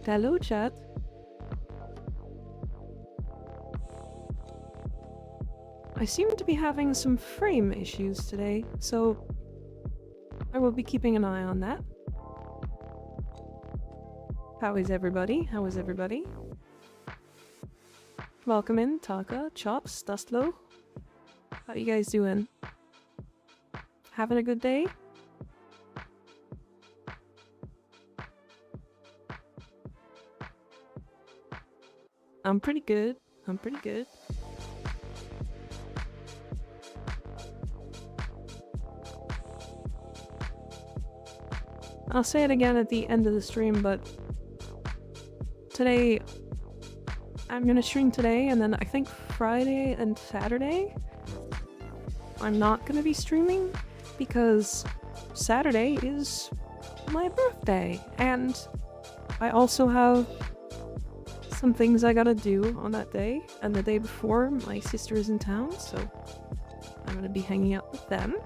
Hello, chat. I seem to be having some frame issues today, so I will be keeping an eye on that. How is everybody? How is everybody? Welcome in, Taka, Chops, Dustlow. How you guys doing? Having a good day? I'm pretty good. I'm pretty good. I'll say it again at the end of the stream, but today I'm gonna stream today, and then I think Friday and Saturday I'm not gonna be streaming because Saturday is my birthday, and I also have some things I gotta do on that day, and the day before my sister is in town, so I'm gonna be hanging out with them.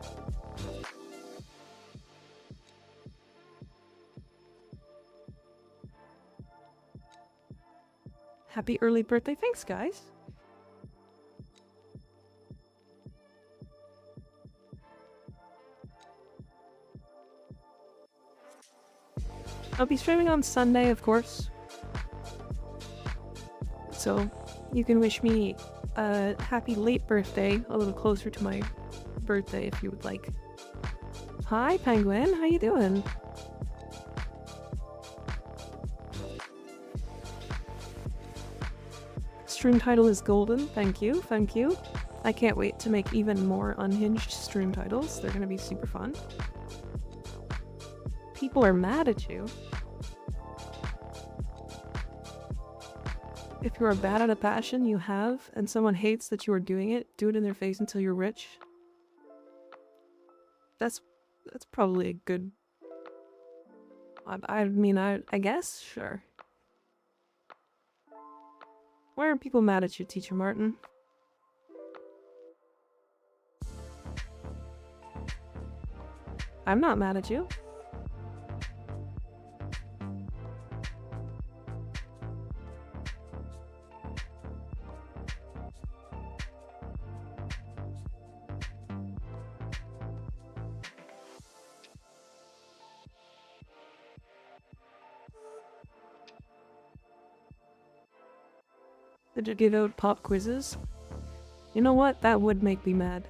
Happy early birthday, thanks guys! I'll be streaming on Sunday, of course. So, you can wish me a happy late birthday, a little closer to my birthday if you would like. Hi, Penguin, how you doing? Stream title is golden, thank you, thank you. I can't wait to make even more unhinged stream titles, they're gonna be super fun. People are mad at you. If you are bad at a passion you have, and someone hates that you are doing it, do it in their face until you're rich. That's probably a good... I mean, I guess? Sure. Why are people mad at you, Teacher Martin? I'm not mad at you. Did you give out pop quizzes? You know what? That would make me mad.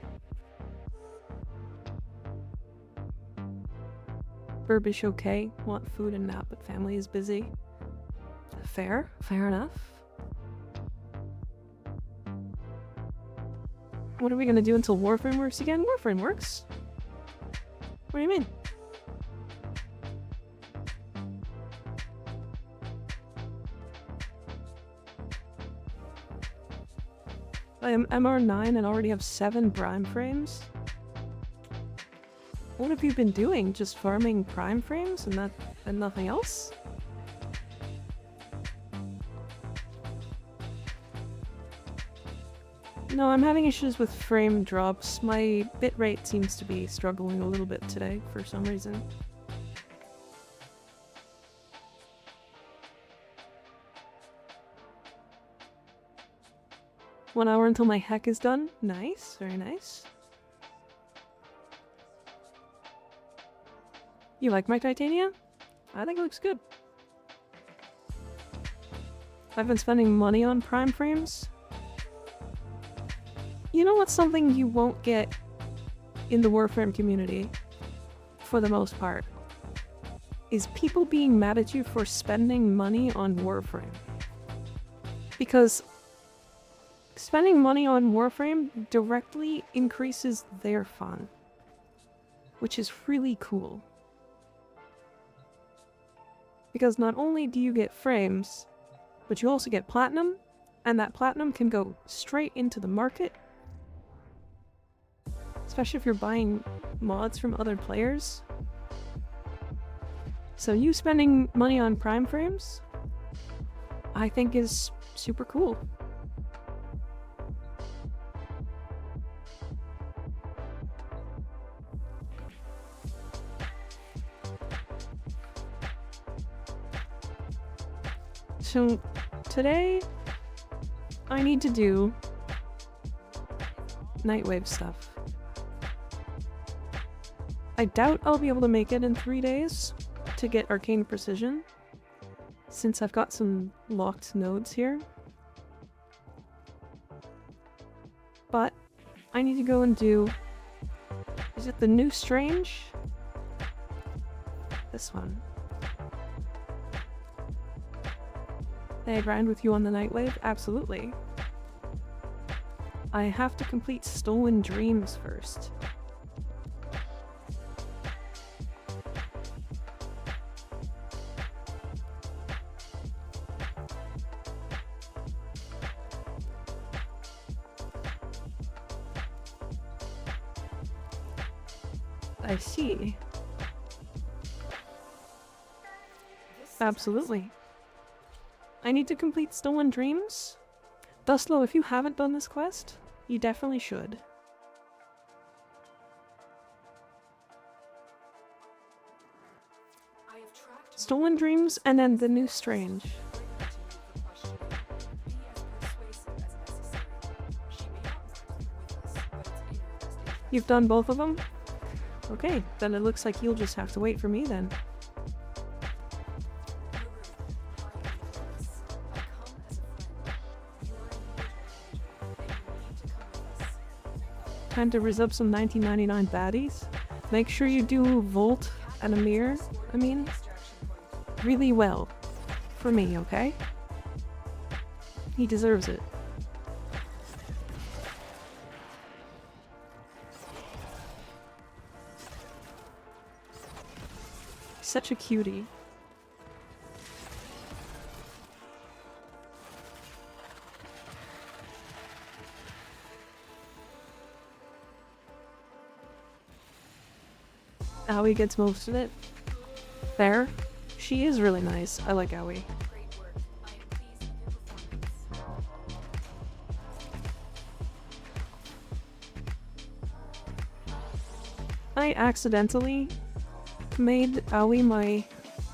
Burbish okay. Want food and nap, but family is busy. Fair. Fair enough. What are we gonna do until Warframe works again? Warframe works? What do you mean? I am MR9 and already have 7 prime frames? What have you been doing? Just farming prime frames and nothing else? No, I'm having issues with frame drops. My bitrate seems to be struggling a little bit today for some reason. One hour until my hack is done. Nice, very nice. You like my titania? I think it looks good. I've been spending money on prime frames. You know what's something you won't get in the Warframe community, for the most part, is people being mad at you for spending money on Warframe. Because spending money on Warframe directly increases their fun, which is really cool. Because not only do you get frames, but you also get platinum, and that platinum can go straight into the market. Especially if you're buying mods from other players. So you spending money on prime frames, I think is super cool. So, today, I need to do Nightwave stuff. I doubt I'll be able to make it in 3 days to get Arcane Precision, since I've got some locked nodes here. But I need to go and do... Is it the new Strange? This one. May I grind with you on the Nightwave? Absolutely. I have to complete Stolen Dreams first. I see. Absolutely. I need to complete Stolen Dreams? Dustlow, if you haven't done this quest, you definitely should. Stolen Dreams and then the new Strange. You've done both of them? Okay, then it looks like you'll just have to wait for me then. Time to rizz up some 1999 baddies. Make sure you do Volt and Amir, really well. For me, okay? He deserves it. Such a cutie. Aoi gets most of it. Fair. She is really nice. I like Aoi. I accidentally made Aoi my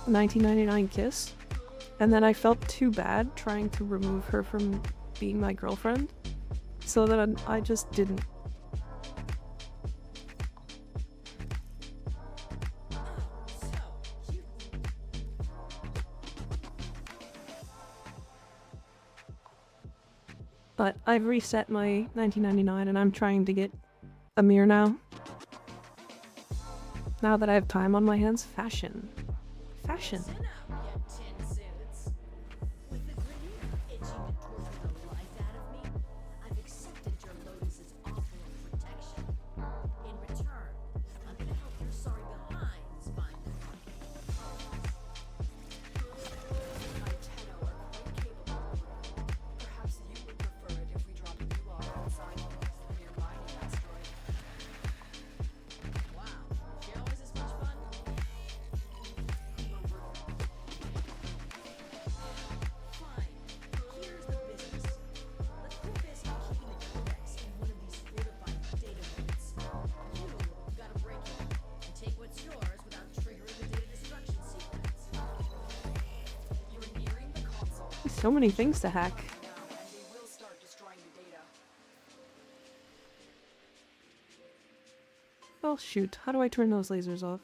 1999 kiss, and then I felt too bad trying to remove her from being my girlfriend, so that I just didn't. But I've reset my 1999 and I'm trying to get Amir now. Now that I have time on my hands, fashion. Fashion. So many things to hack. Oh shoot, how do I turn those lasers off?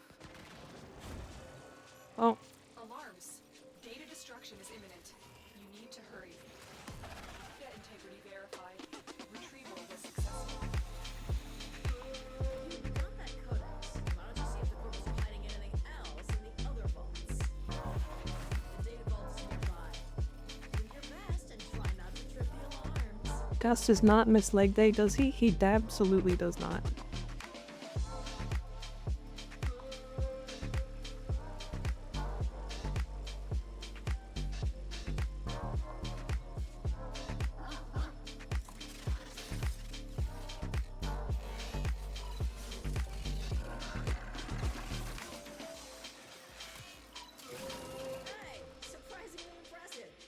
Oh. Alarms. Data destruction is imminent. You need to hurry. Get integrity verified. Retrieval was successful. You got that codex. Why don't you see if the corpus are hiding anything else in the other vaults? The data vault is nearby. Do your best and try not to trip the alarms. Gus does not miss leg day, does he? He absolutely does not.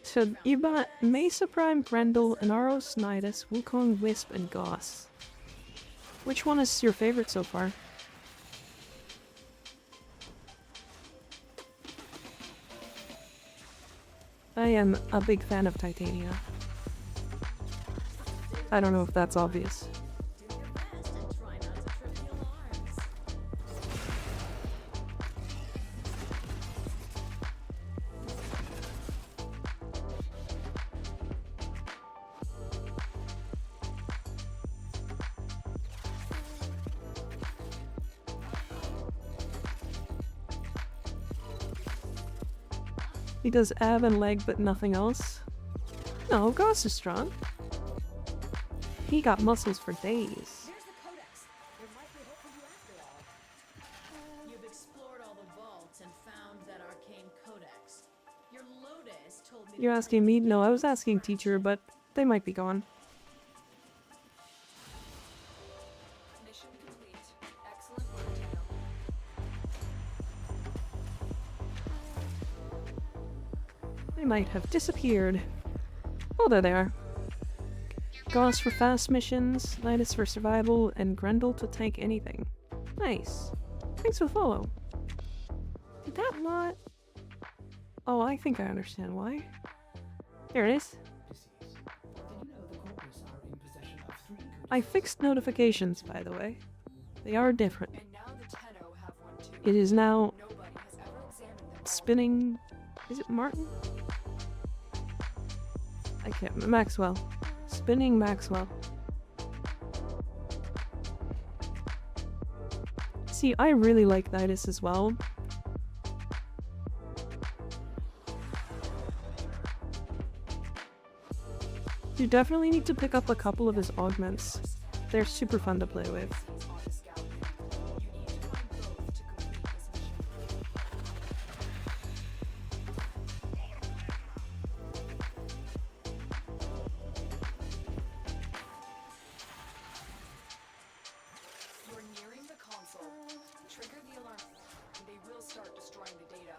So you got Mesa Prime, Grendel, Inaros, Nidus, Wukong, Wisp, and Goss. Which one is your favorite so far? I am a big fan of Titania. I don't know if that's obvious. Do your best and try not to trip the alarms. He does ab and leg, but nothing else. No, Goss is strong. He got muscles for days. There's the codex. There might be hope for you after all. You've explored all the vaults and found that arcane codex. Your Lotus told me. You're asking me? No, I was asking teacher, but they might be gone. Mission complete. Excellent work, Tino. They might have disappeared. Oh, there they are. Goss for fast missions, Linus for survival, and Grendel to tank anything. Nice. Thanks for the follow. Did that not... Oh, I think I understand why. There it is. I fixed notifications, by the way. They are different. And now the Tenno have one too. It is now Nobody has ever examined them. spinning... Is it Martin? I can't... Maxwell. Spinning Maxwell. See, I really like Nidus as well. You definitely need to pick up a couple of his augments. They're super fun to play with. On the scout. You need to find both to complete this mission. You're nearing the console. Trigger the alarm, and they will start destroying the data.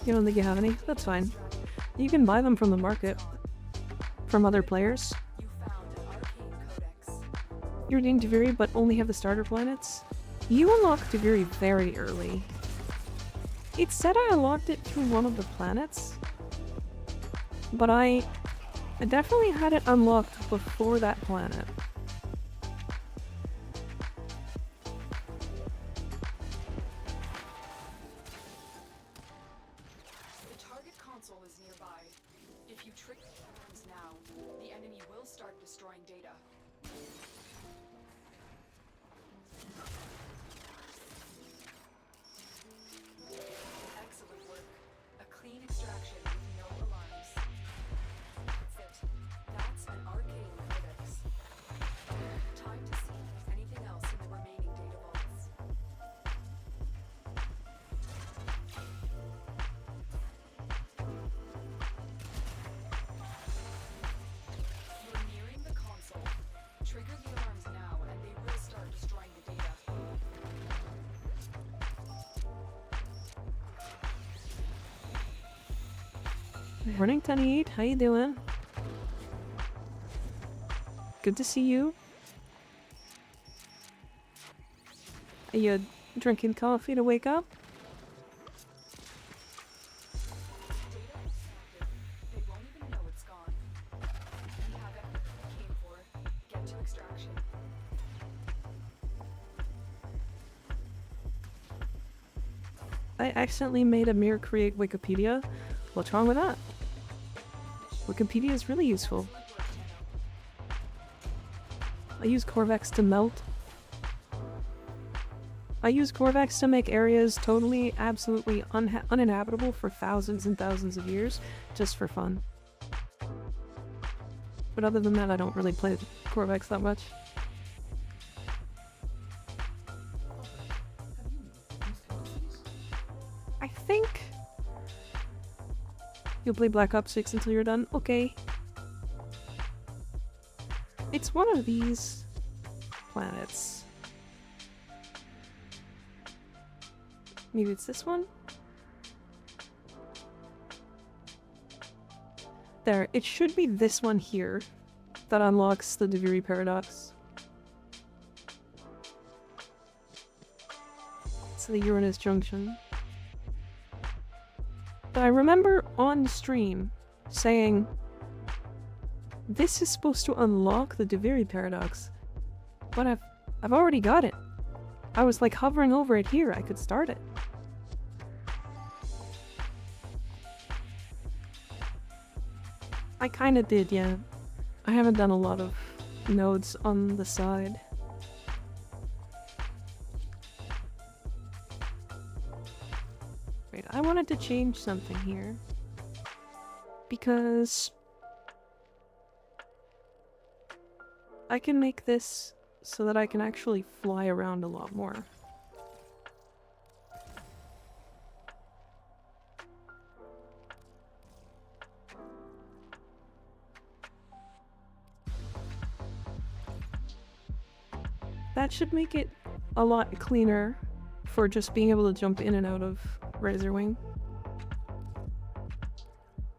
You don't think you have any? That's fine. You can buy them from the market. From other players. You found an arcane codex. You redeemed Deviri but only have the starter planets? You unlocked Deviri very early. It said I unlocked it through one of the planets. But I definitely had it unlocked before that planet. The target console is nearby. If you trigger the alarms now, the enemy will start destroying data. Excellent work. A clean extraction with no alarms. That's it. That's an arcane codex. Time to see if there's anything else in the remaining data vaults. You're nearing the console. Trigger the alarms now, and they will start destroying the data. Morning, Tony 8. How you doing? Good to see you. Are you drinking coffee to wake up? Data extracted. They won't even know it's gone. We have everything we came for. Get to extraction. I accidentally made Amir create Wikipedia. What's wrong with that? Wikipedia is really useful. Excellent work, Tenno. I use Corvex to melt. I use Corvex to make areas totally, absolutely uninhabitable for thousands and thousands of years, just for fun. But other than that, I don't really play Corvex that much. I think you'll play Black Ops 6 until you're done. Okay. It's one of these planets. Maybe it's this one? there. It should be this one here that unlocks the Deviri paradox. It's the Uranus junction. But I remember on stream saying, this is supposed to unlock the Deviri paradox, but I've already got it. I was like hovering over it here, I could start it. I kinda did, yeah. I haven't done a lot of nodes on the side. Wait, I wanted to change something here. Because I can make this so that I can actually fly around a lot more. That should make it a lot cleaner for just being able to jump in and out of Razorwing.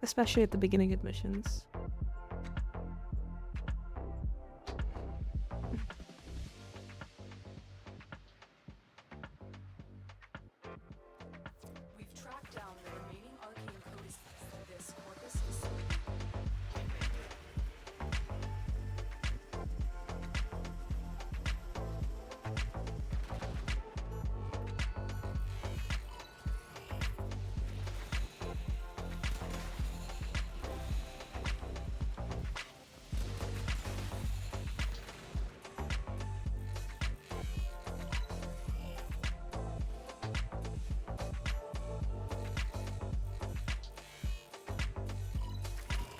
Especially at the beginning of missions. We've tracked down the remaining arcane codices of this corpus facility.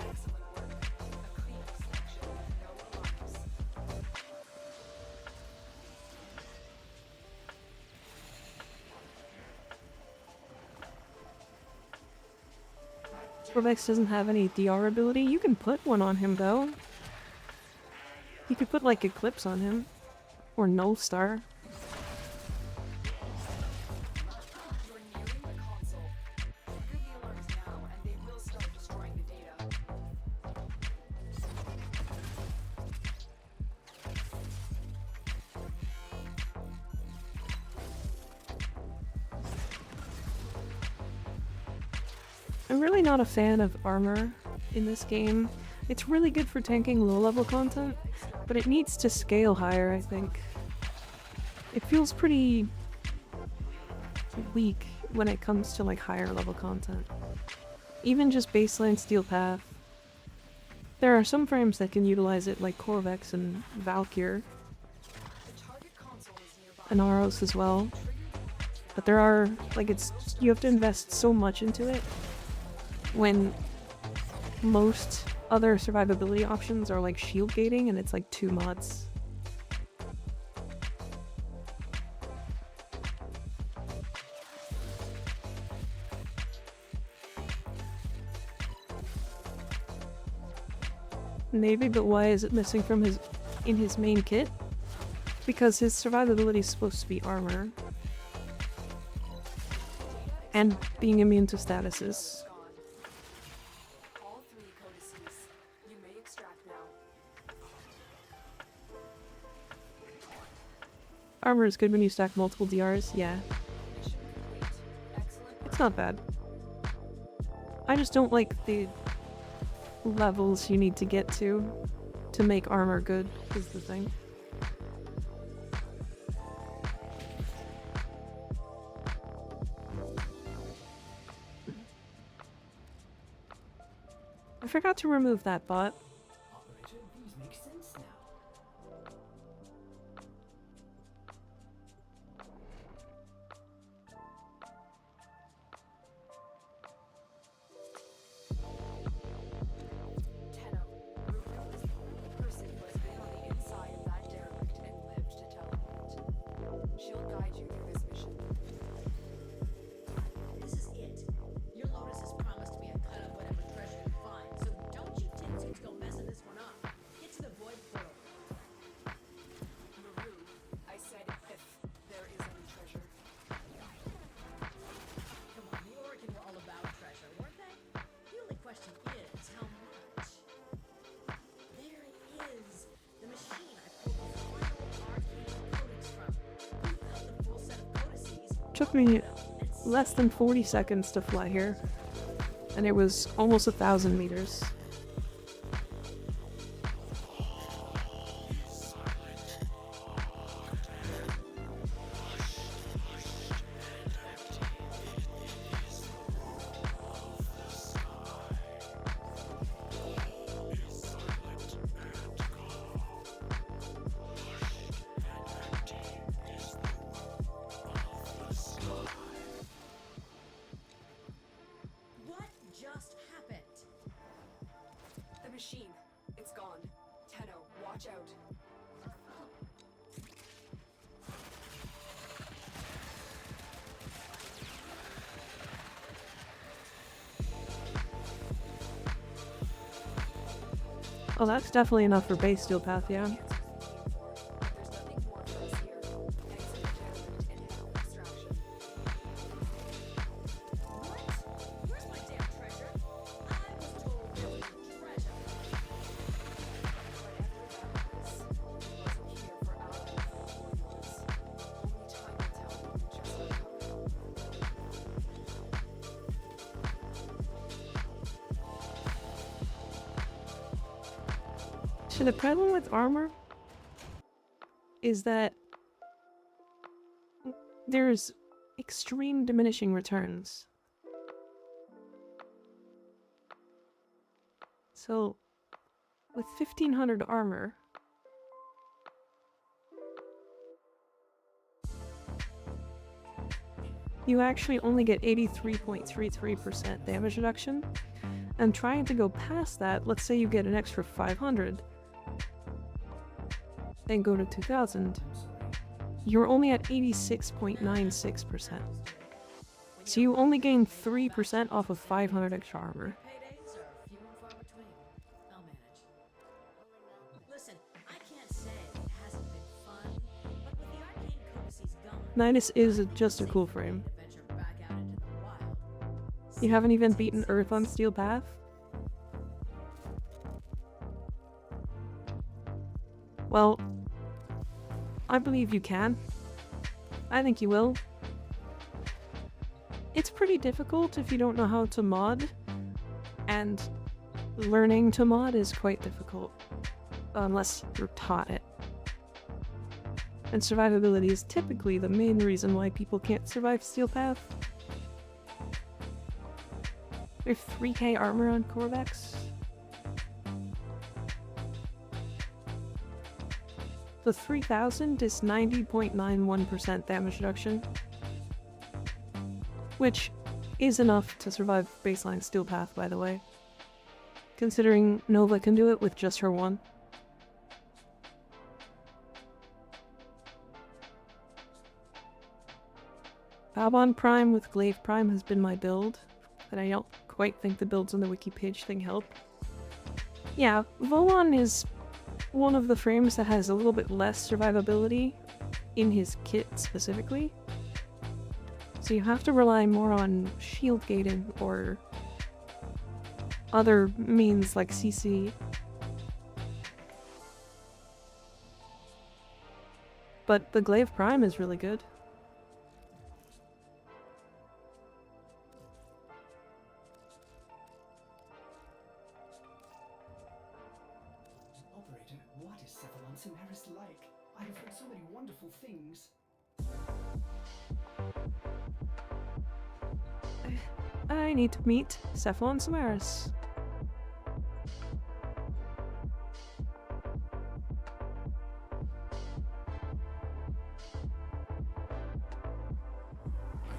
Excellent work. A clean extraction with no alarms. Corvex doesn't have any DR ability. You can put one on him though. You could put like Eclipse on him. Or Null Star. You're nearing the console. Trigger the alarms now, and they will start destroying the data. I'm really not a fan of armor in this game. It's really good for tanking low-level content, but it needs to scale higher, I think. It feels pretty weak when it comes to like higher level content. Even just baseline Steel Path. There are some frames that can utilize it, like Corvex and Valkyr, The target console is nearby. and Aros as well. Trigger the alarms But there are, like, you have to invest so much into it when most other survivability options are like shield gating and it's like 2 mods. Maybe, but why is it missing from his main kit? Because his survivability is supposed to be armor. And being immune to statuses. gone. All 3 codices. You may extract now. Armor is good when you stack multiple DRs, yeah. Mission complete. Excellent work. It's not bad. I just don't like the levels you need to get to make armor good, is the thing. I forgot to remove that bot. Operator, these make sense now. Tenno, Rufio is the only person who has been on the inside of that derelict and lived to tell about it. She'll guide you through this mission. This is it. Your Lotus has promised me a cut of whatever treasure you find, so don't you tinsons go messing Took me less than 40 seconds to fly here, and it was almost 1,000 meters. What just happened? The machine. It's gone. Tenno, watch out. Oh, that's definitely enough for base steel path, yeah. There's nothing more for us here. Exit the town and inhale extraction. What? Where's my damn treasure? I was told there was treasure. Whatever that was, it wasn't here for our benefit or yours. Only time will tell when we just recover. So the problem with armor is that there's extreme diminishing returns. So with 1500 armor, you actually only get 83.33% damage reduction. And trying to go past that, let's say you get an extra 500, then go to 2000, you're only at 86.96%. So you only gain 3% off of 500 extra armor. Paydays are few and far between. I'll manage. Listen, I can't say it hasn't been fun, but with the arcane codices gone, Nidus is just a cool frame. to venture back out into the wild. You haven't even beaten Earth on Steel Path? Well, I believe you can. I think you will. It's pretty difficult if you don't know how to mod, and learning to mod is quite difficult, unless you're taught it. And survivability is typically the main reason why people can't survive Steel Path. We have 3k armor on Corvex. The 3000 is 90.91% damage reduction, which is enough to survive baseline Steel Path, by the way, considering Nova can do it with just her one. Babon Prime with Glaive Prime has been my build, but I don't quite think the builds on the wiki page thing help. Yeah, Volon is one of the frames that has a little bit less survivability in his kit specifically. So you have to rely more on shield gating or other means like CC. But the Glaive Prime is really good. Operator, what is Cephalon Samaris like? I have heard so many wonderful things. I need to meet Cephalon Samaris.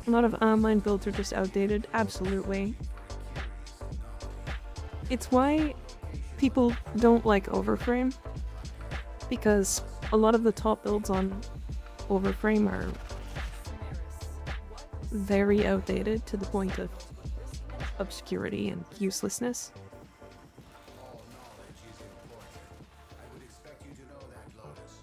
A lot of online builds are just outdated, absolutely. It's why people don't like Overframe, because a lot of the top builds on Overframe are very outdated to the point of obscurity and uselessness. All knowledge is important. I would expect you to know that, Lotus.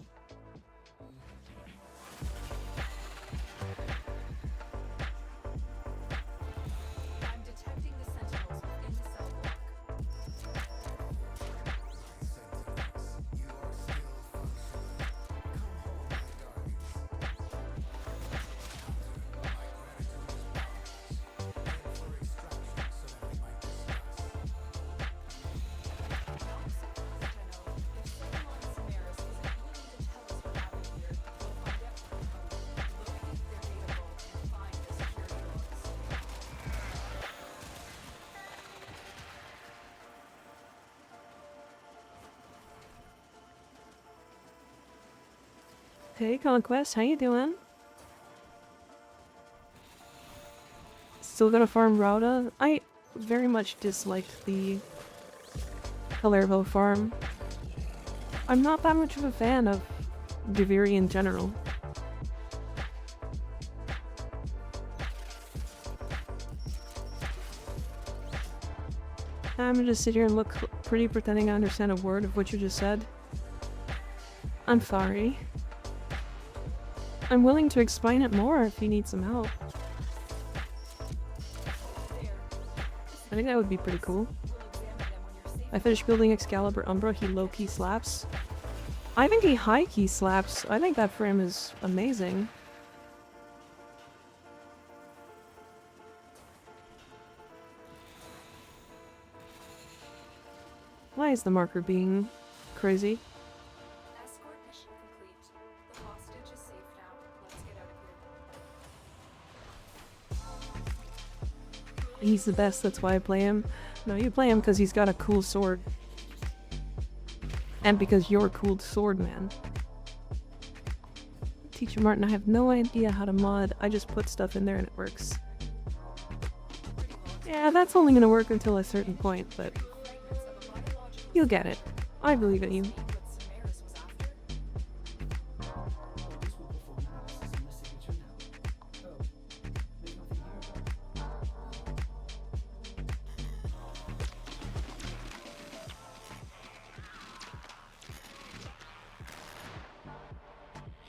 I'm detecting the sentinels within the cell block. Sentinels, you are still functional. Come home, my darlings. Counter my Hey, Conquest, how you doing? Still gonna farm Rauda? I very much disliked the Kalervo farm. I'm not that much of a fan of Deviri in general. I'm gonna just sit here and look pretty pretending I understand a word of what you just said. I'm sorry. I'm willing to explain it more if you need some help. I think that would be pretty cool. I finished building Excalibur Umbra, he low-key slaps. I think he high-key slaps. I think that frame is amazing. Why is the marker being crazy? Escort mission complete. The hostage is safe now. Let's get out of here. He's the best, that's why I play him. No, you play him because he's got a cool sword. And because you're a cool sword man. Teacher Martin, I have no idea how to mod. I just put stuff in there and it works. Yeah, that's only gonna work until a certain point, but Fragments of a biological you'll get it. I believe in you. what Samaris was after. Oh, this will perform analysis on the signature now. Oh, there's nothing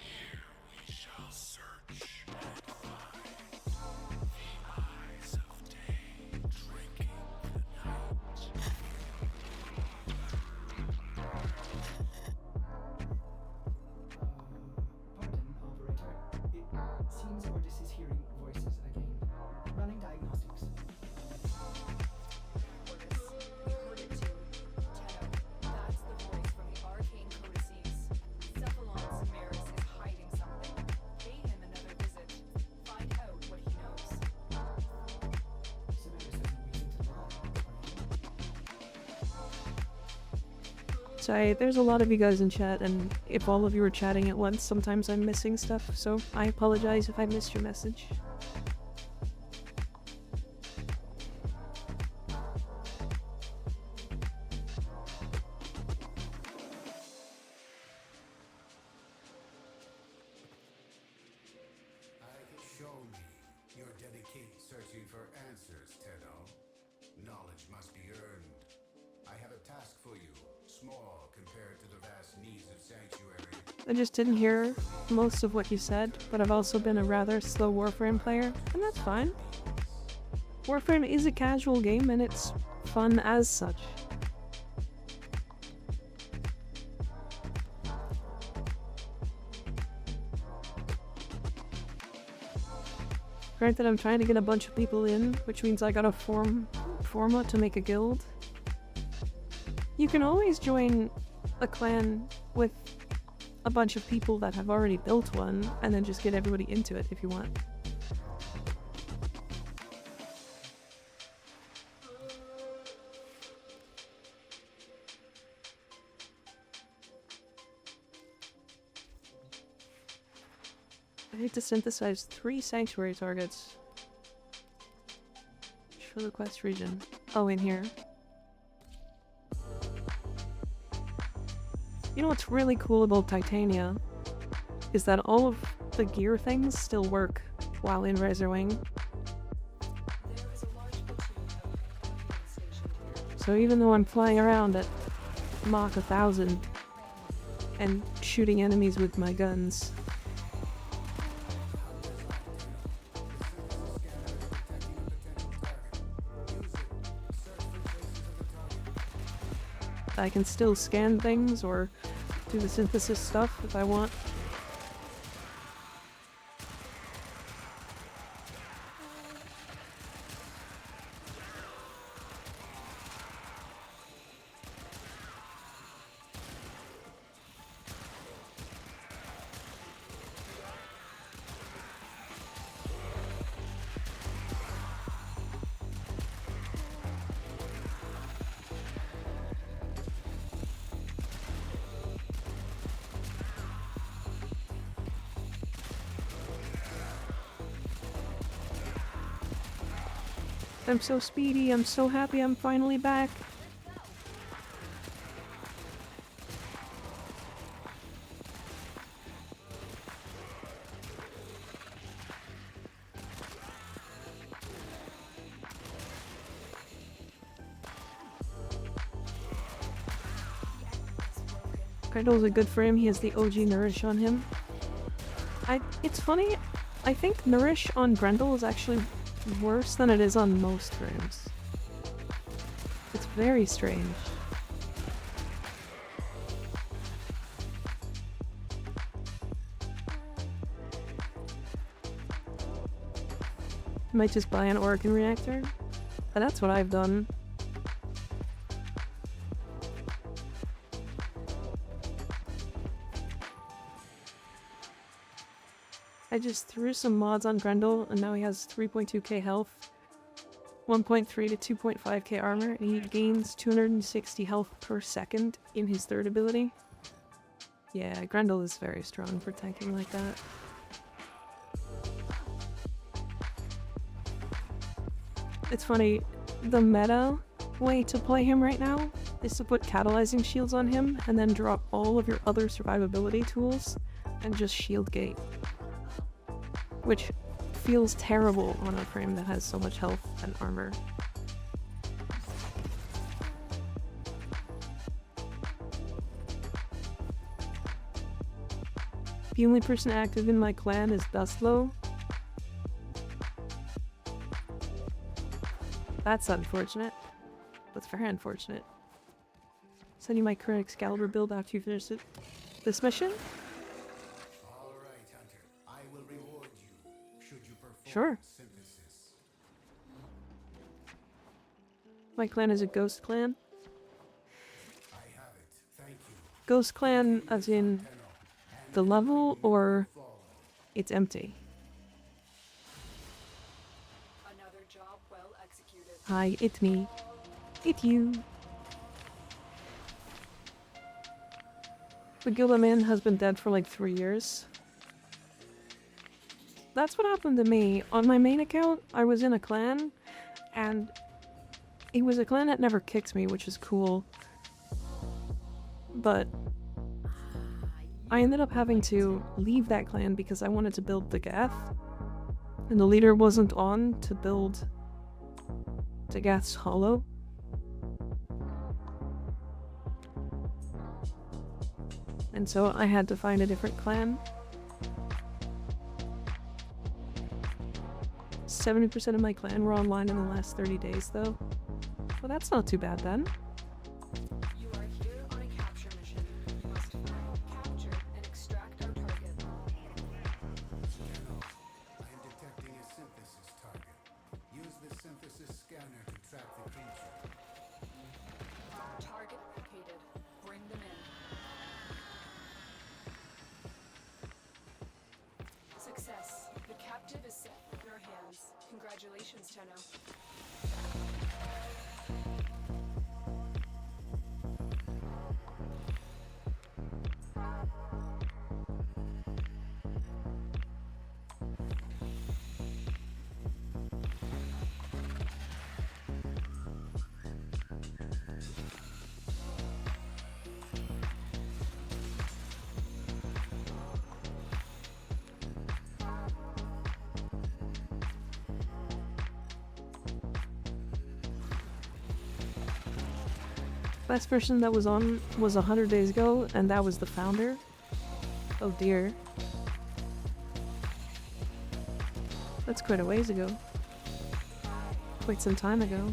here about. We shall search and find the eyes of day drinking the night. Pardon, operator. It seems Ordis is hearing voices again. Running diagnostics. Ordis, we heard it too. Tenno, that's the voice from the arcane codices. Cephalon Samaris is hiding something. Pay him another visit. Find out what he knows. Samaris has no reason to lie, operator. Sorry, there's a lot of you guys in chat, and if all of you are chatting at once, sometimes I'm missing stuff, so I apologize if I missed your message. I have shown me your dedicated searching for answers, Tenno. Knowledge must be earned. I have a task for you, small compared to the vast needs of Sanctuary. I just didn't hear most of what you said, but I've also been a rather slow Warframe player, and that's fine. Warframe is a casual game, and it's fun as such. Granted, I'm trying to get a bunch of people in, which means I gotta forma to make a guild. You can always join a clan with a bunch of people that have already built one, and then just get everybody into it if you want. I need to synthesize 3 sanctuary targets for the quest region. Oh, in here. You know what's really cool about Titania is that all of the gear things still work while in Razorwing. There is a large platoon of Guardian stationed here. So even though I'm flying around at Mach 1000 and shooting enemies with my guns, I can still scan things or do the synthesis stuff if I want. I'm so speedy. I'm so happy I'm finally back. Grendel's a good for him. He has the OG Nourish on him. It's funny. I think Nourish on Grendel is actually worse than it is on most frames. It's very strange. Might just buy an Orokin reactor. And that's what I've done. I just threw some mods on Grendel, and now he has 3.2k health, 1.3 to 2.5k armor, and he gains 260 health per second in his third ability. Yeah, Grendel is very strong for tanking like that. It's funny, the meta way to play him right now is to put catalyzing shields on him, and then drop all of your other survivability tools, and just shield gate. Which feels terrible on a frame that has so much health and armor. The only person active in my clan is Dustlow. That's unfortunate. That's very unfortunate. Send you my current Excalibur build after you finish this mission? All right, Hunter. I will reward you should you perform Sure. synthesis. My clan is a ghost clan. I have it. Thank you. Ghost clan as in the level, or it's empty? Another job well executed. Hi, it's me. It's you. The guild I'm in has been dead for like 3 years. That's what happened to me. On my main account, I was in a clan, and it was a clan that never kicked me, which is cool. But I ended up having to leave that clan because I wanted to build the Gath, and the leader wasn't on to build the Gath's Hollow. And so I had to find a different clan. 70% of my clan were online in the last 30 days though. Well, that's not too bad then. You are here on a capture mission. You must find, capture, and extract our target. General, I am detecting a synthesis target. Use the synthesis scanner to track the creature. Target located. Bring them in. Success. The captive is set in your hands. Congratulations, Tenno. Last person that was on was 100 days ago, and that was the founder. Oh dear. That's quite a ways ago. Quite some time ago.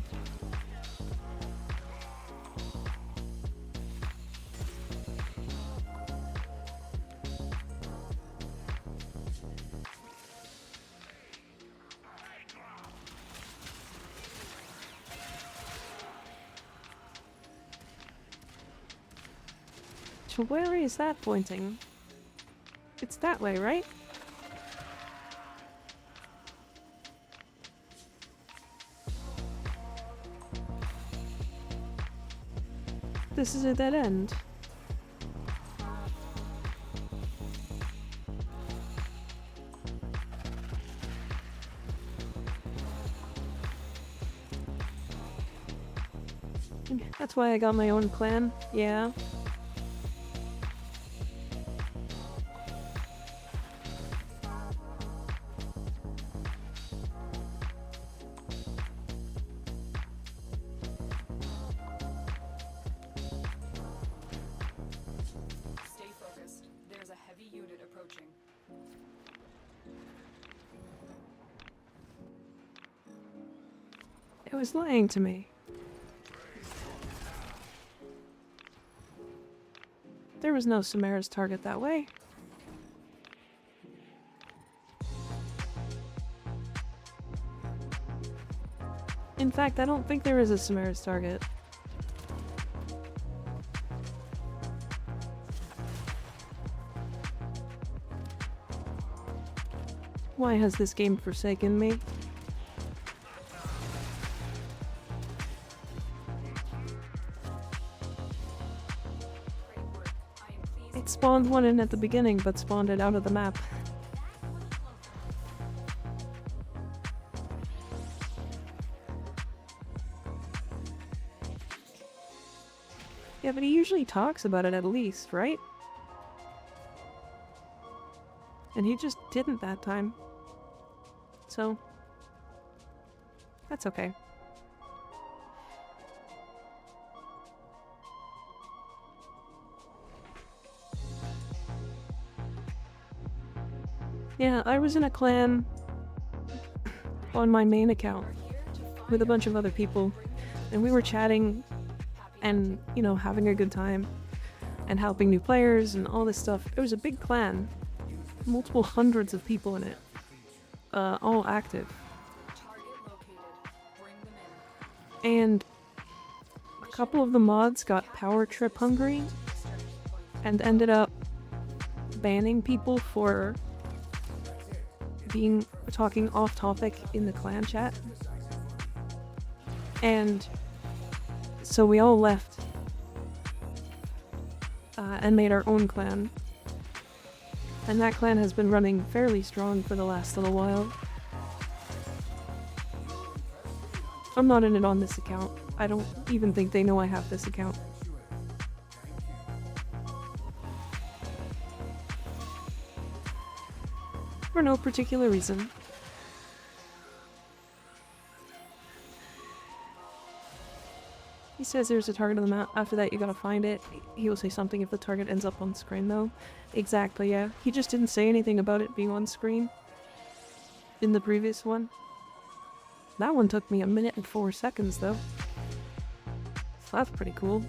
So where is that pointing? It's that way, right? This is a dead end. That's why I got my own clan, yeah. Stay focused. There's a heavy unit approaching. It was lying to me. There was no Samara's target that way. In fact, I don't think there is a Samara's target. Why has this game forsaken me? Great work. I am pleased. It spawned one in at the beginning, but spawned it out of the map. Yeah, but he usually talks about it at least, right? And he just didn't that time. So, that's okay. Yeah, I was in a clan on my main account with a bunch of other people, and we were chatting and, you know, having a good time and helping new players and all this stuff. It was a big clan, multiple hundreds of people in it, all active. Target located. Bring them in. And a couple of the mods got power trip hungry and ended up banning people for talking off topic in the clan chat. And so we all left and made our own clan. And that clan has been running fairly strong for the last little while. I'm not in it on this account. I don't even think they know I have this account. For no particular reason. He says there's a target on the map. After that, you gotta find it. He will say something if the target ends up on screen, though. Exactly, yeah. He just didn't say anything about it being on screen in the previous one. That one took me 1 minute and 4 seconds, though. So that's pretty cool.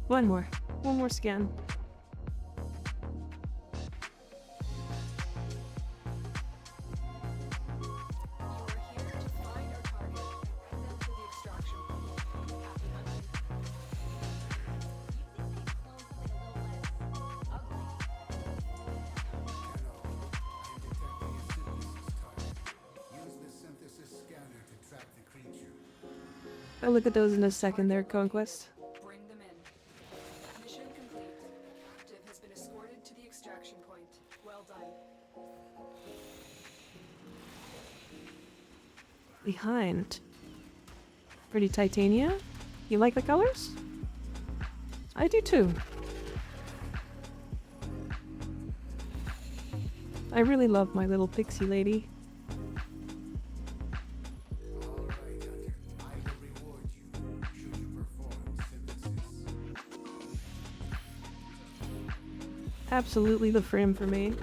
One more scan. You are here to find our target and then to the extraction point. Happy hunting. Use the synthesis scanner to track the creature. I'll look at those in a second there, Conquest. Bring them in. Mission complete. Div has been escorted to the extraction point. Well done. Behind. Pretty Titania? You like the colors? I do too. I really love my little pixie lady. All right, Hunter. I will reward you should you perform synthesis. Absolutely the frame for me.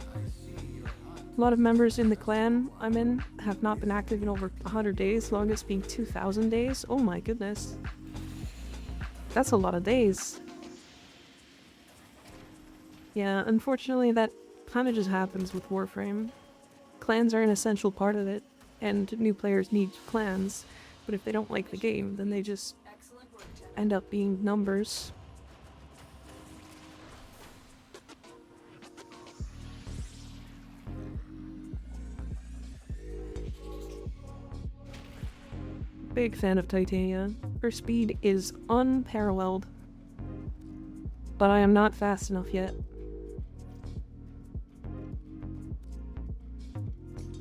I see your hunt. A lot of members in the clan I'm in have not been active in over 100 days, longest being 2,000 days. Oh my goodness. That's a lot of days. Yeah, unfortunately that kind of just happens with Warframe. Clans are an essential part of it, and new players need clans, but if they don't like the game, then they just Excellent work, Ted. end up being numbers. Big fan of Titania. Her speed is unparalleled. But I am not fast enough yet.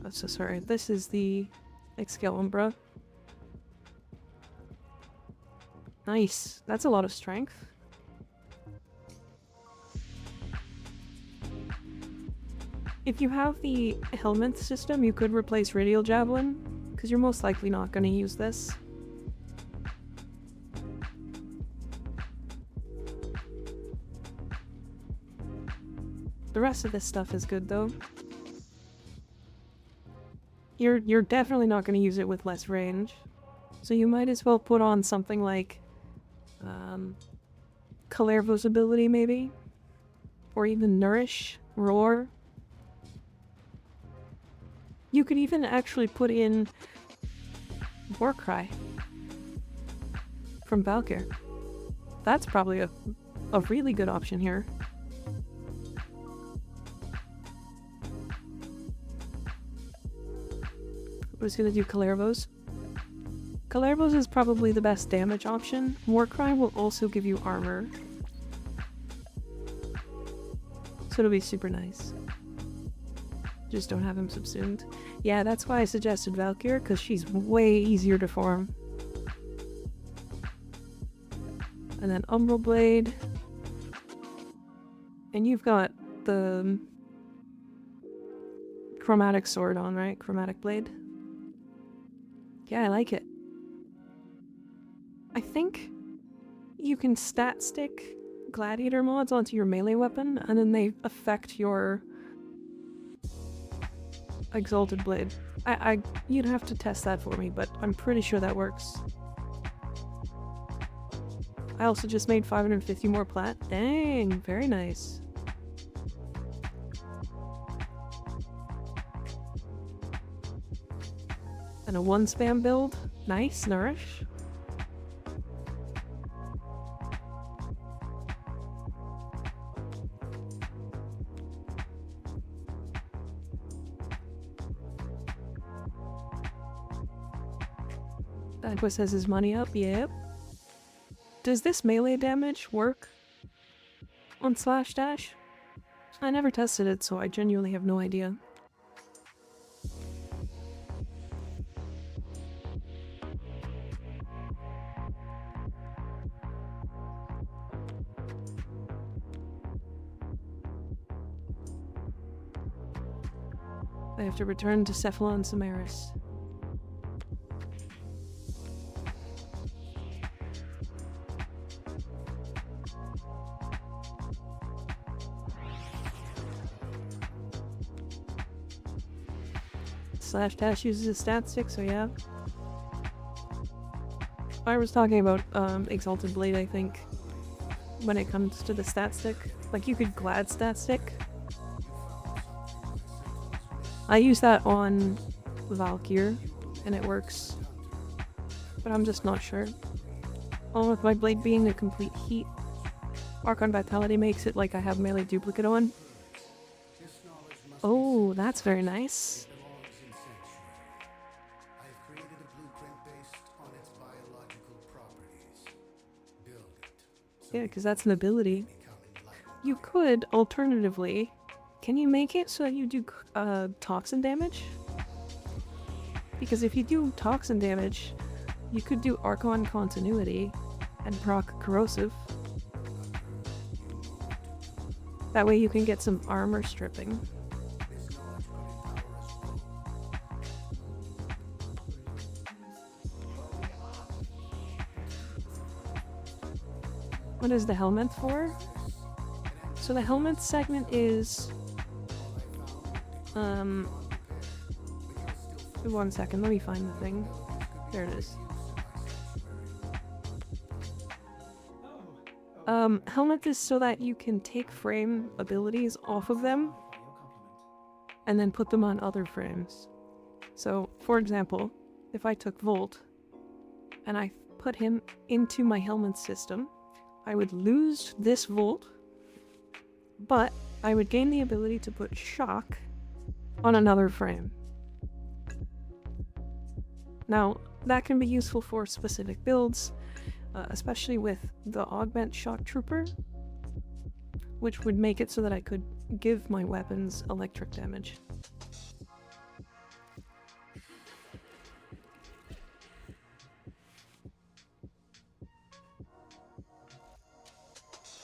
Oh, so sorry. This is the Excalibur. Nice. That's a lot of strength. If you have the helmet system, you could replace Radial Javelin, because you're most likely not going to use this. The rest of this stuff is good, though. You're definitely not going to use it with less range, so you might as well put on something like Kalervo's ability, maybe? Or even Nourish, Roar. You could even actually put in Warcry from Valkyr. That's probably a really good option here. I was gonna do Kalervo's. Kalervo's is probably the best damage option. Warcry will also give you armor. So it'll be super nice. Just don't have him subsumed. Yeah, that's why I suggested Valkyr, because she's way easier to farm. And then Umbral Blade. And you've got the Chromatic Sword on, right? Chromatic Blade. Yeah, I like it. I think you can stat stick gladiator mods onto your melee weapon, and then they affect your Exalted Blade. You'd have to test that for me, but I'm pretty sure that works. I also just made 550 more plat. Dang, very nice. And a 1-spam build. Nice, Nourish. Aqua says his money up, yep. Does this melee damage work on Slash Dash? I never tested it, so I genuinely have no idea. I have to return to Cephalon Samaris. Slash Dash uses a stat stick, so yeah. I was talking about Exalted Blade, I think, when it comes to the stat stick. Like, you could glad stat stick. I use that on Valkyr, and it works. But I'm just not sure. Along with my blade being a complete heat, Archon Vitality makes it like I have melee duplicate on. Oh, that's very nice. Yeah, because that's an ability. You could, alternatively, can you make it so that you do toxin damage? Because if you do toxin damage, you could do Archon Continuity and proc Corrosive. That way you can get some armor stripping. What is the helmet for? So the helmet segment is... one second, let me find the thing. There it is. Helmet is so that you can take frame abilities off of them and then put them on other frames. So, for example, if I took Volt and I put him into my helmet system, I would lose this Volt, but I would gain the ability to put Shock on another frame. Now, that can be useful for specific builds, especially with the Augment Shock Trooper, which would make it so that I could give my weapons electric damage.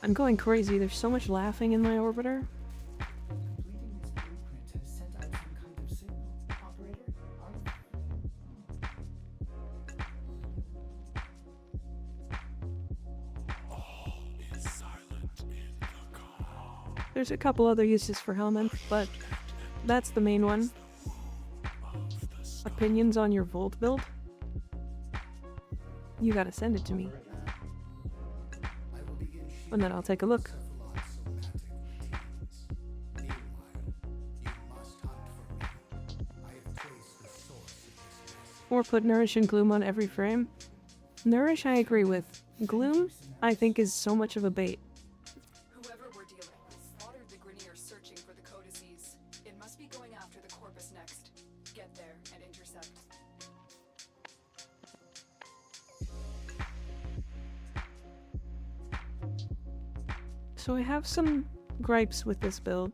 I'm going crazy, there's so much laughing in my orbiter. Completing this blueprint has sent out some kind of signal. Operator, There's a couple other uses for Hellman, but that's the main one. Opinions on your Volt build? You gotta send it to me. I will begin And then I'll take a look. cephalon-somatic routines. Meanwhile, you must hunt for me. I have traced the source of this mess. Or put Nourish and Gloom on every frame. Nourish I agree with. Gloom, I think, is so much of a bait. Whoever we're dealing with slaughtered the Grineer searching for the codices. It must be going after the corpus next. Get there and intercept. So I have some gripes with this build.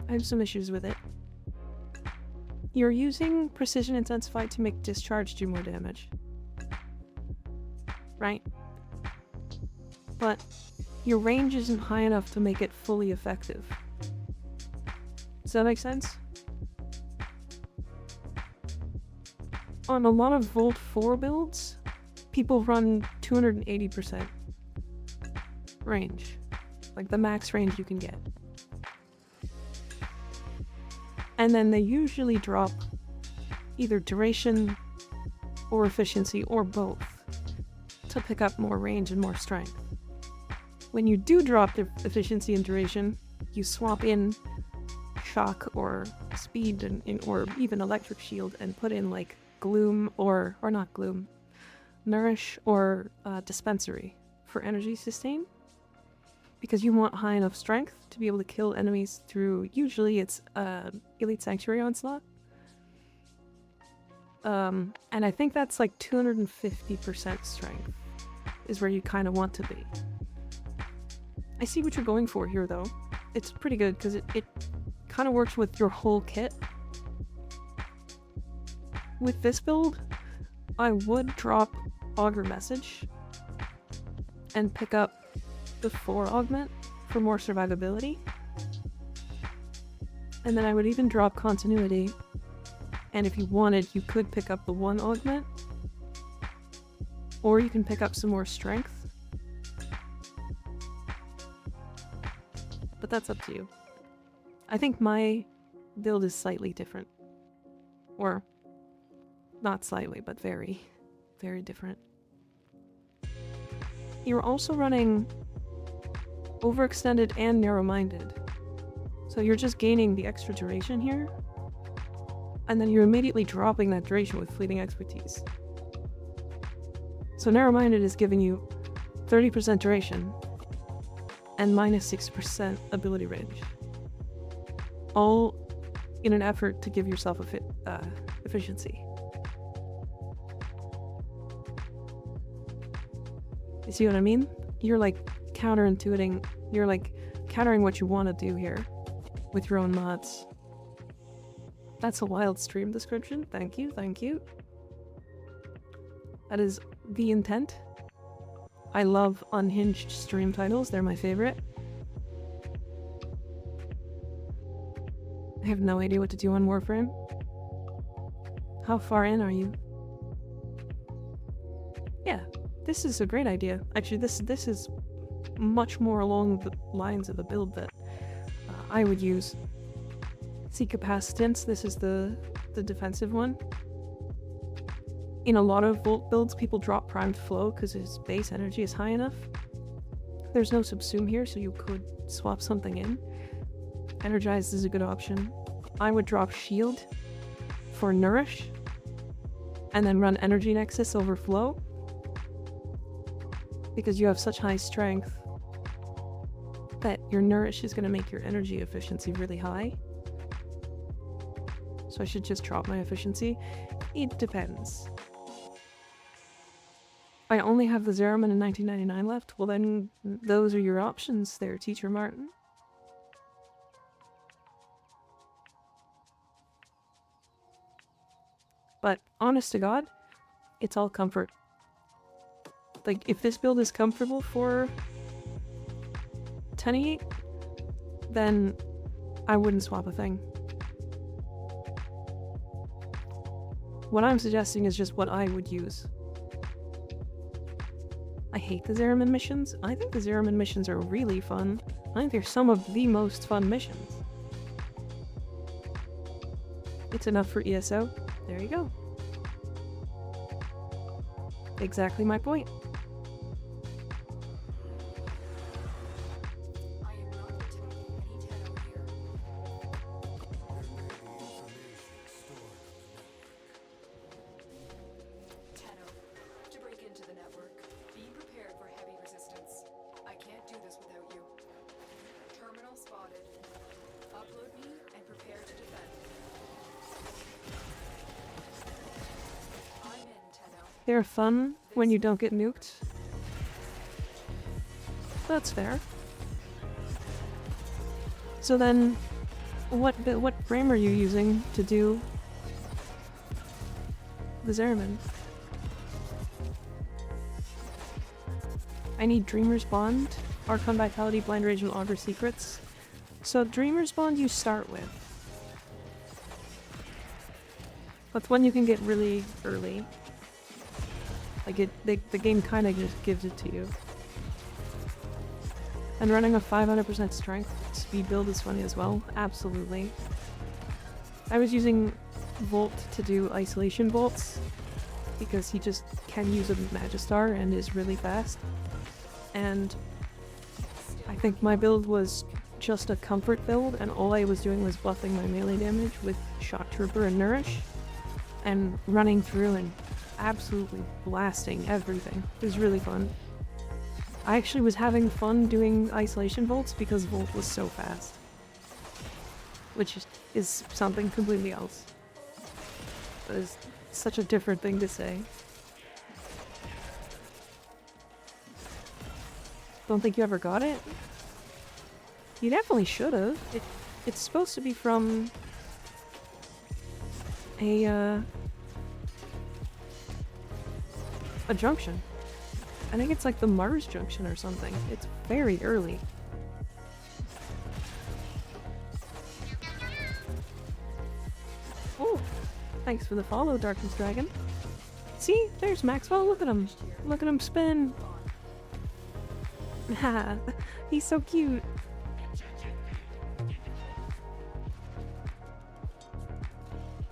I have some issues with it. You're using Precision Intensified to make Discharge do more damage. Right? But your range isn't high enough to make it fully effective. Does that make sense? On a lot of Volt 4 builds, people run 280% range. Like the max range you can get. And then they usually drop either duration or efficiency or both to pick up more range and more strength. When you do drop the efficiency and duration, you swap in shock or speed or even electric shield and put in like gloom or not gloom, nourish or dispensary for energy sustain. Because you want high enough strength to be able to kill enemies through, usually it's Elite Sanctuary Onslaught. And I think that's like 250% strength is where you kind of want to be. I see what you're going for here though. It's pretty good because it kind of works with your whole kit. With this build, I would drop Augur Message and pick up the 4 augment for more survivability. And then I would even drop Continuity. And if you wanted, you could pick up the 1 augment. Or you can pick up some more strength. But that's up to you. I think my build is slightly different. Or, not slightly, but very, very different. You're also running overextended and narrow-minded. So you're just gaining the extra duration here. And then you're immediately dropping that duration with fleeting expertise. So narrow-minded is giving you 30% duration and minus 6% ability range. All in an effort to give yourself efficiency. You see what I mean? You're like counterintuiting, you're like countering what you want to do here with your own mods. That's a wild stream description. Thank you, thank you. That is the intent. I love unhinged stream titles, they're my favorite. I have no idea what to do on Warframe. How far in are you? Yeah, this is a great idea. Actually, this is much more along the lines of a build that I would use. See Capacitance, this is the defensive one. In a lot of Volt builds, people drop Primed Flow because his base energy is high enough. There's no Subsume here, so you could swap something in. Energized is a good option. I would drop Shield for Nourish, and then run Energy Nexus over Flow. Because you have such high strength that your Nourish is going to make your energy efficiency really high. So so I should just drop my efficiency. It depends. I only have the Zeraman in 1999 left. Well then, those are your options there, Teacher Martin. But honest to God, it's all comfort. Like, if this build is comfortable for 10-8, then I wouldn't swap a thing. What I'm suggesting is just what I would use. I hate the Zeraman missions. I think the Zeraman missions are really fun. I think they're some of the most fun missions. It's enough for ESO. There you go. Exactly my point. I am not detecting any Tenno here. Tenno, to break into the network, be prepared for heavy resistance. I can't do this without you. Terminal spotted. Upload me and prepare to defend. I'm in, Tenno. They're fun when you don't get nuked. That's fair. So then, what frame are you using to do the Zeraman? I need Dreamer's Bond, Archon Vitality, Blind Rage, and Augur Secrets. So Dreamer's Bond you start with. That's one you can get really early. Like the game kind of just gives it to you. And running a 500% strength speed build is funny as well. Absolutely. I was using Volt to do isolation bolts because he just can use a Magistar and is really fast. And I think my build was just a comfort build, and all I was doing was buffing my melee damage with Shock Trooper and Nourish, and running through and absolutely blasting everything. It was really fun. I actually was having fun doing isolation bolts because Volt was so fast. Which is something completely else. That is such a different thing to say. Don't think you ever got it? You definitely should have. It's supposed to be from a junction. I think it's like the Mars junction or something. It's very early. Oh, thanks for the follow, Darkness Dragon. See, there's Maxwell. Look at him. Look at him spin. Ha, he's so cute.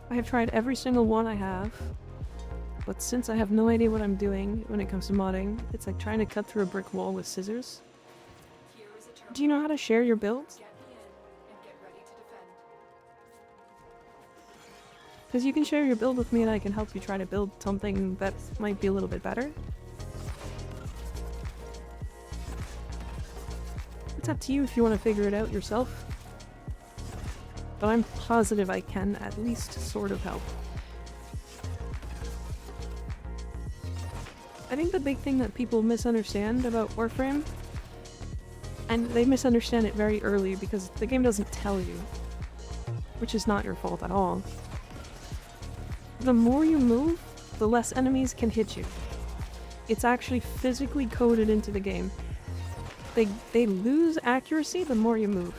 I have tried every single one I have. But since I have no idea what I'm doing when it comes to modding, it's like trying to cut through a brick wall with scissors. Here is a terminal. Do you know how to share your builds? Get me in and get ready to defend. Because you can share your build with me and I can help you try to build something that might be a little bit better. It's up to you if you want to figure it out yourself. But I'm positive I can at least sort of help. I think the big thing that people misunderstand about Warframe, and they misunderstand it very early because the game doesn't tell you, which is not your fault at all. The more you move, the less enemies can hit you. It's actually physically coded into the game. They lose accuracy the more you move.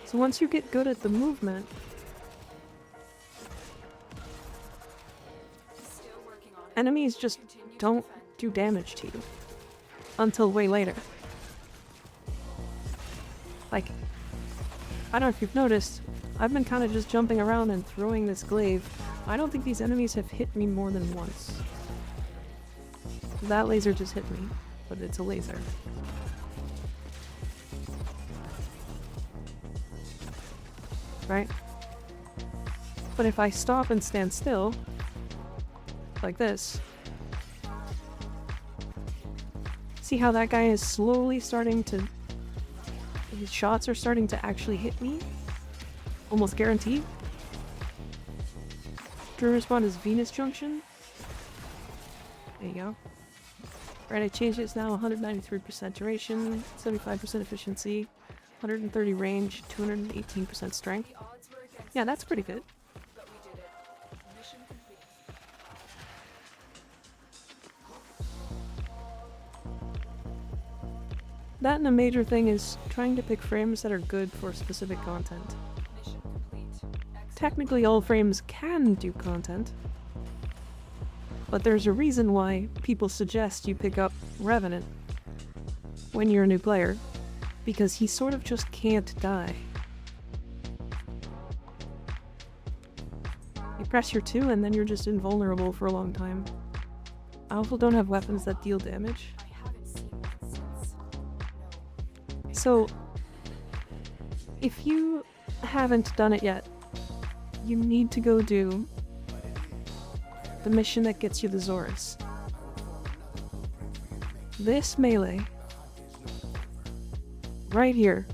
So once you get good at the movement, Still working on it. enemies just Continue to don't defend. do damage to you. Until way later. Like, I don't know if you've noticed, I've been kind of just jumping around and throwing this glaive. I don't think these enemies have hit me more than once. That laser just hit me, but it's a laser. Right? But if I stop and stand still, like this, see how that guy is slowly starting to His shots are starting to actually hit me. Almost guaranteed. Trigger spawn is Venus Junction. There you go. Right, I changed it. It's now 193% duration, 75% efficiency, 130 range, 218% strength. The odds were against Yeah, that's pretty good. but we did it. Mission complete. That and a major thing is trying to pick frames that are good for specific content. Mission complete. Excellent. Technically, all frames can do content, but there's a reason why people suggest you pick up Revenant when you're a new player, because he sort of just can't die. You press your 2 and then you're just invulnerable for a long time. I also don't have weapons that deal damage. I haven't seen one since. No. So, if you haven't done it yet, you need to go do the mission that gets you the Zorus. This melee, right here,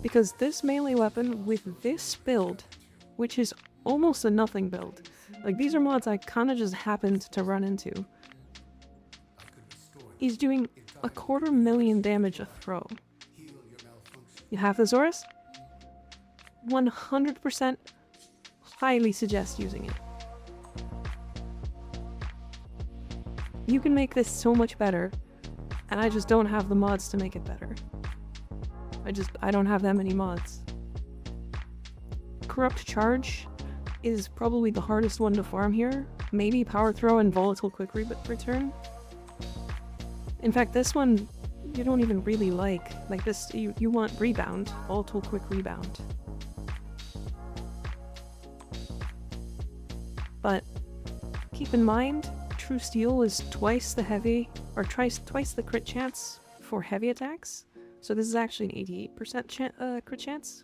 because this melee weapon with this build, which is almost a nothing build, like these are mods I kinda just happened to run into, is doing 250,000 damage a throw. You have the Zorus? 100% highly suggest using it. You can make this so much better, and I just don't have the mods to make it better. I don't have that many mods. Corrupt Charge is probably the hardest one to farm here. Maybe Power Throw and Volatile Quick Return. In fact, this one you don't even really like. Like this, you want Rebound, Volatile Quick Rebound. But keep in mind, True Steel is twice the heavy, or twice the crit chance for heavy attacks. So this is actually an 88% crit chance.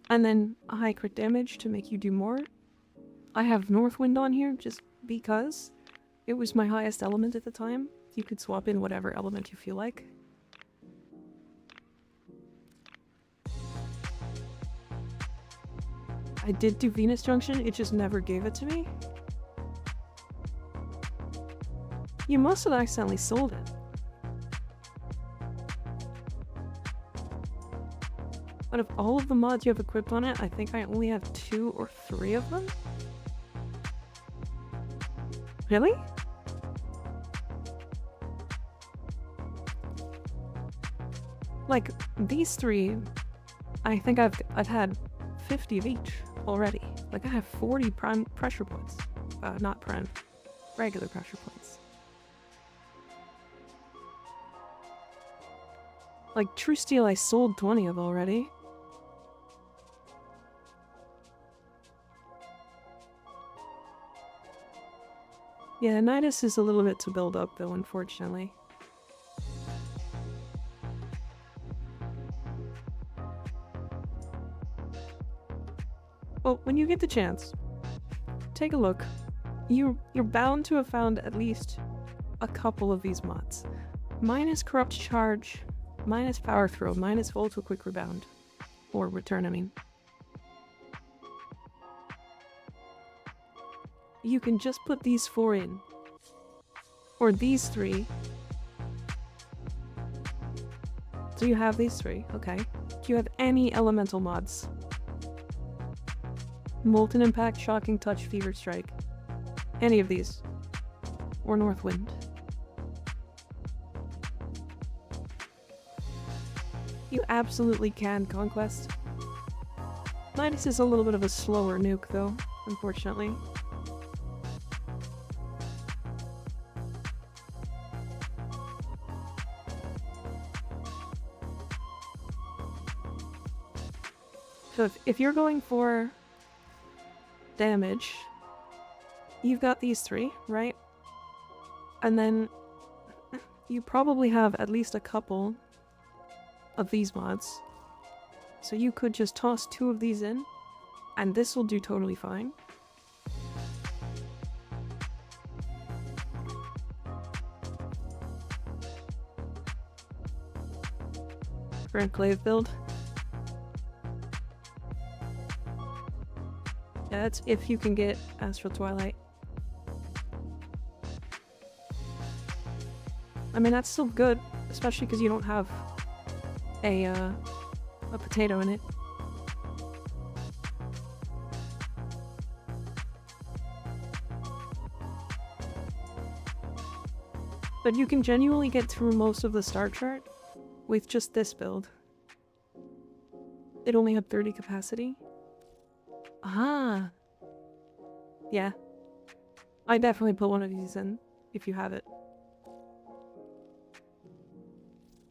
And then a high crit damage to make you do more. I have Northwind on here just because it was my highest element at the time. You could swap in whatever element you feel like. I did do Venus Junction, it just never gave it to me. You must have accidentally sold it. Out of all of the mods you have equipped on it, I think I only have 2 or 3 of them. Really? Like, these 3, I think I've had 50 of each already. Like, I have 40 prime pressure points. Not prime, regular pressure points. Like, True Steel I sold 20 of already. Yeah, Nidus is a little bit to build up though, unfortunately. Well, when you get the chance, take a look. You're bound to have found at least a couple of these mods. Minus Corrupt Charge, minus Power Throw, minus Volatile Quick Rebound. Or Return, I mean. You can just put these 4 in. Or these 3. So you have these 3, okay. Do you have any elemental mods? Molten Impact, Shocking Touch, Fever Strike. Any of these. Or Northwind. You absolutely can Conquest. Midas is a little bit of a slower nuke though, unfortunately. So if you're going for damage, you've got these 3, right? And then you probably have at least a couple of these mods. So you could just toss 2 of these in, and this will do totally fine. for Enclave build. Yeah, that's if you can get Astral Twilight. I mean, that's still good, especially because you don't have a potato in it. But you can genuinely get through most of the star chart with just this build. It only had 30 capacity. Ah. Yeah. I definitely put one of these in, if you have it.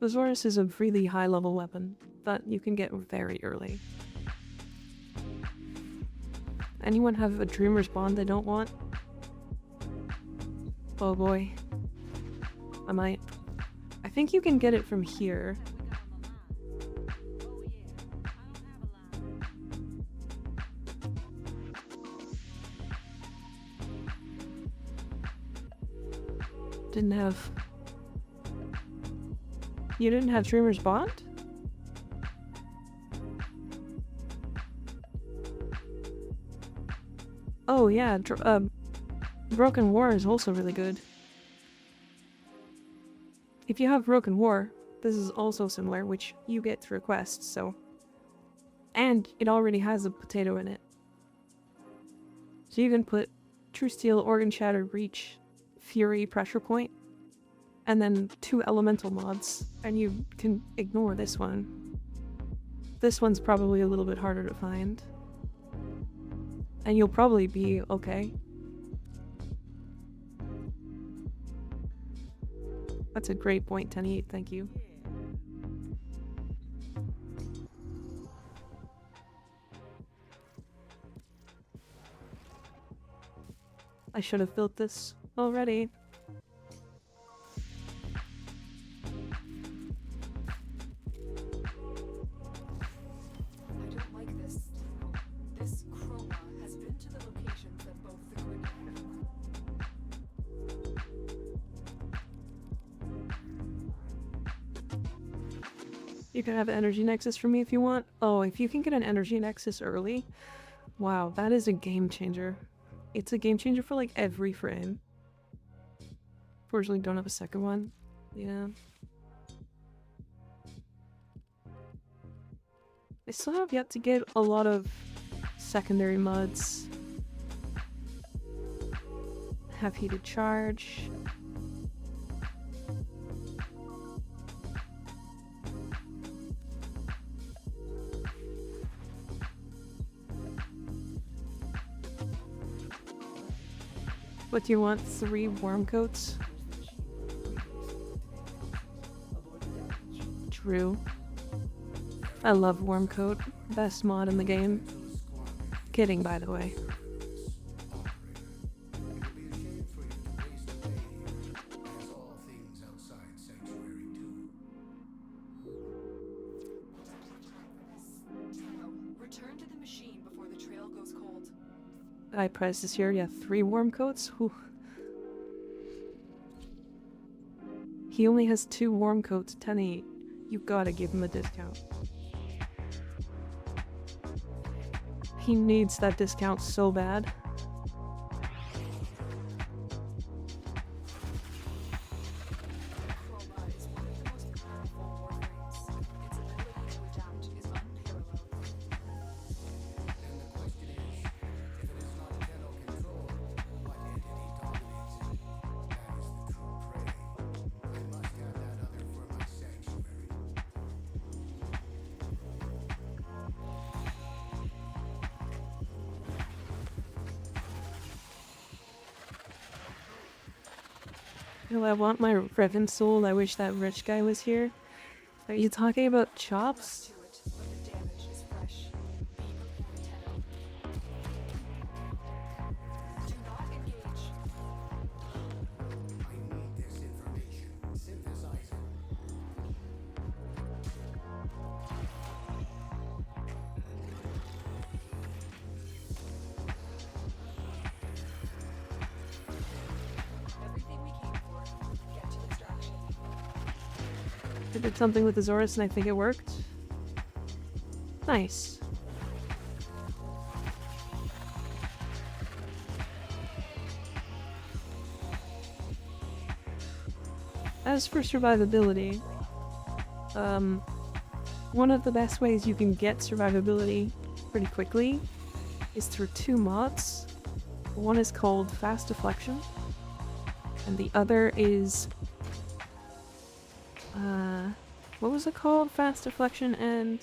The Zorus is a really high level weapon that you can get very early. Anyone have a Dreamer's Bond they don't want? Oh boy. I might. I think you can get it from here. Didn't have... You didn't have Dreamer's Bond? Oh yeah, Broken War is also really good. If you have Broken War, this is also similar, which you get through quests, so... And it already has a potato in it. So you can put True Steel, Organ Shatter, Reach, Fury, Pressure Point, and then 2 elemental mods, and you can ignore this one. This one's probably a little bit harder to find. And you'll probably be okay. That's a great point, 10-8, thank you. I should have built this already. I don't like this. This chroma has been to the locations that both the grid. You can have an energy nexus for me if you want. Oh, if you can get an energy nexus early, wow, that is a game changer. It's a game changer for like every frame. Fortunately, don't have a second one. Yeah. I still have yet to get a lot of secondary mods. Have heated charge. What do you want? 3 worm coats? True. I love worm coat. Best mod in the game. Kidding, by the way. Return to the machine before the trail goes cold. I prize this year, yeah, 3 worm coats? Whew. He only has 2 worm coats, 10-8. You gotta give him a discount. He needs that discount so bad. Chroma is one of the most powerful warframes. Its ability to adapt is unparalleled. Then the question is, if it is not Tenno control, what entity dominates it? That is the true prey. I must have that other for my sanctuary. Oh, I want my Revan soul. I wish that rich guy was here. Are you talking about chops? To it, but the damage is fresh. Be prepared, Tenno. Do not engage. I need this information. Synthesize it. Everything we came for. Get to extraction. I did something with the Zorus and I think it worked. Nice. As for survivability, one of the best ways you can get survivability pretty quickly is through two mods. One is called Fast Deflection, and the other is what was it called? Fast Deflection and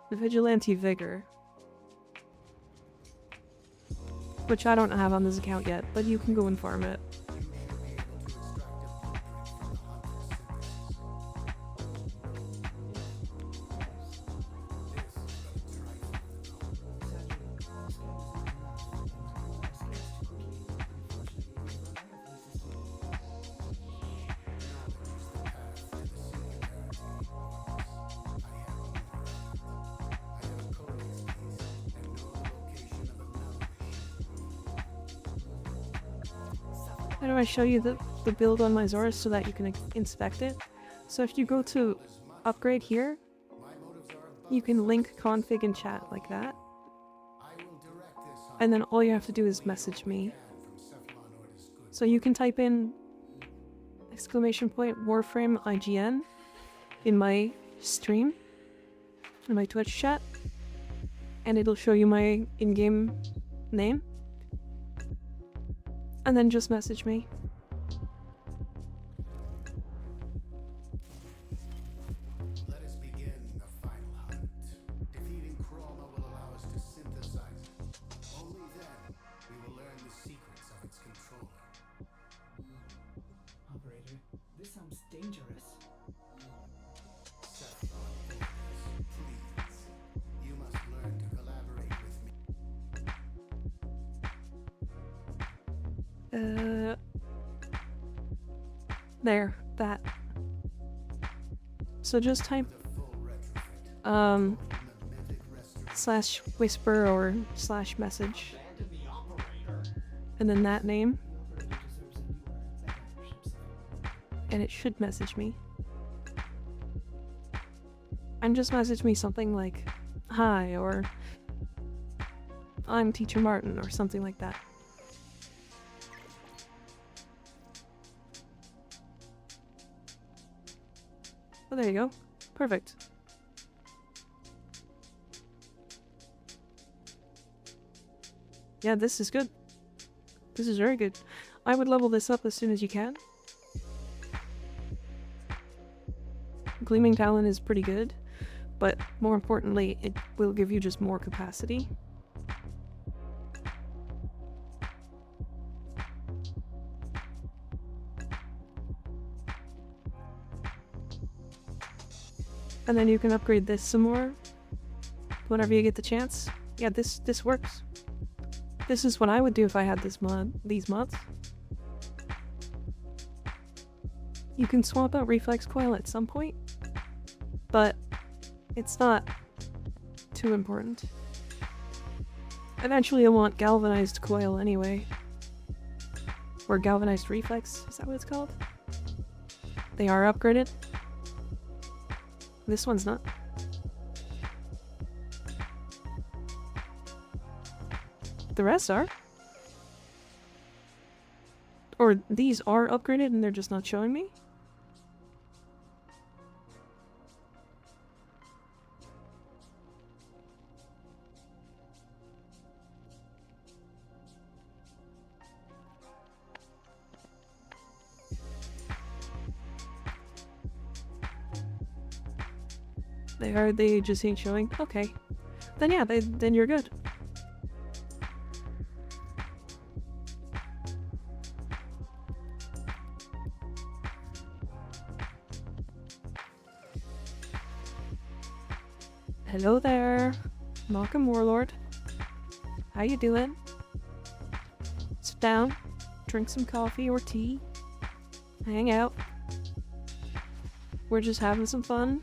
the Vigilante Vigor, which I don't have on this account yet, but you can go and farm it. How do I show you the build on my Zorus so that you can inspect it? So if you go to upgrade here, you can link config and chat like that. And then all you have to do is message me. So you can type in !Warframe IGN in my stream, in my Twitch chat, and it'll show you my in-game name. And then just message me. Let us begin the final hunt. Defeating Chroma will allow us to synthesize it. Only then we will learn the secrets of its controller. Operator, this sounds dangerous. Saffron orders, please. You must learn to collaborate with me. There, that. So just type The full retrofit. /whisper or /message. And then that name, The operator deserves a newer, better ship. and it should message me. And just message me something like, hi, or I'm Teacher Martin, or something like that. Oh, there you go. Perfect. Yeah, this is good. This is very good. I would level this up as soon as you can. Gleaming Talon is pretty good, but more importantly, it will give you just more capacity. And then you can upgrade this some more whenever you get the chance. Yeah, this works. This is what I would do if I had these mods. You can swap out Reflex Coil at some point, but it's not too important. Eventually you'll want Galvanized Coil anyway. Or Galvanized Reflex, is that what it's called? They are upgraded. This one's not. The rest are. Or these are upgraded and they're just not showing me? They just ain't showing? Okay. Then yeah, then you're good. Hello there, Malcolm Warlord. How you doing? Sit down, drink some coffee or tea, hang out. We're just having some fun.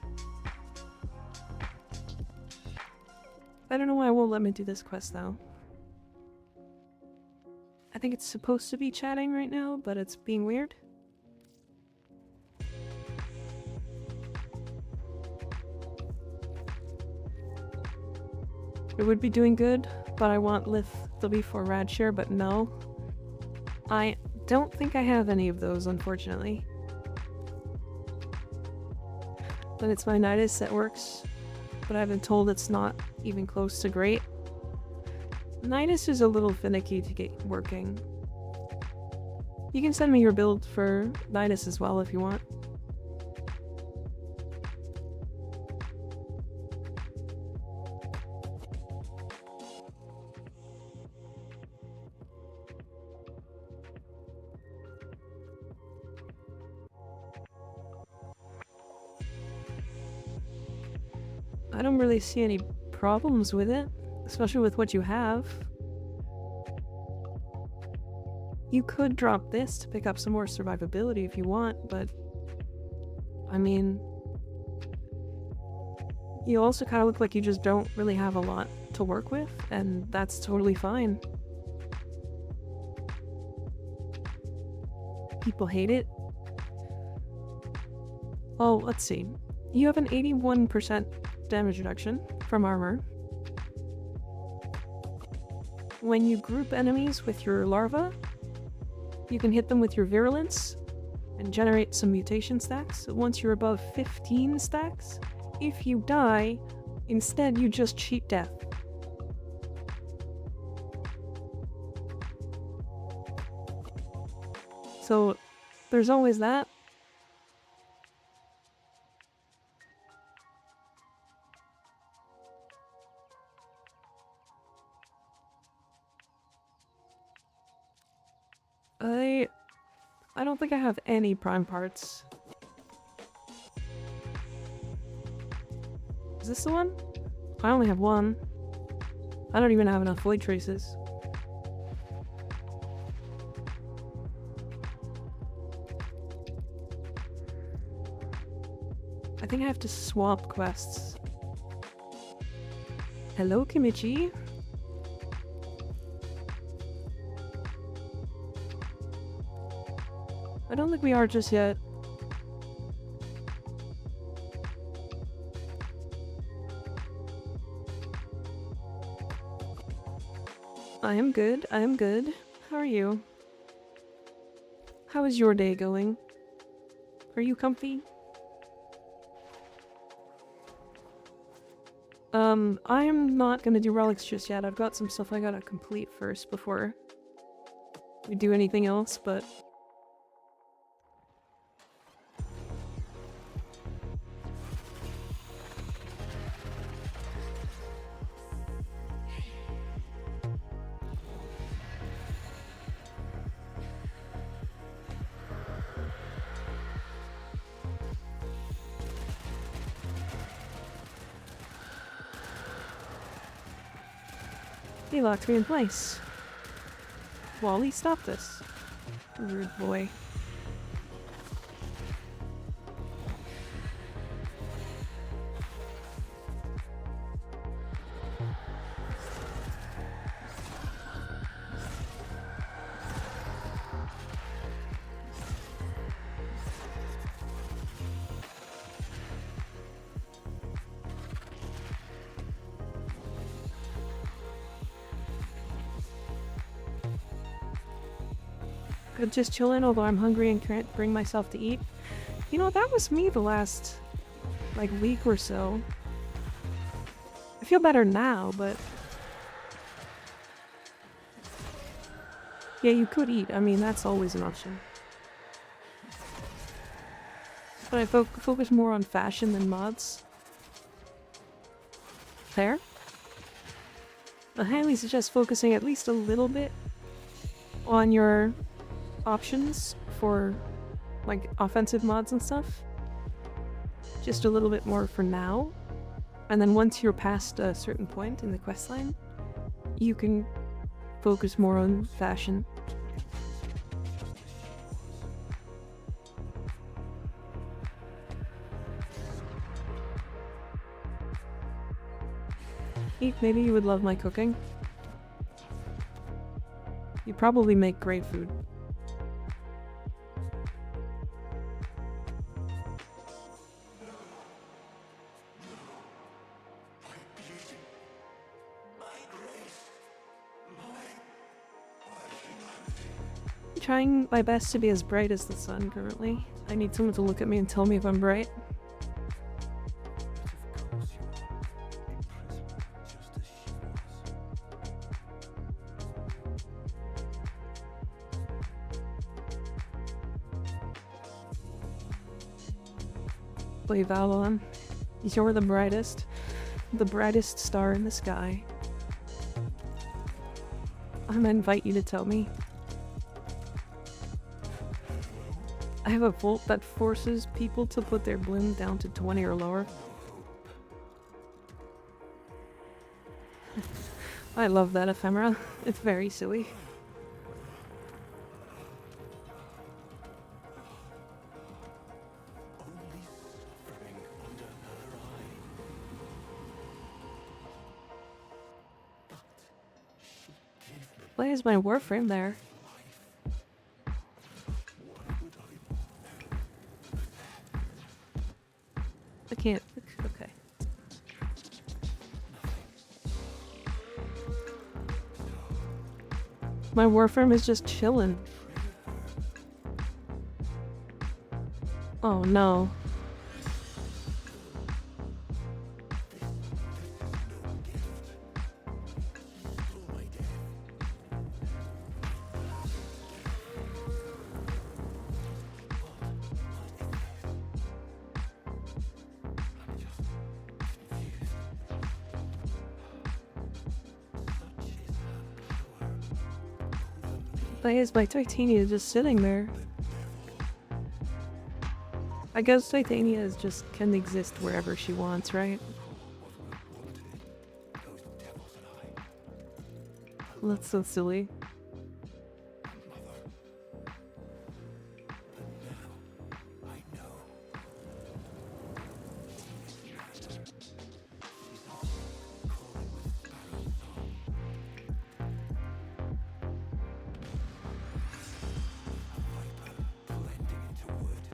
I don't know why it won't let me do this quest though. I think it's supposed to be chatting right now, but it's being weird. It would be doing good, but I want Lith to be for Radshare, but no. I don't think I have any of those, unfortunately. But it's my Nidus that works, but I've been told it's not even close to great. Nidus is a little finicky to get working. You can send me your build for Nidus as well if you want. I don't really see any problems with it, especially with what you have. You could drop this to pick up some more survivability if you want, but I mean, you also kind of look like you just don't really have a lot to work with, and that's totally fine. People hate it. Oh, let's see. You have an 81% damage reduction from armor. When you group enemies with your larva, you can hit them with your virulence and generate some mutation stacks. Once you're above 15 stacks, if you die, instead you just cheat death. So there's always that. I don't think I have any prime parts. Is this the one? I only have one. I don't even have enough void traces. I think I have to swap quests. Hello, Kimichi. I don't think we are just yet. I am good, I am good. How are you? How is your day going? Are you comfy? I'm not gonna do relics just yet. I've got some stuff I gotta complete first before we do anything else, but he locked me in place. Wally, stop this. Rude boy. Good, just chilling, although I'm hungry and can't bring myself to eat. You know, that was me the last, like, week or so. I feel better now, but... yeah, you could eat. I mean, that's always an option. But I focus more on fashion than mods. Fair? I highly suggest focusing at least a little bit on your options for like offensive mods and stuff. Just a little bit more for now. And then once you're past a certain point in the questline, you can focus more on fashion. Maybe you would love my cooking. You probably make great food. I'm trying my best to be as bright as the sun currently. I need someone to look at me and tell me if I'm bright. Wave Avalon, you're the brightest star in the sky. I'm gonna invite you to tell me. I have a volt that forces people to put their bloom down to 20 or lower. I love that ephemera. It's very silly. Why is my warframe there? I can't. Okay. My warframe is just chilling. Oh no. Why is my Titania just sitting there? I guess Titania is just can exist wherever she wants, right? That's so silly.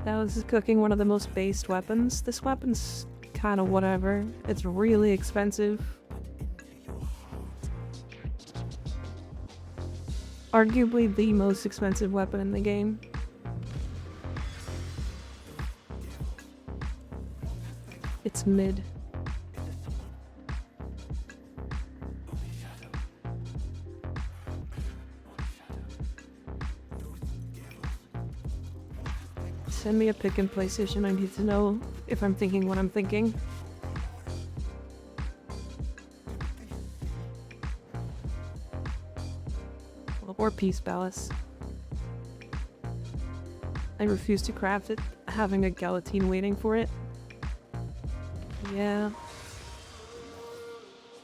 That was cooking one of the most based weapons. This weapon's kind of whatever. It's really expensive. Arguably the most expensive weapon in the game. It's mid. Send me a pic in PlayStation. I need to know if I'm thinking what I'm thinking. Or Peace Palace. I refuse to craft it, having a guillotine waiting for it. Yeah.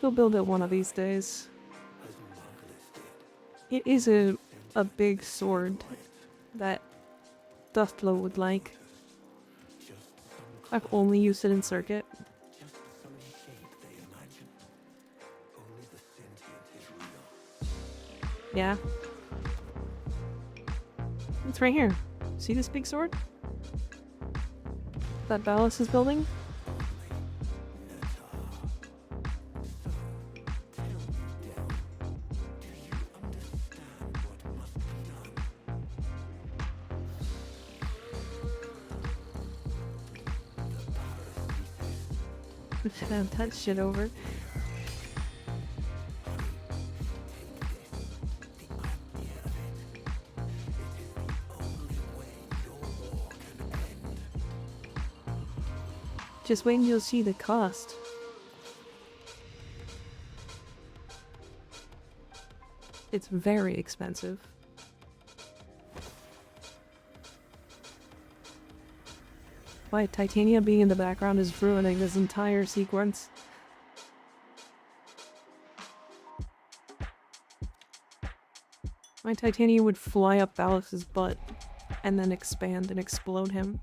We'll build it one of these days. It is a big sword that Dustlow would like. I've only used it in circuit. Yeah. It's right here. See this big sword? That Ballas is building? Have that shit over. Just wait and you'll see the cost. It's very expensive. Why Titania being in the background is ruining this entire sequence. My Titania would fly up Ballas's butt and then expand and explode him.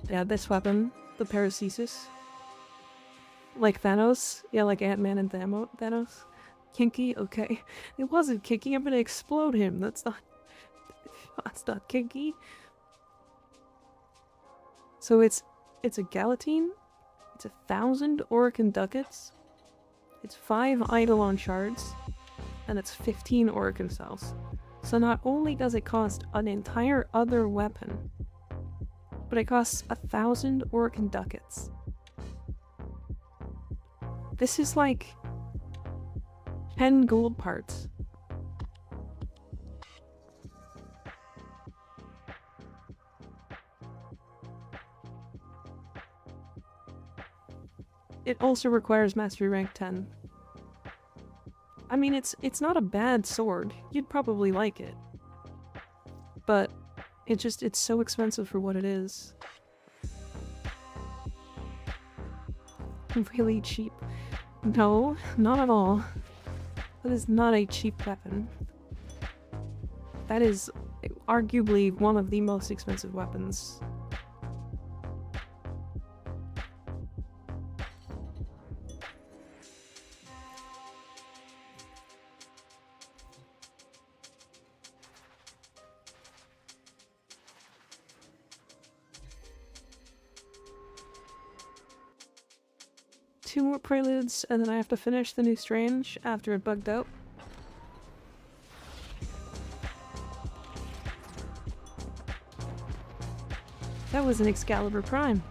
Yeah, this weapon, the paracesis. Like Thanos? Yeah, like Ant-Man and Thanos. Kinky? Okay. It wasn't kinky, I'm gonna explode him. That's not kinky. So it's a Galatine, it's 1,000 Orokin ducats, it's 5 Eidolon shards, and it's 15 Orokin cells. So not only does it cost an entire other weapon, but it costs 1,000 Orokin ducats. This is like 10 gold parts. It also requires Mastery Rank 10. I mean, it's not a bad sword. You'd probably like it. But it's so expensive for what it is. Really cheap. No, not at all. That is not a cheap weapon. That is arguably one of the most expensive weapons. Two more preludes, and then I have to finish the new Strange after it bugged out. That was an Excalibur Prime.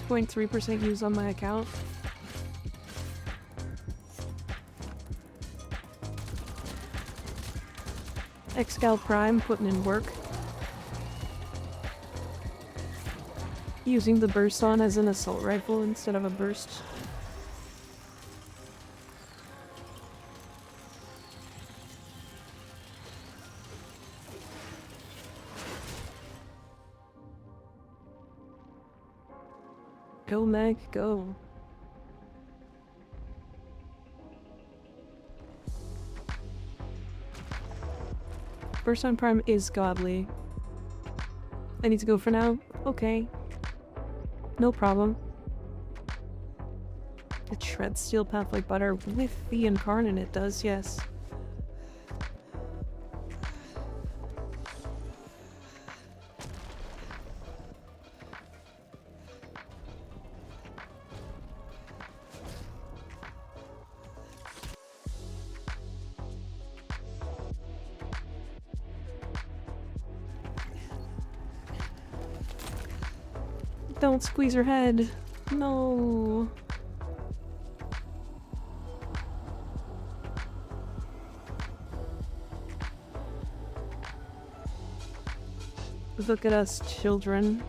.3% use on my account. Excal Prime putting in work. Using the burst on as an assault rifle instead of a burst. Go Meg, go. Burst on Prime is godly. I need to go for now? Okay. No problem. It shreds steel path like butter with the incarnate, it does, yes. Don't squeeze her head. No. Look at us, children.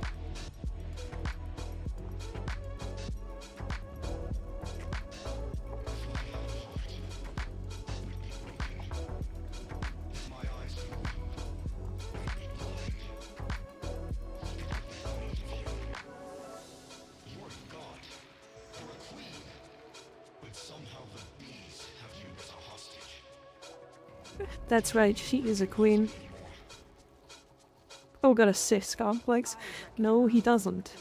That's right, she is a queen. Oh, got a cis complex. No, he doesn't.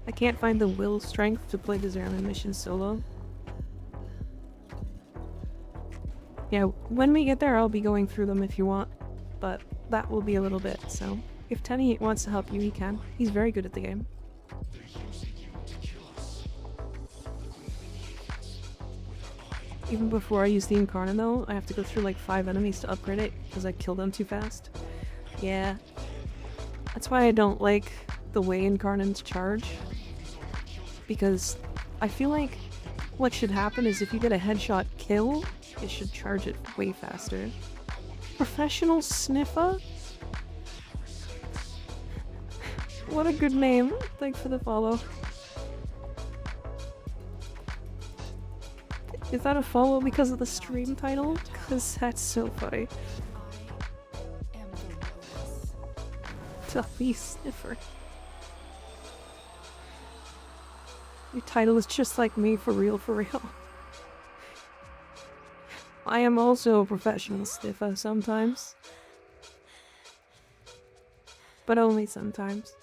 I can't find the will strength to play the Zerman mission solo. Yeah, when we get there, I'll be going through them if you want, but that will be a little bit, so if Tenny wants to help you, he can. He's very good at the game. Even before I use the Incarnate though, I have to go through like 5 enemies to upgrade it, because I kill them too fast. Yeah. That's why I don't like the way Incarnates charge. Because I feel like what should happen is if you get a headshot kill, it should charge it way faster. Professional Sniffer? What a good name. Thanks for the follow. Is that a follow because of the stream title? Cause that's so funny. Am the rose. Tuffy Sniffer. Your title is just like me, for real, for real. I am also a professional sniffer sometimes. But only sometimes.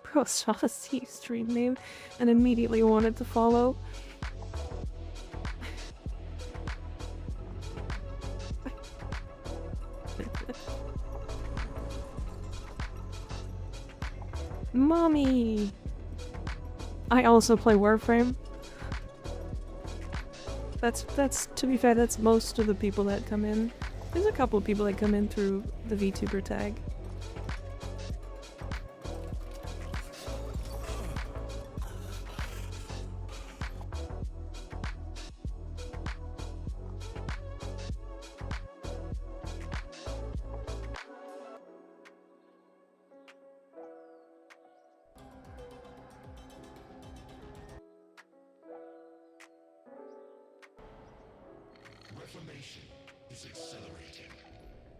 Bro saw the Steve stream name and immediately wanted to follow. Mommy! I also play Warframe. That's to be fair, that's most of the people that come in. There's a couple of people that come in through the VTuber tag. Reformation is accelerating.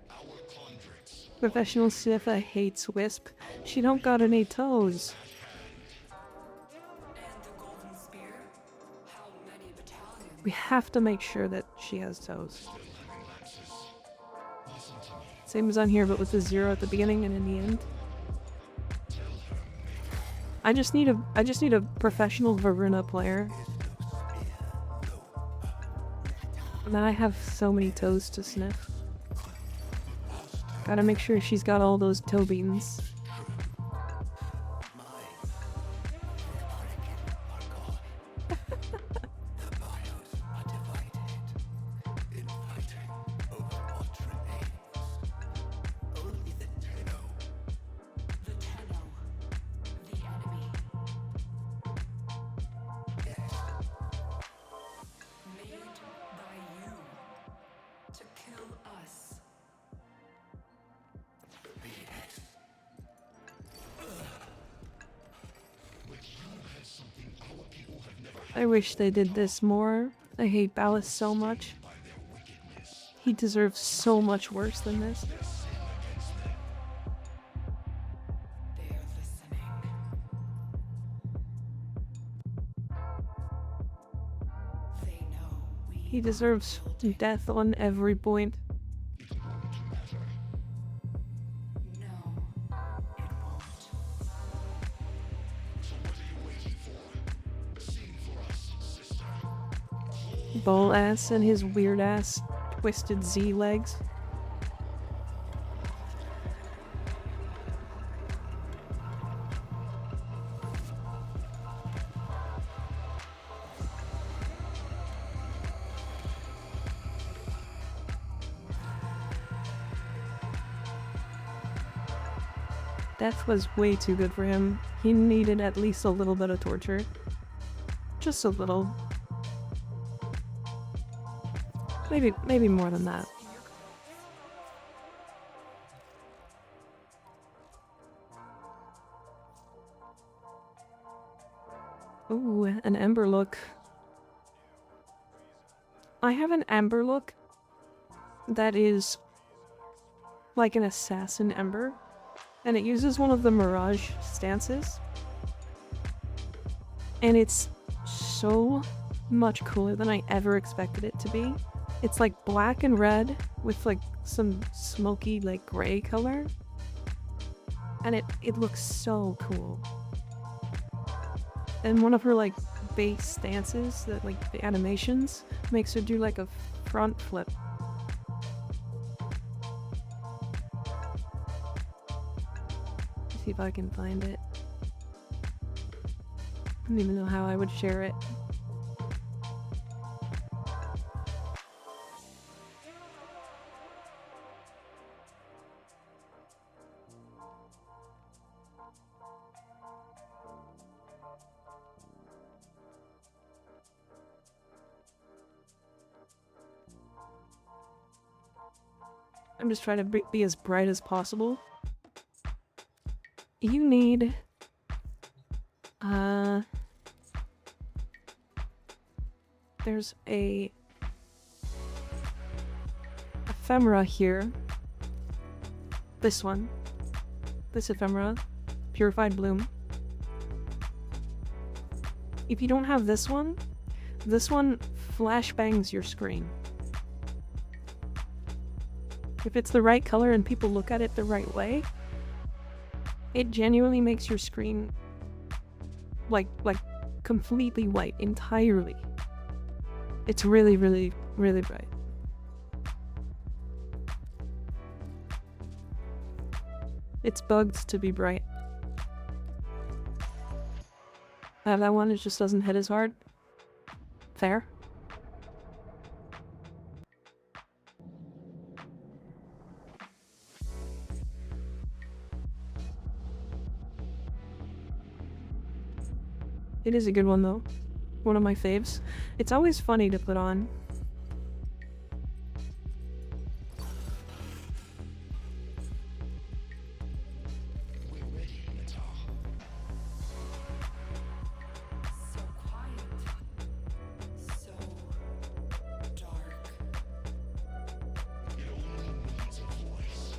Our convicts Professional sniffer hates Wisp. She don't got any toes. And the golden spear? How many battalions? We have to make sure that she has toes. Same as on here, but with a 0 at the beginning and in the end. I just need a professional Varuna player. And then I have so many toes to sniff. Gotta make sure she's got all those toe beans. The Tenno. The enemy. Made by you. To kill us. I wish they did this more. I hate Ballas so much. He deserves so much worse than this. They're listening. They know we He deserves death on every point. know it won't. Bull ass and his weird ass twisted Z legs. Death was way too good for him. He needed at least a little bit of torture. Just a little. Maybe more than that. Ooh, an ember look. I have an ember look that is like an assassin ember, and it uses one of the Mirage stances. And it's so much cooler than I ever expected it to be. It's like black and red with like some smoky like gray color. And it looks so cool. And one of her like base stances, that like the animations, makes her do like a front flip. Let's see if I can find it. I don't even know how I would share it. I'm just trying to be as bright as possible. You need... there's a ephemera here. This one. This ephemera. Purified bloom. If you don't have this one flashbangs your screen. If it's the right color and people look at it the right way, it genuinely makes your screen like completely white, entirely. It's really, really, really bright. It's bugged to be bright. I have that one, it just doesn't hit as hard. Fair. It is a good one though. One of my faves. It's always funny to put on. We're ready, Natal. So quiet. So dark. It only needs a voice,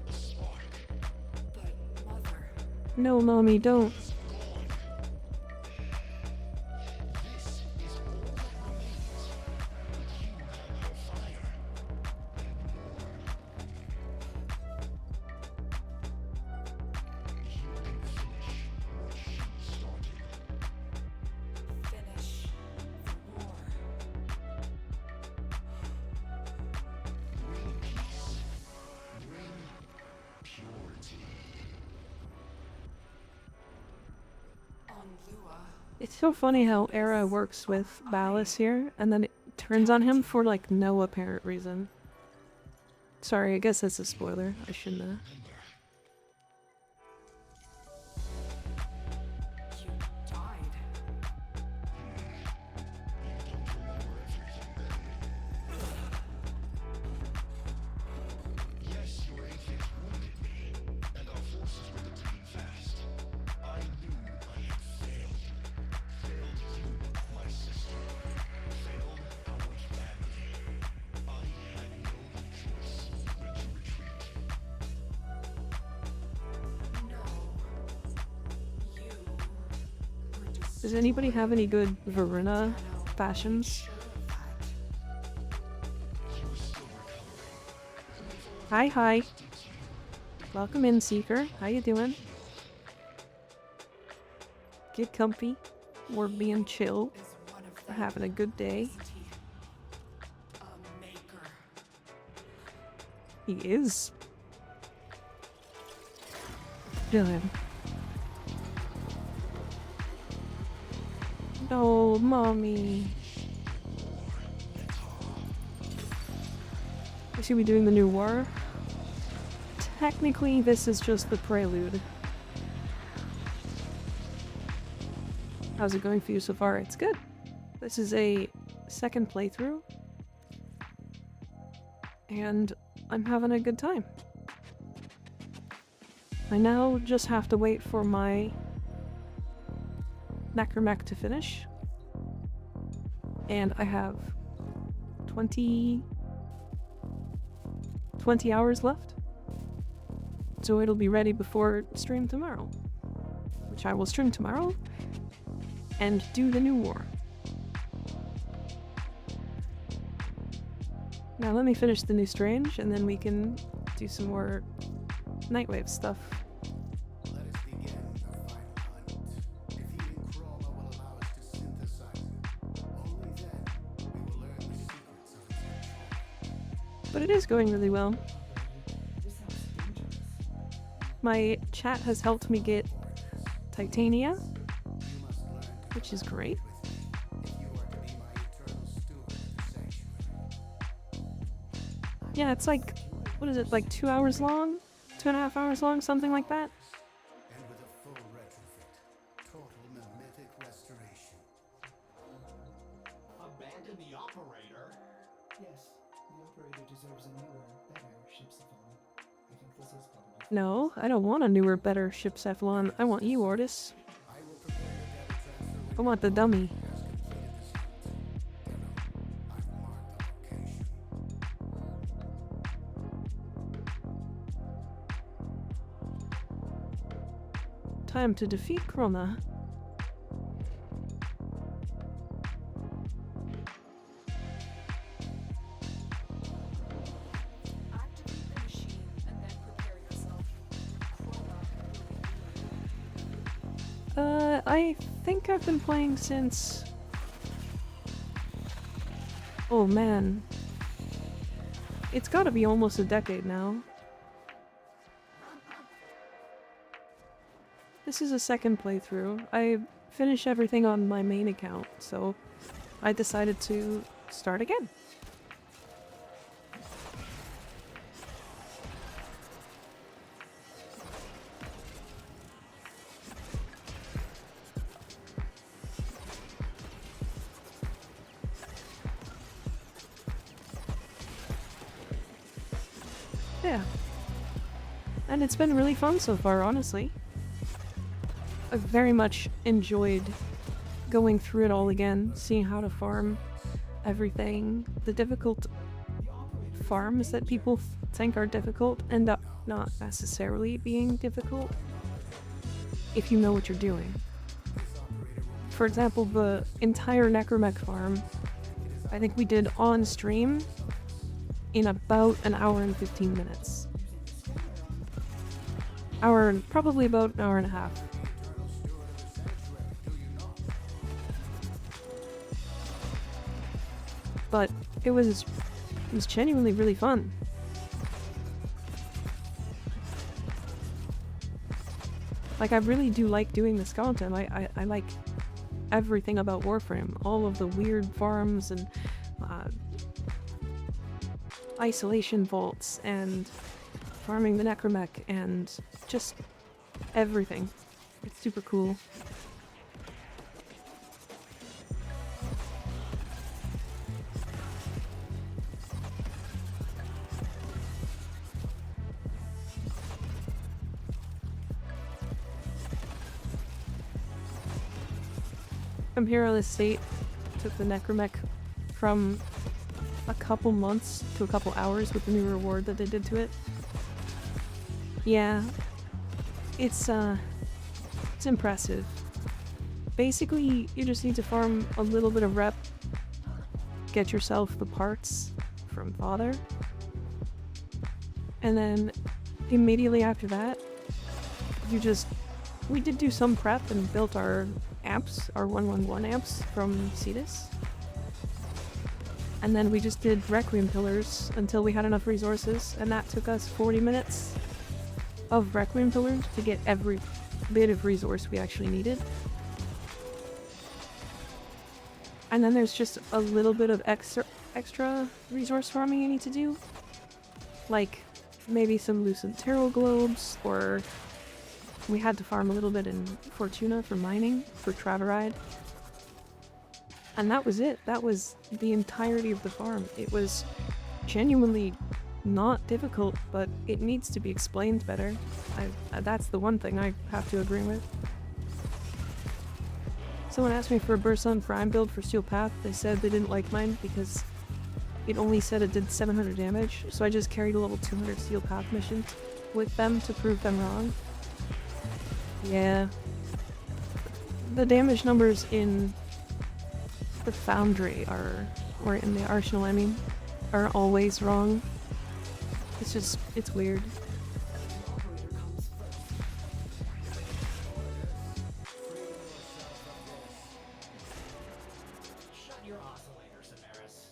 a spark. But mother, No, mommy, don't. Gone. This is all that remains. But you have her fire. You can finish what she started. finish the war. Bring peace. Bring purity. On Lua, It's so funny how Era works with Ballas here, and then it turns on him for like no apparent reason. Sorry, I guess that's a spoiler. I shouldn't have. you died. Yes, your agent wounded me, and our forces were depleting fast. I knew I had failed. Failed you, my sister. Failed our family. I had no choice but to retreat. No. You were Does anybody have any good Verona fashions? sure of that. You were still recovering. Hi, hi. Welcome in, Seeker. How you doing? Get comfy. We're being chill. Is one of We're them having a good day. entity. A maker. He is. Dylan. No, mommy. We should be doing the new war. Technically, this is just the prelude. How's it going for you so far? It's good. This is a second playthrough. And I'm having a good time. I now just have to wait for my Necromech to finish. And I have 20 hours left. So it'll be ready before stream tomorrow. Which I will stream tomorrow and do the new war. Now let me finish the new Strange and then we can do some more Nightwave stuff. Let us begin the final hunt. Defeating Chroma will allow us to synthesize it. Only then we will learn the secrets of its control. But it is going really well. This sounds dangerous. My chat has helped me get Titania, You must learn to which is great. with me if you are to be my eternal steward of the sanctuary. Yeah, it's like, what is it, like 2 hours long? 2.5 hours long, something like that? And with a full retrofit. Total mimetic restoration. Abandon the operator? Yes, the operator deserves a newer, better Shipsifon. I think this is probably. No, I don't want a newer, better ship Cephalon. I want you, Ortis. I will prepare the data transfer I want the dummy. has completed the suit. Time to defeat Corona. Activate the machine and then prepare yourself. I think I've been playing since... Oh man. It's gotta be almost a decade now. This is a second playthrough. I finished everything on my main account, so I decided to start again. Yeah. And it's been really fun so far, honestly. I've very much enjoyed going through it all again, seeing how to farm everything. The difficult farms that people think are difficult end up not necessarily being difficult if you know what you're doing. For example, the entire Necromech farm, I think we did on stream in about an hour and 15 minutes. Probably about an hour and a half. But it was genuinely really fun. Like, I really do like doing this content. I like everything about Warframe. All of the weird farms and isolation vaults and farming the Necromech and just everything. It's super cool. Imperial Estate took the Necromech from a couple months to a couple hours with the new reward that they did to it. Yeah, it's impressive. Basically, you just need to farm a little bit of rep, get yourself the parts from Father, and then immediately after that, we did do some prep and built our amps, our 111 amps from Cetus. And then we just did Requiem pillars until we had enough resources, and that took us 40 minutes of Requiem pillars to get every bit of resource we actually needed. And then there's just a little bit of extra resource farming you need to do. Like maybe some Lucent Tarot globes, or we had to farm a little bit in Fortuna for mining, for Traveride. And that was it. That was the entirety of the farm. It was genuinely not difficult, but it needs to be explained better. That's the one thing I have to agree with. Someone asked me for a Bursun Prime build for Steel Path. They said they didn't like mine because it only said it did 700 damage, so I just carried a level 200 Steel Path mission with them to prove them wrong. Yeah. The damage numbers in the Foundry or in the Arsenal, I mean, are always wrong. It's weird. Shut your oscillator, Samaris.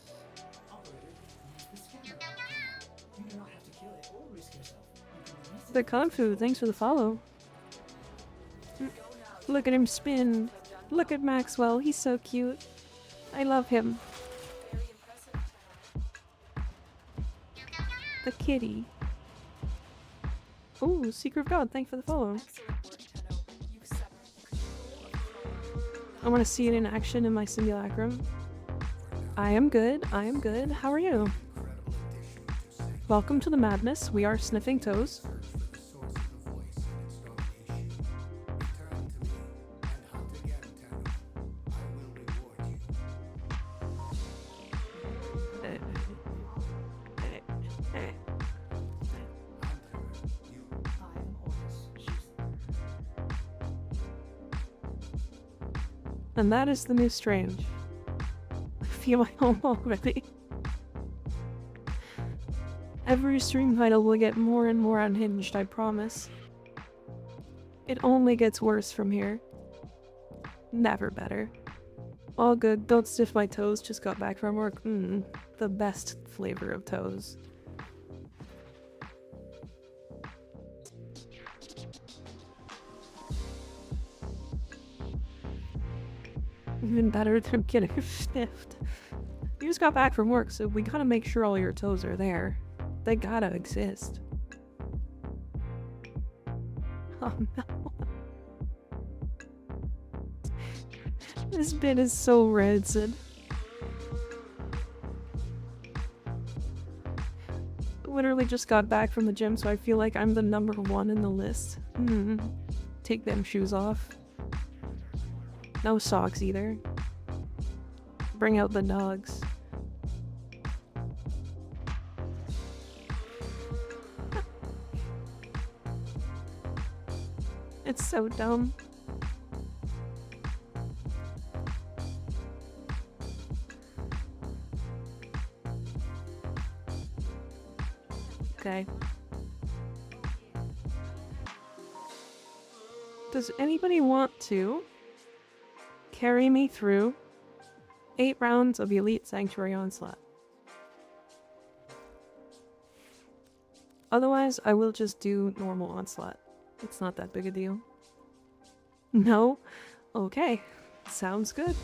Operator, use the scanner. You do not have to kill it or risk yourself. You can release it. The Kung Fu, thanks for the follow. Look at him spin. Look at Maxwell, he's so cute. I love him. Very impressive, Tenno. The kitty. Ooh, Seeker of God, thanks for the follow. Excellent work, Tenno. You've severed I want to see it in action in my simulacrum. I am good, I am good. How are you? Welcome to the madness. We are sniffing toes. I am Horus. She's And that is the new Strange. I feel my home already. Every stream title will get more and more unhinged, I promise. It only gets worse from here. Never better. All good, don't stiff my toes, just got back from work. The best flavor of toes. Even better than getting sniffed. You just got back from work, so we gotta make sure all your toes are there. They gotta exist. Oh no. This bit is so rancid. Literally just got back from the gym, so I feel like I'm the number 1 in the list. Take them shoes off. No socks either. Bring out the dogs. It's so dumb. Okay. Does anybody want to carry me through 8 rounds of Elite Sanctuary Onslaught? Otherwise, I will just do normal Onslaught. It's not that big a deal. No? Okay. Sounds good.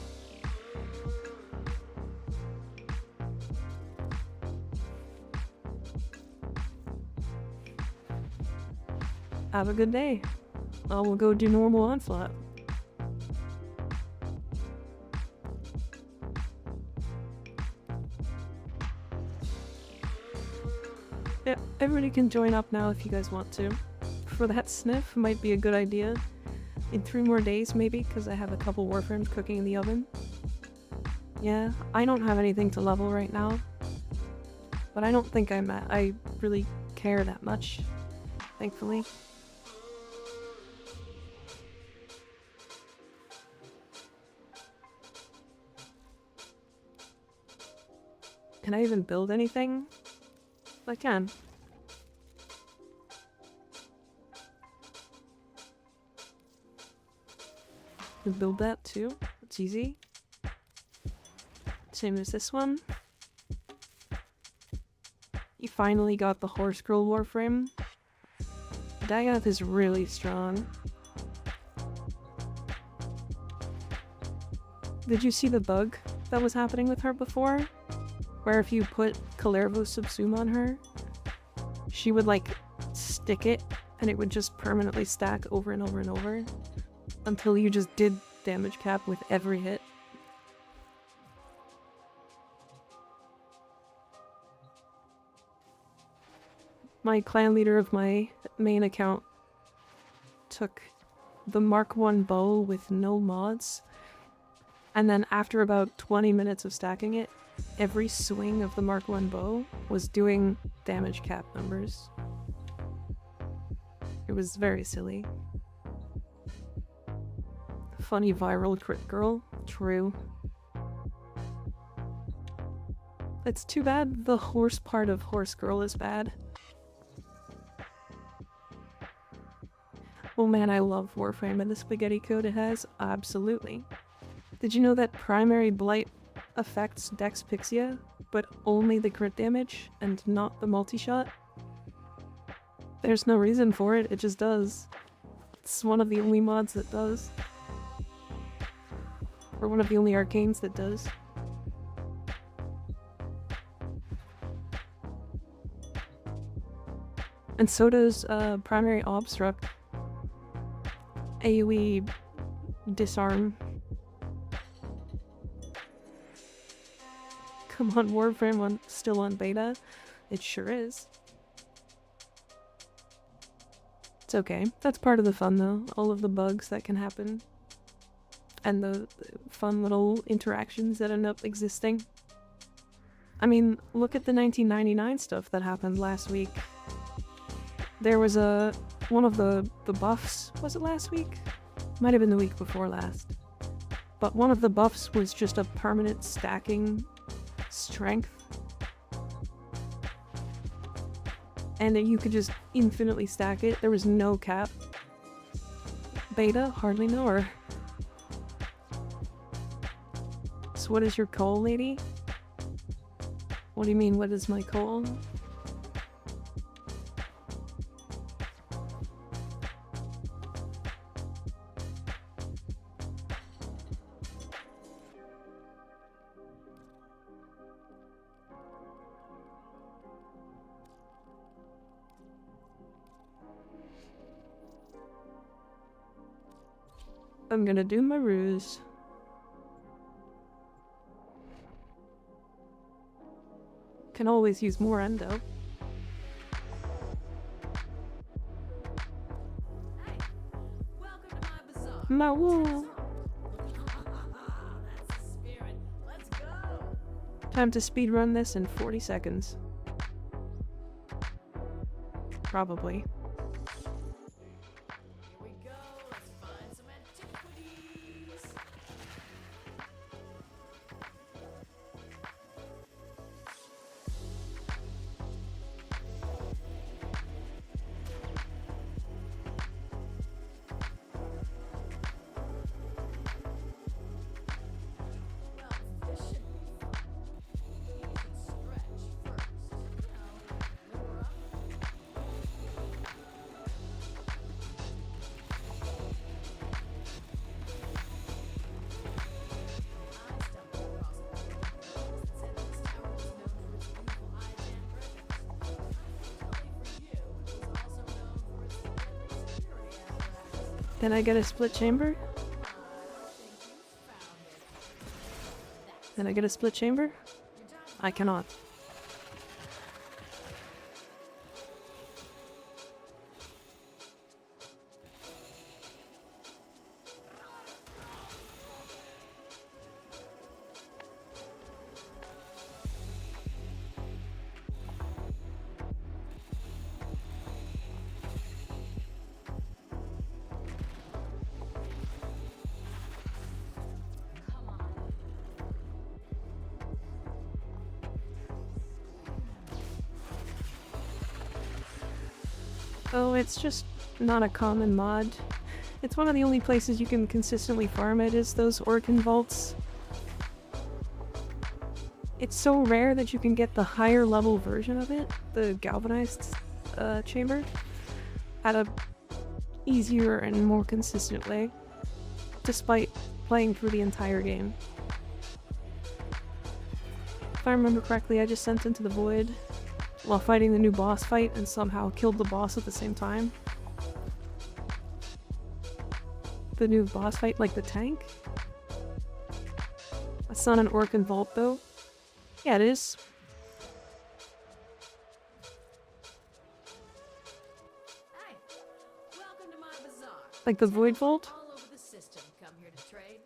Have a good day. I will go do normal Onslaught. Yeah, everybody can join up now if you guys want to. For that sniff might be a good idea. In 3 more days maybe, because I have a couple warframes cooking in the oven. Yeah, I don't have anything to level right now. But I don't think I really care that much, thankfully. Can I even build anything? I can. Can build that too. It's easy. Same as this one. You finally got the Horse Girl Warframe. Dagoth is really strong. Did you see the bug that was happening with her before? Where if you put Kalervo Subsume on her, she would like stick it and it would just permanently stack over and over and over until you just did damage cap with every hit. My clan leader of my main account took the Mark 1 bow with no mods, and then after about 20 minutes of stacking it, every swing of the Mark 1 bow was doing damage cap numbers. It was very silly. Funny viral crit girl. True. It's too bad the horse part of Horse Girl is bad. Oh man, I love Warframe and the spaghetti code it has. Absolutely. Did you know that primary blight affects Dex Pixia, but only the crit damage and not the multi-shot? There's no reason for it, it just does. It's one of the only mods that does. Or one of the only arcanes that does. And so does primary obstruct. AoE disarm. Come on, Warframe still on beta? It sure is. It's okay. That's part of the fun though. All of the bugs that can happen. And the fun little interactions that end up existing. I mean, look at the 1999 stuff that happened last week. There was one of the buffs, was it last week? Might have been the week before last. but one of the buffs was just a permanent stacking strength. And then you could just infinitely stack it. There was no cap. Beta? Hardly know her. So what is your coal, lady? What do you mean, what is my coal? I'm gonna do my ruse. Can always use more endo. Hey, welcome to my bazaar. My wool. That's the spirit. Let's go. Time to speedrun this in 40 seconds. Probably. Here we go. Let's find some antiquities. Well, this should be fun. You can stretch first. Limber up. I stumbled across a book that said this tower was known for its beautiful eyes and ribbons. Unfortunately for you, it was also known for its deadly security apparatus. Can I get a split chamber? I think you found it. Can I get a split chamber? I cannot. Come on. Oh, it's just not a common mod. It's one of the only places you can consistently farm it is those Orkin vaults. It's so rare that you can get the higher level version of it, the galvanized chamber, at a easier and more consistent way, despite playing through the entire game. If I remember correctly, I just sent into the void while fighting the new boss fight and somehow killed the boss at the same time. The new boss fight, like the tank? That's not an Orkin vault though. Yeah, it is. Hey, welcome to my bazaar. Like the void vault? All over the system come here to trade.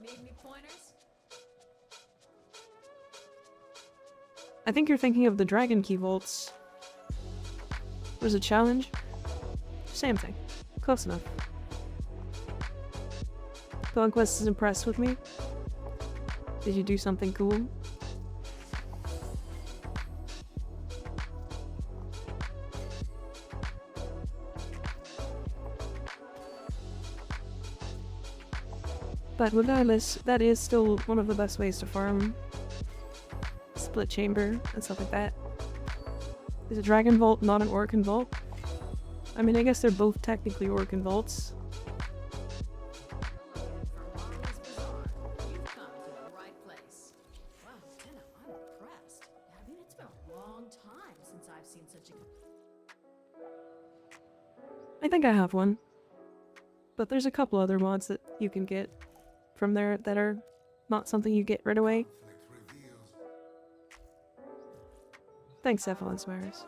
Need any pointers? I think you're thinking of the Dragon Key vaults. Was a challenge? Same thing. Close enough. Conquest is impressed with me. Did you do something cool? But regardless, that is still one of the best ways to farm split chamber and stuff like that. Is a Dragon Vault not an Orkin Vault? I mean, I guess they're both technically Orkin Vaults. You're looking for Marvel's Bazaar. You've come to the right place. Wow, Tina, I'm impressed. I mean, it's been a long time since I've seen such a... I think I have one. But there's a couple other mods that you can get from there that are not something you get right away. Conflict reveals Thanks, Ephelon Swears.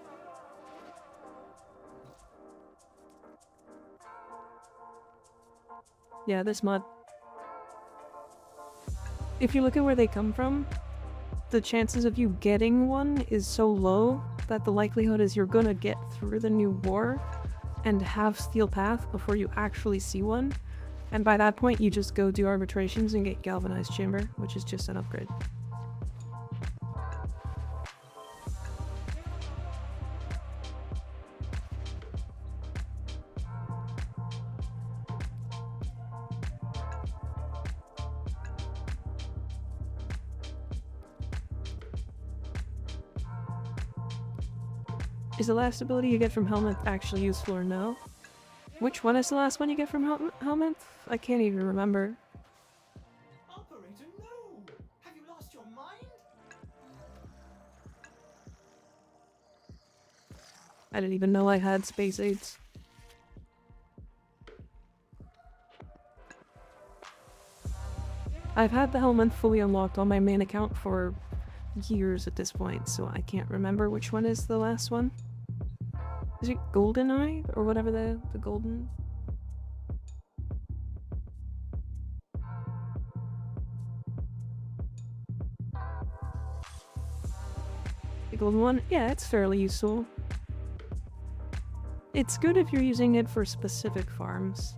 Yeah, this mod. If you look at where they come from, the chances of you getting one is so low that the likelihood is you're gonna get through the new war and have Steel Path before you actually see one And by that point, you just go do arbitrations and get galvanized chamber, which is just an upgrade. Is the last ability you get from Helmet actually useful or no? Which one is the last one you get from Helmet? I can't even remember. Operator, no! Have you lost your mind? I didn't even know I had space aids. I've had the Helmet fully unlocked on my main account for years at this point, so I can't remember which one is the last one. Is it Golden Eye? Or whatever the golden... The golden one? Yeah, it's fairly useful. It's good if you're using it for specific farms.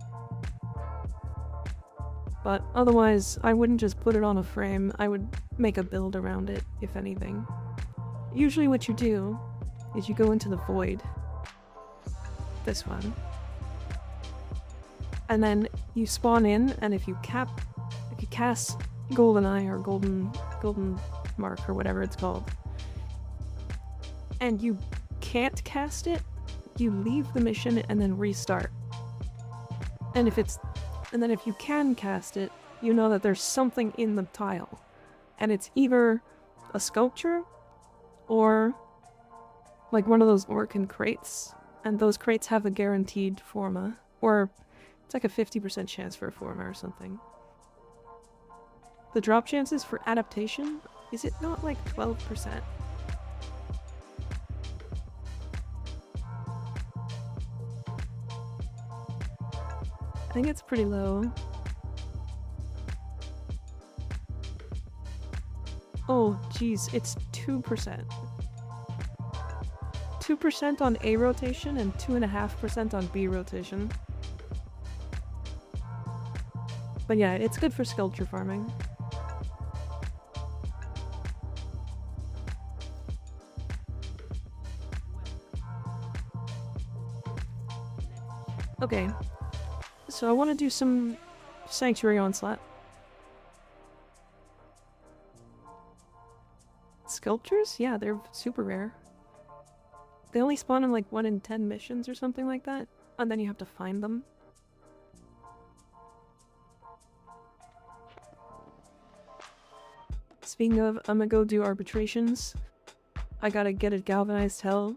But otherwise, I wouldn't just put it on a frame, I would make a build around it, if anything. Usually what you do is you go into the void. This one. And then you spawn in, and if you cast Golden Eye or Golden Mark or whatever it's called, and you can't cast it, you leave the mission and then restart. And then if you can cast it, you know that there's something in the tile. And it's either a sculpture or like one of those Orkin crates. And those crates have a guaranteed forma. Or it's like a 50% chance for a forma or something. The drop chances for adaptation, is it not like 12%? I think it's pretty low. Oh, geez, it's 2%. 2% on A rotation and 2.5% on B rotation. But yeah, it's good for sculpture farming. Okay. So I want to do some Sanctuary Onslaught. Sculptures? Yeah, they're super rare. They only spawn in like 1 in 10 missions or something like that, and then you have to find them. Speaking of, I'm gonna go do arbitrations. I gotta get a galvanized hell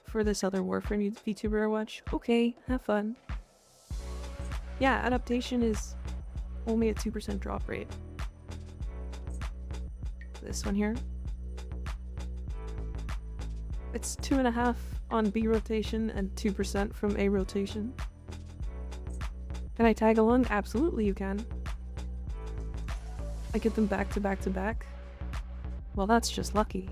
for this other Warframe VTuber I watch. Okay, have fun. Yeah, adaptation is only a 2% drop rate. This one here. It's 2.5 on B rotation and 2% from A rotation. Can I tag along? Absolutely you can. I get them back to back to back. Well, that's just lucky.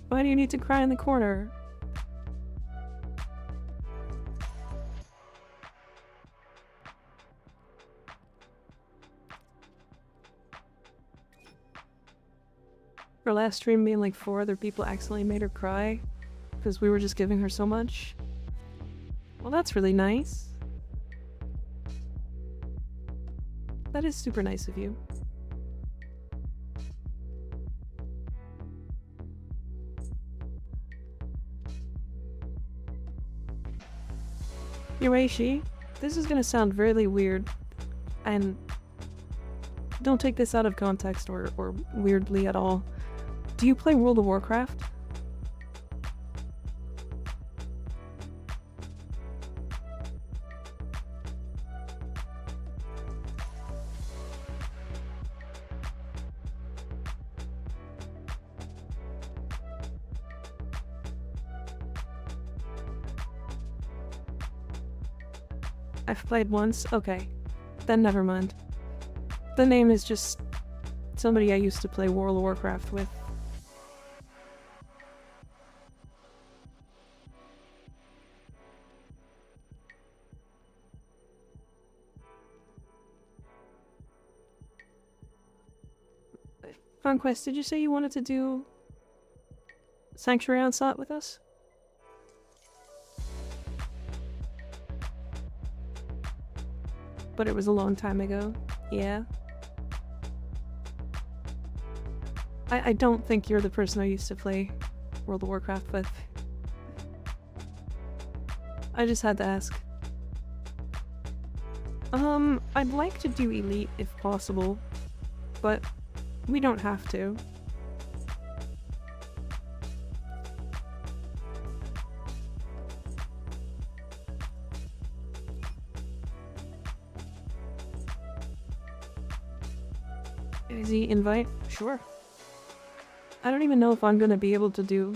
Why do you need to cry in the corner? Her last stream, me and like 4 other people accidentally made her cry because we were just giving her so much. Well, that's really nice. That is super nice of you. Yureishi, this is gonna sound really weird, and don't take this out of context or weirdly at all. Do you play World of Warcraft? I've played once? Okay. Then never mind. The name is just Somebody I used to play World of Warcraft with. Conquest, did you say you wanted to do Sanctuary Onslaught with us? But it was a long time ago. Yeah. I don't think you're the person I used to play World of Warcraft with. I just had to ask. I'd like to do Elite if possible, but we don't have to. Is he invite? Sure. I don't even know if I'm gonna be able to do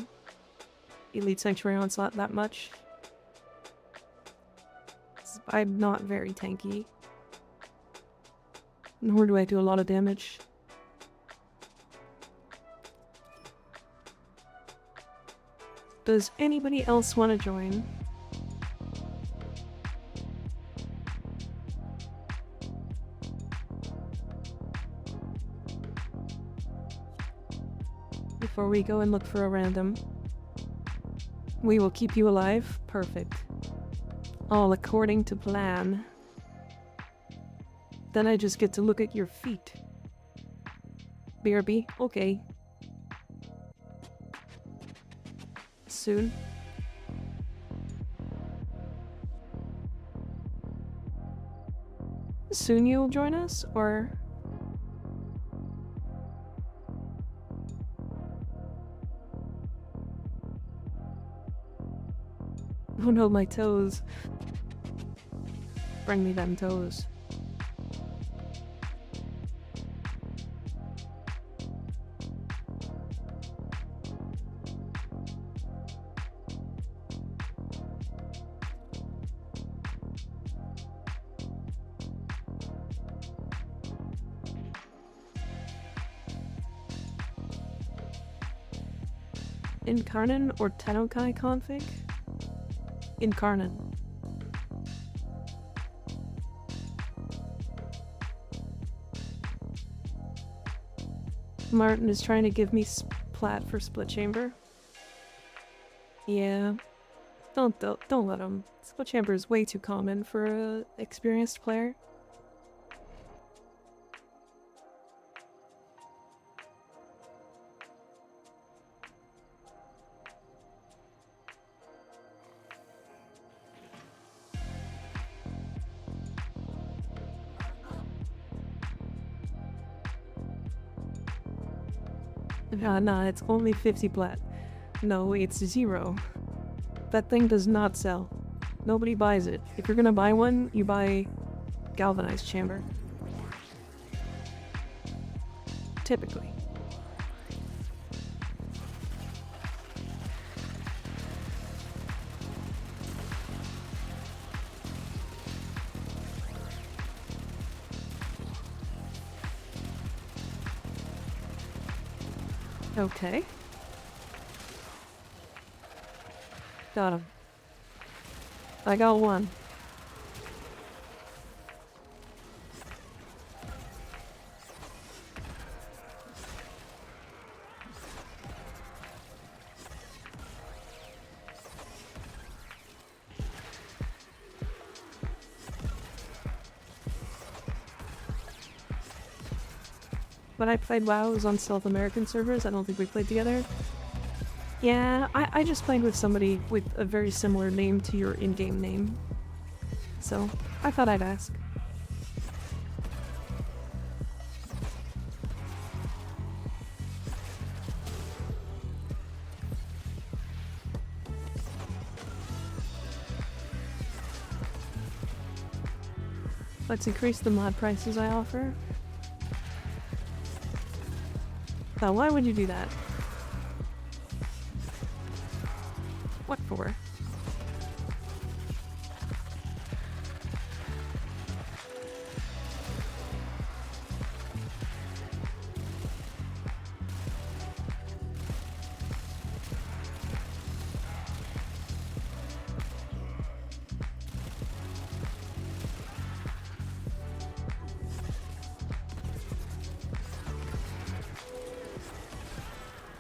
Elite Sanctuary Onslaught that much. I'm not very tanky. Nor do I do a lot of damage. Does anybody else want to join? Before we go and look for a random. We will keep you alive. Perfect. All according to plan. Then I just get to look at your feet. BRB? Okay. Soon. Soon you'll join us, or? Oh no, my toes. Bring me them toes. Incarnon or Tenokai config? Incarnon. Martin is trying to give me splat for split chamber. Yeah. Don't let him. Split chamber is way too common for a experienced player. Nah, it's only 50 plat. No, it's 0. That thing does not sell. Nobody buys it. If you're gonna buy one, you buy galvanized chamber. Typically. Okay. Got him. I got one. When I played WoW, it was on South American servers. I don't think we played together. Yeah, I just played with somebody with a very similar name to your in-game name. So, I thought I'd ask. Let's increase the mod prices I offer. Now, why would you do that? What for?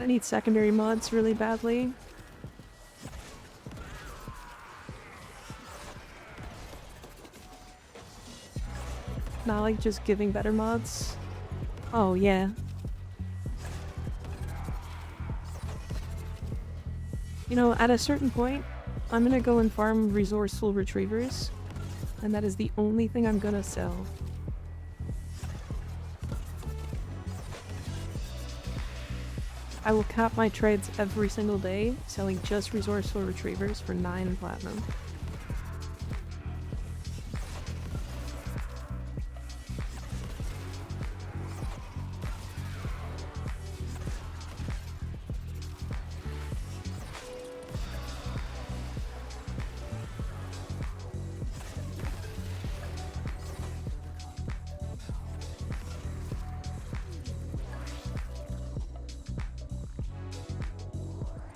I need secondary mods really badly. Not like just giving better mods. Oh yeah. You know, at a certain point, I'm gonna go and farm resourceful retrievers, and that is the only thing I'm gonna sell. I will cap my trades every single day, selling just resourceful retrievers for 9 platinum.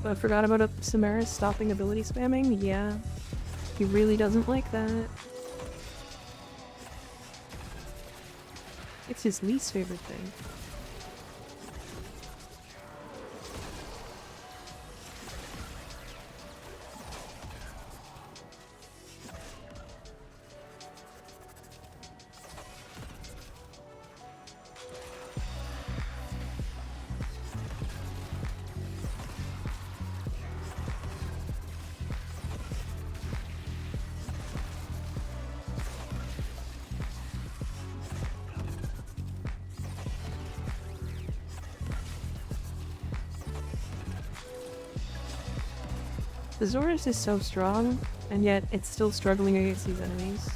But I forgot about Samaris stopping ability spamming. Yeah, he really doesn't like that. It's his least favorite thing. The Zorus is so strong, and yet it's still struggling against these enemies.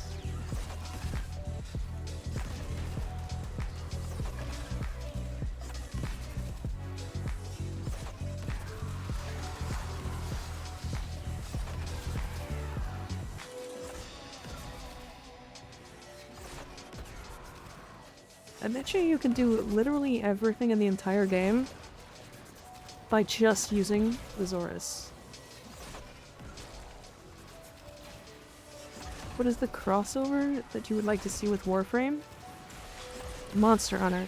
I bet you can do literally everything in the entire game by just using the Zorus. What is the crossover that you would like to see with Warframe? Monster Hunter.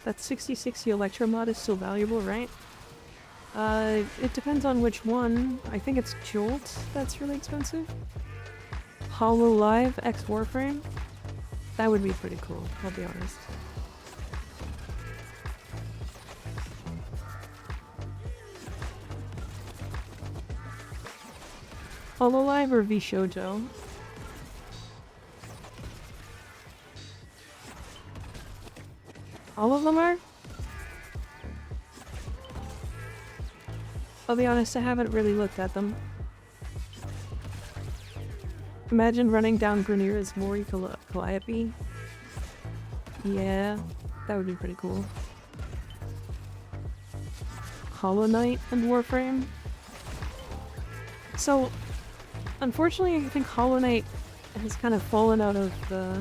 That 6060 Electro mod is still valuable, right? It depends on which one. I think it's Jolt that's really expensive. Hollow Live X Warframe? That would be pretty cool, I'll be honest. Hololive or VShojo? All of them are? I'll be honest, I haven't really looked at them. Imagine running down Greniera's Mori Calliope. Yeah, that would be pretty cool. Hollow Knight and Warframe? So, unfortunately, I think Hollow Knight has kind of fallen out of the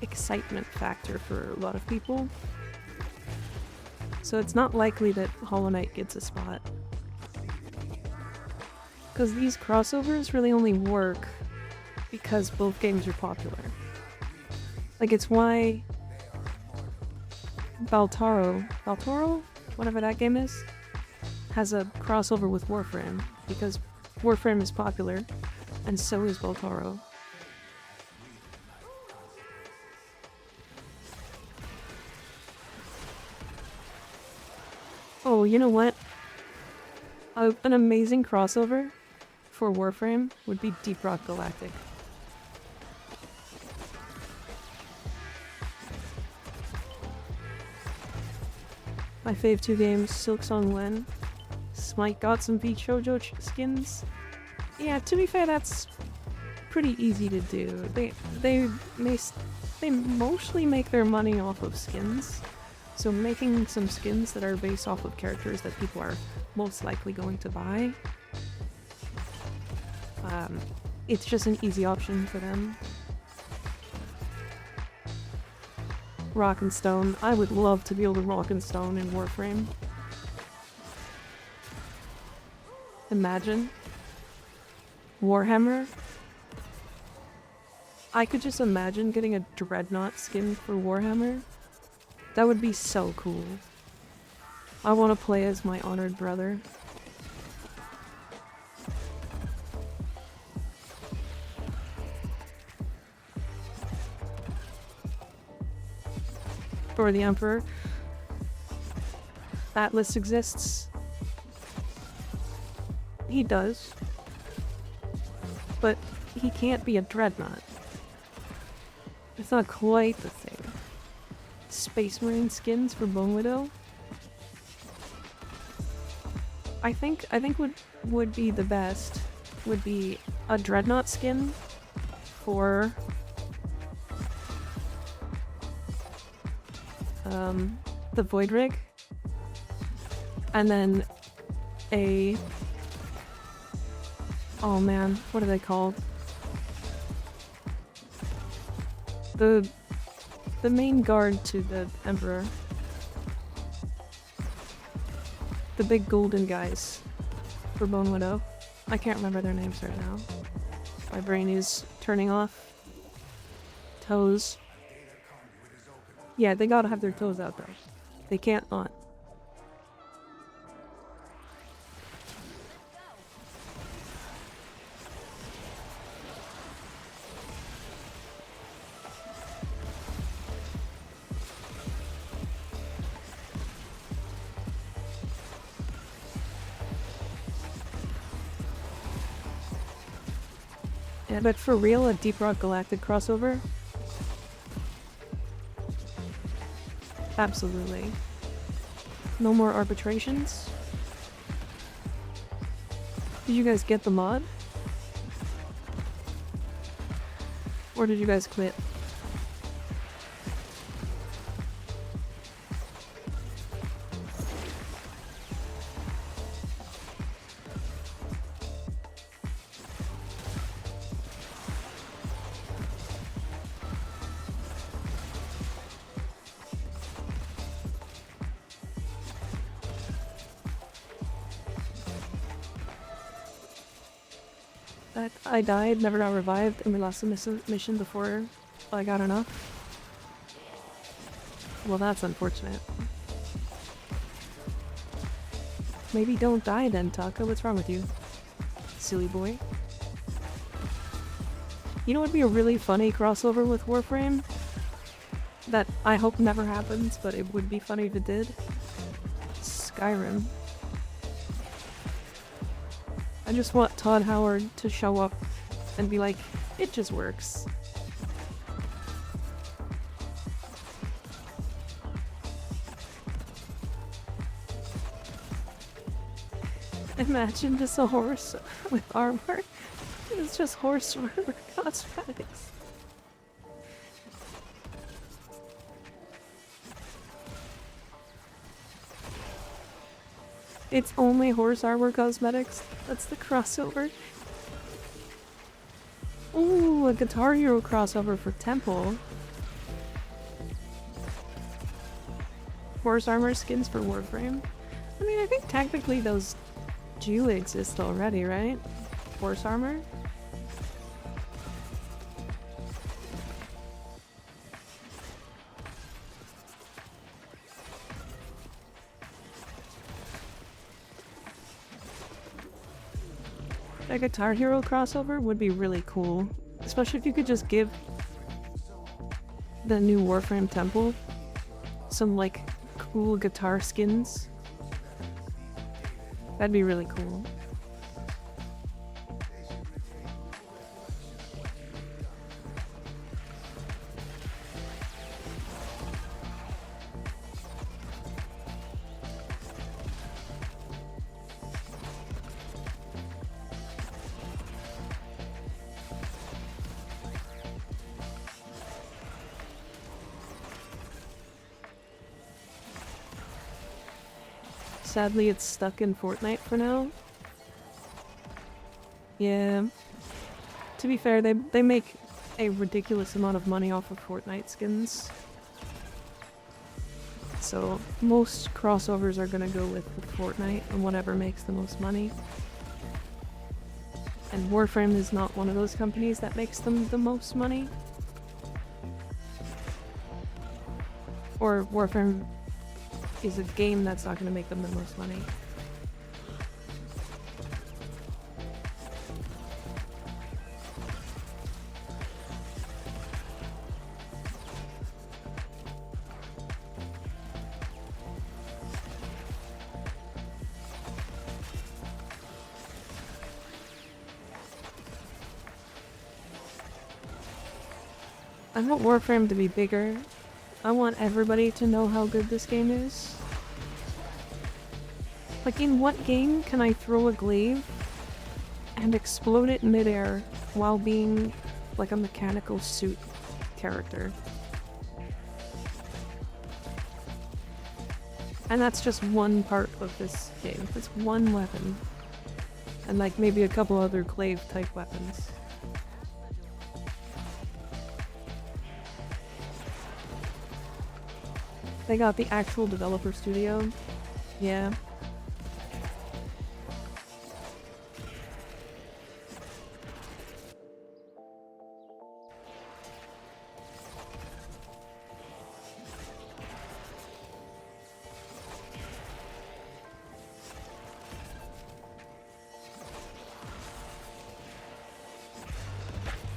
excitement factor for a lot of people. So it's not likely that Hollow Knight gets a spot. Because these crossovers really only work because both games are popular. Like, it's why Baltoro, whatever that game is, has a crossover with Warframe, because Warframe is popular, and so is Baltoro. Oh, you know what? An amazing crossover for Warframe would be Deep Rock Galactic. My fave 2 games, Silksong Wen. Smite got some VShojo skins. Yeah, to be fair, that's pretty easy to do. They mostly make their money off of skins. So making some skins that are based off of characters that people are most likely going to buy, it's just an easy option for them. Rock and Stone. I would love to be able to Rock and Stone in Warframe. Imagine. Warhammer. I could just imagine getting a Dreadnought skin for Warhammer. That would be so cool. I want to play as my honored brother. Or the Emperor. Atlas exists. He does. But he can't be a Dreadnought. It's not quite the thing. Space Marine skins for Bone Widow? I think would be the best would be a Dreadnought skin for the Void Rig, and then a, oh man, what are they called? The main guard to the Emperor. The big golden guys for Bone Widow. I can't remember their names right now. My brain is turning off. Toes. Yeah, they gotta have their toes out though. They can't not. Yeah, but for real, a Deep Rock Galactic crossover? Absolutely. No more arbitrations? Did you guys get the mod? Or did you guys quit? I died, never got revived, and we lost the mission before I got enough. Well, that's unfortunate. Maybe don't die then, Taka. What's wrong with you? Silly boy. You know what would be a really funny crossover with Warframe? That I hope never happens, but it would be funny if it did. Skyrim. I just want Todd Howard to show up and be like, it just works. Imagine just a horse with armor. It's just horse armor cosmetics. It's only horse armor cosmetics. That's the crossover. Ooh, a Guitar Hero crossover for Temple. Horse armor skins for Warframe. I mean, I think technically those do exist already, right? Horse armor? A Guitar Hero crossover would be really cool. Especially if you could just give the new Warframe Temple some, like, cool guitar skins. That'd be really cool. Sadly, it's stuck in Fortnite for now. Yeah. To be fair, they make a ridiculous amount of money off of Fortnite skins. So, most crossovers are gonna go with Fortnite and whatever makes the most money. And Warframe is not one of those companies that makes them the most money. Or Warframe is a game that's not going to make them the most money. I want Warframe to be bigger. I want everybody to know how good this game is. Like, in what game can I throw a glaive and explode it midair while being like a mechanical suit character? And that's just one part of this game. That's one weapon. And like maybe a couple other glaive type weapons. They got the actual developer studio. Yeah.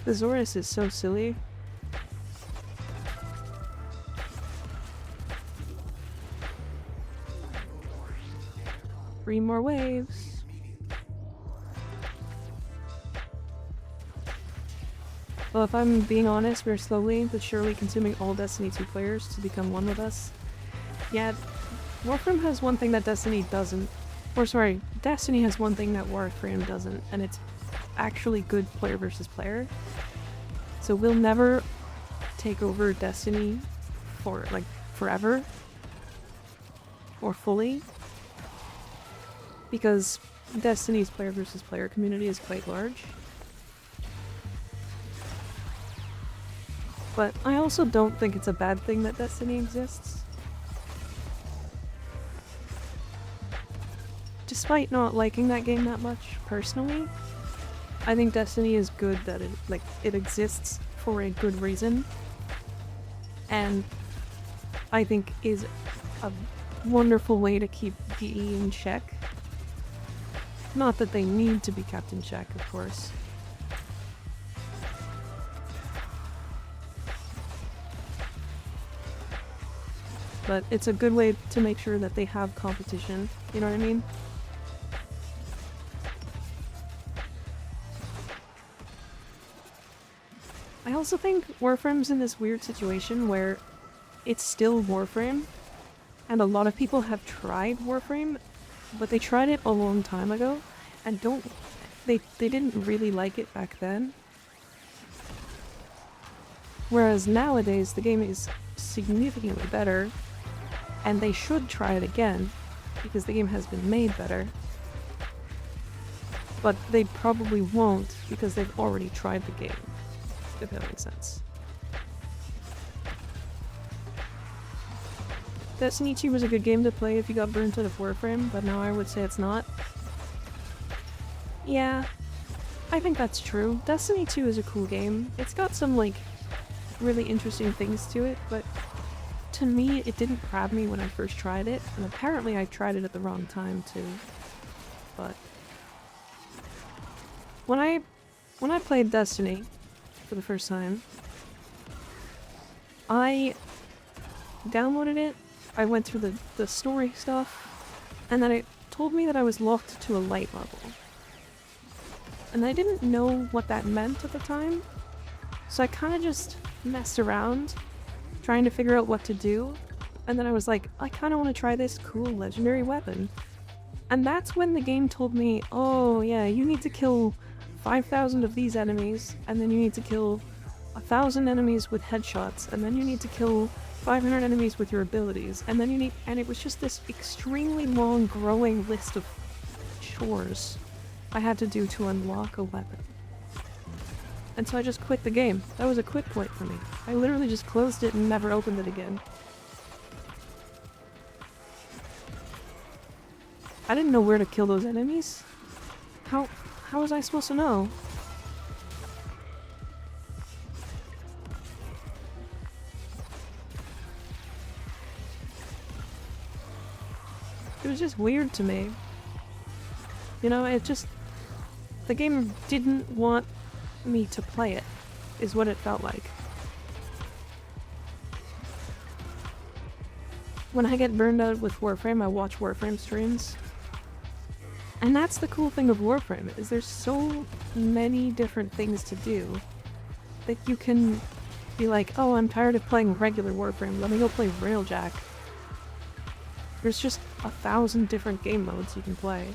The Zorus is so silly. 3 more waves. Well, if I'm being honest, we're slowly but surely consuming all Destiny 2 players to become one with us. Yeah, Warframe has one thing that Destiny doesn't. Or sorry, Destiny has one thing that Warframe doesn't, and it's actually good player versus player. So we'll never take over Destiny for, like, forever. Or fully. Because Destiny's player versus player community is quite large. But I also don't think it's a bad thing that Destiny exists. Despite not liking that game that much, personally, I think Destiny is good that it exists for a good reason. And I think is a wonderful way to keep DE in check. Not that they need to be kept in check, of course. But it's a good way to make sure that they have competition, you know what I mean? I also think Warframe's in this weird situation where it's still Warframe, and a lot of people have tried Warframe, but they tried it a long time ago, and they didn't really like it back then. Whereas nowadays the game is significantly better, and they should try it again, because the game has been made better. But they probably won't, because they've already tried the game, if that makes sense. Destiny 2 was a good game to play if you got burnt out of Warframe, but now I would say it's not. Yeah, I think that's true. Destiny 2 is a cool game. It's got some, like, really interesting things to it, but to me, it didn't grab me when I first tried it, and apparently I tried it at the wrong time, too. But when I played Destiny for the first time, I downloaded it, I went through the story stuff, and then it told me that I was locked to a light level. And I didn't know what that meant at the time, so I kind of just messed around, trying to figure out what to do, and then I was like, I kind of want to try this cool legendary weapon. And that's when the game told me, oh yeah, you need to kill 5,000 of these enemies, and then you need to kill 1,000 enemies with headshots, and then you need to kill 500 enemies with your abilities, and then you need, and it was just this extremely long growing list of chores I had to do to unlock a weapon. And so I just quit the game. That was a quit point for me. I literally just closed it and never opened it again. I didn't know where to kill those enemies. How was I supposed to know? was just weird to me. You know, it just... The game didn't want me to play it, is what it felt like. When I get burned out with Warframe, I watch Warframe streams. And that's the cool thing of Warframe, is there's so many different things to do that you can be like, oh, I'm tired of playing regular Warframe, let me go play Railjack. There's just 1,000 different game modes you can play.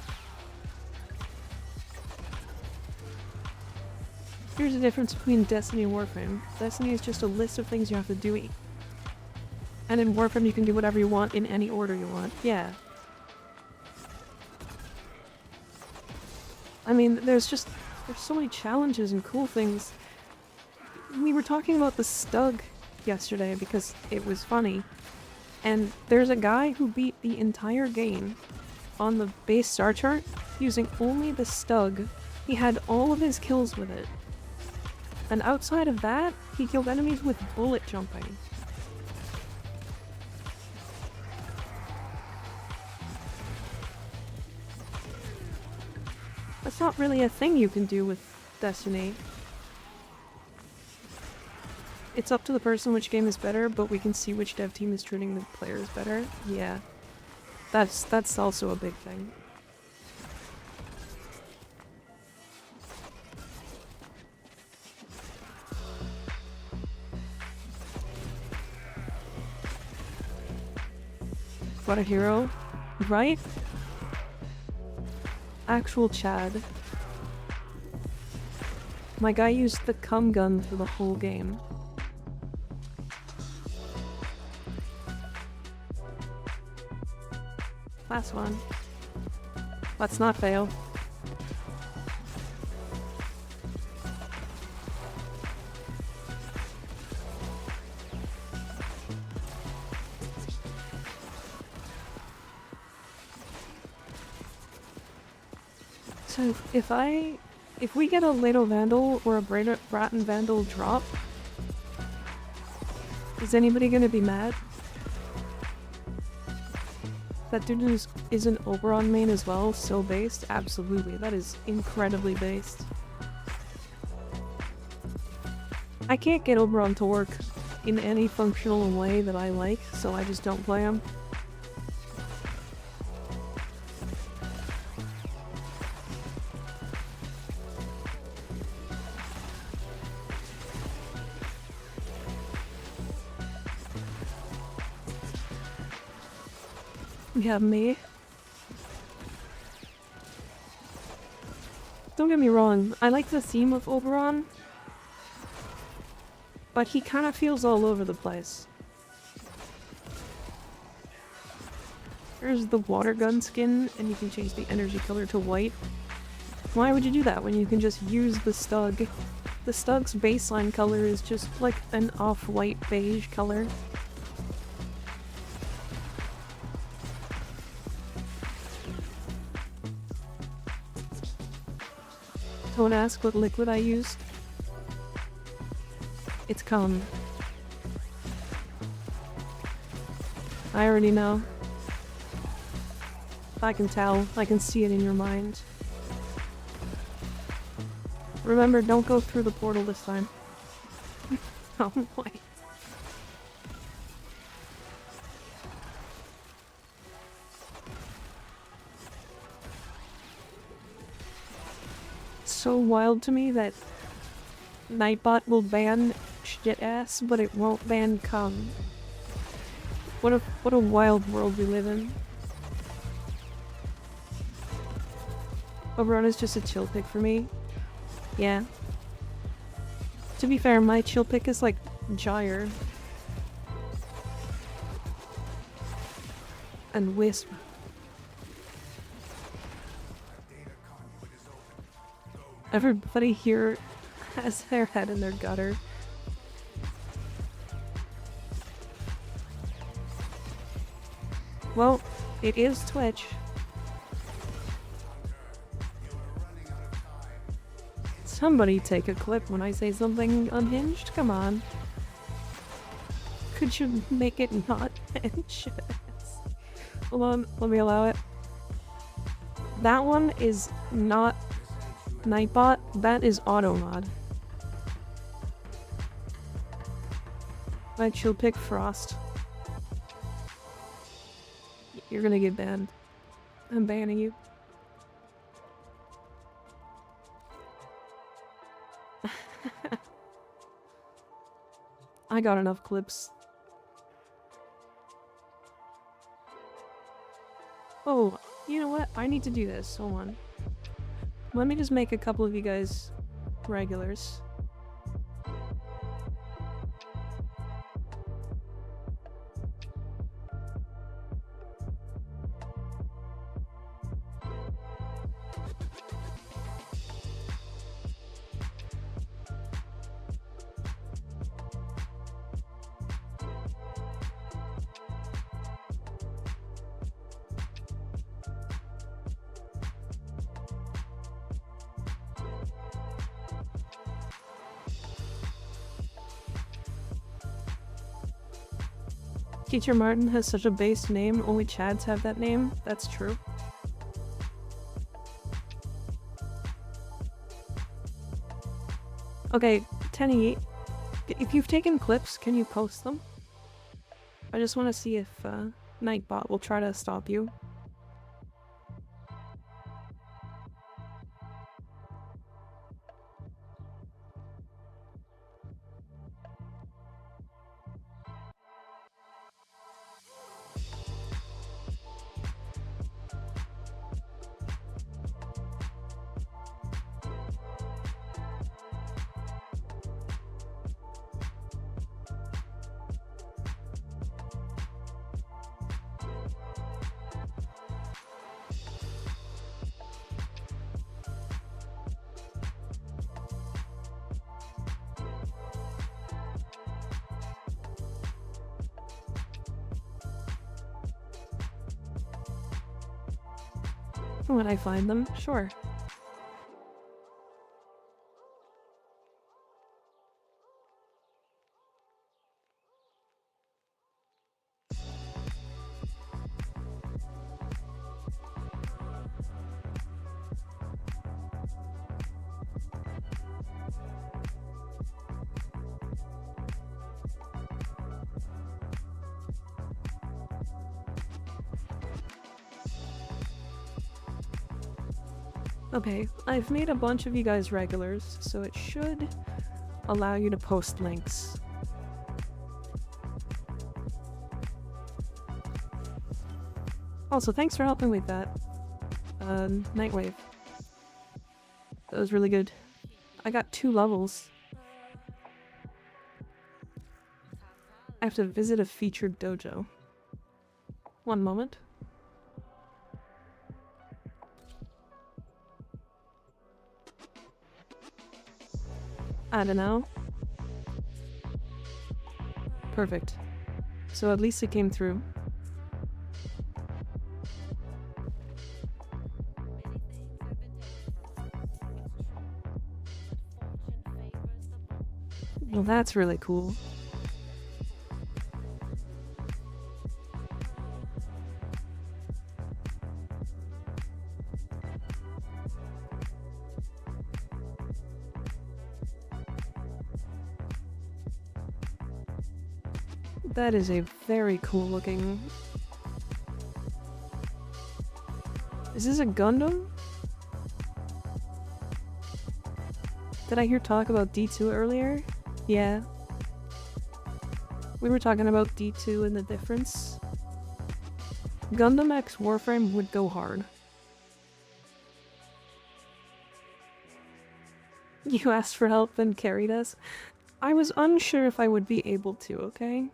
Here's the difference between Destiny and Warframe. Destiny is just a list of things you have to do. And in Warframe you can do whatever you want in any order you want. Yeah. I mean, there's so many challenges and cool things. We were talking about the Stug yesterday because it was funny. And there's a guy who beat the entire game on the base star chart using only the Stug. He had all of his kills with it. And outside of that, he killed enemies with bullet jumping. That's not really a thing you can do with Destiny. It's up to the person which game is better, but we can see which dev team is treating the players better. Yeah. That's also a big thing. What a hero, right? Actual Chad. My guy used the cum gun for the whole game. Last one. Let's not fail. So if we get a Lado Vandal or a Bratten Vandal drop, is anybody gonna be mad? That dude is an Oberon main as well, so based? Absolutely, that is incredibly based. I can't get Oberon to work in any functional way that I like, so I just don't play him. We have me. Don't get me wrong, I like the theme of Oberon, but he kind of feels all over the place. There's the water gun skin, and you can change the energy color to white. Why would you do that when you can just use the Stug? The Stug's baseline color is just like an off-white beige color. Don't ask what liquid I used. It's cum. I already know. I can tell. I can see it in your mind. Remember, don't go through the portal this time. Oh boy. So wild to me that Nightbot will ban shit ass, but it won't ban cum. What a wild world we live in. Oberon is just a chill pick for me. Yeah. To be fair, my chill pick is like Gyre. And Wisp. Everybody here has their head in their gutter. Well, it is Twitch. Somebody take a clip when I say something unhinged? Come on. Could you make it not hinged? Hold on, let me allow it. That one is not Nightbot, that is Automod. Right, she'll pick Frost. You're gonna get banned. I'm banning you. I got enough clips. Oh, you know what? I need to do this. Hold on. Let me just make a couple of you guys regulars. Teacher Martin has such a base name, only Chads have that name. That's true. Okay, Tenny, if you've taken clips, can you post them? I just want to see if Nightbot will try to stop you. When I find them, sure. Okay, I've made a bunch of you guys regulars, so it should allow you to post links. Also, thanks for helping with that, Nightwave. That was really good. I got 2 levels. I have to visit a featured dojo. One moment. I don't know. Perfect. So at least it came through. Well, that's really cool. That is a very cool looking... Is this a Gundam? Did I hear talk about D2 earlier? Yeah. We were talking about D2 and the difference. Gundam X Warframe would go hard. You asked for help and carried us? I was unsure if I would be able to, okay?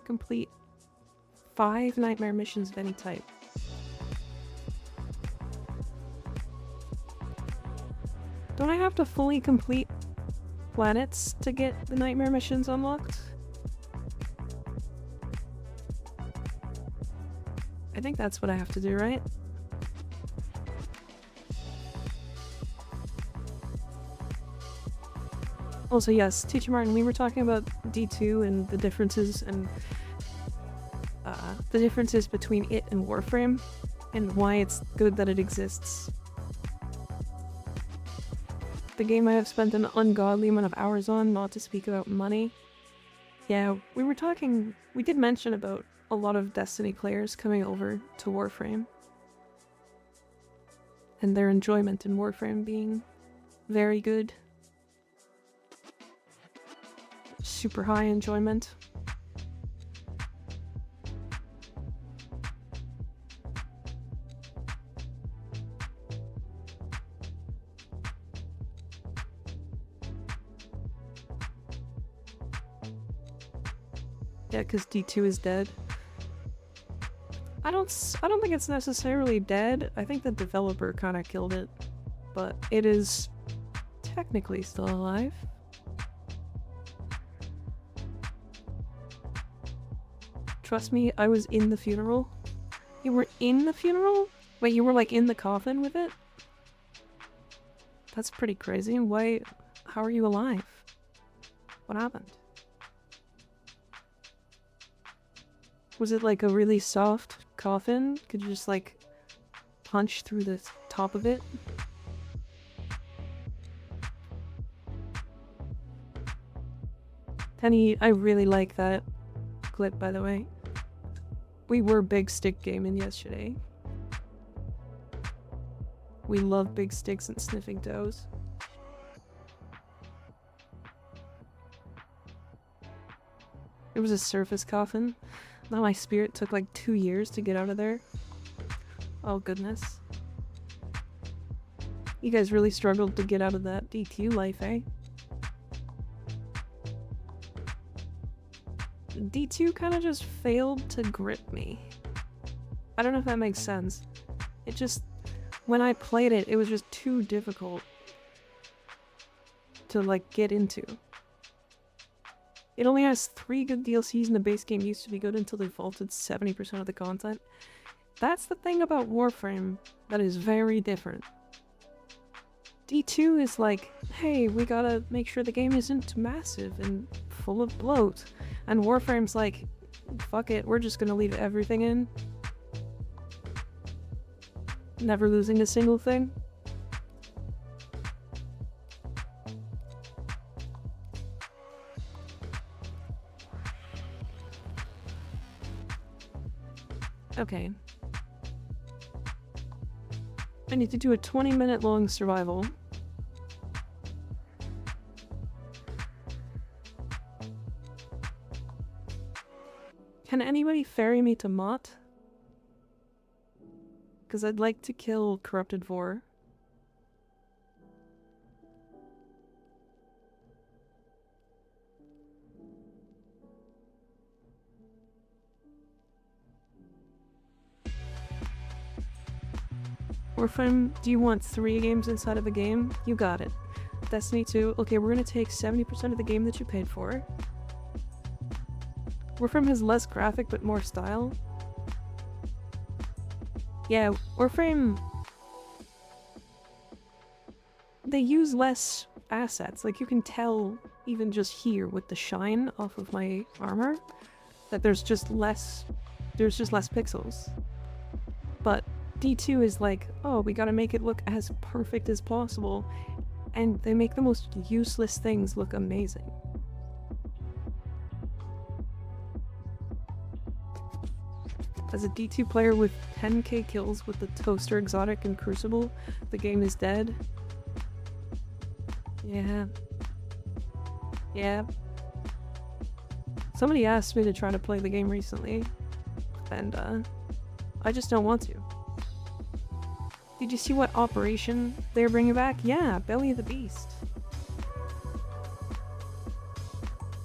Complete 5 nightmare missions of any type. Don't I have to fully complete planets to get the nightmare missions unlocked? I think that's what I have to do, right? Also, yes, Teacher Martin, we were talking about D2 and the differences and the differences between it and Warframe, and why it's good that it exists. The game I have spent an ungodly amount of hours on, not to speak about money. Yeah, we did mention about a lot of Destiny players coming over to Warframe. And their enjoyment in Warframe being very good. Super high enjoyment. Yeah, because D2 is dead. I don't think it's necessarily dead. I think the developer kind of killed it, but it is technically still alive. Trust me, I was in the funeral. You were in the funeral? Wait, you were like in the coffin with it? That's pretty crazy. Why? How are you alive? What happened? Was it like a really soft coffin? Could you just like punch through the top of it? Penny, I really like that clip, by the way. We were big stick gaming yesterday. We love big sticks and sniffing toes. It was a surface coffin. Now my spirit took like 2 years to get out of there. Oh goodness. You guys really struggled to get out of that D2 life, eh? D2 kind of just failed to grip me. I don't know if that makes sense. It just... When I played it, it was just too difficult to like get into. It only has 3 good DLCs and the base game used to be good until they vaulted 70% of the content. That's the thing about Warframe that is very different. D2 is like, hey, we gotta make sure the game isn't massive and full of bloat. And Warframe's like, fuck it, we're just gonna leave everything in. Never losing a single thing. Okay. I need to do a 20-minute long survival. Can anybody ferry me to Mott? Because I'd like to kill Corrupted Vor. Warframe, do you want 3 games inside of a game? You got it. Destiny 2, okay, we're gonna take 70% of the game that you paid for. Warframe has less graphic but more style. Yeah, Warframe... They use less assets. Like, you can tell, even just here with the shine off of my armor, that there's just less pixels. But D2 is like, oh, we gotta make it look as perfect as possible, and they make the most useless things look amazing. As a D2 player with 10k kills with the Toaster Exotic and Crucible, the game is dead. Yeah. Yeah. Somebody asked me to try to play the game recently, and I just don't want to. Did you see what operation they're bringing back? Yeah, Belly of the Beast.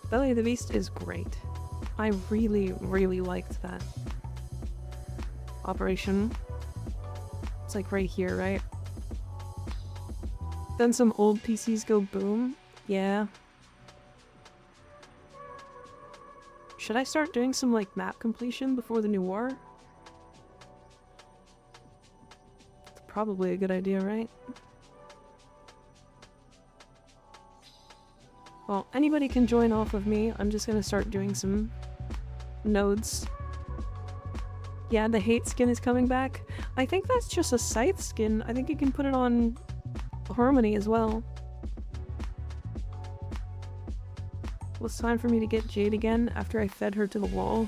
Belly of the Beast is great. I really, really liked that operation. It's like right here, right? Then some old PCs go boom. Yeah. Should I start doing some like map completion before the new war? It's probably a good idea, right? Well, anybody can join off of me. I'm just gonna start doing some nodes. Yeah, the hate skin is coming back. I think that's just a scythe skin. I think you can put it on Harmony as well. Well, it's time for me to get Jade again after I fed her to the wall.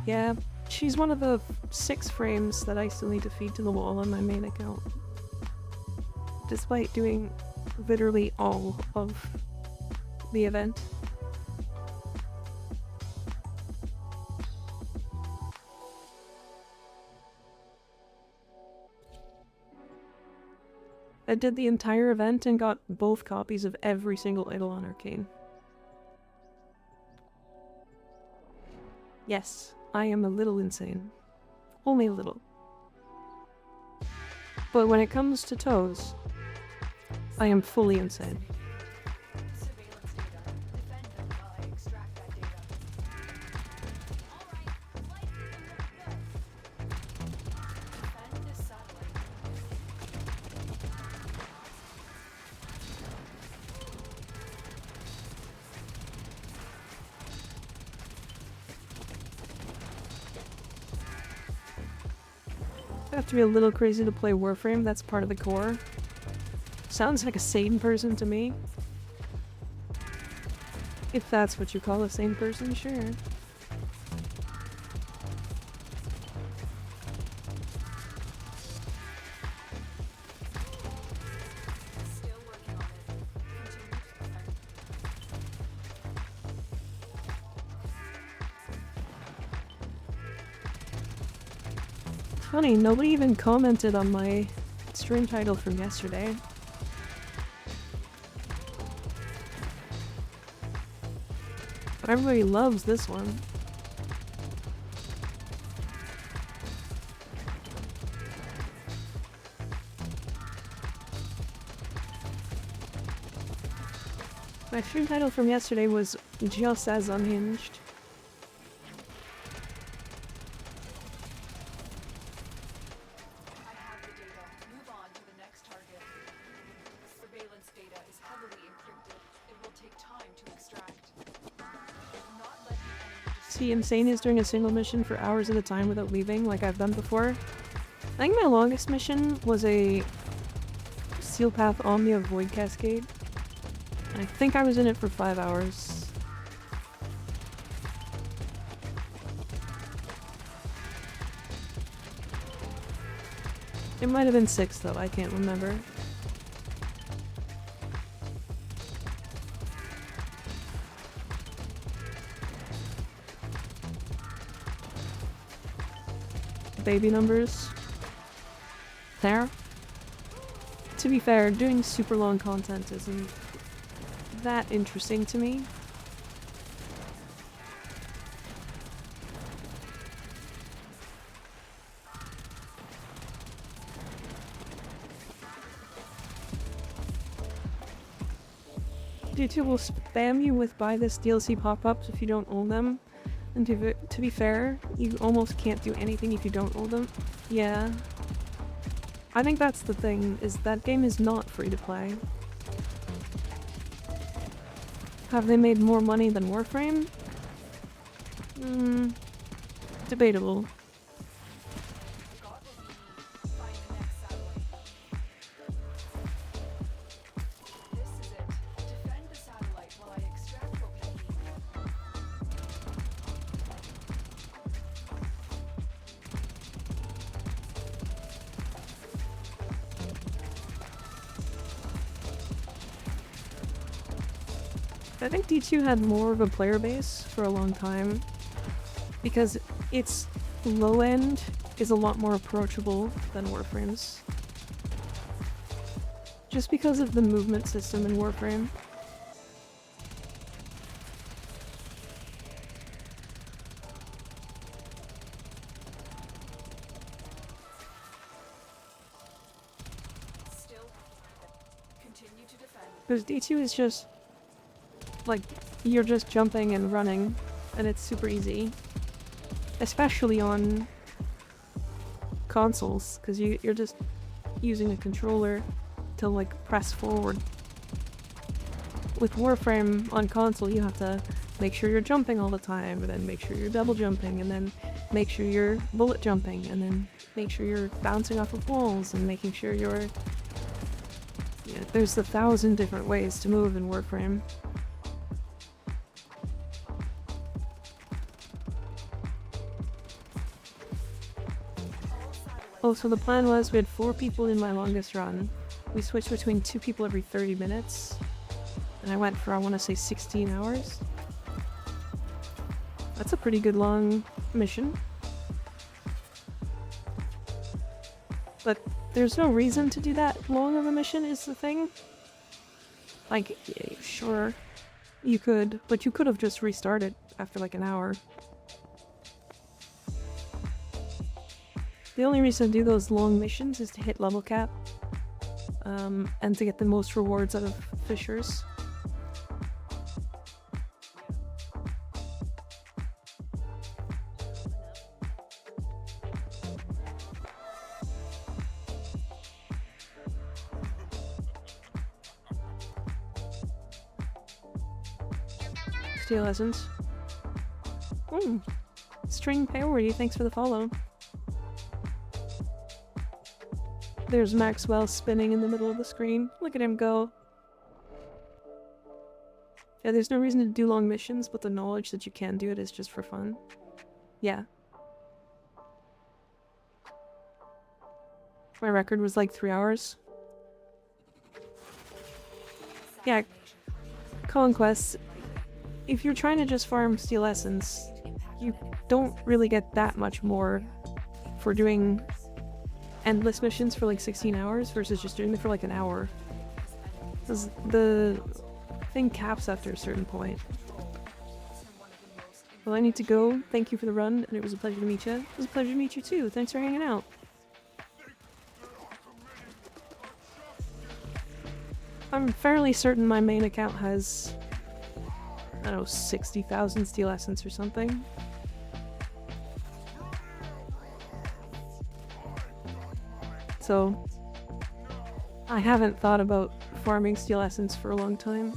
Yeah, she's one of the 6 frames that I still need to feed to the wall on my main account. Despite doing literally all of the event. I did the entire event and got both copies of every single idol on Arcane. Yes, I am a little insane. Only a little. But when it comes to toes, I am fully insane. Surveillance data. Defend them while I extract that data. Defend this satellite. I have to be a little crazy to play Warframe, that's part of the core. Sounds like a sane person to me. If that's what you call a sane person, sure. Still working on it. Continue to defend. Funny, nobody even commented on my stream title from yesterday. Everybody loves this one. My stream title from yesterday was just as unhinged. I have the data. Move on to the next target. Surveillance data is heavily encrypted. It will take time to extract. Do not let the enemy See, Insane is doing a single mission for hours at a time without leaving, like I've done before. I think my longest mission was a Steel Path Omnia Void Cascade. I think I was in it for 5 hours. It might have been 6 though, I can't remember. Baby numbers. There. To be fair, doing super long content isn't that interesting to me. YouTube will spam you with buy this DLC pop-ups if you don't own them. And to be fair, you almost can't do anything if you don't own them. Yeah. I think that's the thing, is that game is not free to play. Have they made more money than Warframe? Debatable. got what we need. Find the next satellite. This is it. Defend the satellite while I extract what we need. I think D2 had more of a player base for a long time because its low end is a lot more approachable than Warframe's. Just because of the movement system in Warframe. Still. Continue to defend. Because D2 is just like, you're just jumping and running, and it's super easy. Especially on consoles, because you're just using a controller to like press forward. With Warframe on console, you have to make sure you're jumping all the time, and then make sure you're double jumping, and then make sure you're bullet jumping, and then make sure you're bouncing off of walls, and making sure you're... Yeah, there's 1,000 different ways to move in Warframe. Oh, so the plan was we had 4 people in my longest run. We switched between 2 people every 30 minutes. And I went for, I want to say, 16 hours. That's a pretty good long mission. But there's no reason to do that long of a mission is the thing. Like, yeah, sure, you could, but you could have just restarted after like an hour. The only reason to do those long missions is to hit level cap. And to get the most rewards out of fishers. Steel Essence. String Priority, thanks for the follow. There's Maxwell spinning in the middle of the screen. Look at him go. Yeah, there's no reason to do long missions, but the knowledge that you can do it is just for fun. Yeah. My record was like 3 hours. Yeah. Conquest. If you're trying to just farm Steel Essence, you don't really get that much more for doing endless missions for like 16 hours versus just doing it for like an hour. Because the thing caps after a certain point. Well, I need to go. Thank you for the run, and it was a pleasure to meet you. It was a pleasure to meet you too. Thanks for hanging out. I'm fairly certain my main account has, I don't know, 60,000 Steel Essence or something. So, I haven't thought about farming Steel Essence for a long time.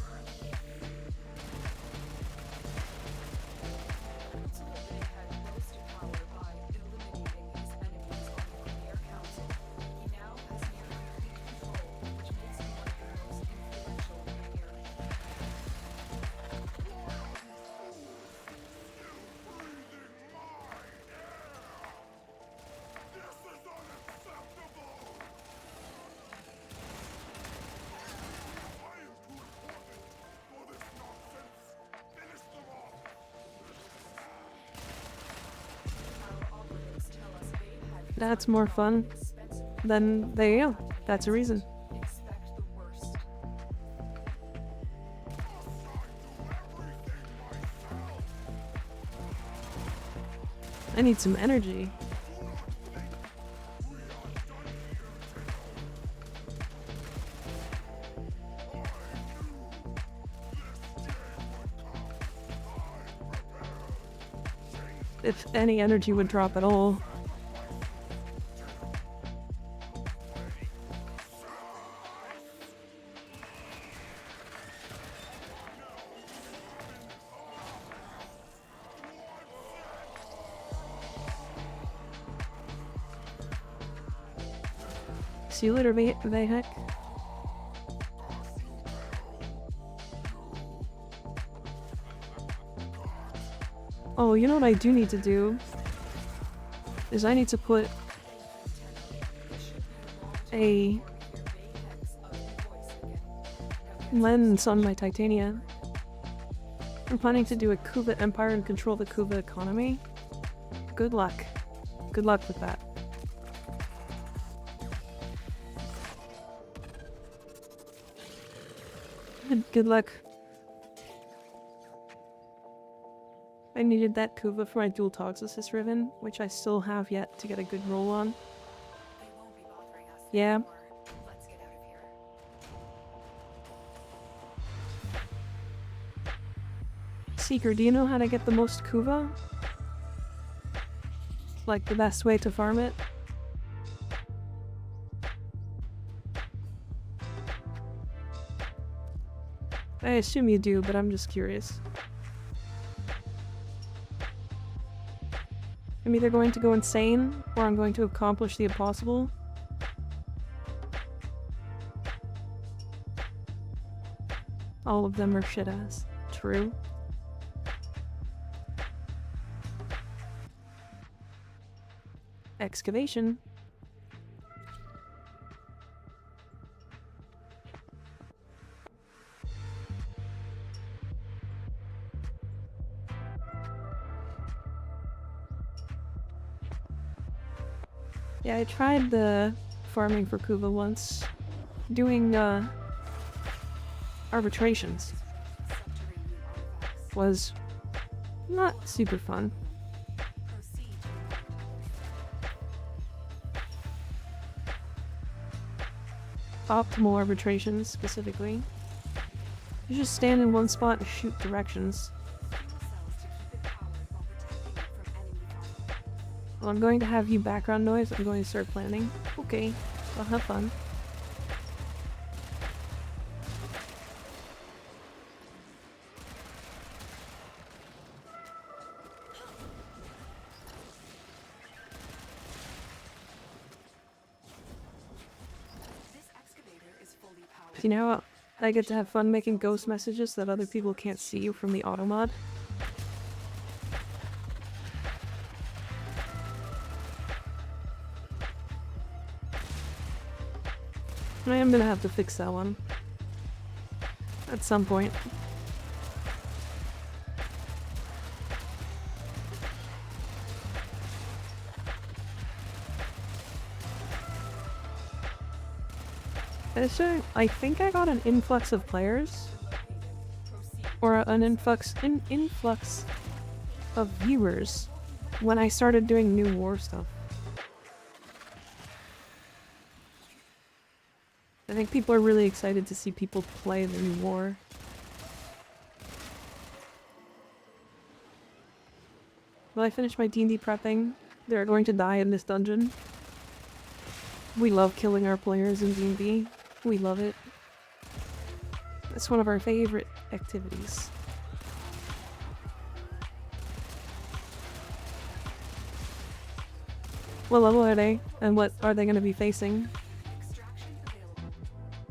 That's more fun. Then there you go. That's a reason. I need some energy. If any energy would drop at all. See you later, Vahek. Oh, you know what I do need to do? Is I need to put a lens on my Titania. I'm planning to do a Kuva Empire and control the Kuva economy. Good luck. Good luck with that. Good luck. I needed that Kuva for my dual Toxosis Riven, which I still have yet to get a good roll on. They won't be bothering us Yeah. anymore. Let's get out of here. Seeker, do you know how to get the most Kuva? Like the best way to farm it? I assume you do, but I'm just curious. I'm either going to go insane or I'm going to accomplish the impossible. All of them are shit ass. True. Excavation. Yeah, I tried the farming for Kuva once, doing arbitrations. Subterranean artifacts. Was not super fun. Proceed to the Optimal arbitrations, specifically. You just stand in one spot and shoot directions. fuel cells to keep it powered while protecting it from enemy fire. Well, I'm going to have you background noise. I'm going to start planning. Okay, well, have fun. This excavator is fully powered. You know, I get to have fun making ghost messages that other people can't see from the auto mod. I am gonna have to fix that one. At some point. I think I got an influx of players. Proceed. Or an influx of viewers when I started doing new war stuff. I think people are really excited to see people play the new war. Well, I finished my D&D prepping. They're going to die in this dungeon. We love killing our players in D&D. We love it. It's one of our favorite activities. What level are they? And what are they going to be facing? Extraction available.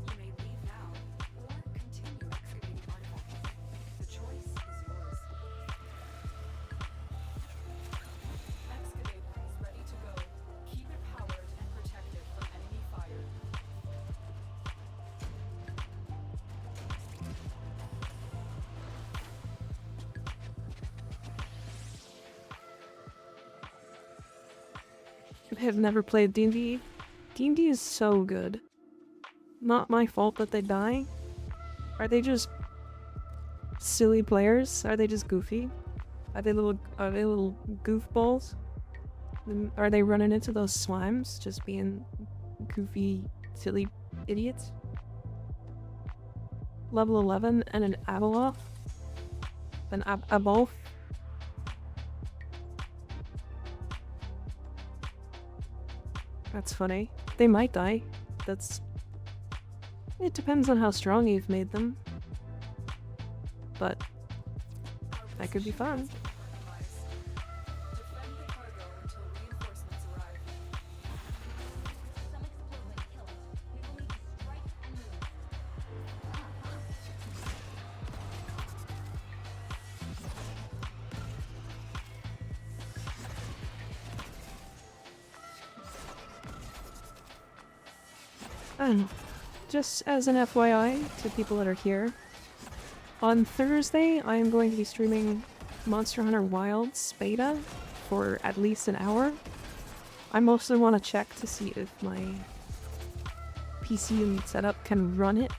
You may leave now or continue excavating artifacts. The choice is yours. Excavator is ready to go. Keep it powered and protected from enemy fire. I have never played D&D. D&D is so good. Not my fault that they die. Are they just silly players? Are they just goofy? Are they little goofballs? Are they running into those slimes just being goofy, silly idiots? Level 11 and an Abeloth? An Abolf? That's funny. They might die. It depends on how strong you've made them. But that could be fun. Compromise. Defend the cargo until reinforcements arrive. Some explode when kill it. We will need to strike and move. I don't know. Just as an FYI to people that are here, on Thursday I am going to be streaming Monster Hunter Wilds beta for at least an hour. I mostly want to check to see if my PC and setup can run it.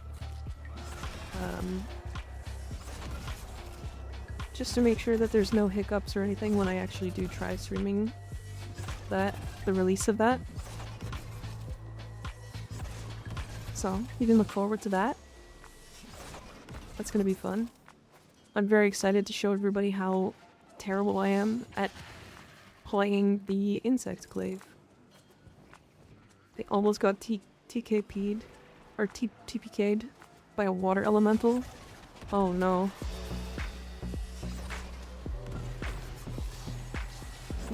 Just to make sure that there's no hiccups or anything when I actually do try streaming the release of that. So, you can look forward to that. That's gonna be fun. I'm very excited to show everybody how terrible I am at playing the Insect Glaive. They almost got TKP'd, or TPK'd by a water elemental. Oh no.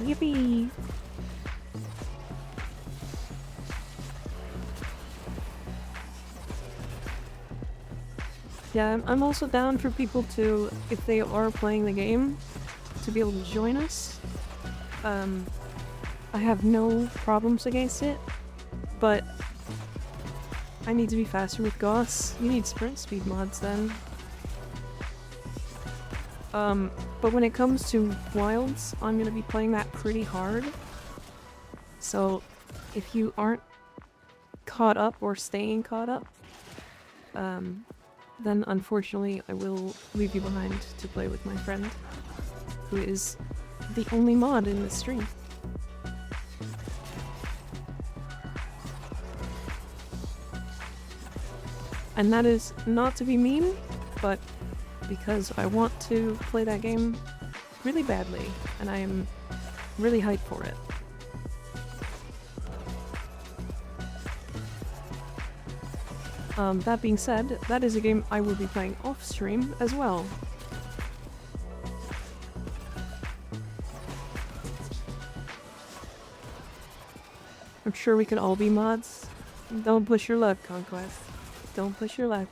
Yippee! Yeah, I'm also down for people to, if they are playing the game, to be able to join us. I have no problems against it, but I need to be faster with Goss. You need sprint speed mods then. But when it comes to Wilds, I'm gonna be playing that pretty hard. So if you aren't caught up or staying caught up, then unfortunately I will leave you behind to play with my friend, who is the only mod in this stream. And that is not to be mean, but because I want to play that game really badly, and I am really hyped for it. That being said, that is a game I will be playing off stream as well. I'm sure we could all be mods. Don't push your luck, Conquest. Don't push your luck.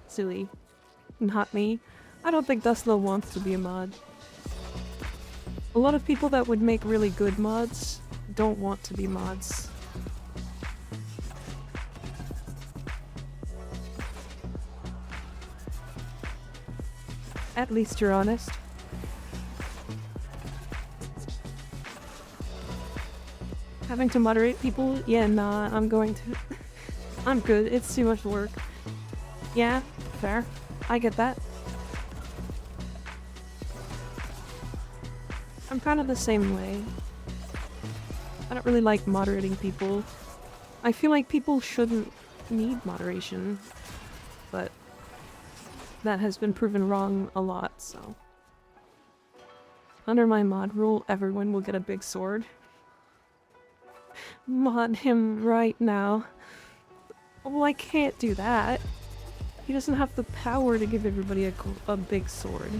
Silly. Not me. I don't think Dustlow wants to be a mod. A lot of people that would make really good mods don't want to be mods. At least you're honest. Having to moderate people? Yeah, nah, I'm going to. I'm good, it's too much work. Yeah, fair. I get that. I'm kind of the same way. I don't really like moderating people. I feel like people shouldn't need moderation, but that has been proven wrong a lot, so. Under my mod rule, everyone will get a big sword. Mod him right now. Well, I can't do that. He doesn't have the power to give everybody a big sword.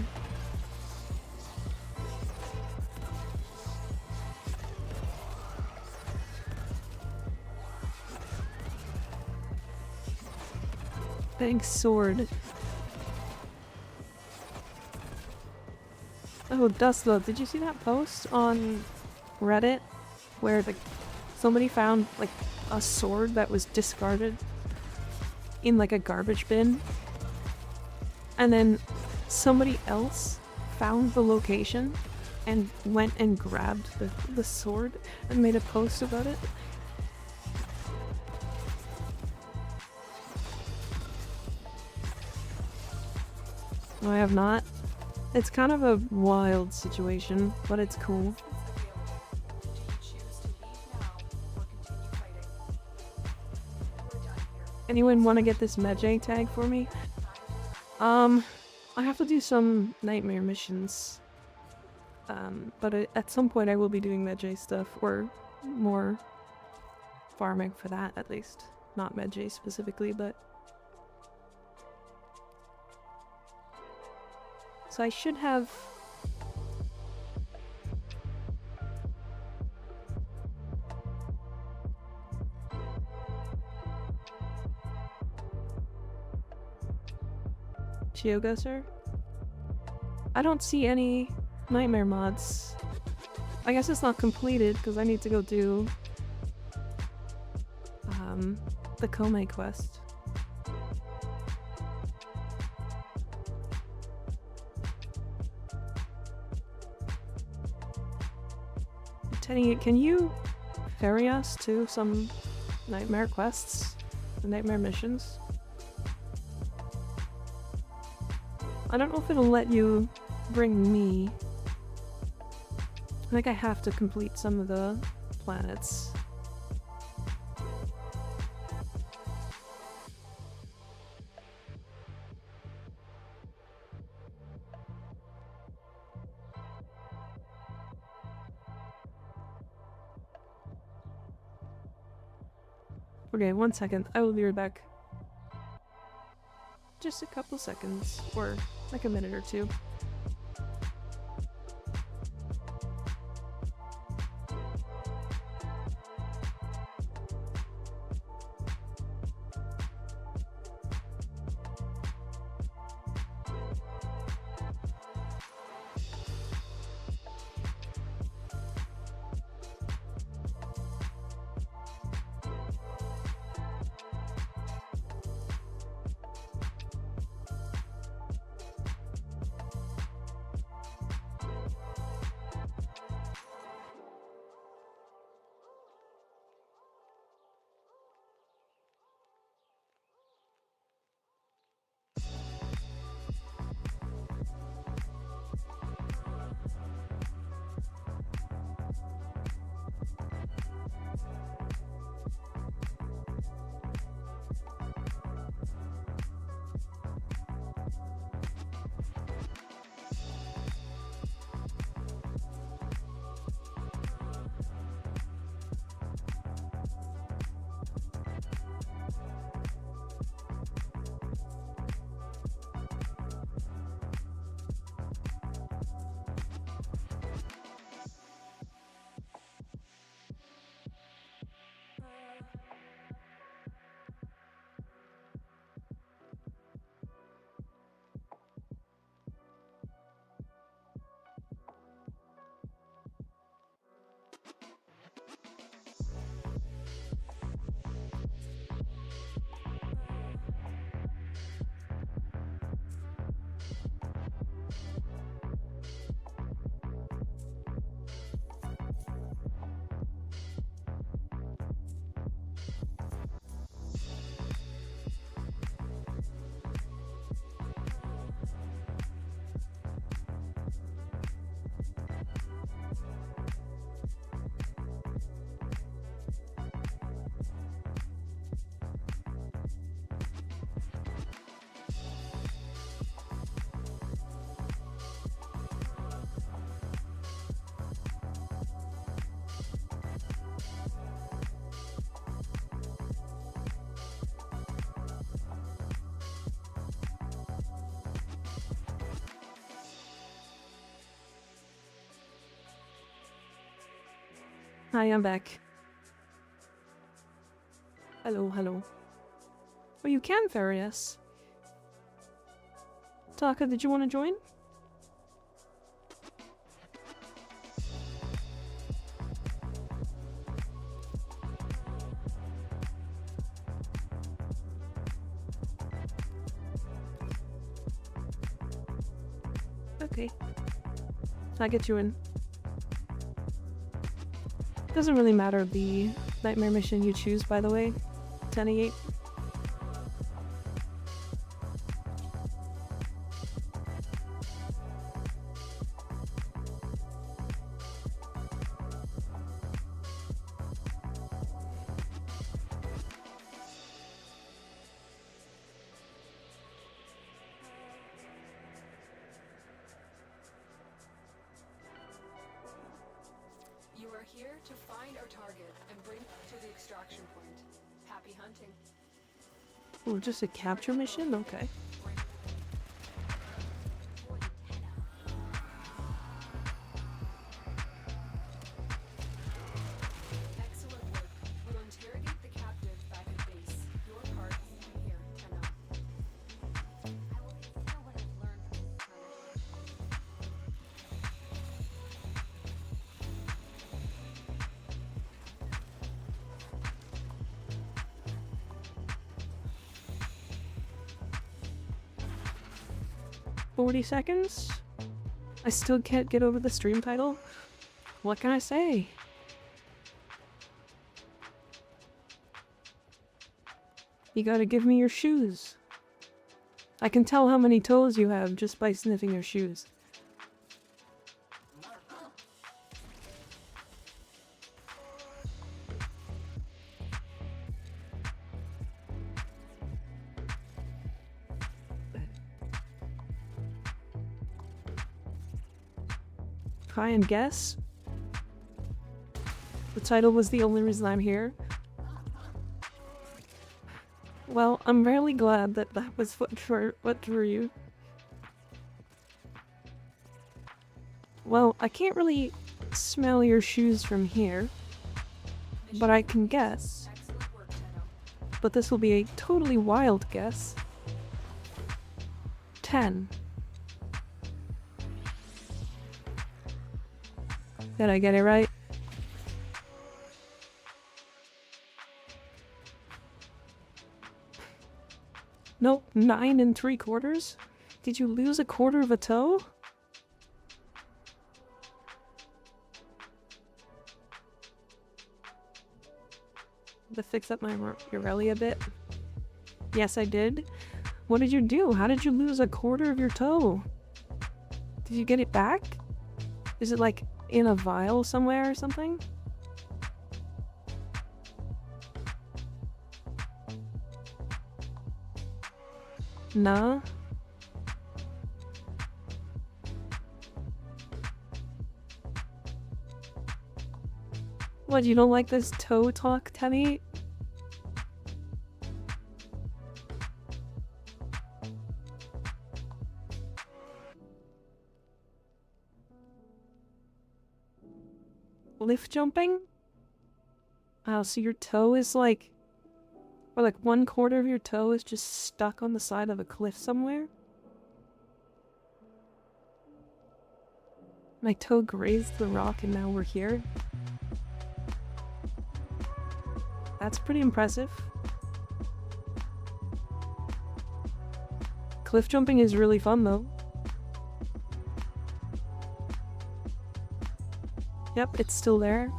Big sword. Oh, Dustlow, did you see that post on Reddit where somebody found like a sword that was discarded in like a garbage bin, and then somebody else found the location and went and grabbed the sword and made a post about it? No, I have not. It's kind of a wild situation, but it's cool. Do you choose to leave now or continue fighting? We're done here. Anyone want to get this Medjay tag for me? I have to do some nightmare missions. But at some point I will be doing Medjay stuff, or more farming for that at least. Not Medjay specifically, but... So I should have... Chioga, sir? I don't see any nightmare mods. I guess it's not completed because I need to go do the Kome quest. Teddy, can you ferry us to some nightmare quests? The nightmare missions? I don't know if it'll let you bring me. I think I have to complete some of the planets. Okay, 1 second. I will be right back. just a couple seconds, or like a minute or two. Hi, I'm back. Hello, hello. Oh, you can ferry, yes. Taka, did you want to join? Okay. I'll get you in. Doesn't really matter the nightmare mission you choose, by the way. 10-8. You are here to find our target and bring to the extraction point. Happy hunting. Oh, just a capture mission? Okay. Excellent work. We'll interrogate the captive back at base. Your part here, Tenno. I will consider what I've learned from this program. 40 seconds? I still can't get over the stream title? What can I say? You gotta give me your shoes. I can tell how many toes you have just by sniffing your shoes. Try and guess? The title was the only reason I'm here. Well, I'm really glad that that was what drew you. Well, I can't really smell your shoes from here, but I can guess. Excellent work, Tenno. But this will be a totally wild guess. 10. Did I get it right? Nope, 9 3/4? Did you lose a quarter of a toe? To fix up my Urelli a bit. Yes, I did. What did you do? How did you lose a quarter of your toe? Did you get it back? Is it like in a vial somewhere or something? Nah. What, you don't like this toe talk, Temmie? Lift jumping? Oh, so your toe is like... Or like 1/4 of your toe is just stuck on the side of a cliff somewhere? My toe grazed the rock and now we're here? That's pretty impressive. Cliff jumping is really fun though. Yep, it's still there.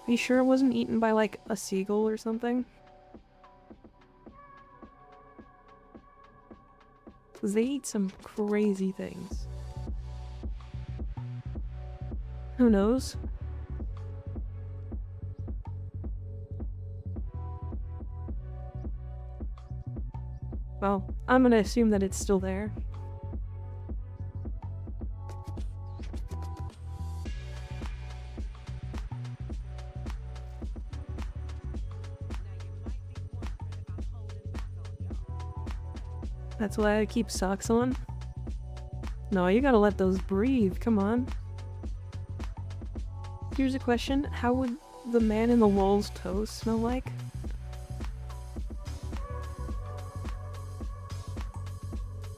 Are you sure it wasn't eaten by like a seagull or something? 'Cause they eat some crazy things. Who knows? Well, I'm gonna assume that it's still there. That's why I keep socks on? No, you gotta let those breathe, come on. Here's a question, how would the man in the wall's toes smell like?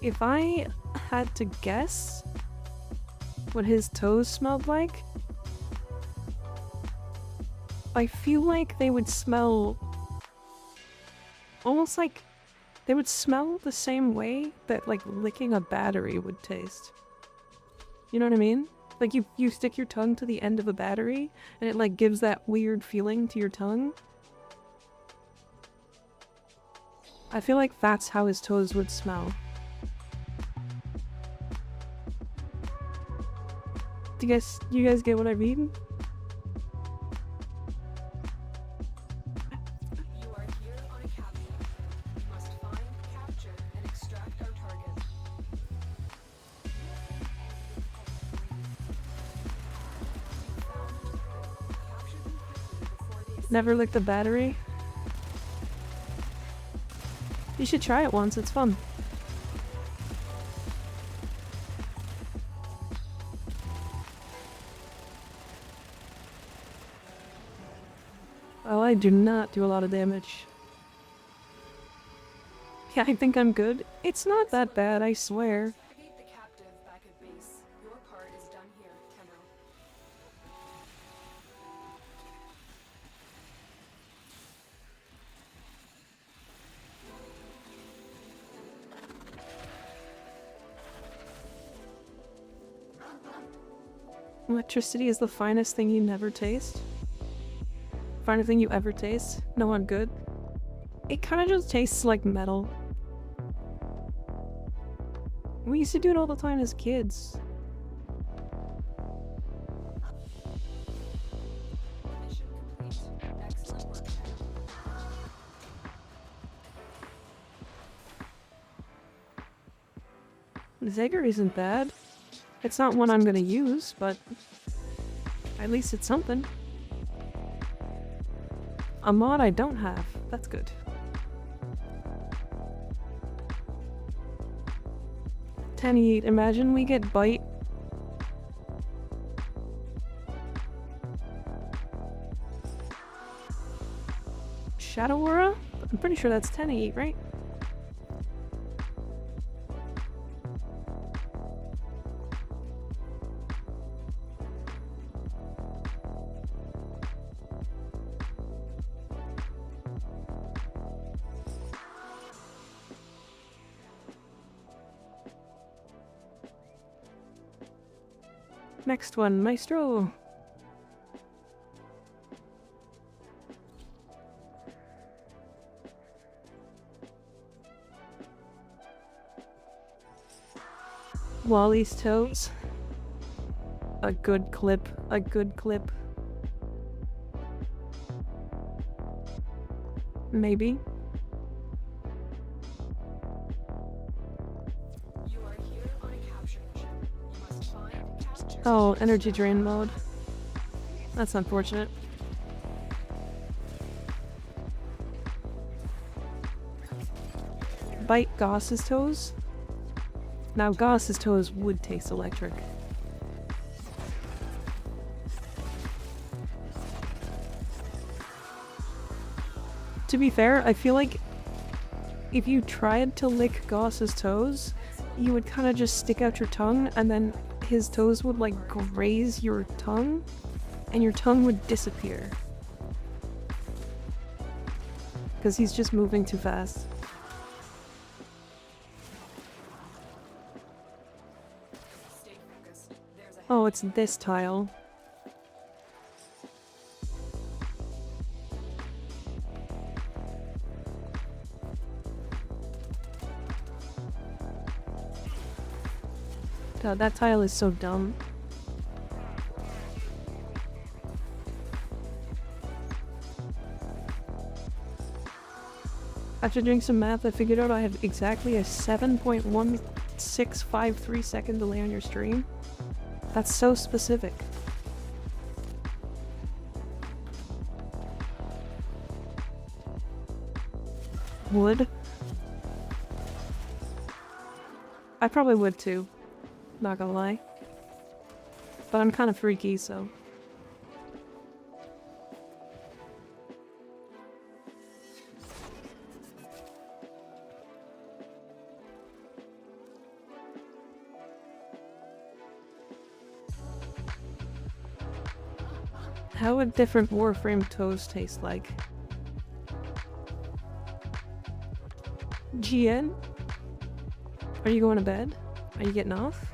If I had to guess what his toes smelled like, I feel like they would smell almost like they would smell the same way that like licking a battery would taste. You know what I mean? Like you stick your tongue to the end of a battery and it like gives that weird feeling to your tongue. I feel like that's how his toes would smell. You guys get what I mean? You are here on a capture. You must find, capture, and extract our target. You found the target. Capture them quickly before they Never licked a battery? You should try it once, it's fun. Well, I do not do a lot of damage. Yeah, I think I'm good. It's not that bad, I swear. Interrogate the captive back at base. Your part is done here, Tenno. Electricity is the finest thing you never taste. Finest thing you ever taste. No one good. It kind of just tastes like metal. We used to do it all the time as kids. Mission complete. Excellent work, Tenno. Zager isn't bad. It's not one I'm gonna use, but at least it's something. A mod I don't have. That's good. Tenny, imagine we get bite. Shadow Aura? I'm pretty sure that's 10-8, right? Next one, Maestro. Wally's toes. A good clip, a good clip. Maybe. You are here on a capture mission. You must find, capture. Oh, energy drain mode. That's unfortunate. Bite Goss's toes. Now Goss's toes would taste electric. To be fair, I feel like if you tried to lick Goss's toes, you would kind of just stick out your tongue and then his toes would like graze your tongue and your tongue would disappear. Because he's just moving too fast. Stay focused. There's a Oh, it's this tile. God, that tile is so dumb. After doing some math, I figured out I have exactly a 7.1653 second delay on your stream. That's so specific. Would? I probably would too. Not gonna lie. But I'm kind of freaky, so. How would different Warframe toes taste like? GN? Are you going to bed? Are you getting off?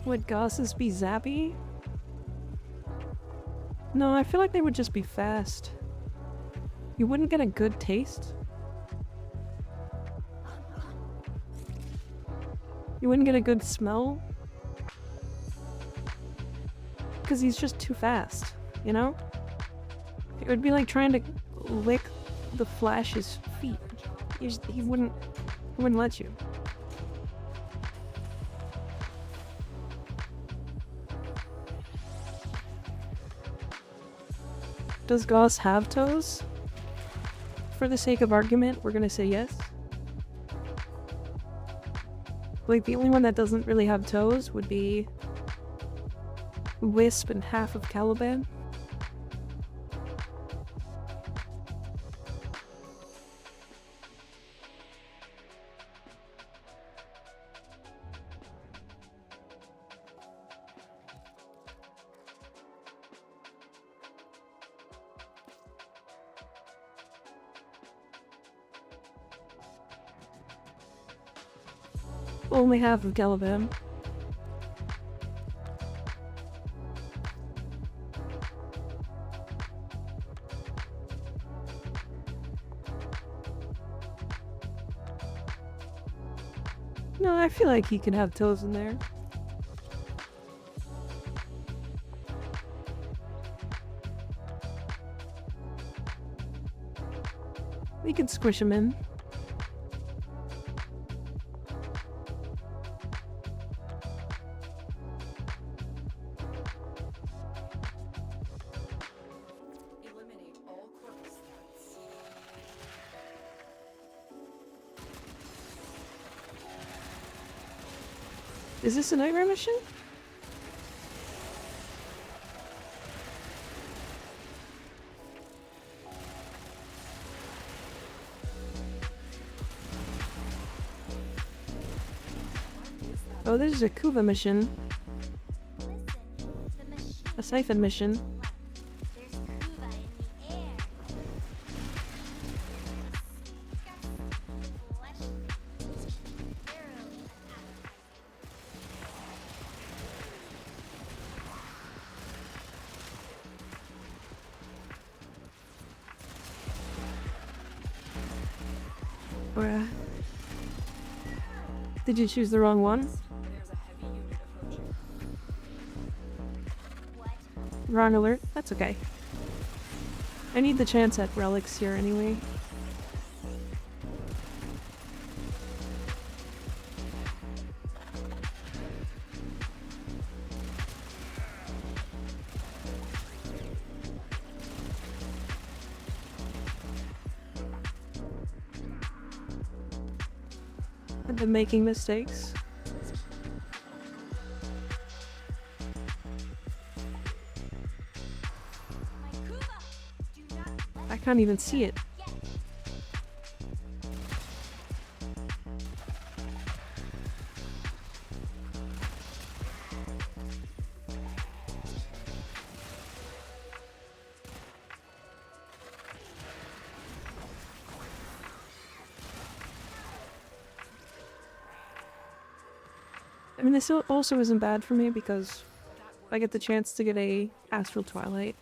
Would Gosses be zappy? No, I feel like they would just be fast. You wouldn't get a good taste. You wouldn't get a good smell. Because he's just too fast, you know? It would be like trying to lick the Flash's feet. He wouldn't let you. Does Goss have toes? For the sake of argument, we're gonna say yes. Like, the only one that doesn't really have toes would be Wisp and half of Caliban. Only half of Caliban. No, I feel like he can have toes in there. We could squish him in. Is this a nightmare mission? Oh, this is a Kuva mission. A siphon mission. There's Kuva in the air. Or, did you choose the wrong one? There's a heavy unit approaching. What? Wrong alert? That's okay. I need the chance at relics here anyway. I've been making mistakes. My Kuva! Do not let I can't even see it. yet. I mean, this also isn't bad for me because I get the chance to get a Astral Twilight.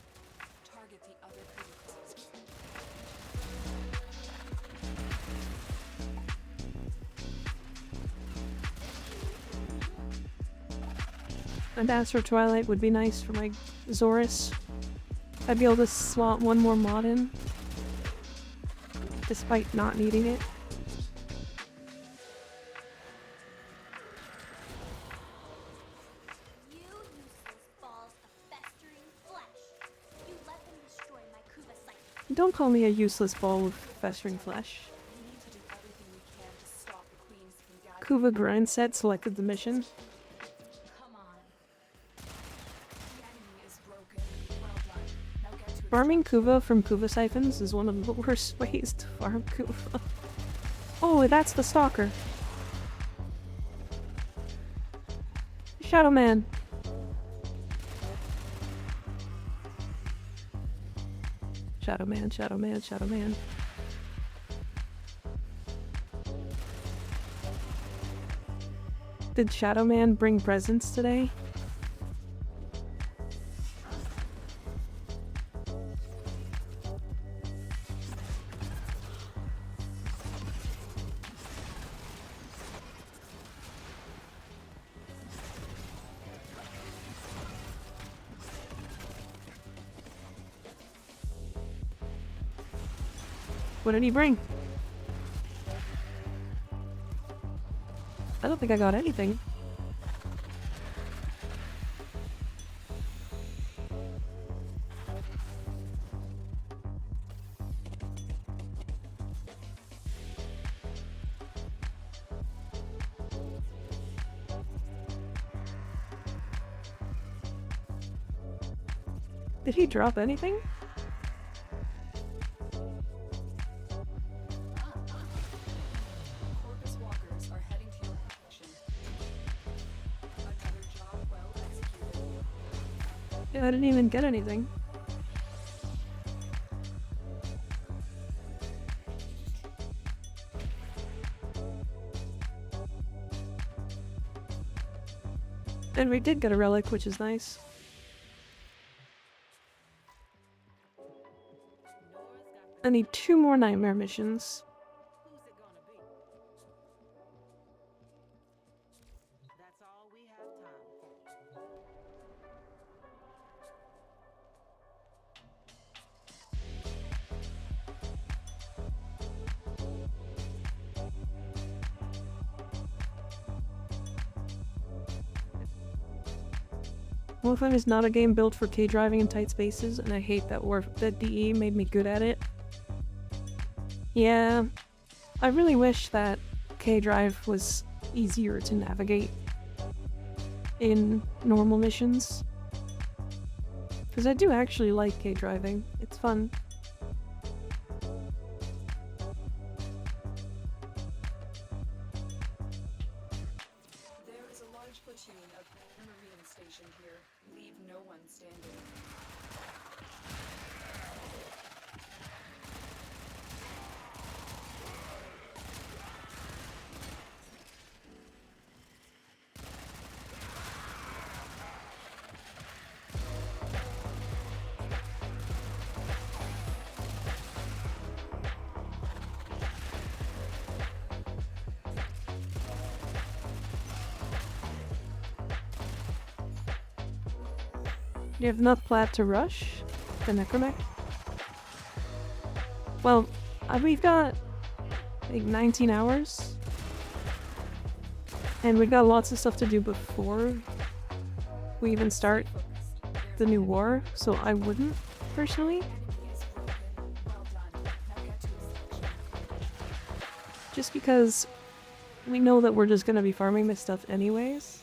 Target the other critical. And Astral Twilight would be nice for my Zorus. I'd be able to slot one more mod in, despite not needing it. You useless balls of festering flesh. You let them destroy my Kuva site. Don't call me a useless ball of festering flesh. We need to do everything we can to stop the queens from Kuva gathering. grind set selected the mission. Come on. The enemy is broken. Well done. Now get to its Farming Kuva from Kuva siphons is one of the worst ways to farm Kuva. Oh, that's the stalker. Shadow Man. Shadow Man, Shadow Man, Shadow Man. Did Shadow Man bring presents today? What did he bring? I don't think I got anything. Did he drop anything? Corpus walkers are heading to your location. Another job well executed. Yeah, I didn't even get anything. And we did get a relic, which is nice. I need 2 more nightmare missions. Who's it gonna be? That's all we have time for. Wolfenstein is not a game built for K-driving in tight spaces, and I hate that DE made me good at it. Yeah, I really wish that K-drive was easier to navigate. in normal missions. Because I do actually like K-driving. It's fun. There is a large platoon of Marine stationed here. Leave no one standing. Do you have enough plat to rush the necromech? Well, we've got like 19 hours. And we've got lots of stuff to do before we even start the new war, so I wouldn't, personally. Enemy is broken. Well done. Now get to extraction. Just because we know that we're just gonna be farming this stuff anyways.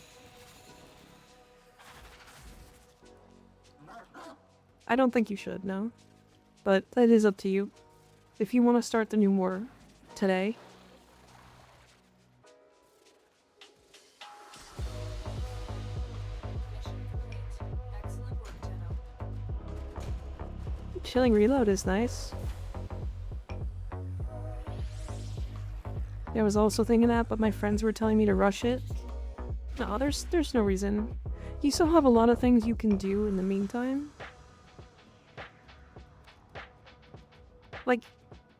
I don't think you should, no. But that is up to you. If you want to start the new war today. Mission complete. Excellent work, Tenno. Chilling reload is nice. I was also thinking that, but my friends were telling me to rush it. No, there's no reason. You still have a lot of things you can do in the meantime. Like,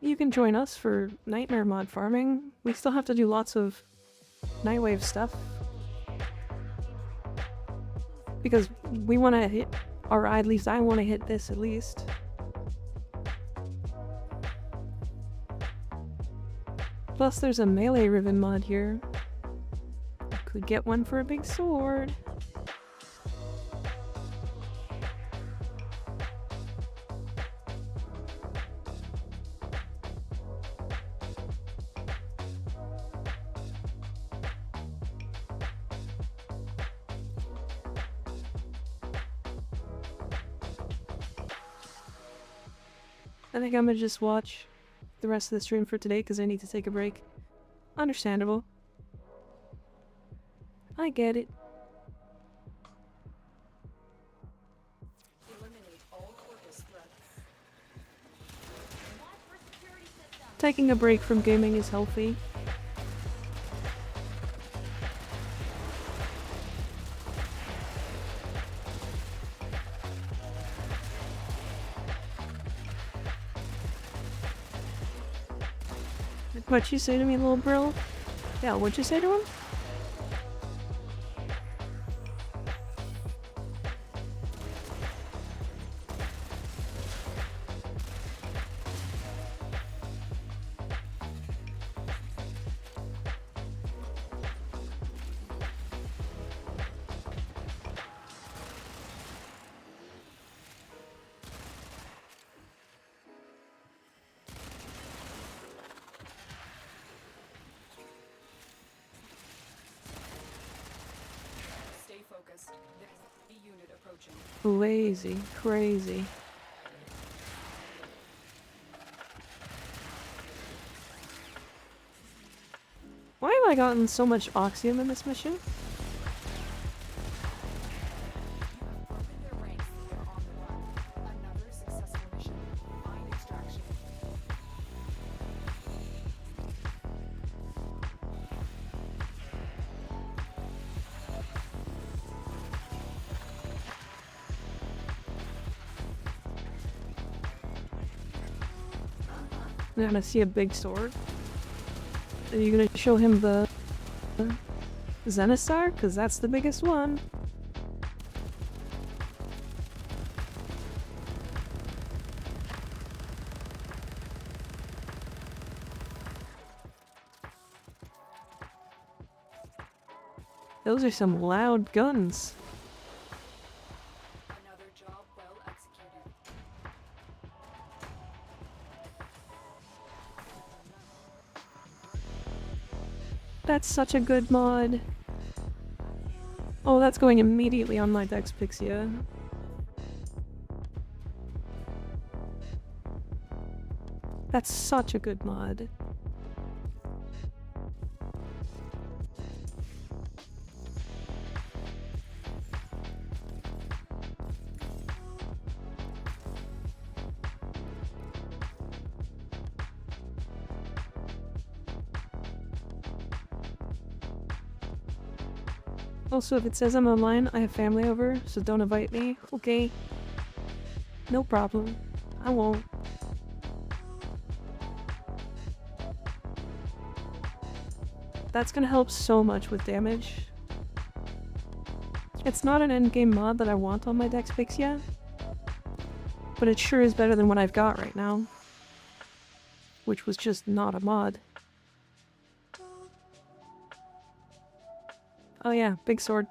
you can join us for Nightmare mod farming. We still have to do lots of Nightwave stuff. Because we want to hit, or at least I want to hit this at least. Plus there's a melee ribbon mod here. Could get one for a big sword. I think I'm gonna just watch the rest of the stream for today because I need to take a break. Understandable. I get it. Eliminate all Corvus threats. Taking a break from gaming is healthy. What'd you say to me, little bro? Yeah, what'd you say to him? Stay focused. There's a unit approaching. Lazy, crazy. Why have I gotten so much oxium in this mission? Broken their ranks. They're on the run. Another successful mission. Mine extraction. I'm gonna see a big sword. Are you gonna show him the Zenistar? Because that's the biggest one. Those are some loud guns. Another job well executed. That's such a good mod. Oh, that's going immediately on my Dex Pixia. That's such a good mod. Also, if it says I'm online, I have family over, so don't invite me. Okay. No problem. I won't. That's gonna help so much with damage. It's not an endgame mod that I want on my Dex Pixia, but it sure is better than what I've got right now. Which was just not a mod. Oh yeah, big sword.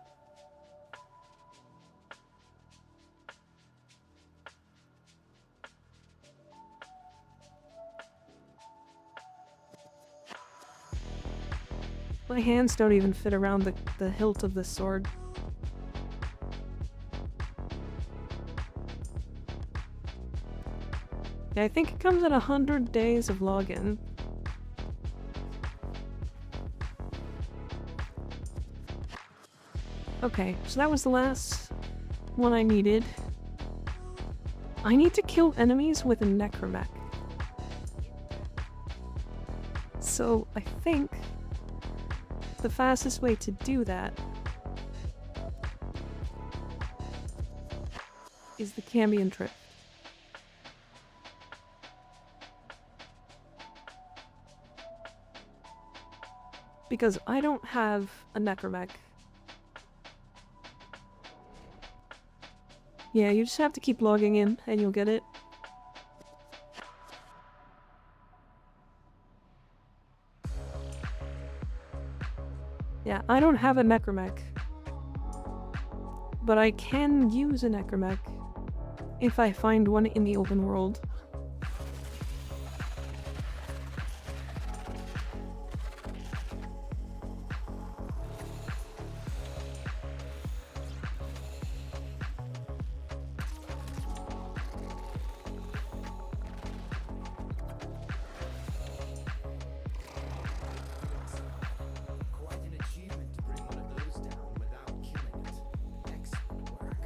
My hands don't even fit around the hilt of this sword. Yeah, I think it comes at 100 days of login. Okay, so that was the last one I needed. I need to kill enemies with a necromech. So I think the fastest way to do that is the Cambion Drift. Because I don't have a necromech. Yeah, you just have to keep logging in and you'll get it. Yeah, I don't have a necromech. But I can use a necromech if I find one in the open world. Quite an achievement to bring one of those down without killing it. Excellent work.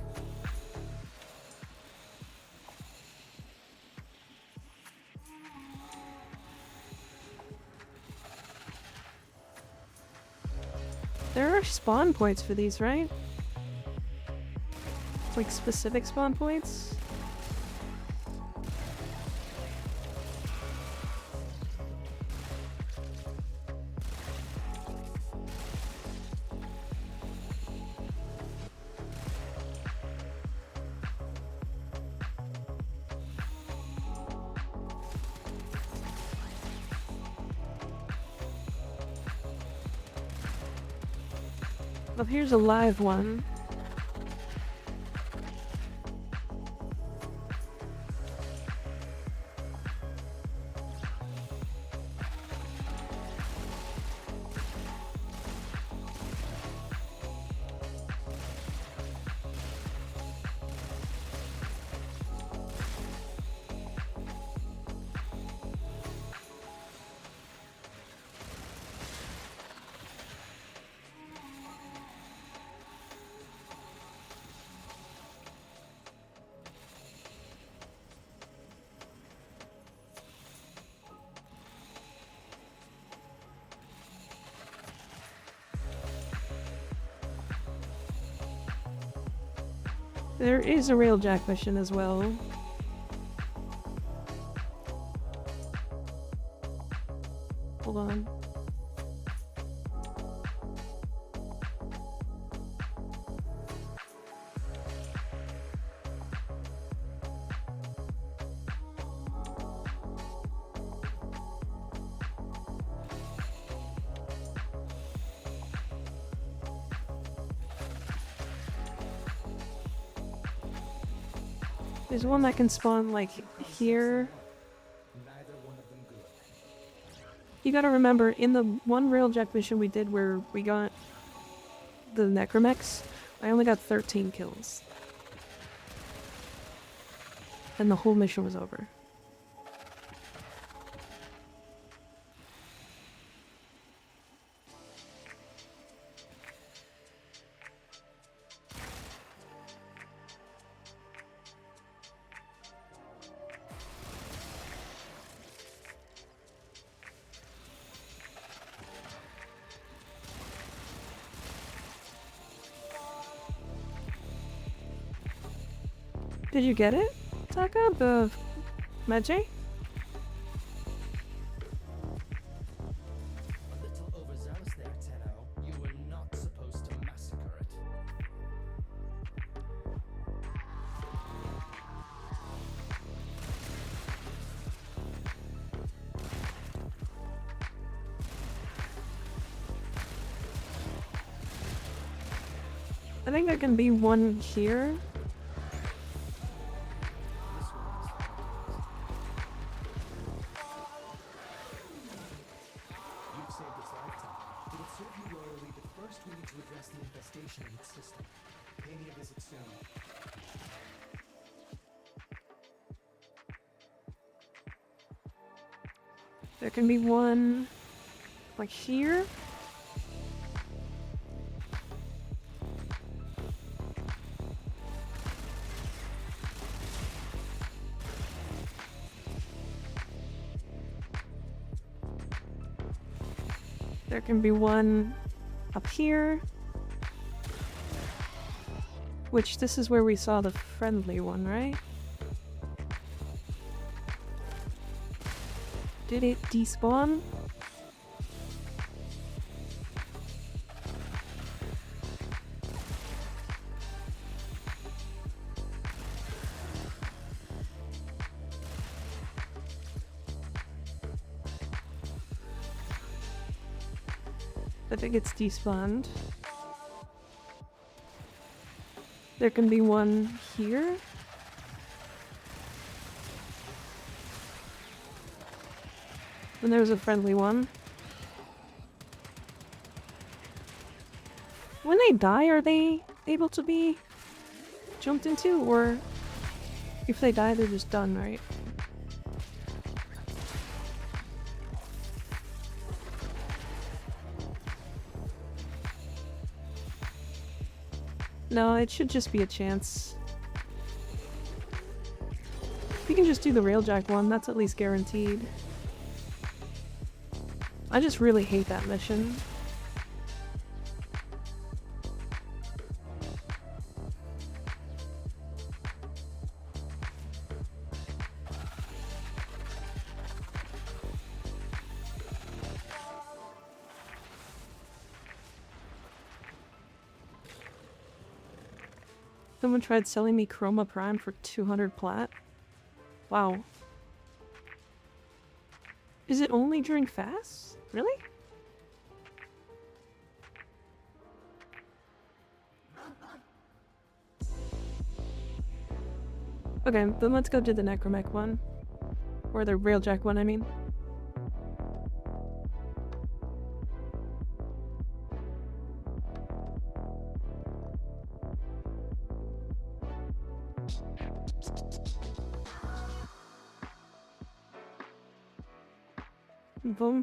There are spawn points for these, right? Like specific spawn points? Oh, here's a live one. There is a railjack mission as well. Hold on. There's one that can spawn, like, here. Neither one of them good. You gotta remember, in the one railjack mission we did where we got the necromechs, I only got 13 kills. And the whole mission was over. Did you get it, Taka? The Medjay? A little overzealous there, Tenno. You were not supposed to massacre it. I think there can be one here. You've saved its lifetime. It would serve you royally, but first we need to address the infestation in its system. Pay me a visit soon. There can be one like here. There can be one up here. Which, this is where we saw the friendly one, right? Did it despawn? I think it's despawned. There can be one here. And there's a friendly one. When they die, are they able to be jumped into? Or if they die, they're just done, right? No, it should just be a chance. We can just do the railjack one, that's at least guaranteed. I just really hate that mission. Someone tried selling me Chroma Prime for 200 plat. Wow. Is it only during fasts? Really? Okay, then let's go do the Necromech one. Or the Railjack one, I mean.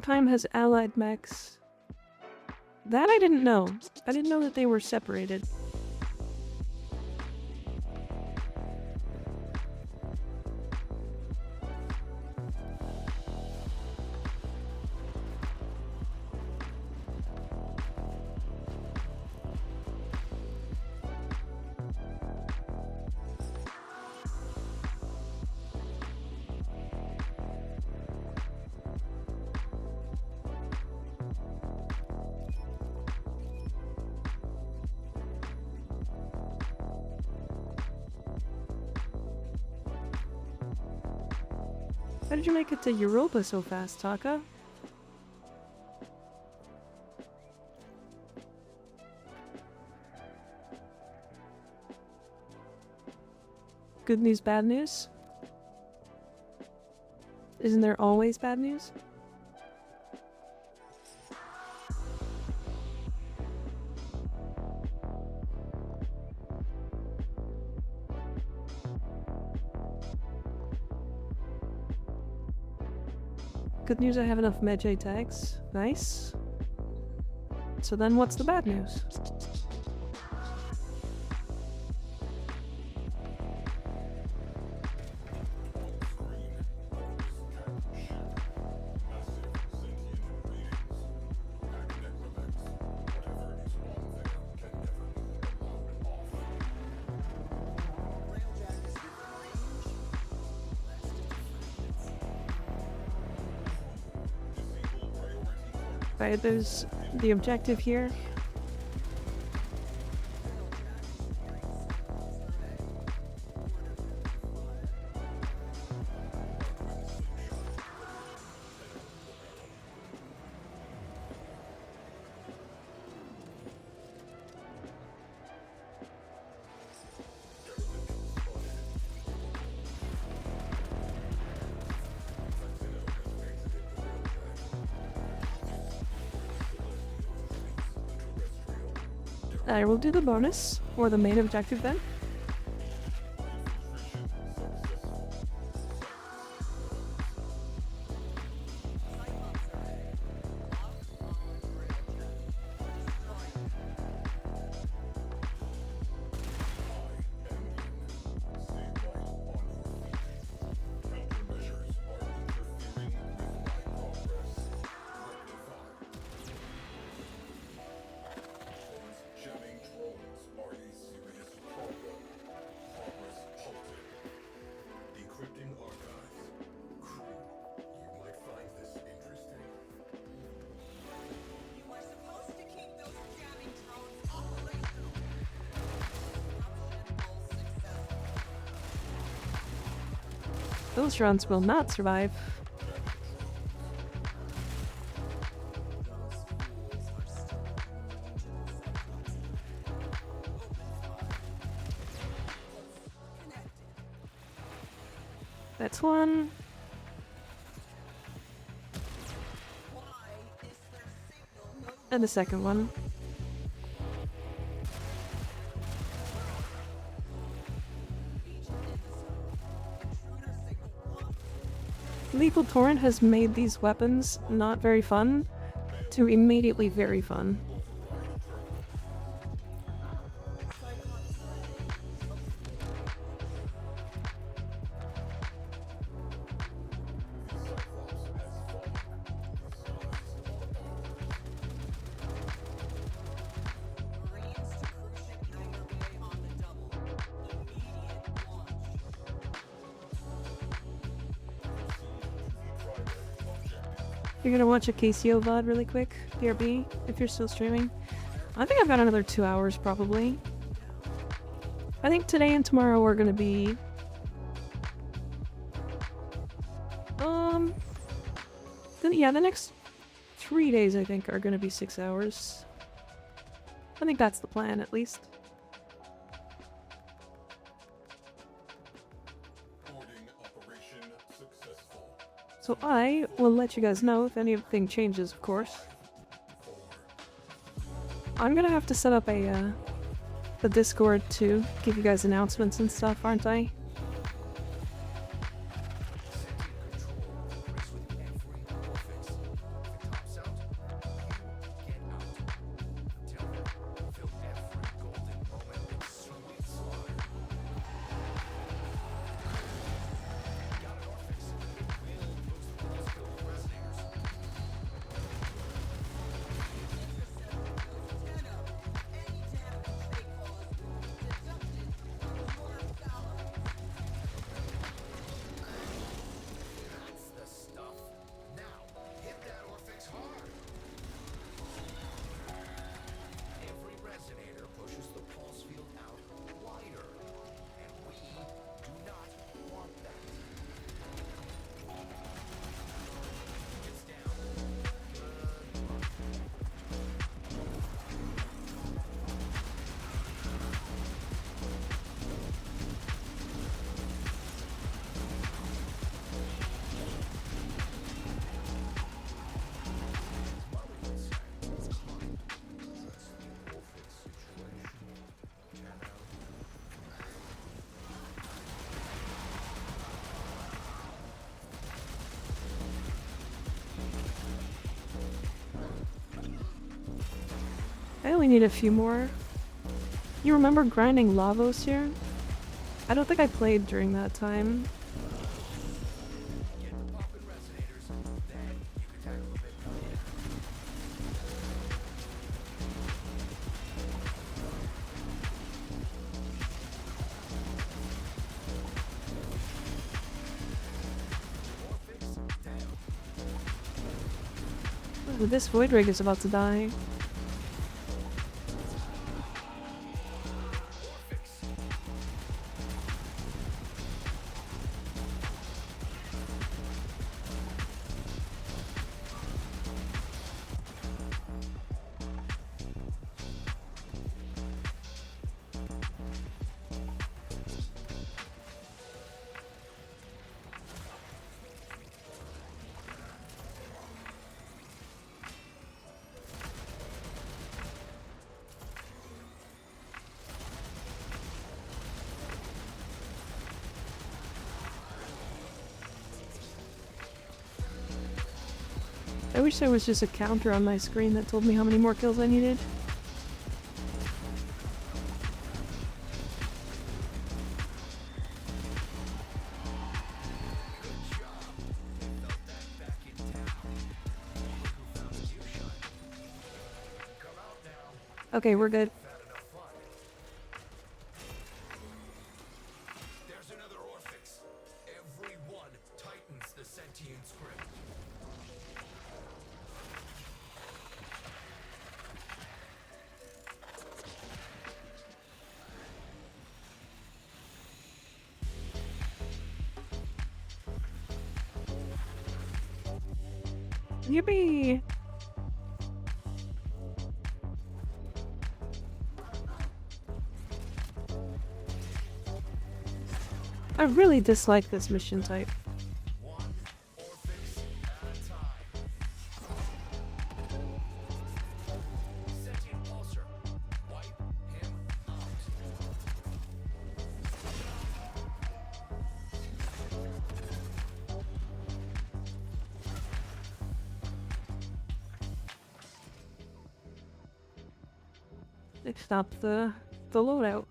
Time has allied mechs. That I didn't know. I didn't know that they were separated. How did you make it to Europa so fast, Taka? Good news, bad news? Isn't there always bad news? Good news, I have enough Medjay tags. Nice. So then what's the bad news? Right, there's the objective here. I will do the bonus, or the main objective then. Those drones will not survive. That's one. And the second one. Lethal Torrent has made these weapons not very fun to immediately very fun. You're gonna watch a KCO VOD really quick, DRB, if you're still streaming. I think I've got another 2 hours probably. I think today and tomorrow are gonna be... yeah, the next 3 days I think are gonna be 6 hours. I think that's the plan at least. So I will let you guys know if anything changes, of course. I'm gonna have to set up a Discord to give you guys announcements and stuff, aren't I? definitely need a few more. You remember grinding Lavos here? I don't think I played during that time. Get the poppin' resonators, then you can tackle the big guy. Orphix down. Ooh, this void rig is about to die. Orphix. I wish there was just a counter on my screen that told me how many more kills I needed. Good job. They felt that back in town. Look who found you, Shun. Come out now. Okay, we're good. Had enough fun. There's another Orphix. Every one tightens the sentience grip. Yippee! I really dislike this mission type. One Orphix at a time. Sentient pulsar. Wipe him out. They stopped the loadout.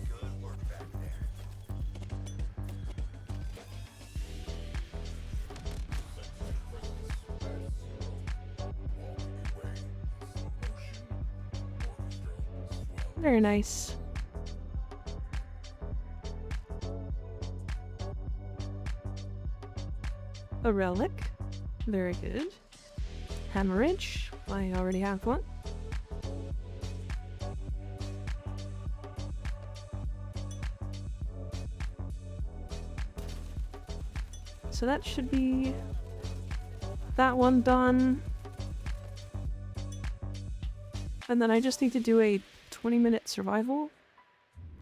Good work back there. Very nice. A relic. Very good. Hemorrhage. I already have one. So that should be that one done. And then I just need to do a 20-minute survival.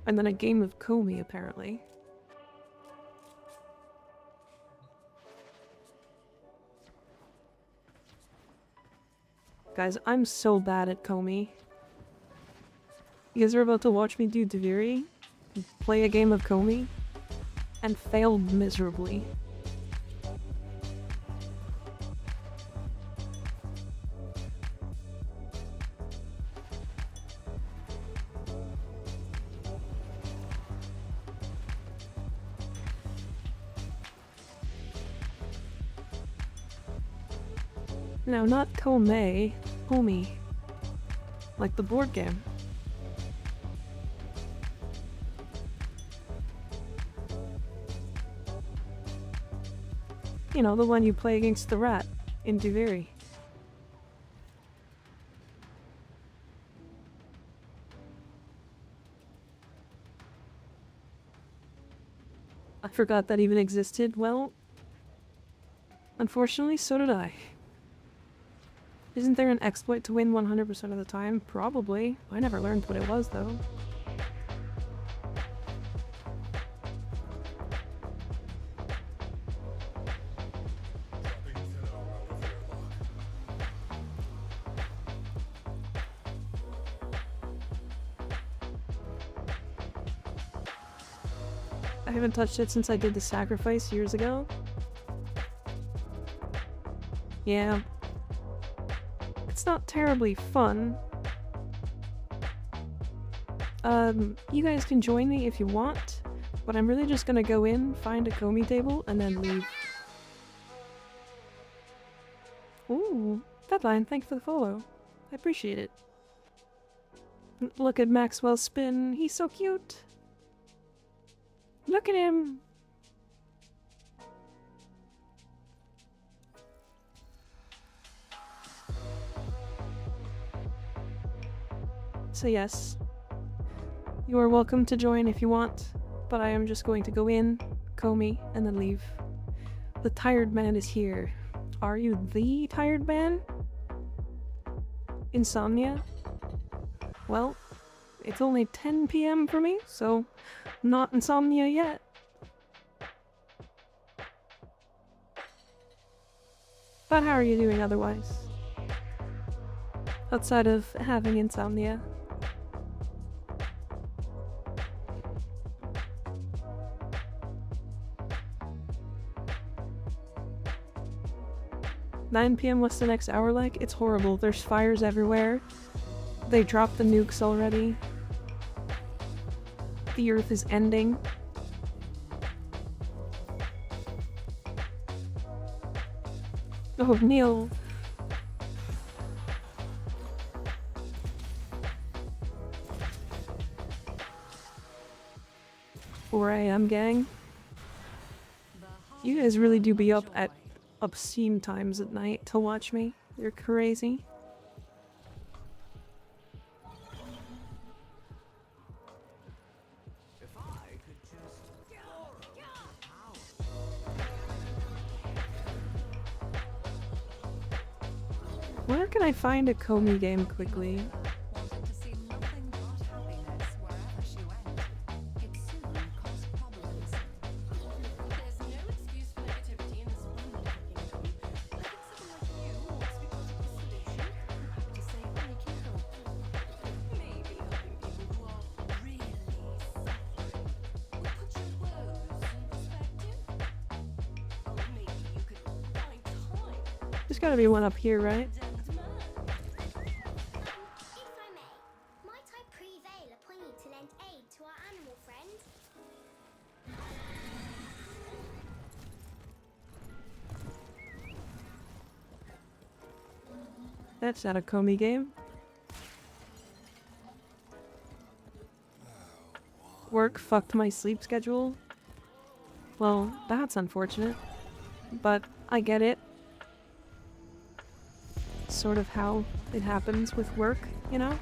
And then a game of Comey, apparently. Guys, I'm so bad at Comey. You guys are about to watch me do Deviri, play a game of Comey, and fail miserably. No, not Comey, Comey. Like the board game. You know, the one you play against the rat in Deviri. I forgot that even existed. Well, unfortunately, so did I. Isn't there an exploit to win 100% of the time? Probably. I never learned what it was, though. I haven't touched it since I did the sacrifice years ago. Yeah. It's not terribly fun. You guys can join me if you want, but I'm really just gonna go in, find a Komi table, and then leave. Ooh, Deadline, thanks for the follow. I appreciate it. Look at Maxwell's spin, he's so cute! Look at him! So yes, you are welcome to join if you want, but I am just going to go in, Komi, and then leave. The tired man is here. Are you the tired man? Insomnia? Well, it's only 10 PM for me, so not insomnia yet. But how are you doing otherwise? Outside of having insomnia. "9 PM, what's the next hour like?" It's horrible. There's fires everywhere. They dropped the nukes already. The Earth is ending. Oh, Neil. 4 AM, gang. You guys really do be up at obscene times at night to watch me. You're crazy. If I could just borrow power. Where can I find a Komi game quickly? Wanted to see nothing but happiness wherever she went. It soon caused problems. There's no excuse for negativity in this wonderful kingdom. I think someone like you wants to be part of the solution. Happy to say I can help. Maybe helping people who are really suffering would put your woes in perspective. Or maybe you could find time. There's gotta be one up here, right? Condemned man. If I may, might I prevail upon you to lend aid to our animal friend? That's not a Komi game. Work fucked my sleep schedule. Well, that's unfortunate. But I get it. Sort of how it happens with work, you know?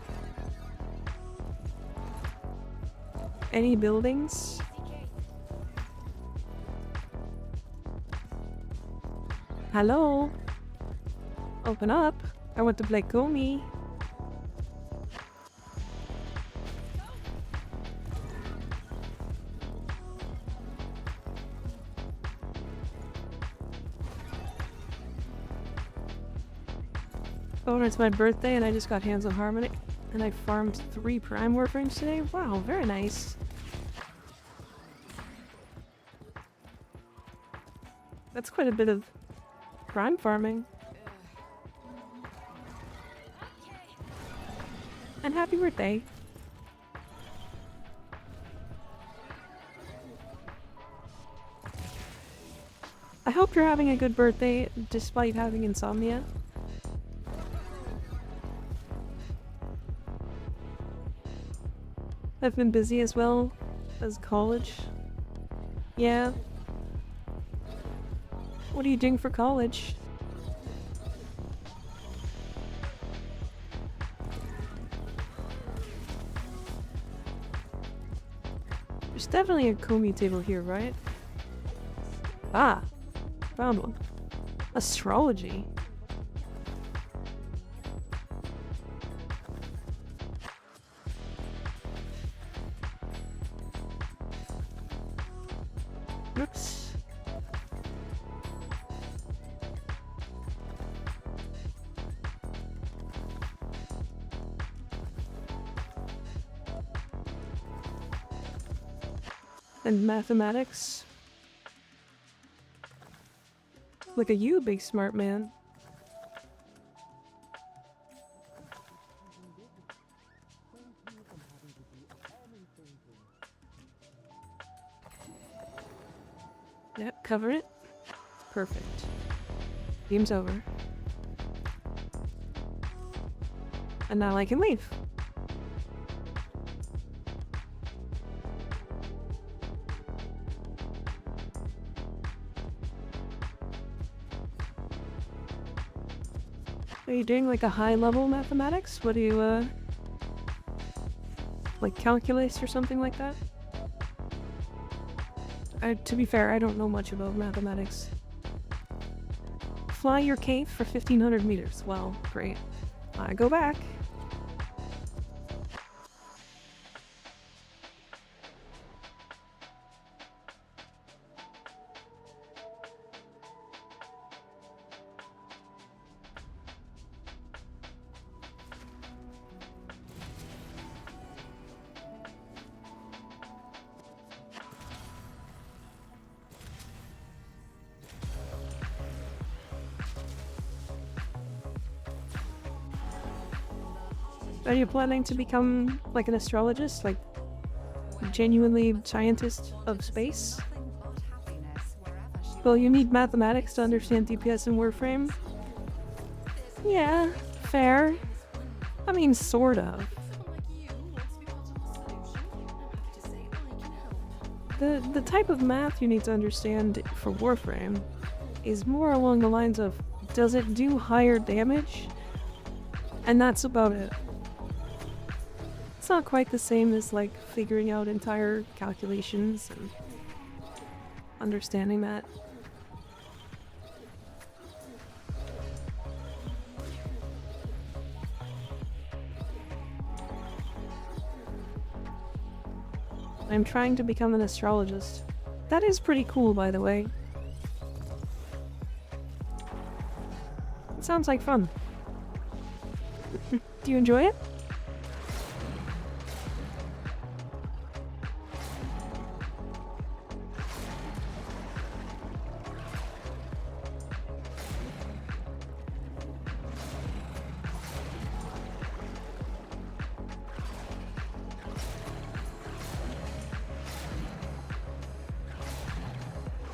Any buildings? Hello? Open up. I want to play Komi. Oh, it's my birthday and I just got Hands on Harmony and I farmed 3 Prime Warframes today. Wow, very nice. That's quite a bit of Prime farming. And happy birthday. I hope you're having a good birthday despite having insomnia. I've been busy as well as college. Yeah. What are you doing for college? There's definitely a Komi table here, right? Ah, found one. Astrology. Oops. and mathematics. Look at you, big smart man. Yep, cover it. Perfect. Game's over. And now I can leave. Are you doing like a high level mathematics? What do you, like calculus or something like that? To be fair, I don't know much about mathematics. Fly your cave for 1500 meters. Well, great. I go back. Are you planning to become like an astrologist, like genuinely scientist of space? Well, you need mathematics to understand DPS and Warframe. Yeah, fair. I mean, sort of. The type of math you need to understand for Warframe is more along the lines of, does it do higher damage? And that's about it. It's not quite the same as like figuring out entire calculations and understanding that. I'm trying to become an astrologist. That is pretty cool, by the way. It sounds like fun. Do you enjoy it?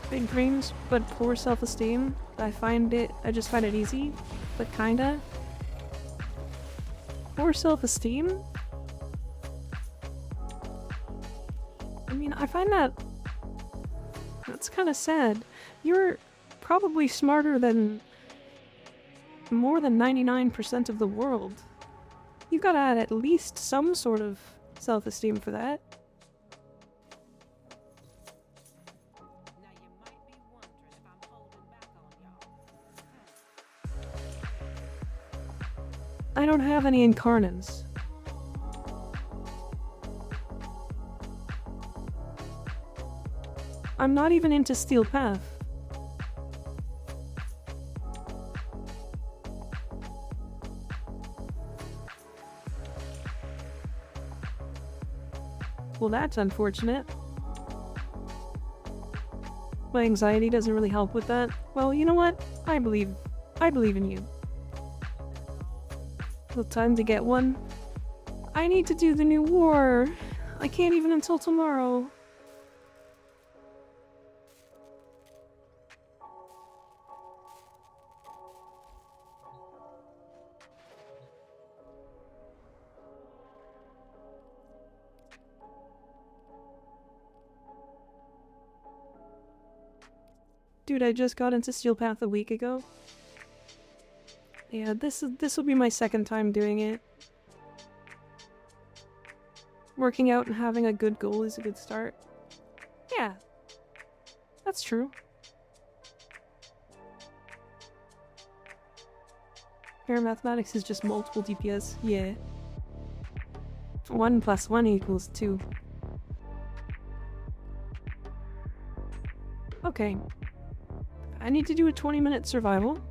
Big dreams, but poor self-esteem. I just find it easy, but kinda. Poor self-esteem? I mean, I find that's kinda sad. You're probably smarter than more than 99% of the world. You gotta add at least some sort of self-esteem for that. I don't have any incarnants. I'm not even into Steel Path. Well, that's unfortunate. My anxiety doesn't really help with that. Well, you know what? I believe in you. Well, time to get one. I need to do the new war. I can't even until tomorrow. Dude, I just got into Steel Path a week ago. Yeah, this will be my second time doing it. Working out and having a good goal is a good start. Yeah, that's true. Pure mathematics is just multiple DPS, yeah. 1 + 1 equals 2. Okay. I need to do a 20-minute survival.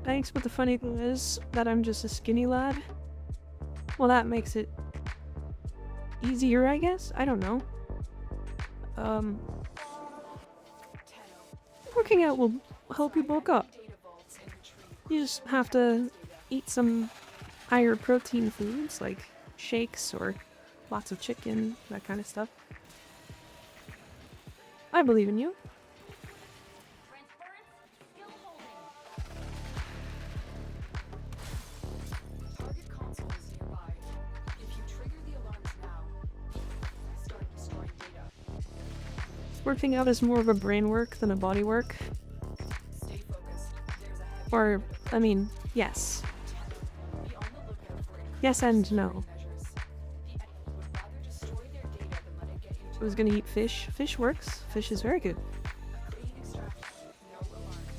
Thanks, but the funny thing is that I'm just a skinny lad. Well, that makes it easier, I guess? I don't know. Working out will help you bulk up. You just have to eat some higher protein foods like shakes or lots of chicken, that kind of stuff. I believe in you. Target console is nearby. If you trigger the alarms now, start destroying data. Working out is more of a brain work than a body work. Stay focused. There's a heavy Or, I mean, yes. be on the lookout for increased Yes and no. measures. The enemy would rather destroy their data than let it get into I was gonna eat fish. Fish works. Fish is very good. a clean extraction with no alarms.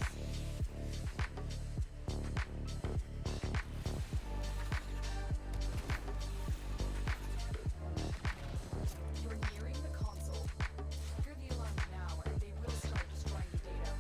You're nearing the console. Trigger the alarms now and they will start destroying the data.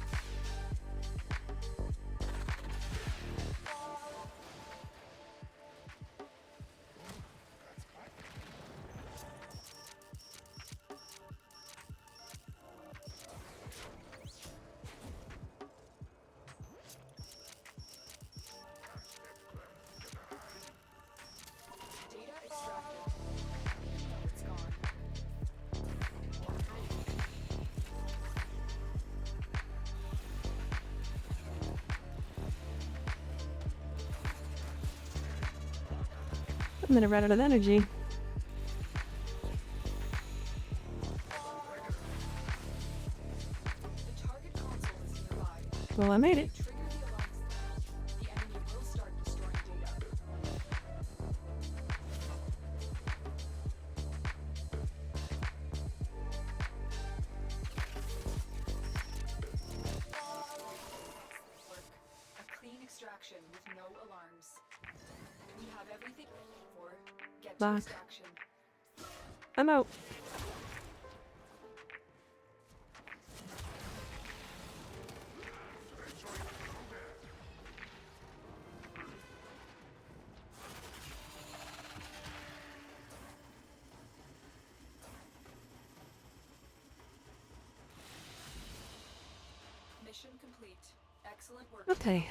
Data extracted. It's gone. I'm gonna run out of energy. The target console is nearby. Well, I made it. Trigger the alarms now. The enemy will start destroying data. Work. A clean extraction with no alarms. We have everything for get to Back. extraction. I'm out. Mission complete. Excellent work. Okay.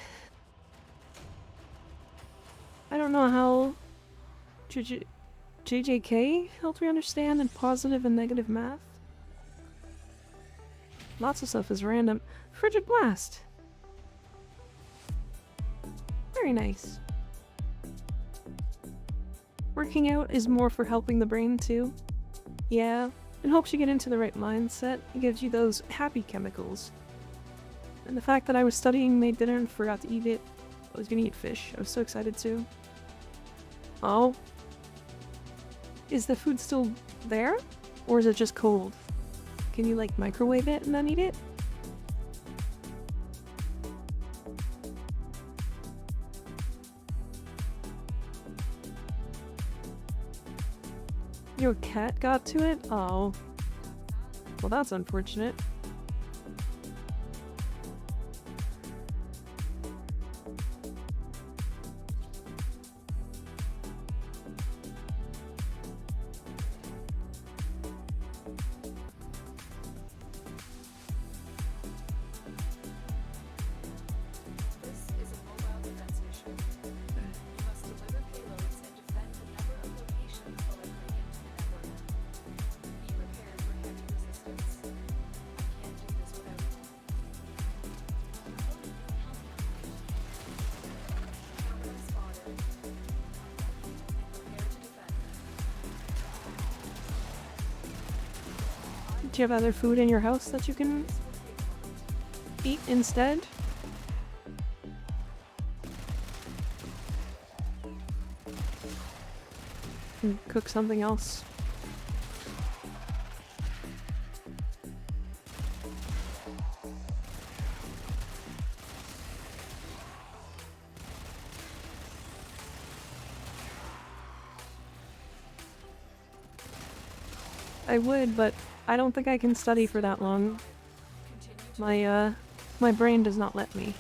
I don't know how JJK helped me understand in positive and negative math. Lots of stuff is random. Frigid Blast! Very nice. Working out is more for helping the brain too. Yeah, it helps you get into the right mindset. It gives you those happy chemicals. And the fact that I was studying, made dinner, and forgot to eat it. I was gonna eat fish. I was so excited too. Oh. Is the food still there? Or is it just cold? Can you like microwave it and then eat it? Your cat got to it? Oh. Well, that's unfortunate. This is a mobile defense mission. You must deliver payloads and defend a number of locations while entering into the network. Be prepared for heavy resistance. I can't do this without you. Target spotted. Prepare to defend. Do you have other food in your house that you can This will take a moment. eat instead? And cook something else. I would, but I don't think I can study for that long. Continue to My brain does not let me.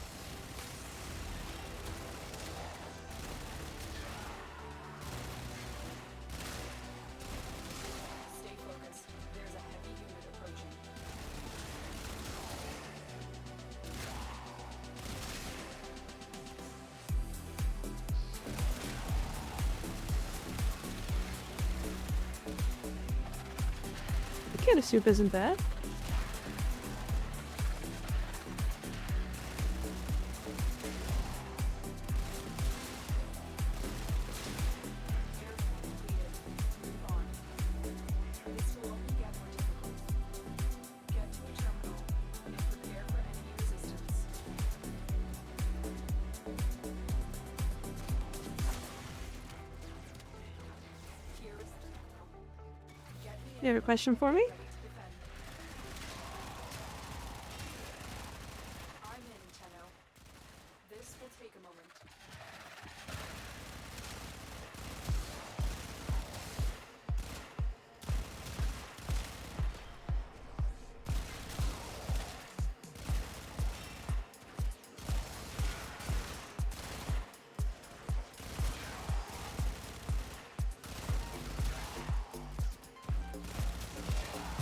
can of soup isn't bad. Move on. This will only get more difficult. Get to a terminal and prepare for enemy resistance. Here is the terminal. Get me You have a question for me? ready to defend. I'm in, Tenno. This will take a moment.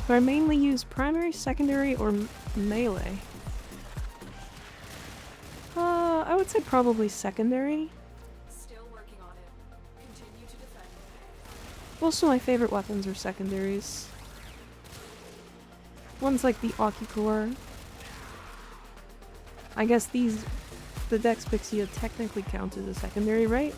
Do I mainly use primary, secondary, or melee? I would say probably secondary. Still working on it. Continue to defend. Most of my favorite weapons are secondaries. Ones like the Akicore. I guess the Dex Pixia technically count as a secondary, right?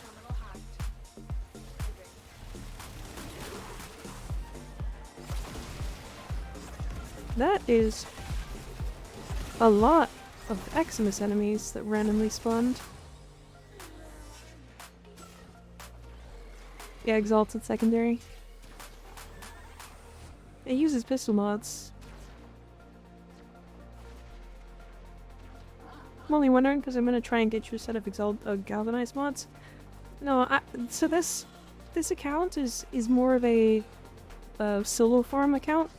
Terminal hacked. Moving. That is a lot of Eximus enemies that randomly spawned. Yeah, Exalted Secondary. It uses pistol mods. I'm only wondering because I'm gonna try and get you a set of Galvanized mods. No, so this account is more of a solo farm account.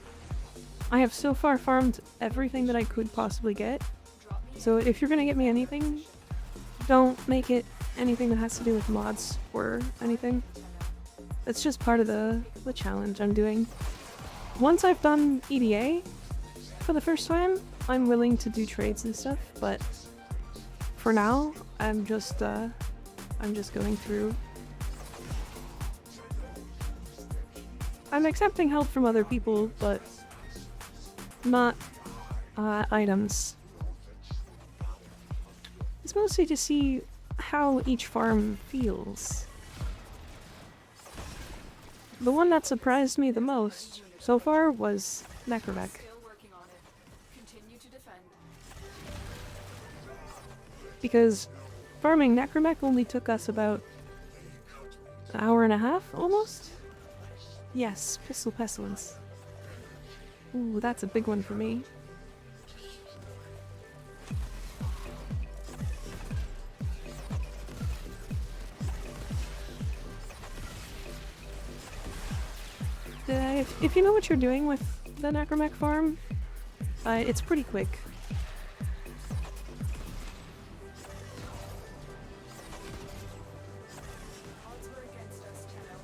I have so far farmed everything that I could possibly get. So if you're gonna get me anything, don't make it anything that has to do with mods or anything. It's just part of the challenge I'm doing. Once I've done EDA for the first time, I'm willing to do trades and stuff, but for now, I'm just going through. I'm accepting help from other people, but not items. It's mostly to see how each farm feels. The one that surprised me the most so far was Necrovec. Still working on it. Continue to defend. Because farming Necromech only took us about an hour and a half, almost? Yes, Pistol Pestilence. Ooh, that's a big one for me. If you know what you're doing with the Necromech farm, it's pretty quick. Odds were against us, Tenno,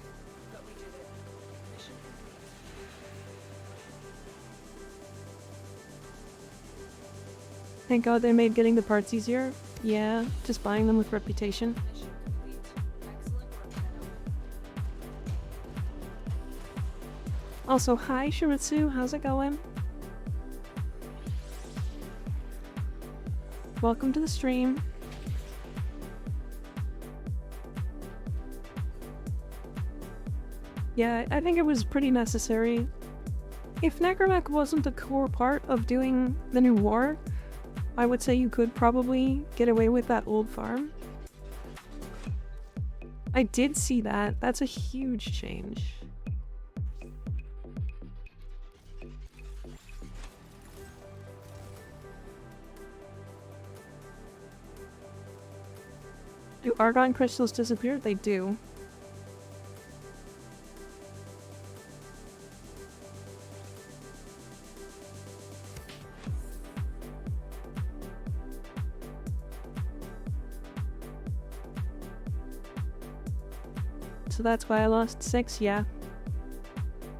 but we did it. Mission complete. Thank God they made getting the parts easier. Yeah, just buying them with reputation. Mission complete. Excellent work, Tenno. Also, hi Shiritsu, how's it going? Welcome to the stream. Yeah, I think it was pretty necessary. If Necromech wasn't a core part of doing the new war, I would say you could probably get away with that old farm. I did see that. That's a huge change. Do Argon crystals disappear? They do. so that's why I lost 6, yeah.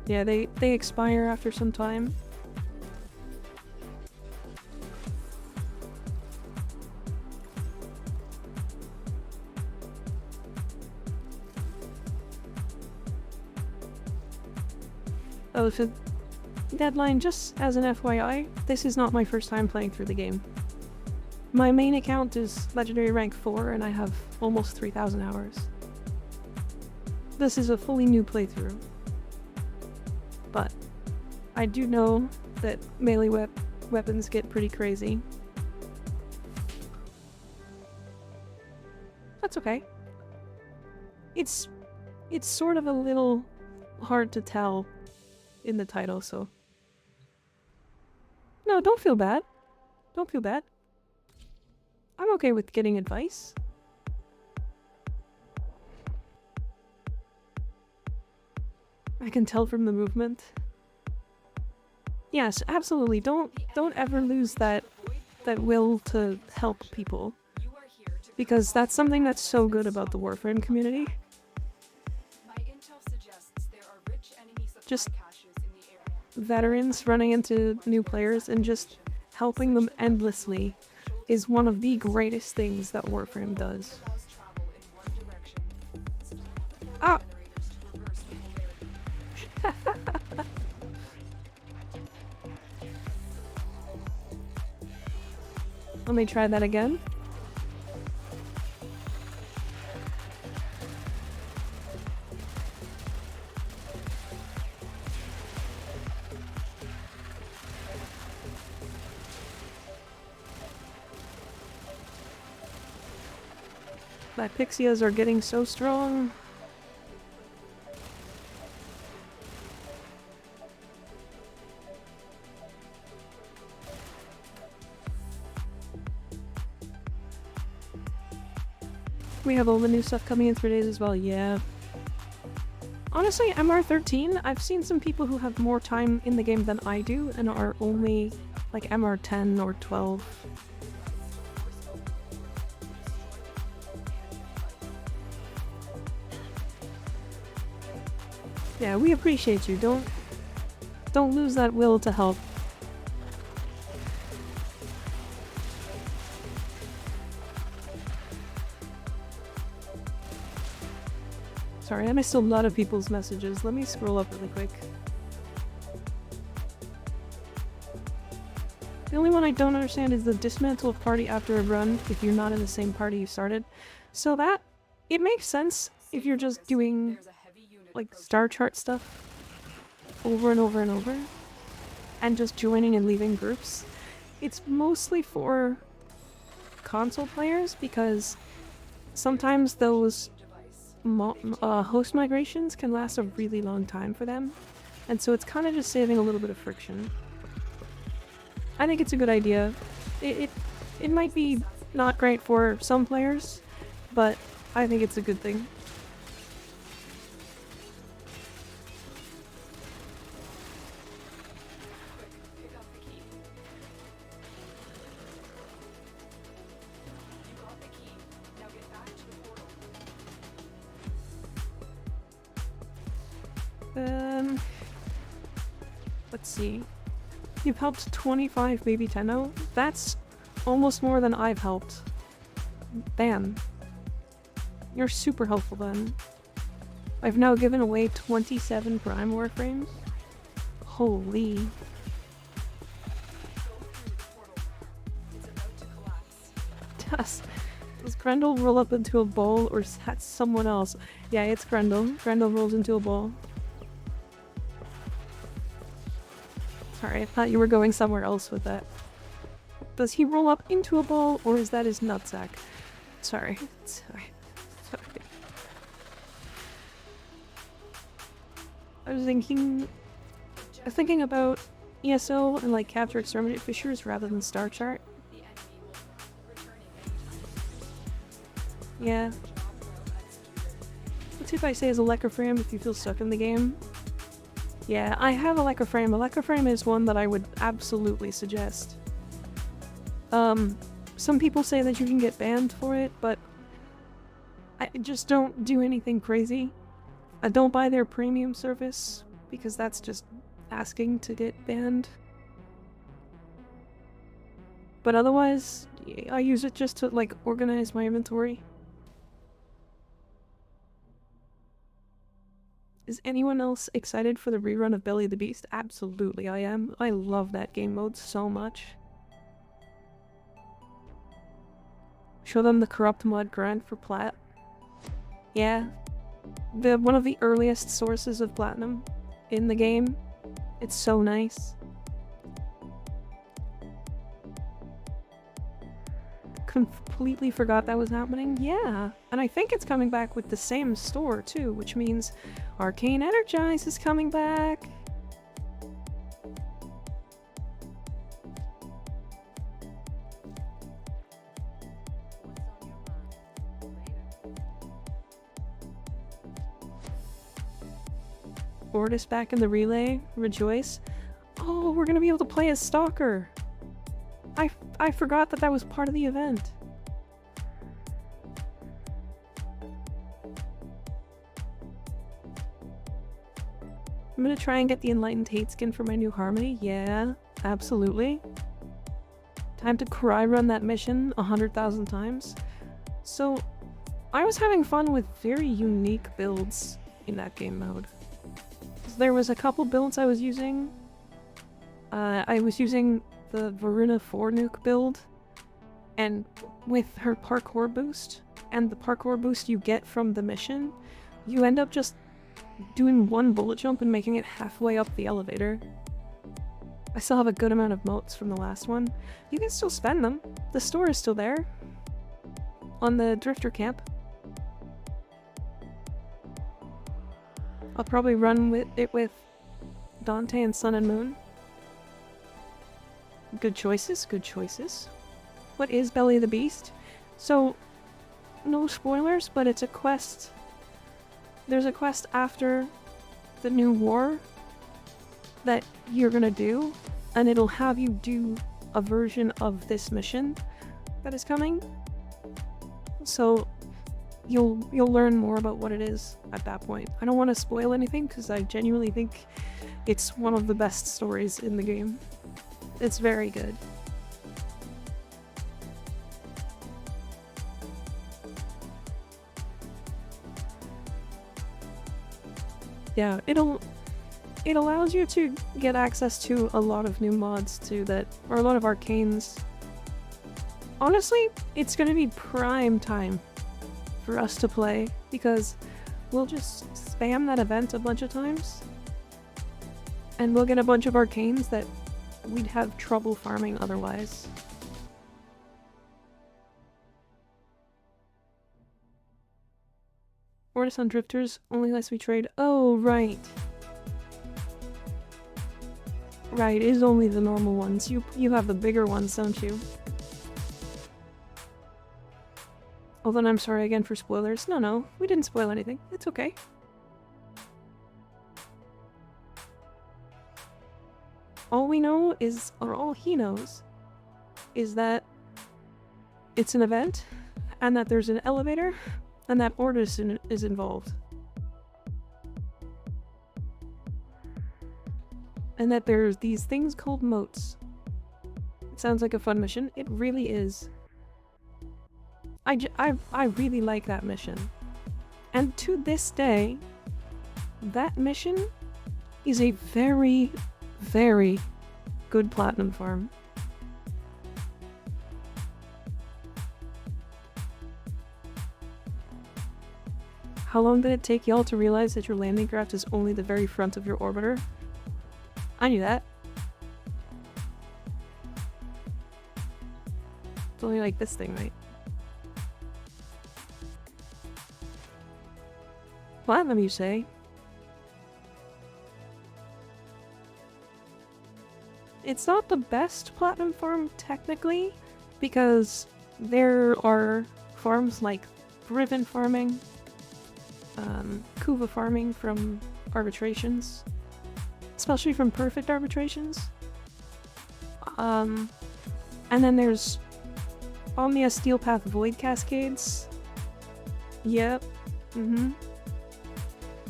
Yeah, they expire after some time. Oh, so deadline, just as an FYI, this is not my first time playing through the game. My main account is Legendary Rank 4 and I have almost 3,000 hours. This is a fully new playthrough. But I do know that melee weapons get pretty crazy. That's okay. It's sort of a little hard to tell in the title, so... No, don't feel bad. Don't feel bad. I'm okay with getting advice. I can tell from the movement. Yes, absolutely. Don't ever lose that will to help people. Because that's something that's so good about the Warframe community. My intel suggests there are rich enemy supply Just caches in the area. veterans running into new players and just helping them endlessly is one of the greatest things that Warframe does. Cause travel in one direction. Ah! Generators to reverse polarity. Let me try that again. My Pixias are getting so strong. We have all the new stuff coming in 3 days as well, yeah. Honestly, MR13, I've seen some people who have more time in the game than I do and are only like MR10 or 12. Yeah, we appreciate you. Don't lose that will to help. Sorry, I missed a lot of people's messages. Let me scroll up really quick. The only one I don't understand is the dismantle of party after a run if you're not in the same party you started. So that, it makes sense if you're just doing There's a heavy unit like star chart stuff over and over and over and just joining and leaving groups. It's mostly for console players because sometimes those host migrations can last a really long time for them, and so it's kind of just saving a little bit of friction. I think it's a good idea. It might be not great for some players, but I think it's a good thing. pick up the key. You got the key. Now get back to the portal. Let's see. You've helped 25, maybe 10 now? That's almost more than I've helped. Damn. You're super helpful then. I've now given away 27 Prime Warframes. Holy. Go through the portal. It's about to collapse. Does Grendel roll up into a ball or is that someone else? Yeah, it's Grendel. Grendel rolls into a ball. Sorry, I thought you were going somewhere else with that. Does he roll up into a ball or is that his nutsack? Sorry. Sorry. I was thinking about ESO and like capture exterminate fishers rather than star chart. The enemy will returning anytime. Yeah. Job well executed. What's if I say as a Lecker frame if you feel stuck in the game? Yeah, I have a Lecker frame. A Lecker frame is one that I would absolutely suggest. Some people say that you can get banned for it, but I just don't do anything crazy. I don't buy their premium service because that's just asking to get banned. But otherwise, I use it just to like organize my inventory. Is anyone else excited for the rerun of Belly of the Beast? Absolutely, I am. I love that game mode so much. Show them the corrupt mud grind for plat. Yeah. One of the earliest sources of platinum in the game. It's so nice. Completely forgot that was happening. Yeah. And I think it's coming back with the same store too, which means Arcane Energize is coming back. Ordis back in the relay. Rejoice. Oh, we're gonna be able to play as Stalker. I forgot that that was part of the event. I'm gonna try and get the Enlightened Hate skin for my new Harmony. Yeah, absolutely. Time to cry run that mission 100,000 times. So, I was having fun with very unique builds in that game mode. There was a couple builds I was using. I was using the Varuna 4 nuke build, and with her parkour boost, and the parkour boost you get from the mission, you end up just doing one bullet jump and making it halfway up the elevator. I still have a good amount of motes from the last one. You can still spend them. The store is still there. On the Drifter camp. I'll probably run with it with Dante and Sun and Moon. Good choices, good choices. What is Belly of the Beast? So, no spoilers, but it's a quest. There's a quest after the new war that you're gonna do, and it'll have you do a version of this mission that is coming. So, you'll learn more about what it is at that point. I don't want to spoil anything because I genuinely think it's one of the best stories in the game. It's very good. Yeah, it allows you to get access to a lot of new mods too that or a lot of arcanes. Honestly, it's gonna be prime time for us to play because we'll just spam that event a bunch of times and we'll get a bunch of arcanes that we'd have trouble farming otherwise. Ordis on Drifters only lets me trade. Oh, right. Right, it is only the normal ones. You have the bigger ones, don't you? Oh, then I'm sorry again for spoilers. No, we didn't spoil anything. It's okay. All we know is, or all he knows, is that it's an event, and that there's an elevator, and that Ordis is involved. And that there's these things called motes. It sounds like a fun mission. It really is. I really like that mission. And to this day, that mission is a very, very good platinum farm. How long did it take y'all to realize that your landing craft is only the very front of your orbiter? I knew that. It's only like this thing, right? Platinum, you say? It's not the best platinum farm, technically, because there are farms like Riven farming, Kuva farming from arbitrations, especially from perfect arbitrations. And then there's Omnia Steelpath Void Cascades. Yep.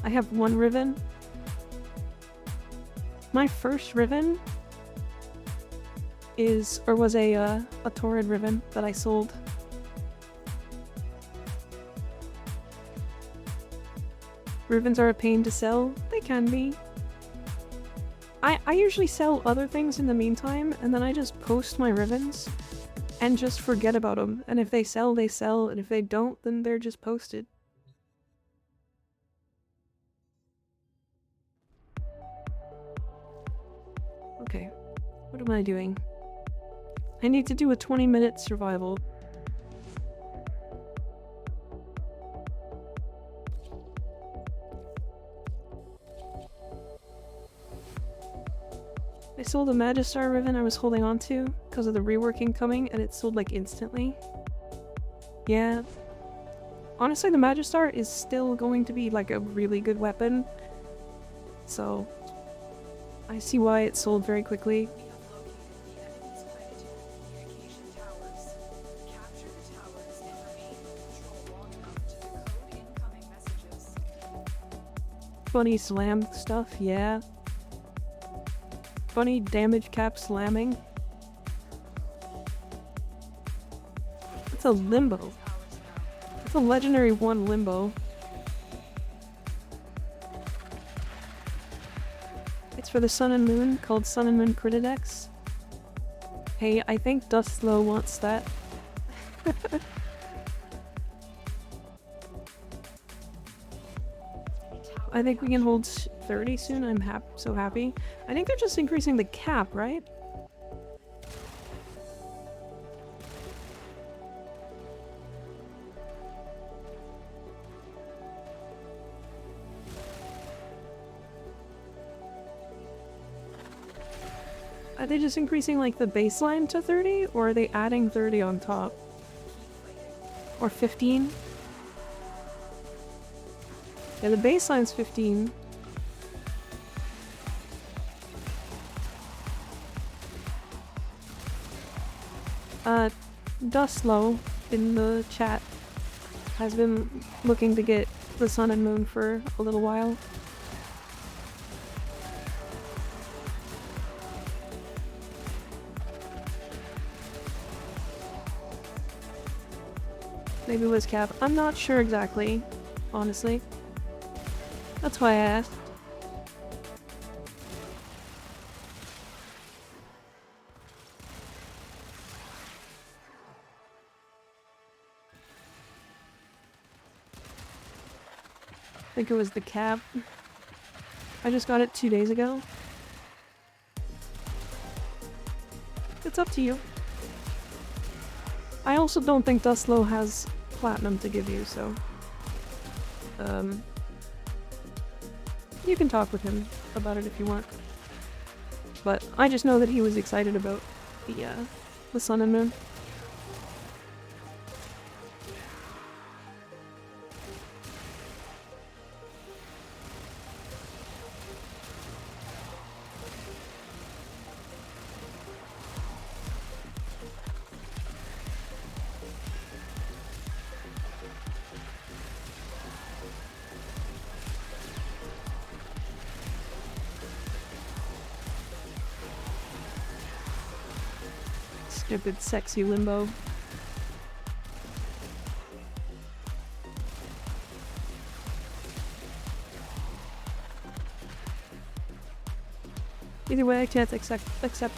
I have one ribbon. My first ribbon was a torrid ribbon that I sold. Ribbons are a pain to sell. They can be. I usually sell other things in the meantime, and then I just post my ribbons and just forget about them. And if they sell, they sell, and if they don't, then they're just posted. Okay, what am I doing? I need to do a 20-minute survival. I sold a Magistar ribbon I was holding on to because of the reworking coming, and it sold like instantly. Yeah. Honestly, the Magistar is still going to be like a really good weapon. So, I see why it sold very quickly. We have located the enemy's planetary communication towers. Capture the towers and remain in control long enough to decode incoming messages. Funny slam stuff, yeah. Funny damage cap slamming. It's a limbo. It's a legendary 1 limbo. It's for the Sun and Moon, called Sun and Moon Critidex. Hey, I think Dustlow wants that. I think we can hold 30 soon. I'm so happy. I think they're just increasing the cap, right? Are they just increasing like the baseline to 30, or are they adding 30 on top? Or 15? Yeah, the baseline's 15. Dustlow in the chat has been looking to get the Sun and Moon for a little while. Maybe it was Cap. I'm not sure exactly, honestly. That's why I asked. I think it was the cap. I just got it 2 days ago. It's up to you. I also don't think Dustlow has platinum to give you, so... you can talk with him about it if you want. But I just know that he was excited about the Sun and Moon. Stupid sexy limbo. Either way, I can't accept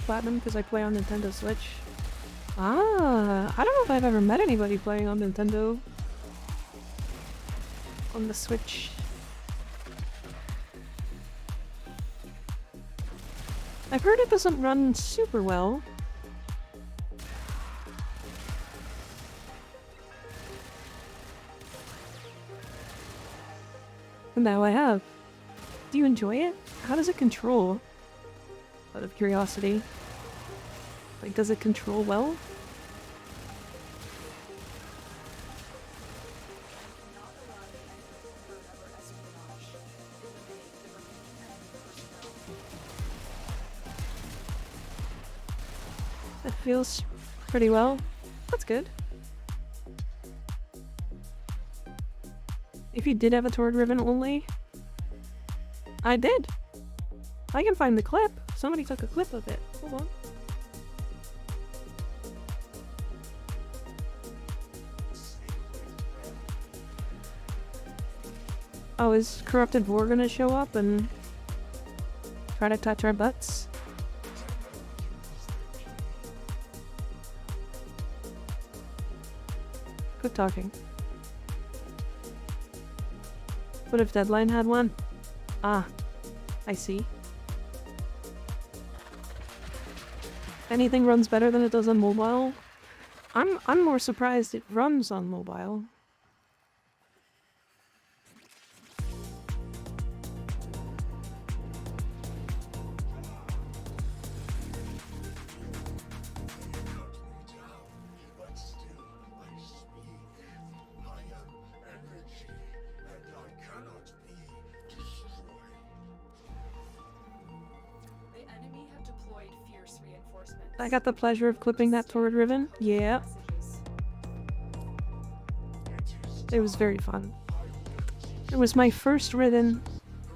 platinum because I play on Nintendo Switch. Ah, I don't know if I've ever met anybody playing on Nintendo on the Switch. I've heard it doesn't run super well. And now I have. Do you enjoy it? How does it control? Out of curiosity. Like, does it control well? It feels pretty well. That's good. If you did have a Torrid Ribbon only, I did. I can find the clip. Somebody took a clip of it. Hold on. Oh, is Corrupted Vor gonna show up and try to touch our butts? Quit talking. What if Deadline had one? Ah, I see. Anything runs better than it does on mobile? I'm more surprised it runs on mobile. But still I speak. I am energy, and I cannot be destroyed. The enemy have deployed fierce reinforcements. I got the pleasure of clipping that toward Riven. Yeah, Messages. it was very fun. It was my first Riven,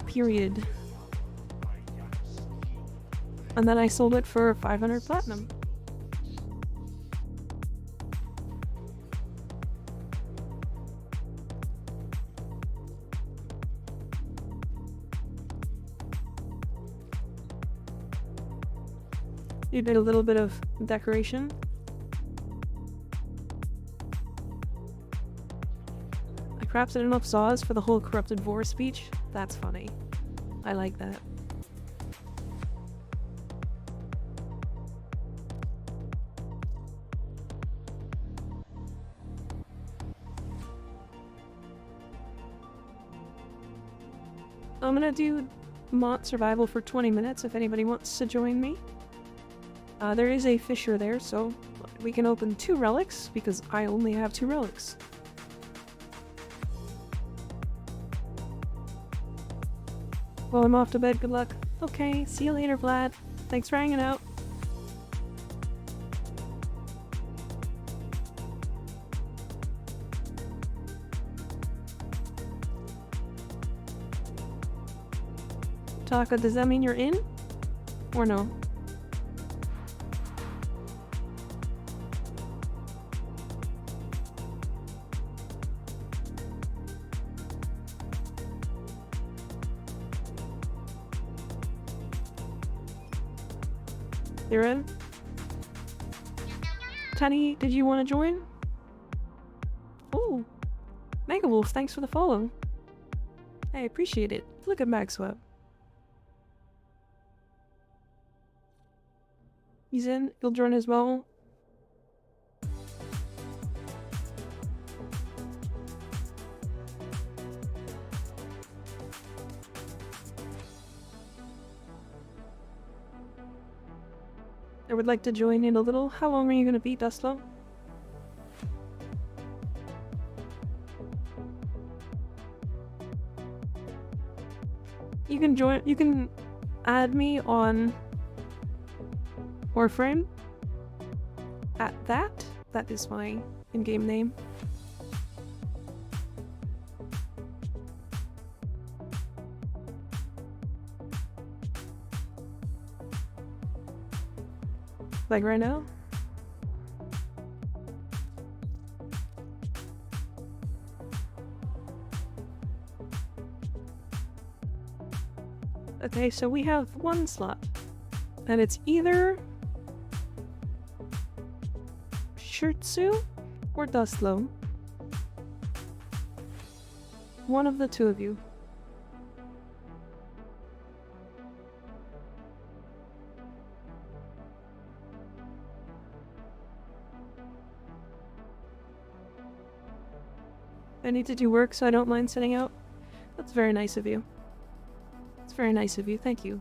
period. And then I sold it for 500 platinum. You did a little bit of decoration. I crafted enough saws for the whole Corrupted Vor speech. That's funny. I like that. I'm gonna do Mont Survival for 20 minutes if anybody wants to join me. There is a fissure there, so we can open 2 relics, because I only have 2 relics. Well, I'm off to bed, good luck. Okay, see you later, Vlad. Thanks for hanging out. Taka, does that mean you're in? Or no? You're in? Tenny, did you want to join? Ooh. Mega Wolf, thanks for the follow. I appreciate it. Look at Maxwell. He's in. He'll join as well. I would like to join in a little. How long are you going to be, Dustlo? You can join. You can add me on Warframe. At that. That is my in-game name. Like right now? Okay, so we have 1 slot. And it's either Shirtsu or Dustlo. One of the 2 of you. I need to do work, so I don't mind sitting out. That's very nice of you. It's very nice of you, thank you.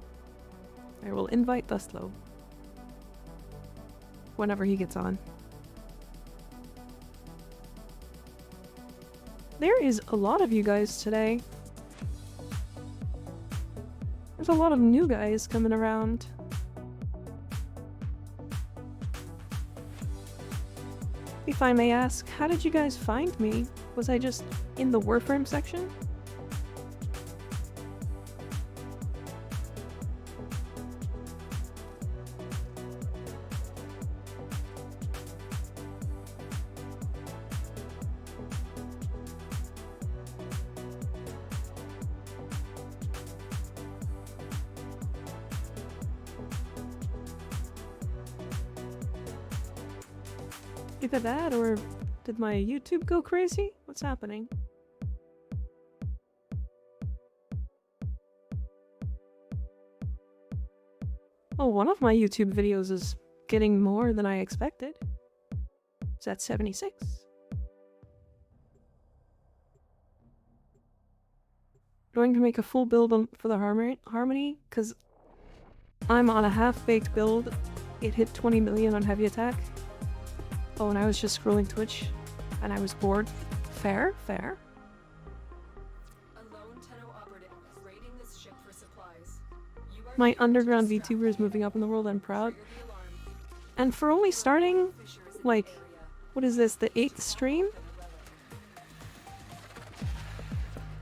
I will invite Dustlo. Whenever he gets on. There is a lot of you guys today. There's a lot of new guys coming around. If I may ask, how did you guys find me? Was I just in the Warframe section? Either that or did my YouTube go crazy? What's happening? Oh, one of my YouTube videos is getting more than I expected. It's at 76. Going to make a full build for the harmony, because I'm on a half-baked build. It hit 20 million on heavy attack. Oh, and I was just scrolling Twitch, and I was bored. Fair, fair. A lone Tenno operative raiding this ship for supplies. You are My here to underground distract VTuber is the moving up in the world, I'm proud. trigger the alarm. And for only starting, Fissures in the like, area. what is this, the 8th stream?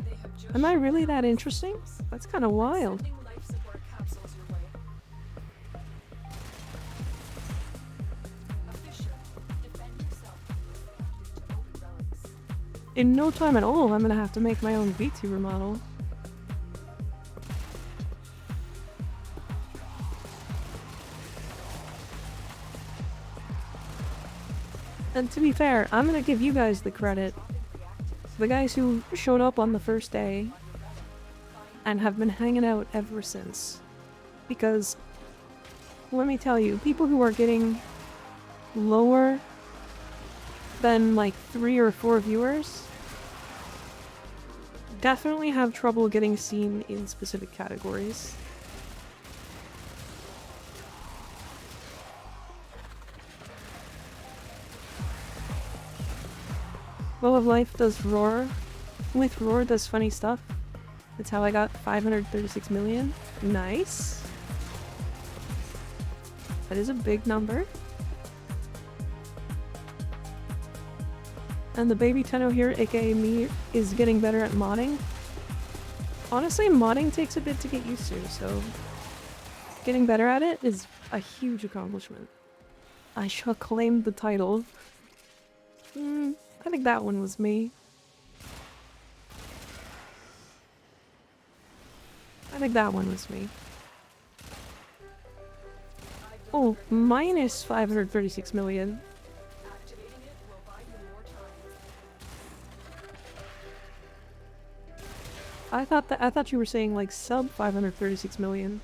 They have just Am I shut really down that the interesting? systems. That's kind of wild. Sending life support capsules your way. A fissure. Defend yourself. Reactive to open relics. In no time at all, I'm gonna have to make my own VTuber model. And to be fair, I'm gonna give you guys the credit. The guys who showed up on the first day and have been hanging out ever since. Because, let me tell you, people who are getting lower than like 3 or 4 viewers definitely have trouble getting seen in specific categories. Bow of Life does Roar. With Roar does funny stuff. That's how I got 536 million. Nice. That is a big number. And the baby Tenno here, aka me, is getting better at modding. Honestly, modding takes a bit to get used to, so getting better at it is a huge accomplishment. I shall claim the title. I think that one was me. I think that one was me. Oh, minus 536 million. Activating it will buy you more time. I thought you were saying like sub 536 million.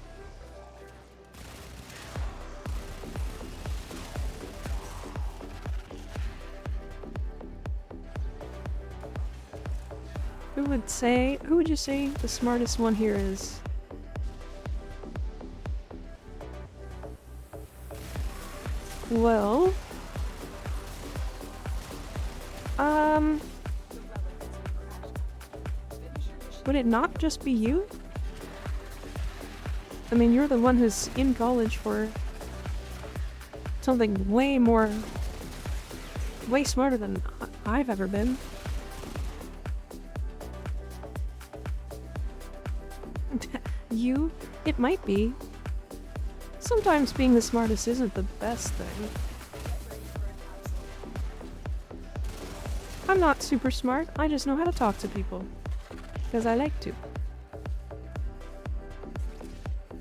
Who would you say the smartest one here is? Well, would it not just be you? I mean, you're the one who's in college for something way smarter than I've ever been. You? It might be. Sometimes being the smartest isn't the best thing. I'm not super smart, I just know how to talk to people. Because I like to.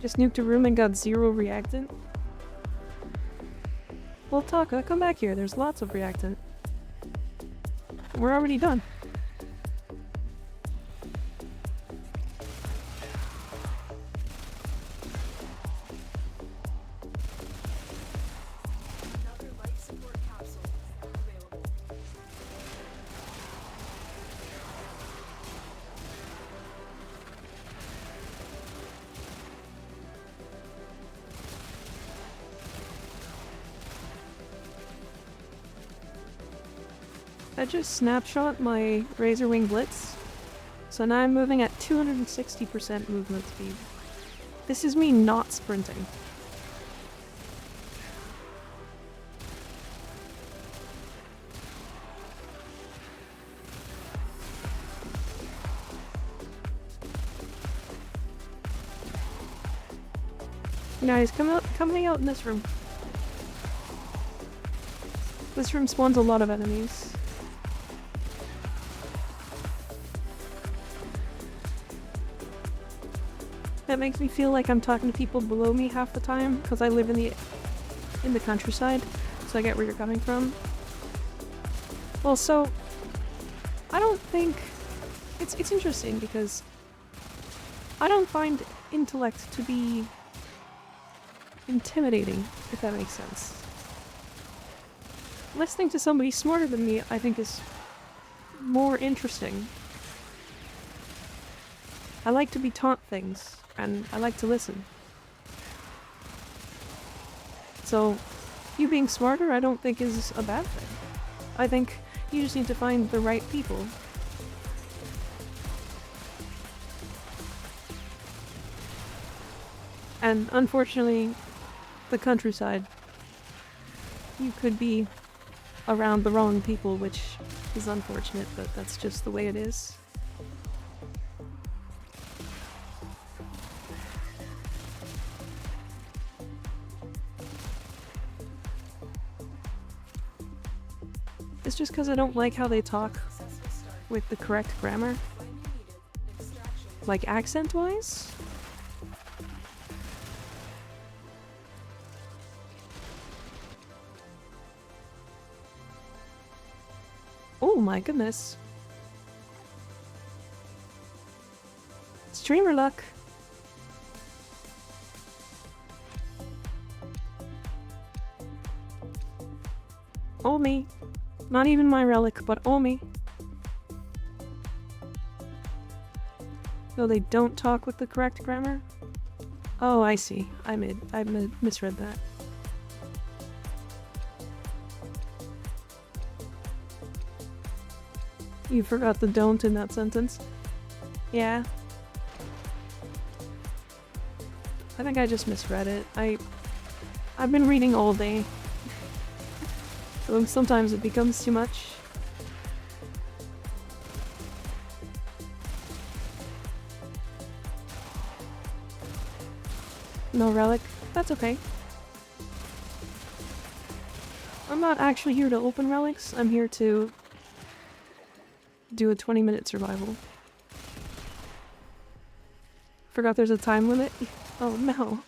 Just nuked a room and got 0 reactant. Well, Taka, come back here, there's lots of reactant. We're already done. Another life support capsule available. I just snapshot my Razor Wing Blitz, so now I'm moving at 260% movement speed. This is me not sprinting. Guys, come hang out in this room. This room spawns a lot of enemies. That makes me feel like I'm talking to people below me half the time, because I live in the countryside, so I get where you're coming from. Well, so I don't think it's interesting because I don't find intellect to be intimidating, if that makes sense. Listening to somebody smarter than me, I think, is more interesting. I like to be taught things, and I like to listen. So, you being smarter, I don't think is a bad thing. I think you just need to find the right people. And unfortunately, the countryside, you could be around the wrong people, which is unfortunate, but that's just the way it is. It's just because I don't like how they talk with the correct grammar. Like accent-wise. Oh my goodness. Streamer luck. Oh me. Not even my relic, but oh me. No, they don't talk with the correct grammar? Oh, I see. I misread that. You forgot the don't in that sentence. Yeah. I think I just misread it. I've been reading all day. So sometimes it becomes too much. No relic? That's okay. I'm not actually here to open relics. I'm here to do a 20-minute survival. Forgot there's a time limit? Oh no.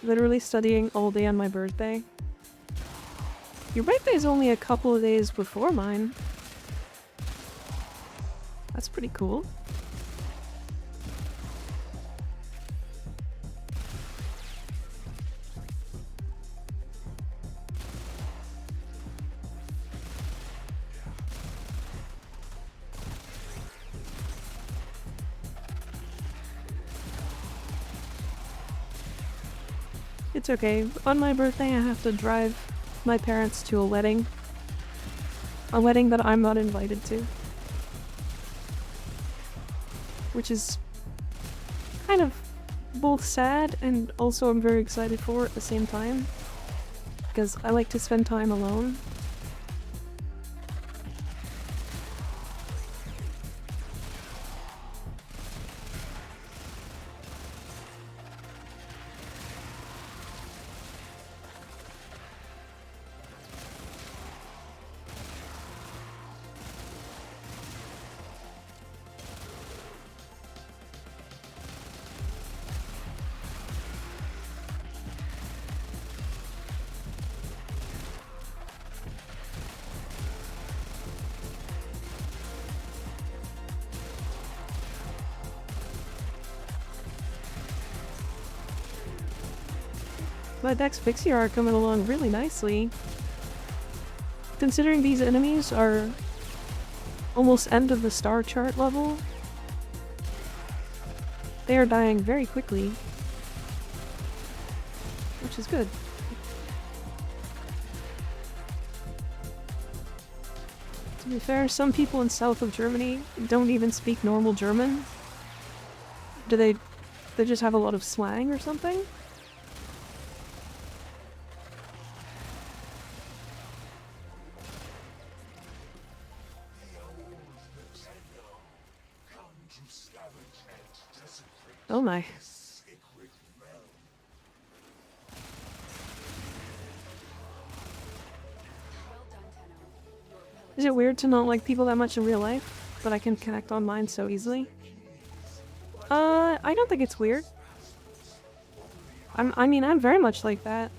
Literally studying all day on my birthday. Your birthday is only a couple of days before mine. That's pretty cool. It's okay. On my birthday, I have to drive my parents to a wedding. A wedding that I'm not invited to. Which is kind of both sad and also I'm very excited for at the same time. Because I like to spend time alone. My Dex Pixie are coming along really nicely. Considering these enemies are almost end of the star chart level, they are dying very quickly. Which is good. To be fair, some people in south of Germany don't even speak normal German. Do they just have a lot of slang or something? Oh my. Is it weird to not like people that much in real life? but I can connect online so easily. I don't think it's weird. I mean, I'm very much like that.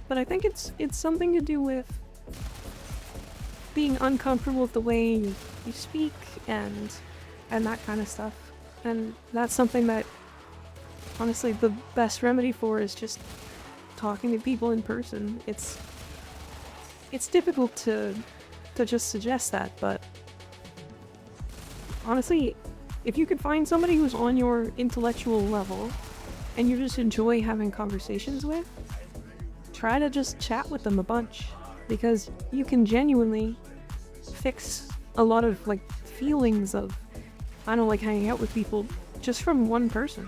But I think it's something to do with being uncomfortable with the way you speak and that kind of stuff. And that's something that honestly the best remedy for is just talking to people in person. It's difficult to just suggest that, but honestly, if you could find somebody who's on your intellectual level and you just enjoy having conversations with, try to just chat with them a bunch, because you can genuinely fix a lot of like feelings of I don't like hanging out with people just from one person.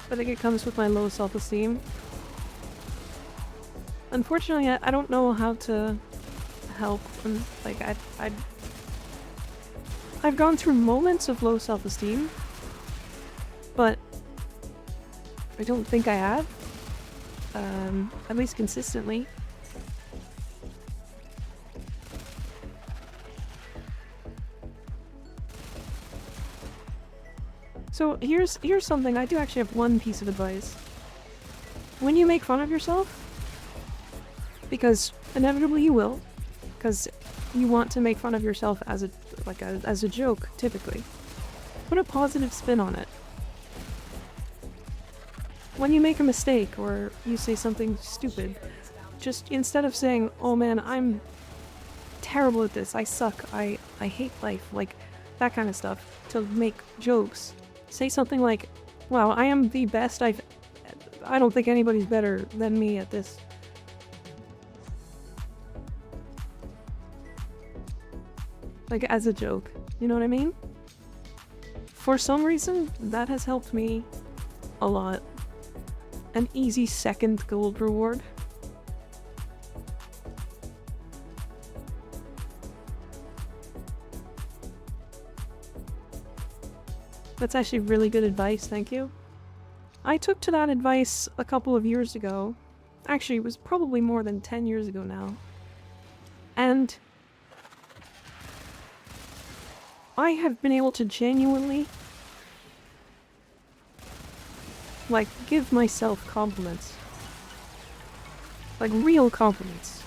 I think it comes with my low self-esteem. Unfortunately, I don't know how to help, and like I've gone through moments of low self-esteem, but I don't think I have, at least consistently. So here's something. I do actually have one piece of advice. When you make fun of yourself, because inevitably you will, because you want to make fun of yourself as a joke, typically. Put a positive spin on it. When you make a mistake or you say something stupid, just instead of saying, "Oh man, I'm terrible at this, I suck, I hate life," like that kind of stuff, to make jokes, say something like, "Wow, I am the best I don't think anybody's better than me at this." Like, as a joke. You know what I mean? For some reason, that has helped me a lot. An easy second gold reward. That's actually really good advice, thank you. I took to that advice a couple of years ago. Actually, it was probably more than 10 years ago now. And I have been able to genuinely, like, give myself compliments. Like, real compliments.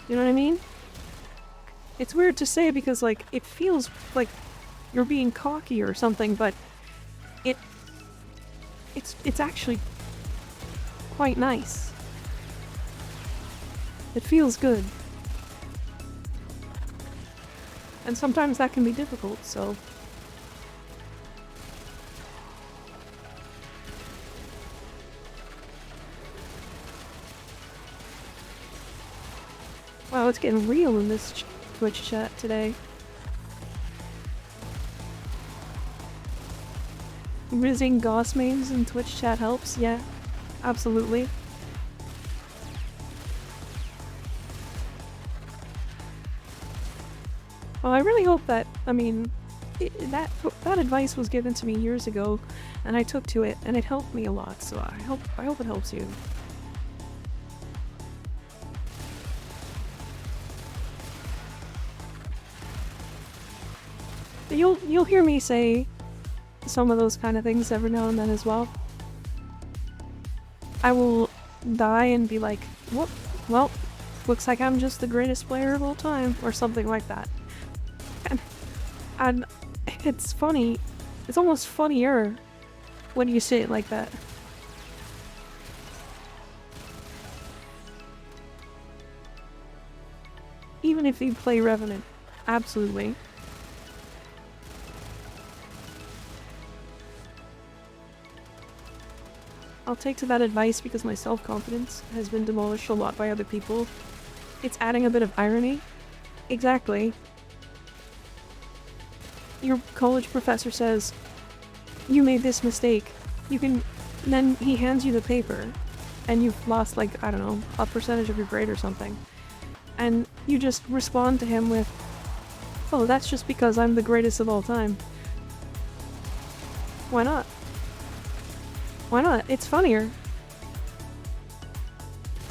You know what I mean? It's weird to say because, like, it feels like you're being cocky or something, but it's actually quite nice. It feels good. And sometimes that can be difficult, so... Wow, it's getting real in this Twitch chat today. Rizzing Goss mains in Twitch chat helps, yeah, absolutely. Well, I really hope that, I mean, that advice was given to me years ago, and I took to it, and it helped me a lot, so I hope it helps you. You'll hear me say some of those kind of things every now and then as well. I will die and be like, whoop, well, looks like I'm just the greatest player of all time, or something like that. And it's funny, it's almost funnier when you say it like that. Even if you play Revenant, absolutely. I'll take to that advice because my self-confidence has been demolished a lot by other people. It's adding a bit of irony. Exactly. Your college professor says, "You made this mistake. You can..." Then he hands you the paper. and you've lost, like, I don't know, a percentage of your grade or something. And you just respond to him with, oh, that's just because I'm the greatest of all time. Why not? Why not? It's funnier.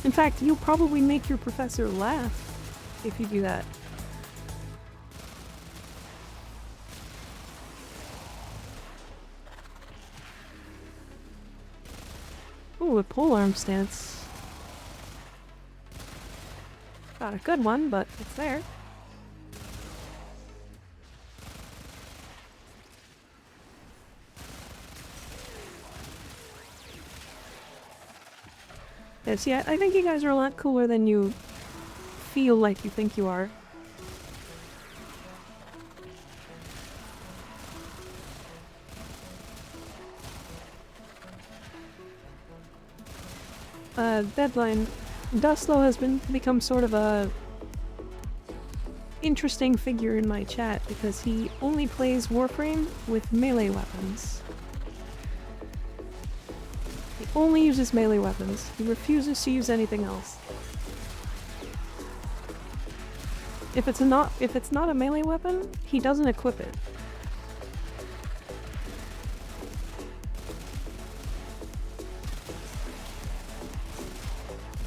In fact, you'll probably make your professor laugh if you do that. Ooh, a polearm stance. Not a good one, but it's there. Yes, yeah, I think you guys are a lot cooler than you feel like you think you are. Deadline. Dustlow has become sort of a interesting figure in my chat because he only plays Warframe with melee weapons. He only uses melee weapons. He refuses to use anything else. If it's not a melee weapon, he doesn't equip it.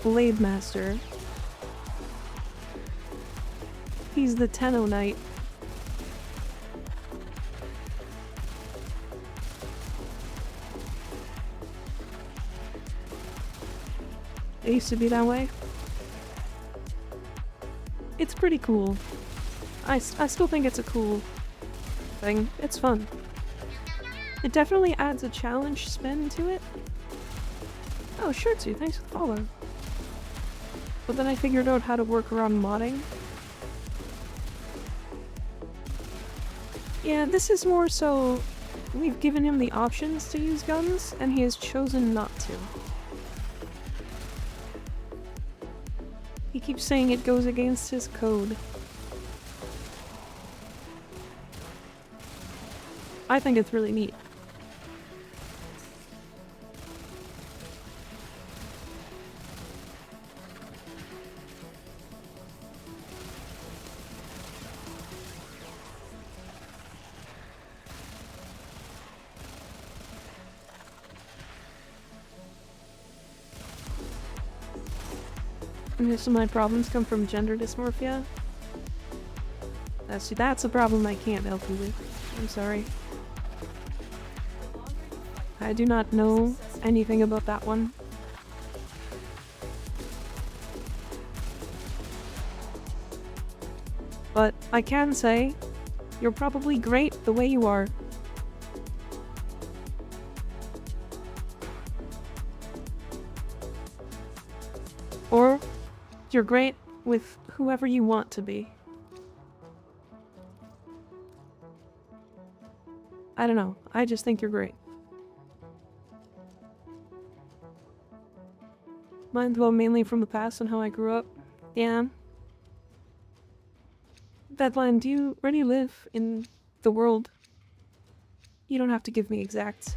Blade Master. He's the Tenno Knight. It used to be that way. It's pretty cool. I still think it's a cool thing. It's fun. It definitely adds a challenge spin to it. Oh, Shirtsu, thanks for the follow. But then I figured out how to work around modding. Yeah, this is more so we've given him the options to use guns, and he has chosen not to. He keeps saying it goes against his code. I think it's really neat. Most of my problems come from gender dysmorphia. That's a problem I can't help you with. I'm sorry. I do not know anything about that one. But I can say, you're probably great the way you are. Or you're great with whoever you want to be. I don't know. I just think you're great. Mine's well mainly from the past and how I grew up. Yeah. Deadline, where do you live in the world? You don't have to give me exacts.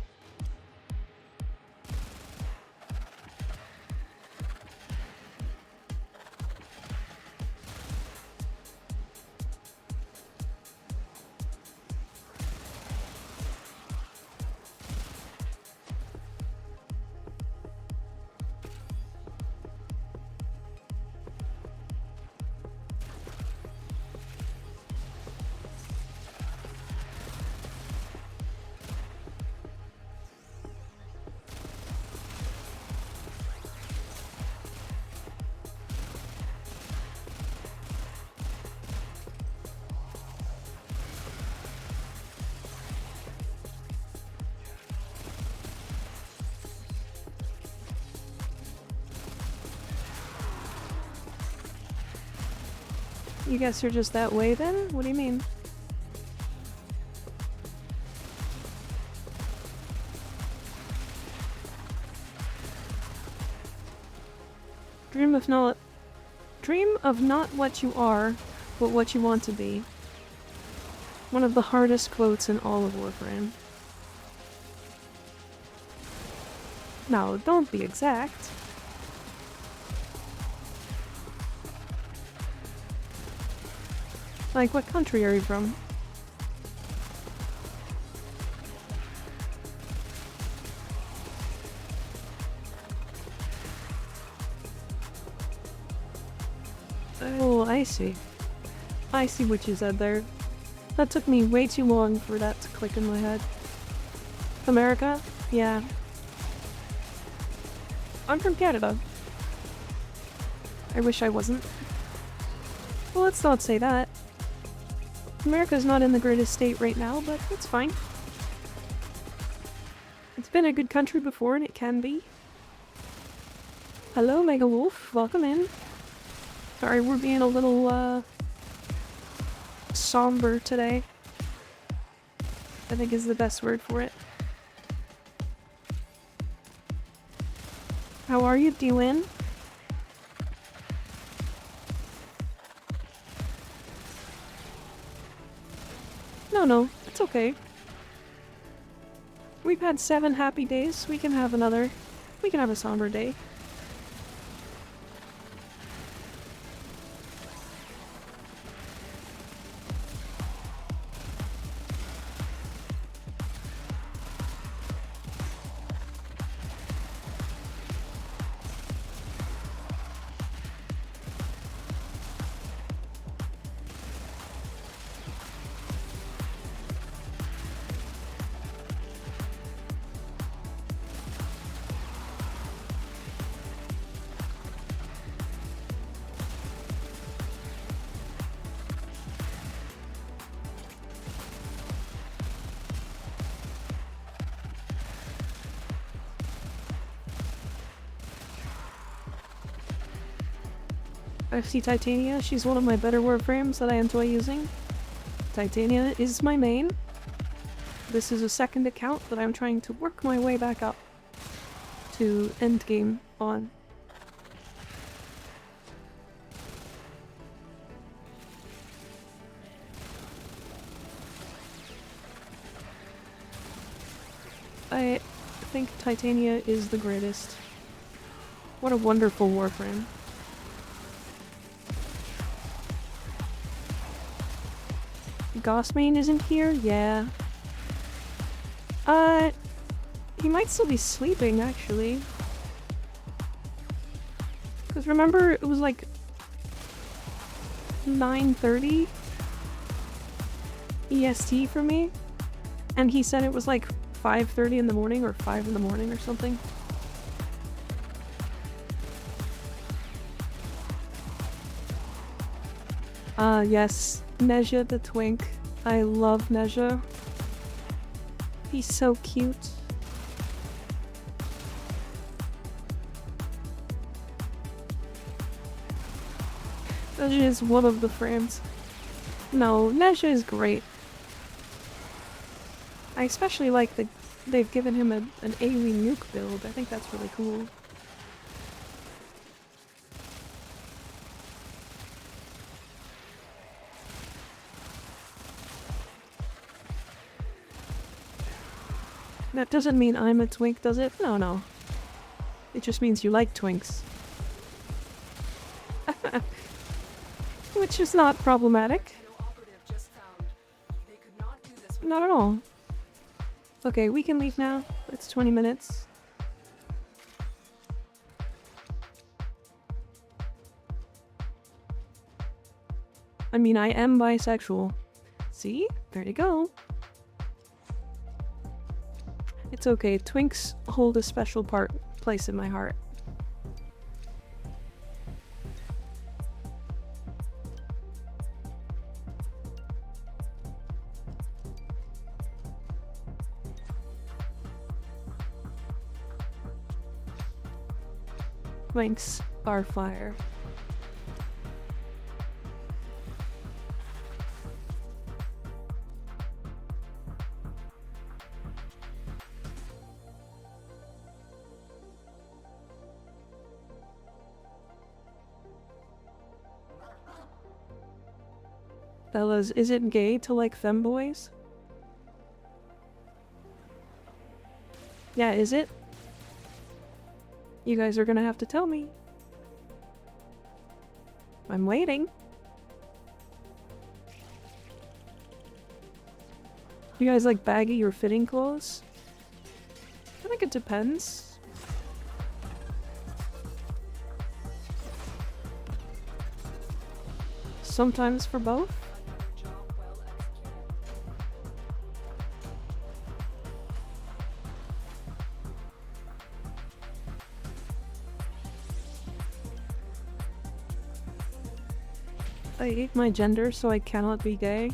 You guess you're just that way then? What do you mean? Dream of not what you are, but what you want to be. One of the hardest quotes in all of Warframe. Now, don't be exact. Like, what country are you from? Oh, I see. I see what you said there. That took me way too long for that to click in my head. America? Yeah. I'm from Canada. I wish I wasn't. Well, let's not say that. America's not in the greatest state right now, but it's fine. It's been a good country before, and it can be. Hello, Mega Wolf. Welcome in. Sorry, we're being a little, somber today. I think is the best word for it. How are you, D-Win? No, it's okay. We've had 7 happy days. We can have another. We can have a somber day. FC Titania, she's one of my better warframes that I enjoy using. Titania is my main. This is a second account that I'm trying to work my way back up to endgame on. I think Titania is the greatest. What a wonderful warframe. Gossmain isn't here? Yeah. He might still be sleeping, actually. Because remember, it was like 9:30 EST for me? And he said it was like 5:30 in the morning or 5 in the morning or something. Yes. Neja the twink. I love Neja. He's so cute. Neja is one of the frames. No, Neja is great. I especially like that they've given him an AoE nuke build. I think that's really cool. That doesn't mean I'm a twink, does it? No. It just means you like twinks. Which is not problematic. Not at all. Okay, we can leave now. It's 20 minutes. I mean, I am bisexual. See? There you go. It's okay, twinks hold a special place in my heart. Twinks are fire. Fellas, is it gay to like femboys? Yeah, is it? You guys are gonna have to tell me. I'm waiting. You guys like baggy or fitting clothes? I think it depends. Sometimes for both. Another job well executed. I hate my gender, so I cannot be gay.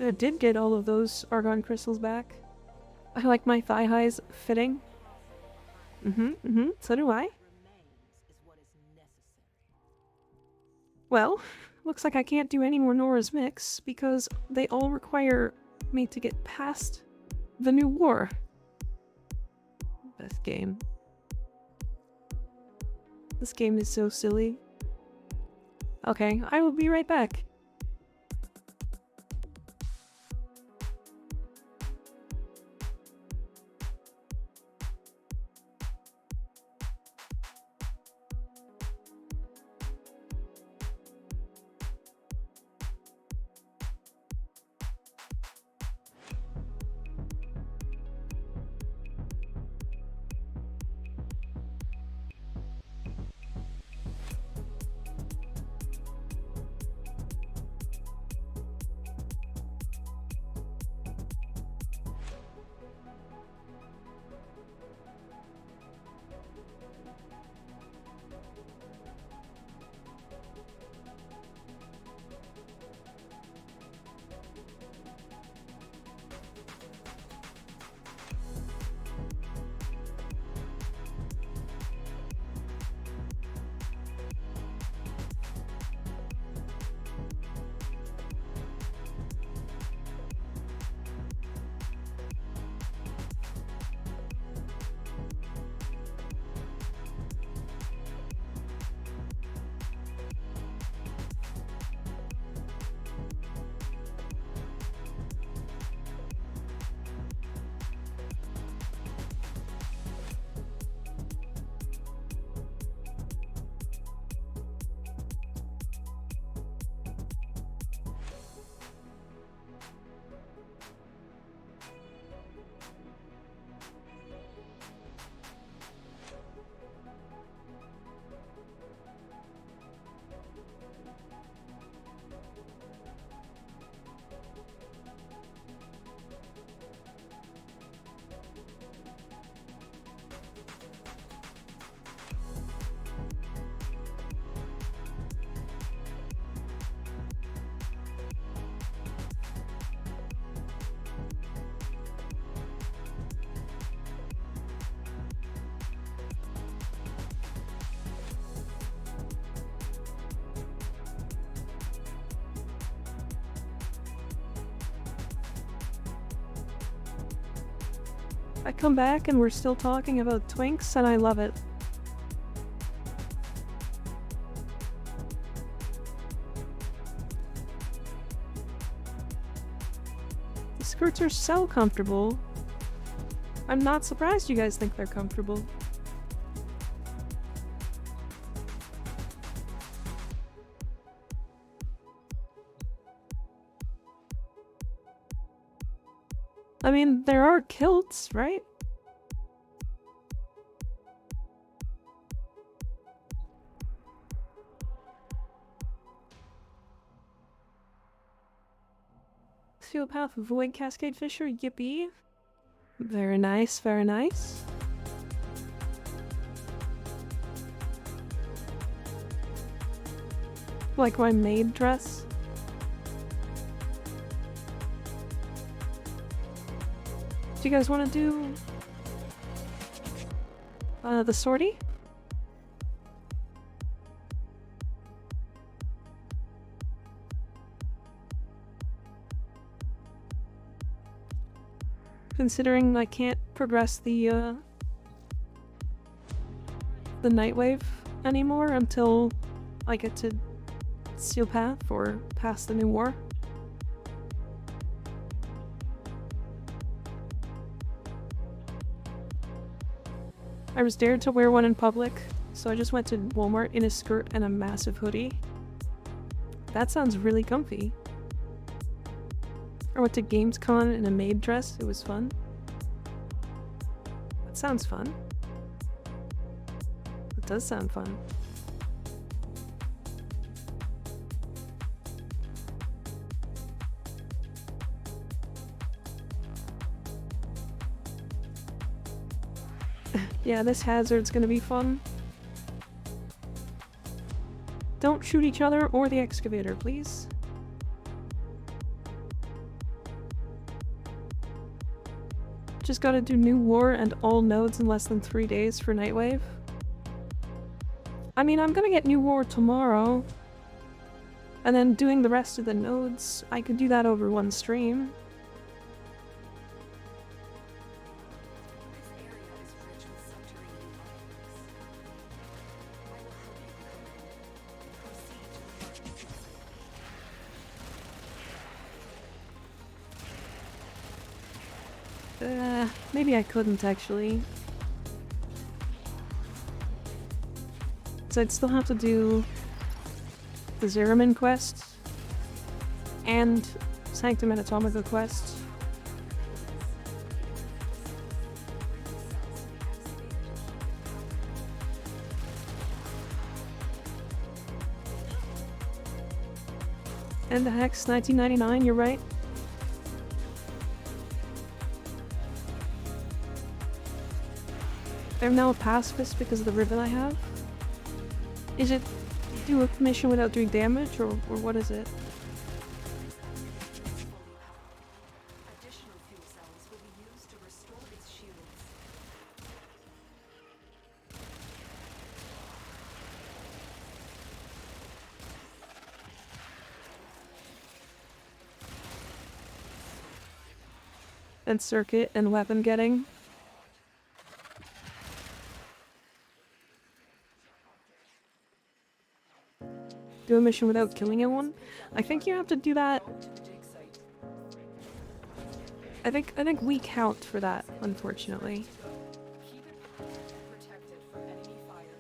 I did get all of those argon crystals back. I like my thigh highs fitting. So do I. Remains is what is necessary. Well, looks like I can't do any more Nora's Mix because they all require me to get past the new war. Best game. This game is so silly. Okay, I will be right back. I come back and we're still talking about twinks and I love it. The skirts are so comfortable. I'm not surprised you guys think they're comfortable. I mean, there are kilts, right? Sociopath Void Cascade Fisher, yippee. Very nice, very nice. Like my maid dress. Do you guys want to do the sortie? Considering I can't progress the Nightwave anymore until I get to Steel Path or past the new war. I was dared to wear one in public, so I just went to Walmart in a skirt and a massive hoodie. That sounds really comfy. I went to Gamescom in a maid dress. It was fun. That sounds fun. It does sound fun. Yeah, this hazard's gonna be fun. Don't shoot each other or the excavator, please. Just gotta do New War and all nodes in less than 3 days for Nightwave. I mean, I'm gonna get New War tomorrow. And then doing the rest of the nodes, I could do that over one stream. This area is rich with subterranean artifacts. I will help you recover them. Proceed to the market site. Maybe I couldn't actually. So I'd still have to do the Zeramin quest and Sanctum Anatomica quest. And the Hex 1999, you're right. I'm now a pacifist because of the ribbon I have. Is it do a mission without doing damage, or what is it? Additional fuel cells will be used to restore its shields. And circuit and weapon getting. Do a mission without killing anyone? I think you have to do that. I think we count for that, unfortunately. Keep it primed and protected from enemy fire.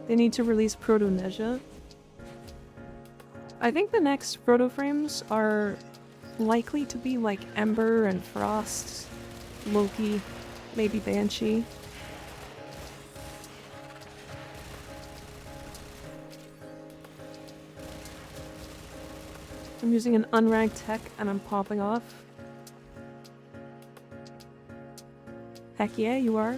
They need to release Protonesia. I think the next proto frames are likely to be like Ember and Frost, Loki, maybe Banshee. I'm using an unranked tech and I'm popping off. Heck yeah, you are.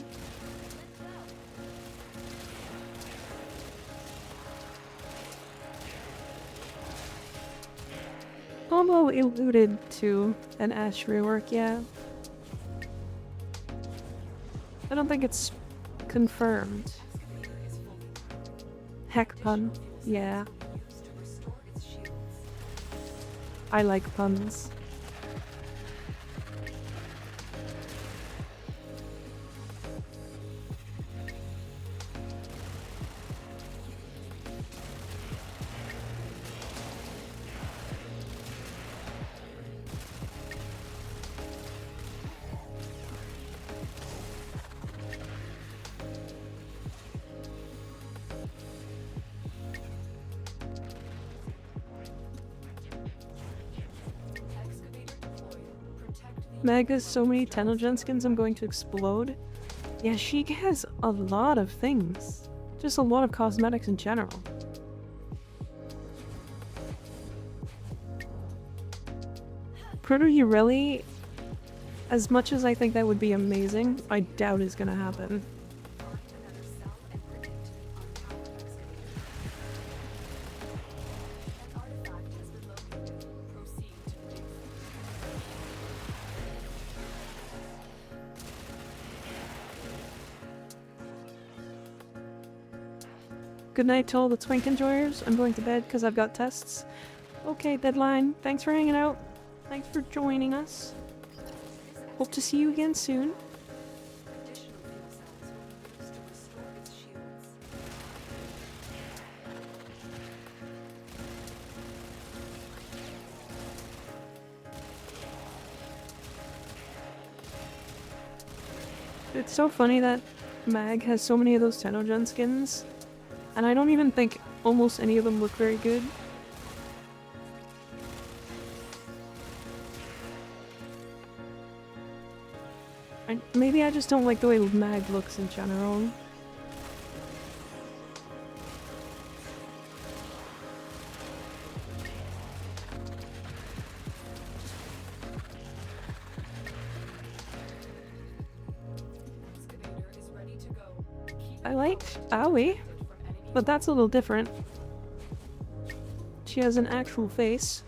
Combo alluded to an Ash rework, yeah. I don't think it's confirmed. Heck pun, yeah. Used to restore its shields. I like puns. Excavator deployed. Protect the Mega's so many Tenogen skins, I'm going to explode. Yeah, she has a lot of things. Just a lot of cosmetics in general. Proto-Urelli, as much as I think that would be amazing, I doubt is gonna happen. mark another cell and bring it to the unpowered excavator. An artifact has been located. Proceed to the dig site. Good night to all the Twink enjoyers. I'm going to bed because I've got tests. Okay, Deadline, thanks for hanging out. Thanks for joining us. Hope to see you again soon. Additional fuel cells will be used to restore its shields. It's so funny that Mag has so many of those Tenogen skins, and I don't even think almost any of them look very good. Maybe I just don't like the way Mag looks in general. Excavator is ready to go. Keep I like Aoi, but that's a little different. She has an actual face.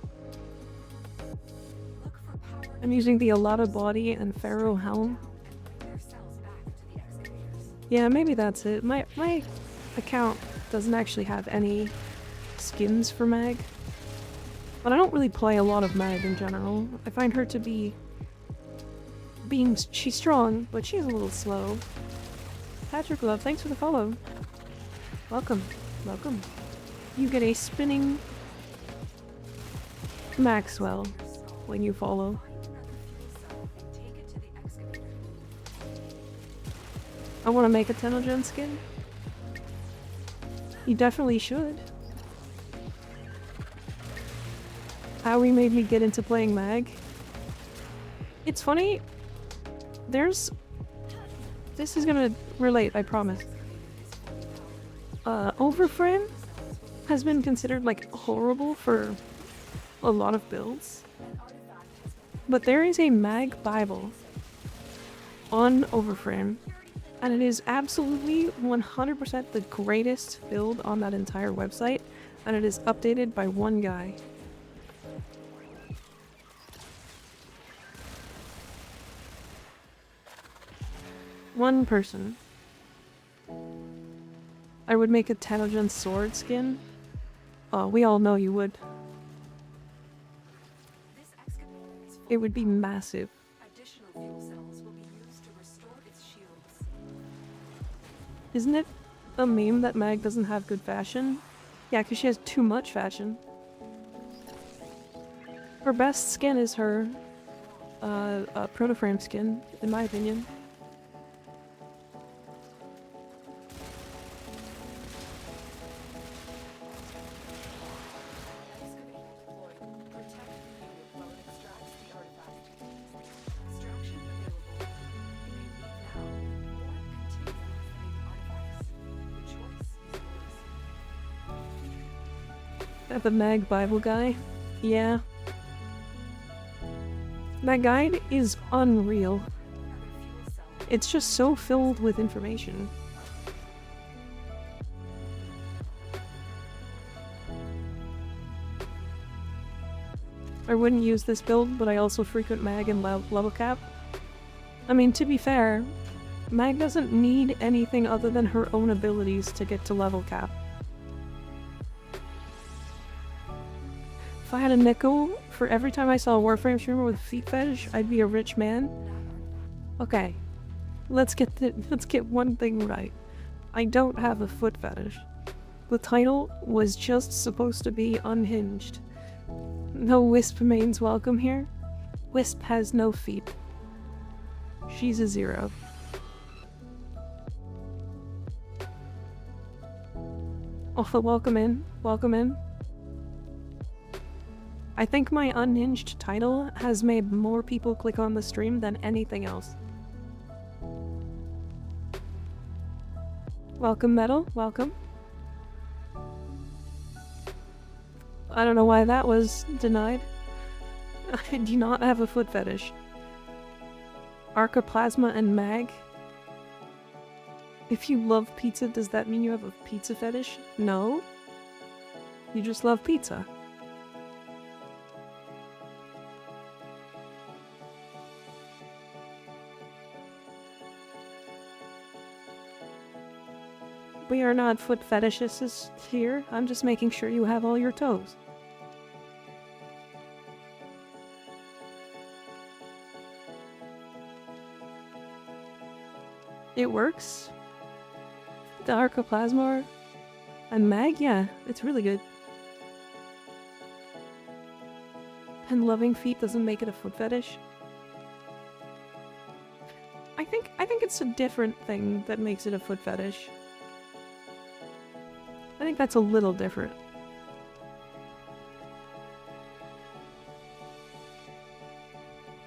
look for power I'm using the Alata body and Pharaoh helm. and bring their cells back to the excavators. Yeah, maybe that's it. My account doesn't actually have any skins for Mag. But I don't really play a lot of Mag in general. I find her to be... she's strong, but she's a little slow. Patrick Love, thanks for the follow. Welcome. Welcome. You get a spinning Maxwell when you follow. Find another fuel cell and take it to the excavator. I want to make a Tenogen skin. You definitely should. Howie made me get into playing Mag. It's funny. This is gonna relate, I promise. Overframe has been considered like horrible for a lot of builds. But there is a Mag Bible on Overframe, and it is absolutely 100% the greatest build on that entire website, and it is updated by one guy. One person. I would make a Tenogen sword skin. Oh, we all know you would. This excavator is full It would be massive. additional fuel cells will be used to restore its shields. Isn't it a meme that Mag doesn't have good fashion? Yeah, because she has too much fashion. Her best skin is her Protoframe skin, in my opinion. Excavator deployed. Protect the unit while it extracts the artifact. Extraction available. You may leave now or continue with the artifacts. The choice is yours. The Mag Bible guy? Yeah. That guide is unreal. Another fuel cell. It's just so filled with information. I wouldn't use this build, but I also frequent Mag and level cap. I mean, to be fair, Mag doesn't need anything other than her own abilities to get to level cap. If I had a nickel for every time I saw a Warframe streamer with feet fetish, I'd be a rich man. Okay, let's get one thing right. I don't have a foot fetish. The title was just supposed to be unhinged. No Wisp mains welcome here. Wisp has no feet. She's a 0. Oh, welcome in. Welcome in. I think my unhinged title has made more people click on the stream than anything else. Welcome, Metal. Welcome. I don't know why that was denied. I do not have a foot fetish. Archoplasma and Mag. If you love pizza, does that mean you have a pizza fetish? No. You just love pizza. We are not foot fetishists here. I'm just making sure you have all your toes. It works. The Archoplasma and Mag, yeah, it's really good. And loving feet doesn't make it a foot fetish. I think think it's a different thing that makes it a foot fetish. I think that's a little different.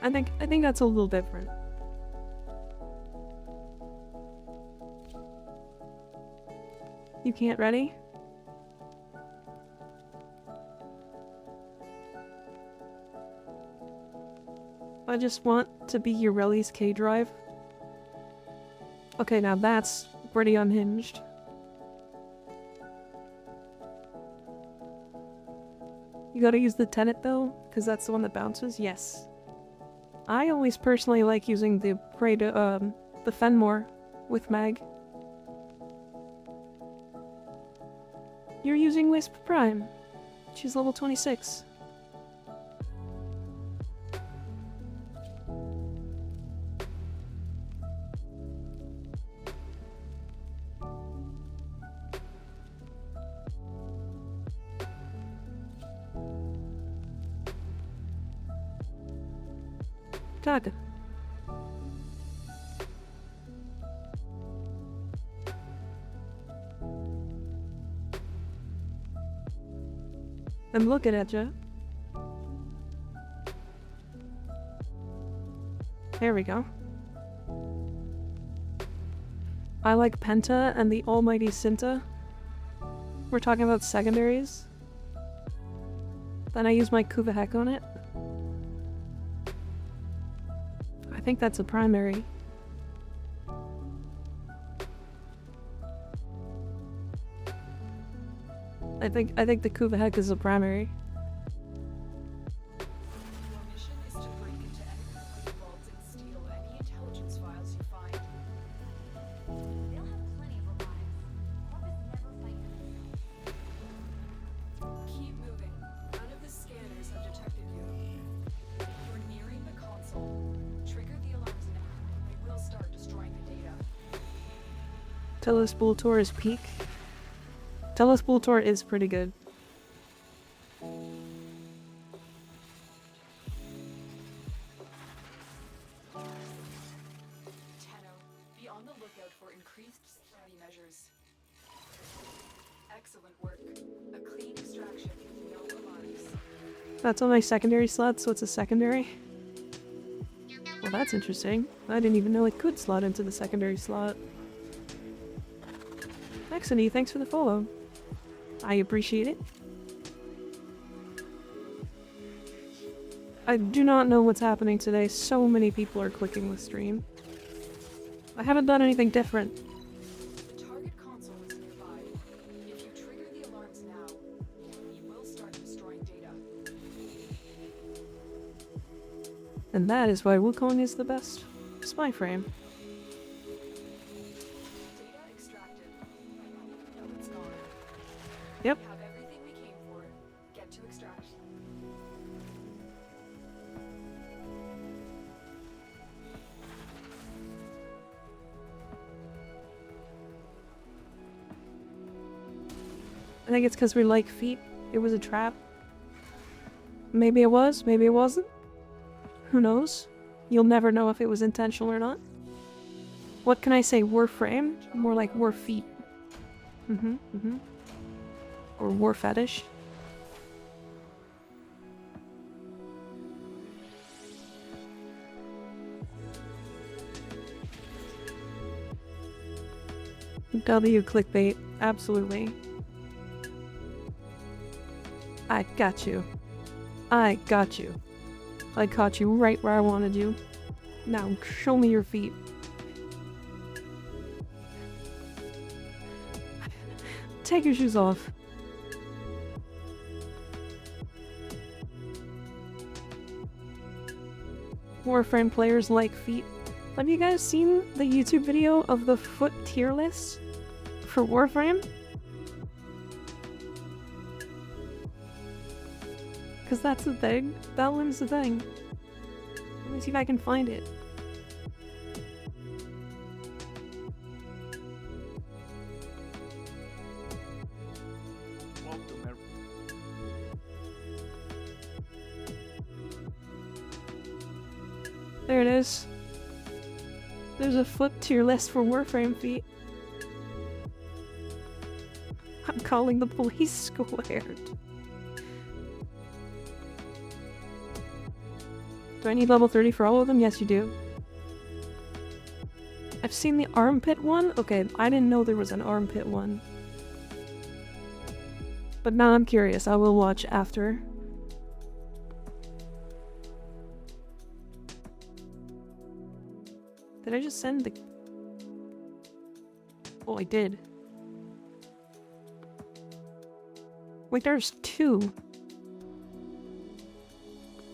I think that's a little different. You can't ready? I just want to be your Relly's K-Drive. Okay, now that's pretty unhinged. You gotta use the Tenet though, because that's the one that bounces? Yes. I always personally like using the the Fenmore with Mag. You're using Wisp Prime. She's level 26. Tag. I'm looking at you. There we go. I like Penta and the Almighty Cinta. We're talking about secondaries. Then I use my Kuvahek on it. I think that's a primary. I think the Kuvahek is a primary. Your mission is to break into enemy vaults and steal any intelligence files you find. They'll have plenty of robotics. Corvus never fight them. Keep moving. None of the scanners have detected you. You're nearing the console. Trigger the alarms now. They will start destroying the data. Telos Bultor is peak. Telos Bultor is pretty good. Tenno, be on the lookout for increased security measures. Excellent work. A clean extraction with no alarms. That's on my secondary slot, so it's a secondary. Well, that's interesting. I didn't even know it could slot into the secondary slot. Exony, thanks for the follow. I appreciate it. I do not know what's happening today. So many people are clicking the stream. I haven't done anything different. The target console is nearby. If you trigger the alarms now, you will start destroying data. And that is why Wukong is the best spy frame. Data extracted. No, it's gone. Yep. We have everything we came for. Get to extraction. I think it's because we like feet. It was a trap. Maybe it was, maybe it wasn't. Who knows? You'll never know if it was intentional or not. What can I say? War frame? More like war feet. Or war fetish. W clickbait. Absolutely. I got you. I got you. I caught you right where I wanted you. Now show me your feet. Take your shoes off. Warframe players like feet. Have you guys seen the YouTube video of the foot tier list for Warframe? Because that's the thing. That one's the thing. Let me see if I can find it. There it is. There's a foot tier list for Warframe feet. I'm calling the police squared. Do I need level 30 for all of them? Yes, you do. I've seen the armpit one. Okay, I didn't know there was an armpit one. But now I'm curious. I will watch after. Did I just send the... Oh, I did. Wait, there's two.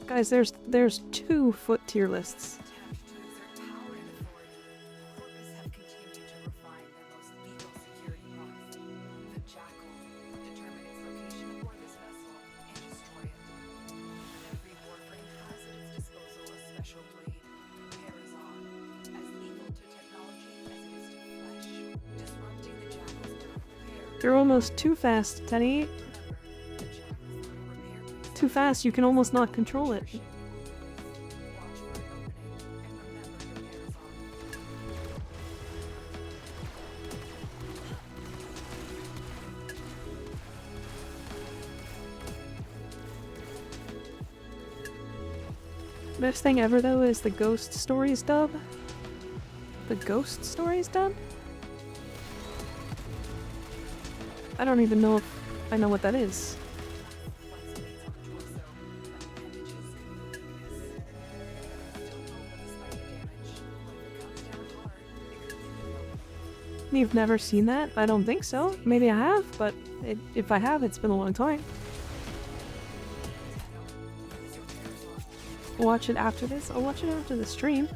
Guys, there's two foot tier lists. Attempt to exert power and authority, Corvus have continued to refine their most lethal security box. The Jackal. Determine its location aboard this vessel and destroy it. Every Warframe has at its disposal a special blade, Parazon, as lethal to technology as it is to flesh, disrupting the Jackal's repair. You're almost too fast, Tenny. Remember, the Jackal's repair boost Too fast, you can almost not control it. watch for an opening and remember your Parazon. Best thing ever though is the Ghost Stories dub. The Ghost Stories dub? I don't even know if I know what that is. Once weights on the torso, appendages and weakness. Still normal despite the damage. When it comes down hard, it could leave you open. You've never seen that? I don't think so. Maybe I have, but if I have, it's been a long time. Use your Parazon. I'll watch it after this. I'll watch it after the stream.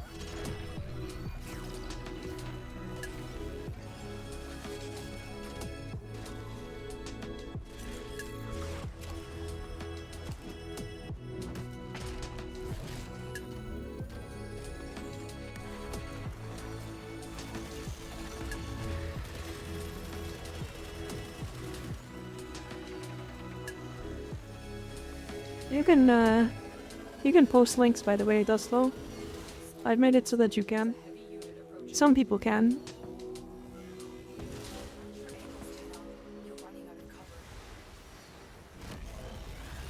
You can post links, by the way, Dustlow. I've made it so that you can. Some people can. You're running out of cover.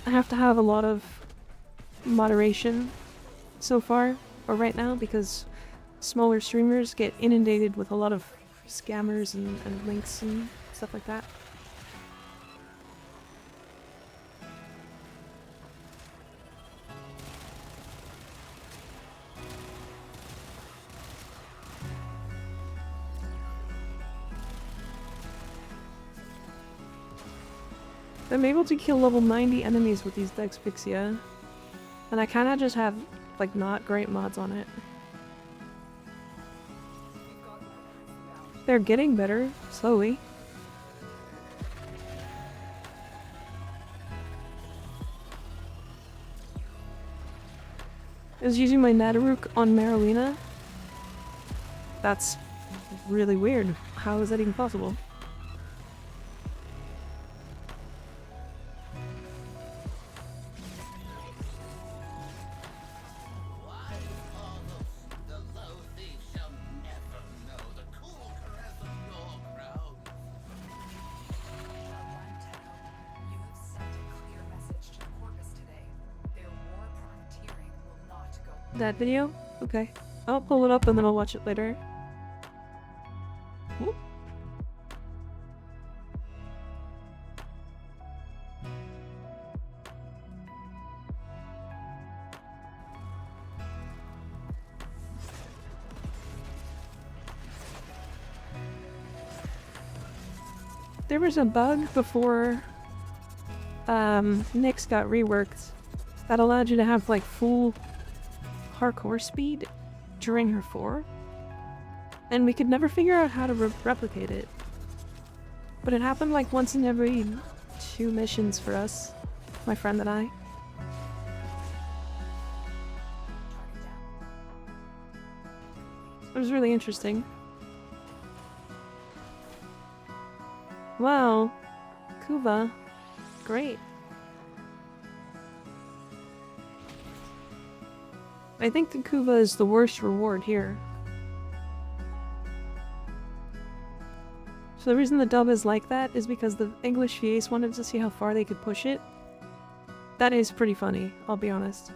I have to have a lot of moderation so far, or right now, because smaller streamers get inundated with a lot of scammers and links and stuff like that. I'm able to kill level 90 enemies with these Dex Pixia, and I kinda just have, like, not great mods on it. They're getting better, slowly. I was using my Nadaruk on Marowina. That's really weird. How is that even possible? The low thief shall never know the cool caress of your crowd. Well done, Tenno. You have sent a clear message to the Corvus today. Their war profiteering will not go. That video? Okay. I'll pull it up and then I'll watch it later. Ooh. There was a bug before Nyx got reworked that allowed you to have like full hardcore speed during her 4, and we could never figure out how to replicate it. But it happened like once in every 2 missions for us, my friend and I. Target down. It was really interesting. Wow, Kuva, great. I think the Kuva is the worst reward here. So the reason the dub is like that is because the English VAs wanted to see how far they could push it. That is pretty funny, I'll be honest.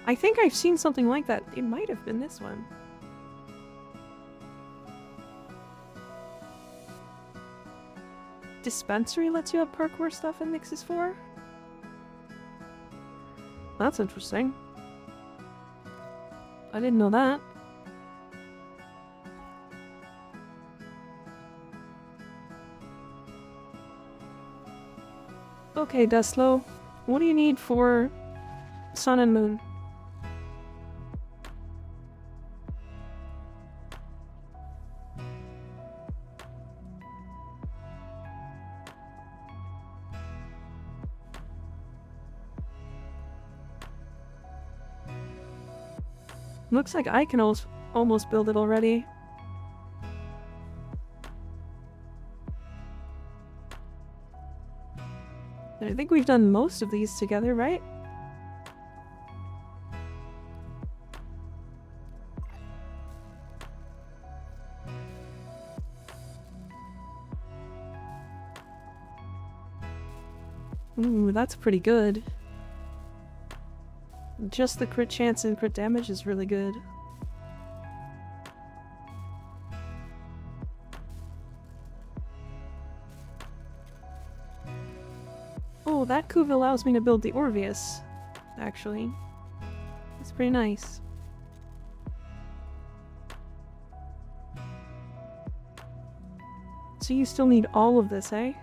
I think I've seen something like that. It might have been this one. Dispensary lets you have parkour stuff in Mixes 4? That's interesting. I didn't know that. Okay, Deslo. What do you need for Sun and Moon? Looks like I can almost build it already. I think we've done most of these together, right? Ooh, that's pretty good. Just the crit chance and crit damage is really good. Oh, that couve allows me to build the Orvius, actually. It's pretty nice. So you still need all of this, eh?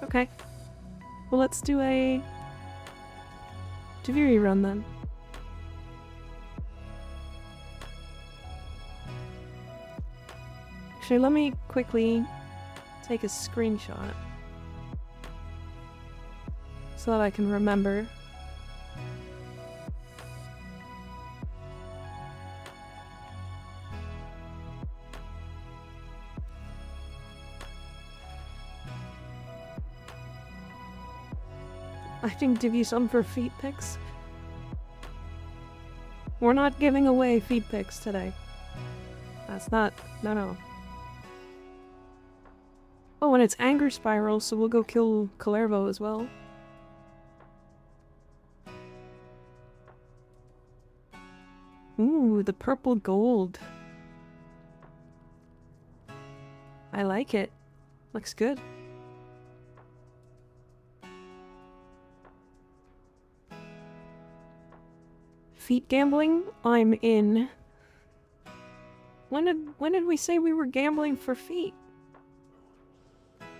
Okay. Well, let's do a Deviri run then. Actually, let me quickly take a screenshot so that I can remember. I think give you some for feet pics. We're not giving away feet pics today. That's not... no. Oh, and it's Anger Spiral, so we'll go kill Kalervo as well. Ooh, the purple gold. I like it. Looks good. Feet gambling? I'm in. When did we say we were gambling for feet?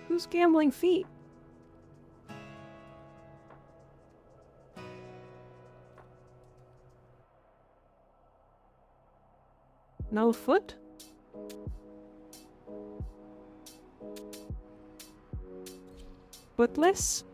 Who's gambling feet? No foot? Footless?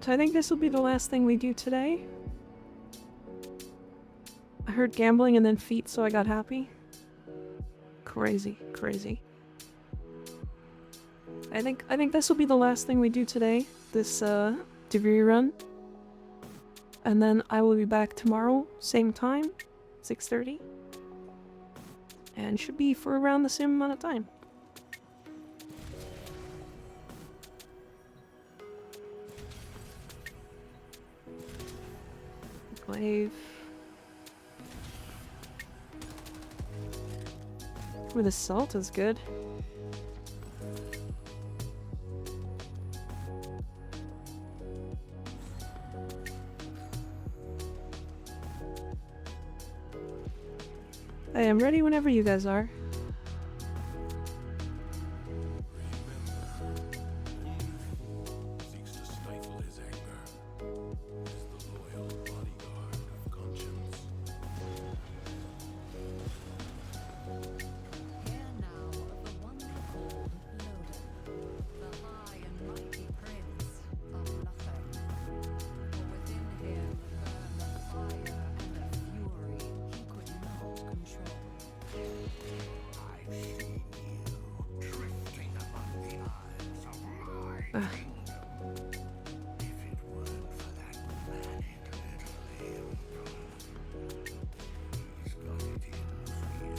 So I think this will be the last thing we do today. I heard gambling and then feet, so I got happy. Crazy, crazy. I think this will be the last thing we do today. This Deviri run. And then I will be back tomorrow, same time, 6:30. And should be for around the same amount of time. Wave. Ooh, the salt is good. I am ready whenever you guys are. Seeks to stifle his anger. Is the loyal bodyguard of conscience. Hear now of the wonder called Loden, the high and mighty prince of nothing. Ugh. If it weren't for that manic little imp, he's got it in for you.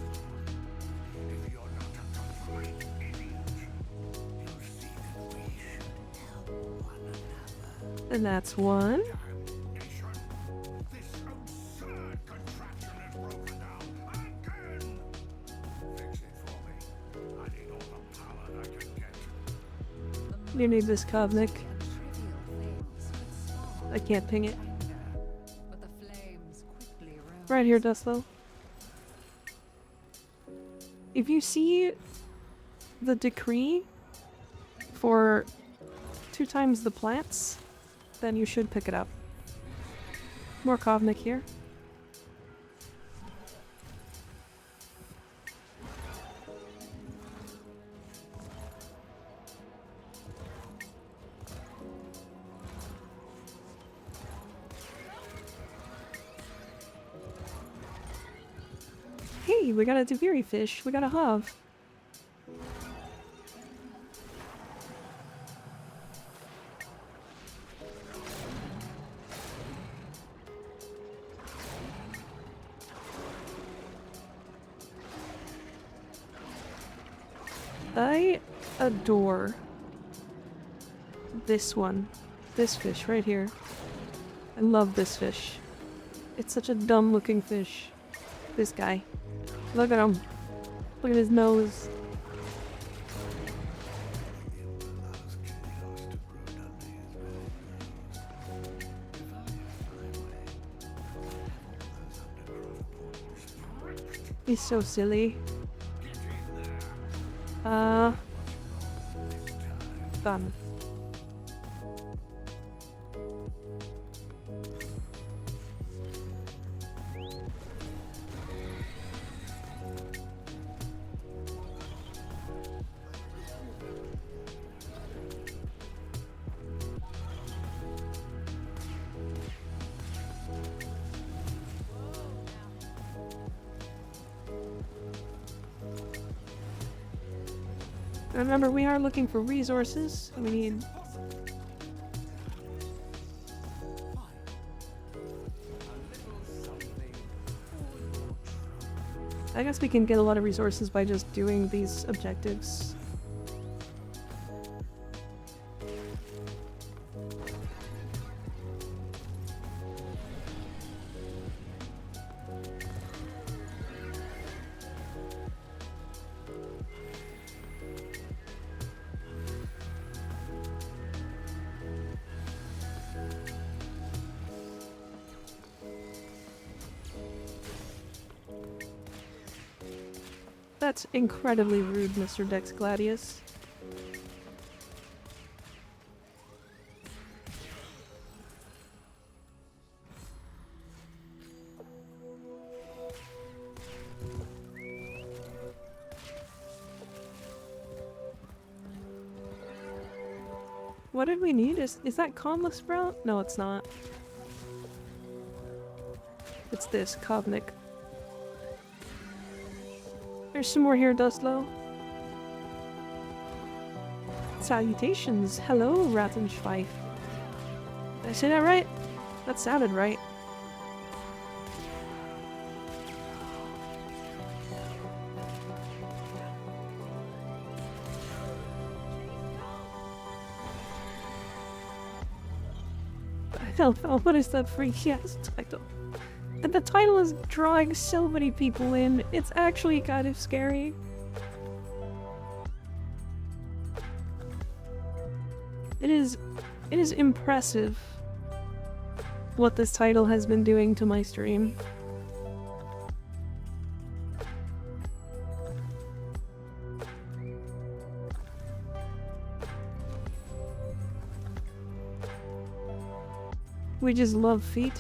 If you're not a complete idiot, you'll see that we should help one another. And that's one. Damnation! This absurd contraption is broken down again! Fix it for me. I need all the power I can get. You need this Kovnik. Trivial things could solve I can't ping it. anger, but the flames quickly rose. Right here, Dustlow. If you see the decree for 2 times the plants, then you should pick it up. More Kovnik here. Hey, we got a Deviri fish. We got a Hav. I adore this one. This fish right here. I love this fish. It's such a dumb looking fish. This guy. Look at him. Look at his nose. He's so silly. Done. Remember, we are looking for resources. We need... I guess we can get a lot of resources by just doing these objectives. That's incredibly rude, Mr. Dex Gladius. What did we need? Is that Conla Sprout? No, it's not. It's this, Kovnik. There's some more here, Dustlow. Salutations. Hello, Rattenschweif. Did I say that right? That sounded right. What is that freaky ass title? And the title is drawing so many people in, it's actually kind of scary. It is impressive what this title has been doing to my stream. We just love feet.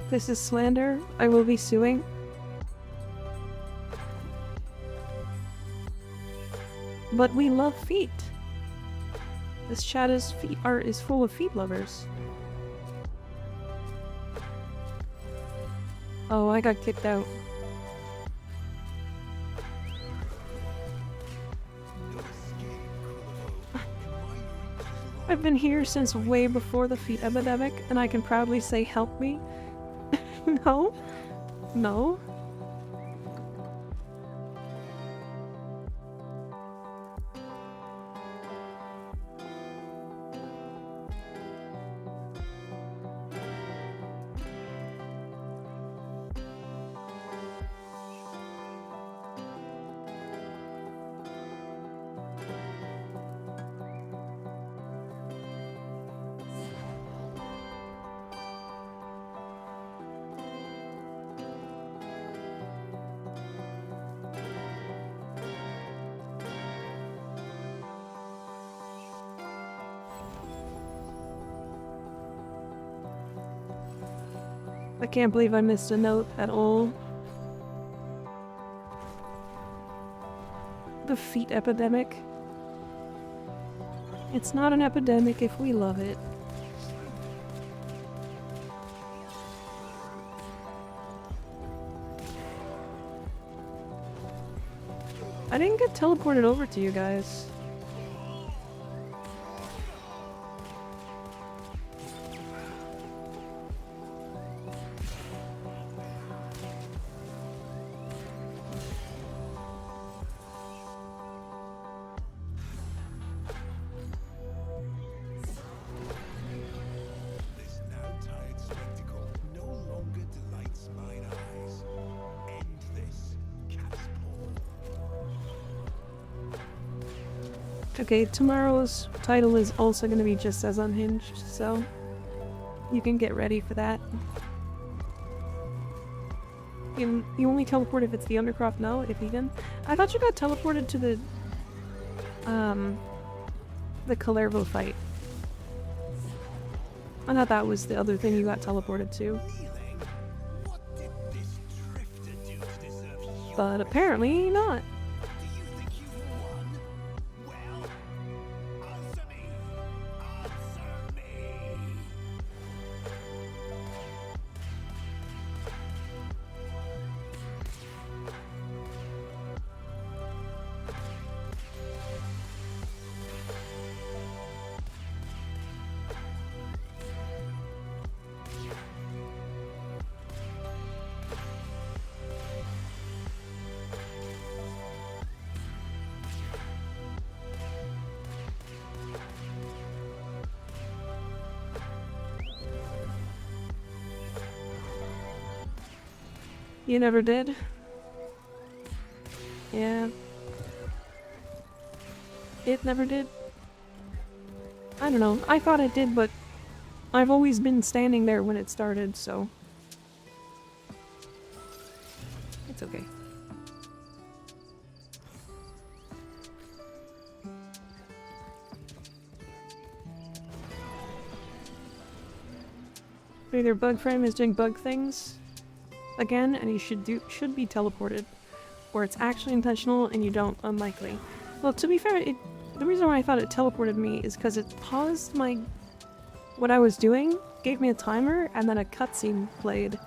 This is slander. I will be suing. But we love feet. This chat is full of feet lovers. Oh, I got kicked out. I've been here since way before the feet epidemic, and I can proudly say help me. No? No? I can't believe I missed a note at all. The feet epidemic. It's not an epidemic if we love it. I didn't get teleported over to you guys. This now-tired spectacle no longer delights mine eyes. End this, cat's paw. Okay, tomorrow's title is also going to be just as unhinged, so you can get ready for that. You only teleport if it's the Undercroft? No, if you can. I thought you got teleported to the Kalervo fight. I thought that was the other thing you got teleported to. Feeling? What did this drifter do to deserve your But apparently not. Do you think you've won? Well, answer me! Answer me! You never did? Yeah. It never did? I don't know. I thought it did, but I've always been standing there when it started, so... It's okay. Either bug frame is doing bug things again, and you should be teleported, or it's actually intentional and you don't. Unlikely. Well, to be fair, the reason why I thought it teleported me is because it paused what I was doing, gave me a timer, and then a cutscene played,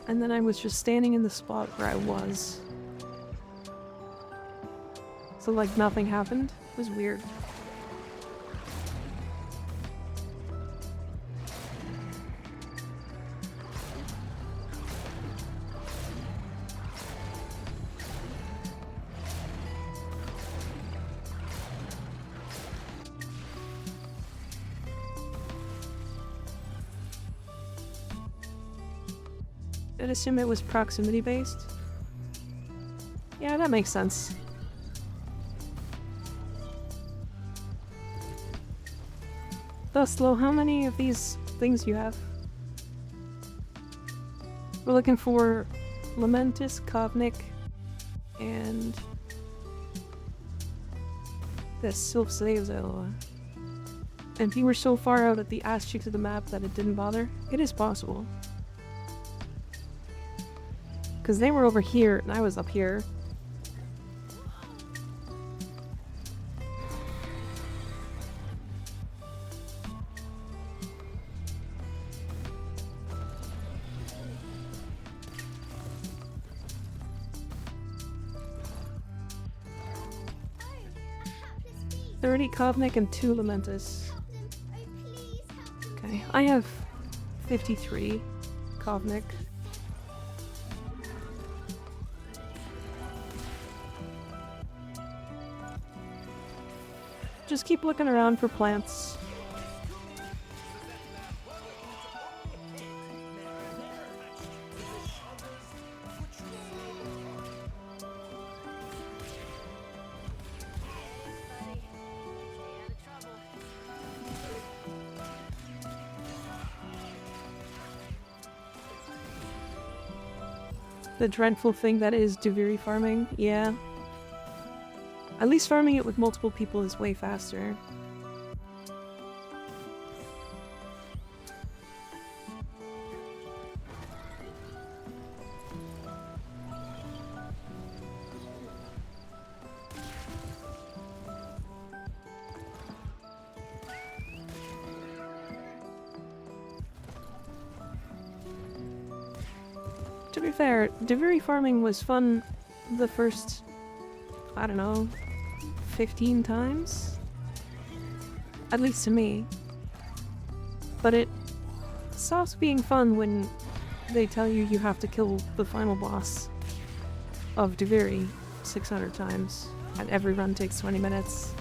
and then I was just standing in the spot where I was. So like nothing happened. It was weird. I'd assume it was proximity based. Yeah, that makes sense. Thuslo, how many of these things you have? We're looking for Lamentis, Kovnik, and this Silpsazel. And if you were so far out at the ass cheeks of the map that it didn't bother, it is possible. Because they were over here, and I was up here. 30 Kovnik and 2 Lamentus. Oh, please help them. Okay, I have 53 Kovnik. Just keep looking around for plants. The dreadful thing that is Duviri farming, yeah. At least farming it with multiple people is way faster. To be fair, Duviri farming was fun the first, I don't know, 15 times? At least to me. But it stops being fun when they tell you you have to kill the final boss of Duviri 600 times, and every run takes 20 minutes.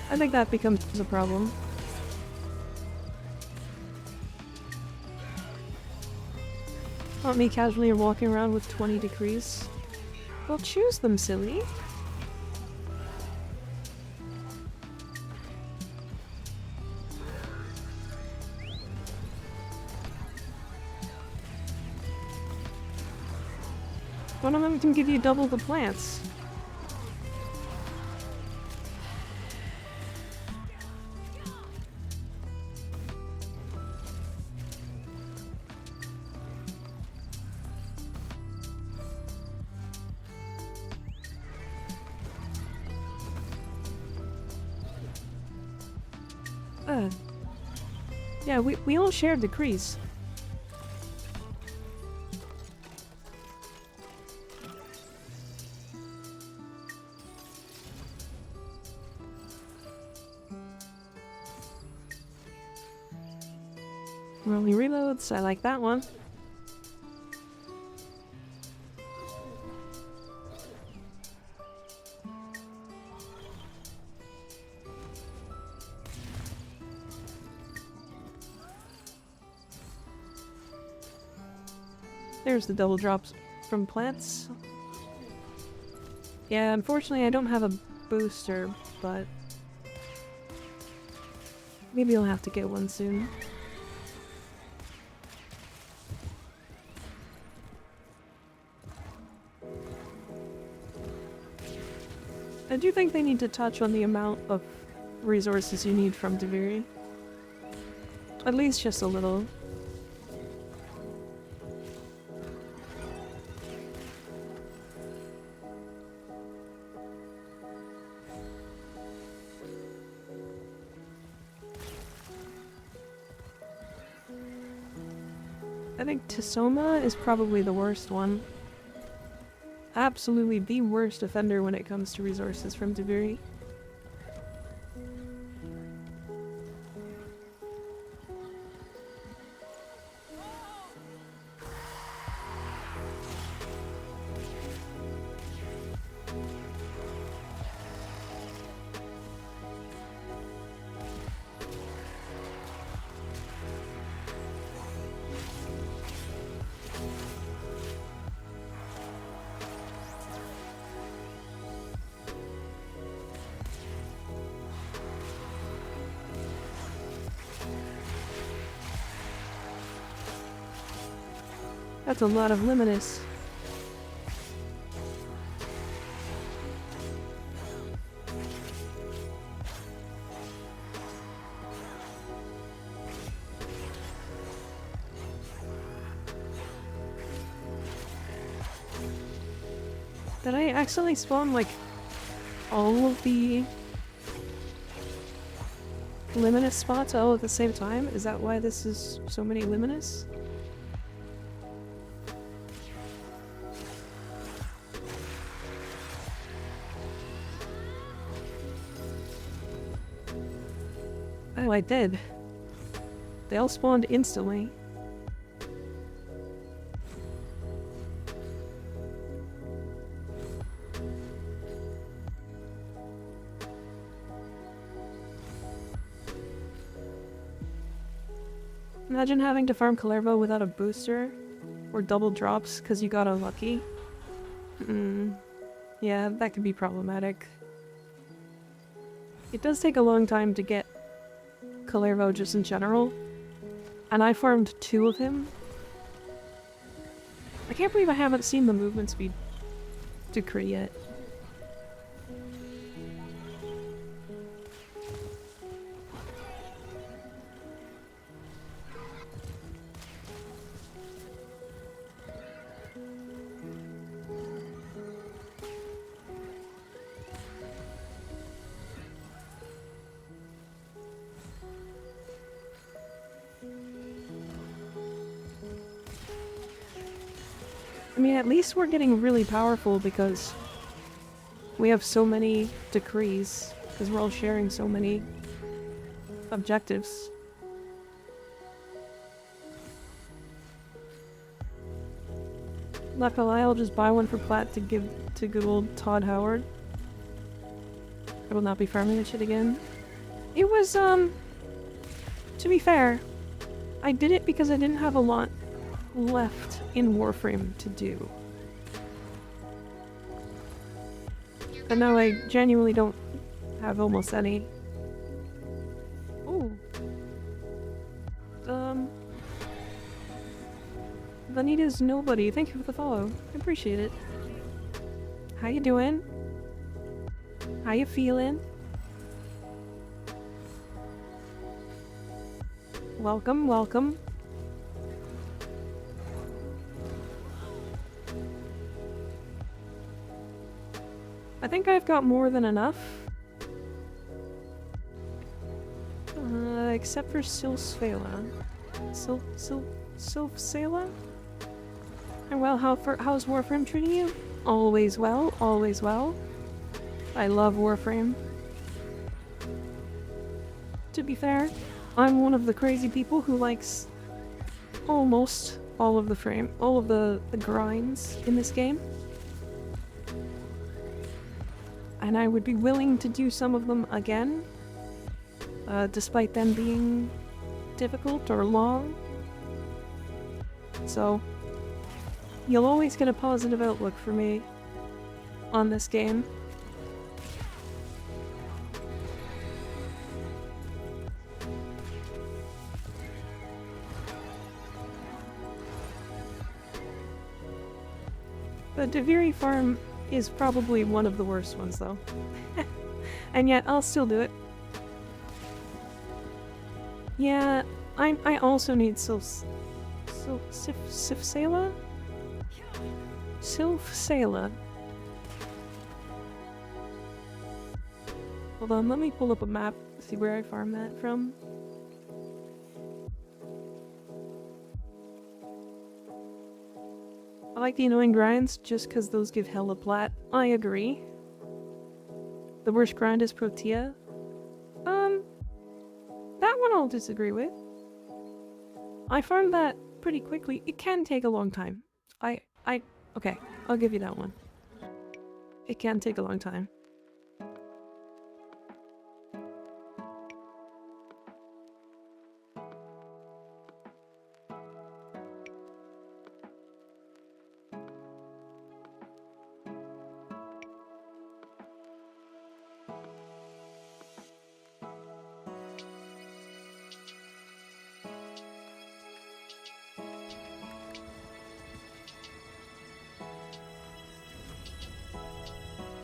I think that becomes a problem. Not me casually walking around with 20 decrees. Well, choose them, silly. One of them can give you double the plants. Yeah, we all share decrees. Rolling reloads, I like that one. There's the double drops from plants. Yeah, unfortunately I don't have a booster, but maybe I'll have to get one soon. I do think they need to touch on the amount of resources you need from Duviri. At least just a little. I think Tisoma is probably the worst one. Absolutely the worst offender when it comes to resources from Duviri. That's a lot of Limitus. Did I accidentally spawn, like, all of the Luminous spots all at the same time? Is that why this is so many luminous? Oh, I did. They all spawned instantly. Imagine having to farm Kalervo without a booster or double drops because you got unlucky. Yeah, that could be problematic. It does take a long time to get Kalervo just in general, and I farmed 2 of him. I can't believe I haven't seen the movement speed decree yet. I mean, at least we're getting really powerful because we have so many decrees, because we're all sharing so many objectives. Not gonna lie, I'll just buy one for Plat to give to good old Todd Howard. I will not be farming that shit again. It was, to be fair, I did it because I didn't have a lot left in Warframe to do. But now I genuinely don't have almost any. Ooh. Vanita's nobody. Thank you for the follow. I appreciate it. How you doing? How you feeling? Welcome, welcome. I think I've got more than enough. Except for Silsfela. Silsfela? And well, how's Warframe treating you? Always well, always well. I love Warframe. To be fair, I'm one of the crazy people who likes almost all of the grinds in this game. And I would be willing to do some of them again, despite them being difficult or long. So, you'll always get a positive outlook for me on this game. The Deviri farm is probably one of the worst ones, though. And yet, I'll still do it. Yeah, I also need Silfsela? Silfsela. Hold on, let me pull up a map, see where I farm that from. I like the annoying grinds just because those give hella plat. I agree. The worst grind is Protea. That one I'll disagree with. I farmed that pretty quickly. It can take a long time. Okay, I'll give you that one. It can take a long time.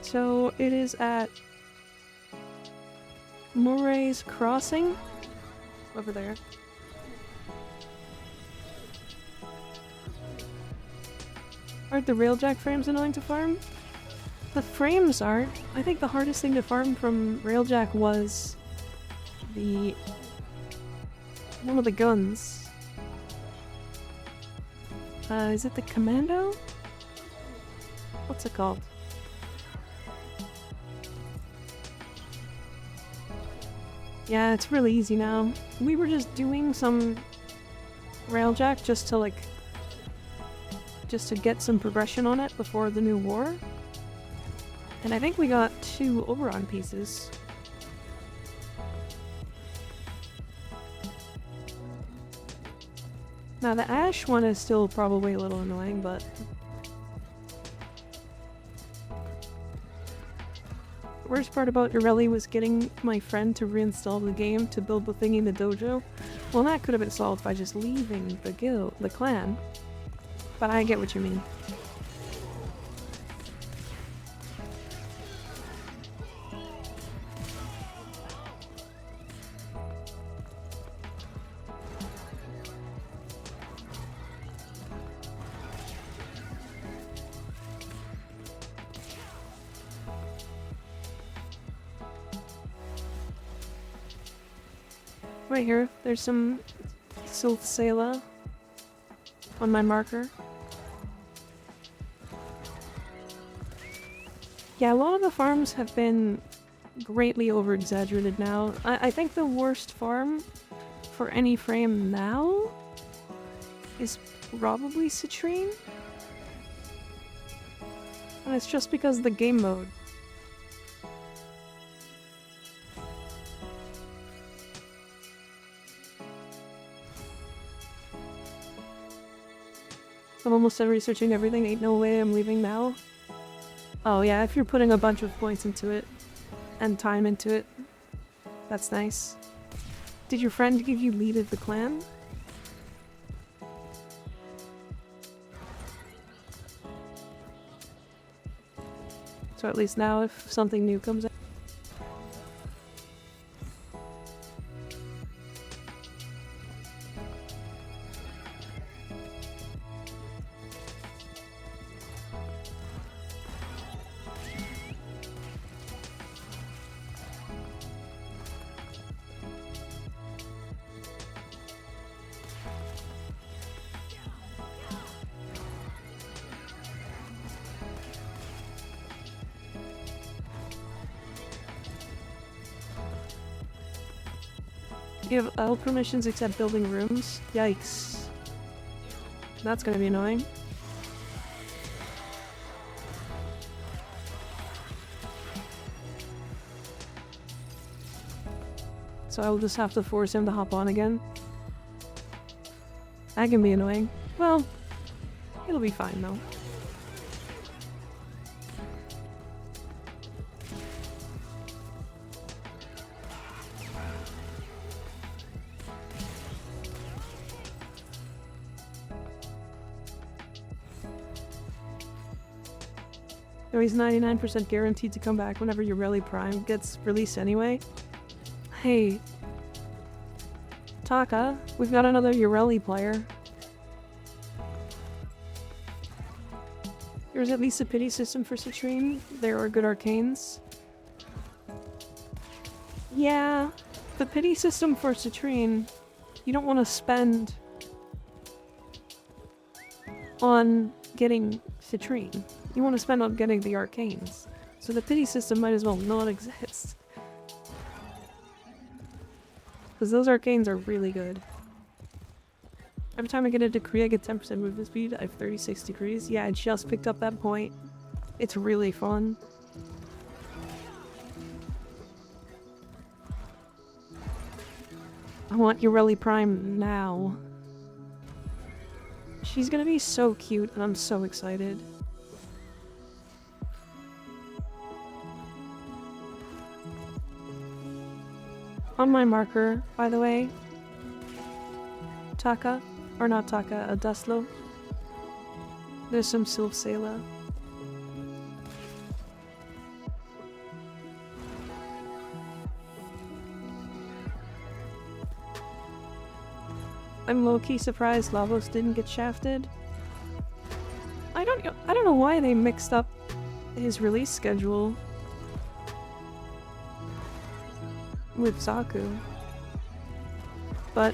So it is at Moray's Crossing over there. Aren't the railjack frames annoying to farm? The frames aren't. I think the hardest thing to farm from railjack was one of the guns. Is it the commando? What's it called? Yeah, it's really easy now. We were just doing some railjack just to get some progression on it before the new war. And I think we got 2 Oberon pieces. Now the Ash one is still probably a little annoying, but... The worst part about Yorelli was getting my friend to reinstall the game to build the thingy in the dojo. Well, that could have been solved by just leaving the clan. But I get what you mean. Right here, there's some Silthsela on my marker. Yeah, a lot of the farms have been greatly over-exaggerated now. I think the worst farm for any frame now is probably Citrine. And it's just because of the game mode. I'm almost done researching everything, ain't no way I'm leaving now. Oh yeah, if you're putting a bunch of points into it, and time into it, that's nice. Did your friend give you lead of the clan? So at least now if something new comes out. You have all permissions except building rooms? Yikes. That's gonna be annoying. So I'll just have to force him to hop on again. That can be annoying. Well, it'll be fine though. So he's 99% guaranteed to come back whenever Yorelli Prime gets released anyway. Hey, Taka, we've got another Yorelli player. There's at least a pity system for Citrine. There are good arcanes. Yeah, the pity system for Citrine, you don't want to spend on getting Citrine. You want to spend on getting the arcanes. So the pity system might as well not exist. Because those arcanes are really good. Every time I get into Kree, I get 10% movement speed. I have 36 degrees. Yeah, I just picked up that point. It's really fun. I want Yorelli Prime now. She's gonna be so cute, and I'm so excited. On my marker, by the way, Taka, or not Taka, Dustlo. There's some Silphsela. I'm low-key surprised Lavos didn't get shafted. I don't know why they mixed up his release schedule with Zaku. but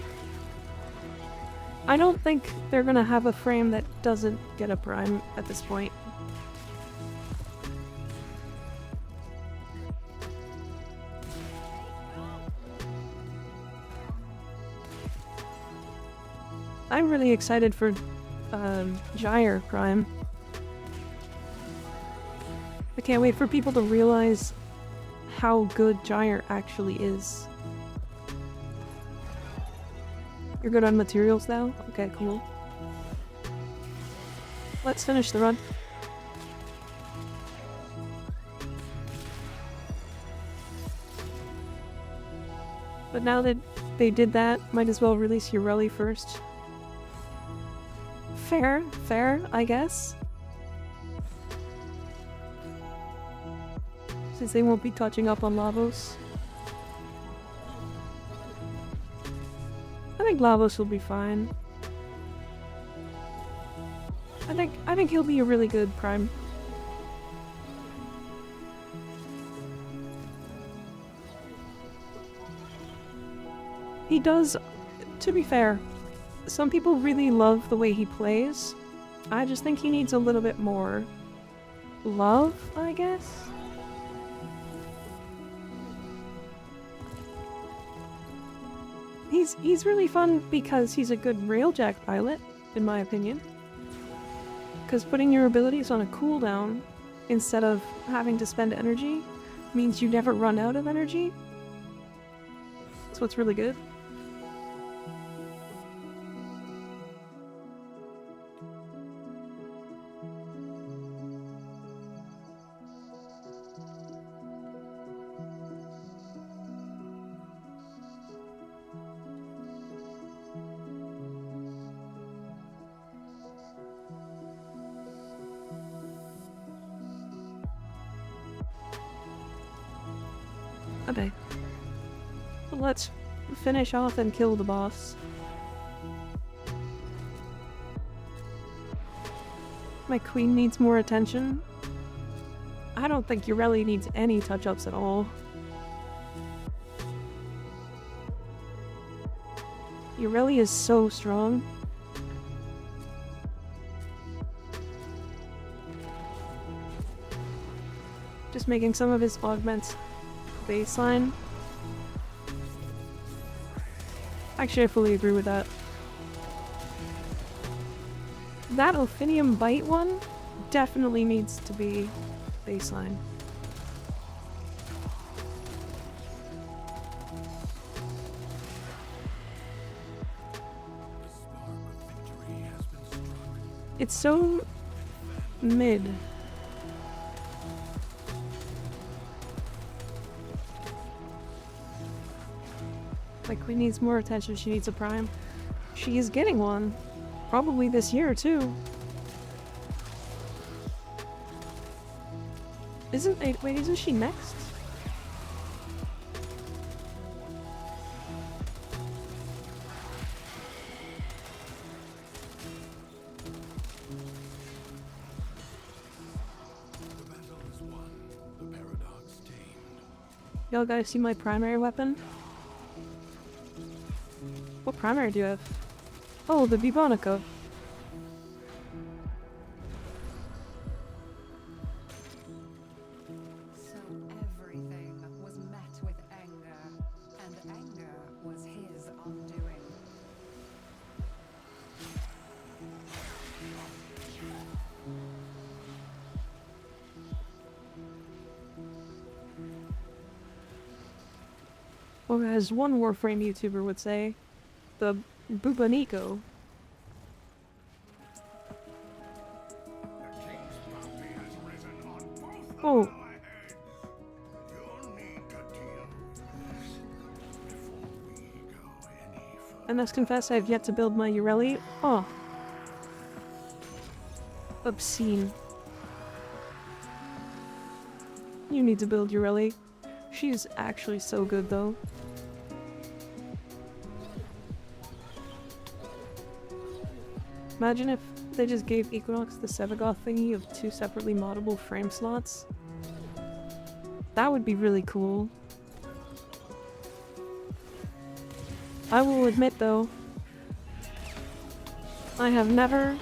I don't think they're gonna have a frame that doesn't get a prime at this point. I'm really excited for Gyre Prime. I can't wait for people to realize how good Gyre actually is. You're good on materials now? Okay, cool. Let's finish the run. But now that they did that, might as well release Urelli first. Fair, I guess. Since they won't be touching up on Lavos. I think Lavos will be fine. I think he'll be a really good prime. He does, to be fair, some people really love the way he plays. I just think he needs a little bit more love, I guess. He's really fun because he's a good railjack pilot, in my opinion. Because putting your abilities on a cooldown instead of having to spend energy means you never run out of energy. That's what's really good. Okay. Well, let's finish off and kill the boss. My queen needs more attention. I don't think Urelli needs any touch-ups at all. Urelli is so strong. Just making some of his augments baseline. Actually, I fully agree with that. That Ophinium Bite one definitely needs to be baseline. It's so mid. My queen needs more attention, she needs a prime. She is getting one. Probably this year, too. Wait, isn't she next? Y'all guys see my primary weapon? What primary do you have? Oh, the Bibonica. So everything was met with anger, and anger was his undoing. Or as one Warframe YouTuber would say, the Bubanico. Oh. I must confess I have yet to build my Urelli. Oh. Obscene. You need to build Urelli. She's actually so good though. Imagine if they just gave Equinox the Sevagoth thingy of 2 separately moddable frame slots. That would be really cool. I will admit though, I have never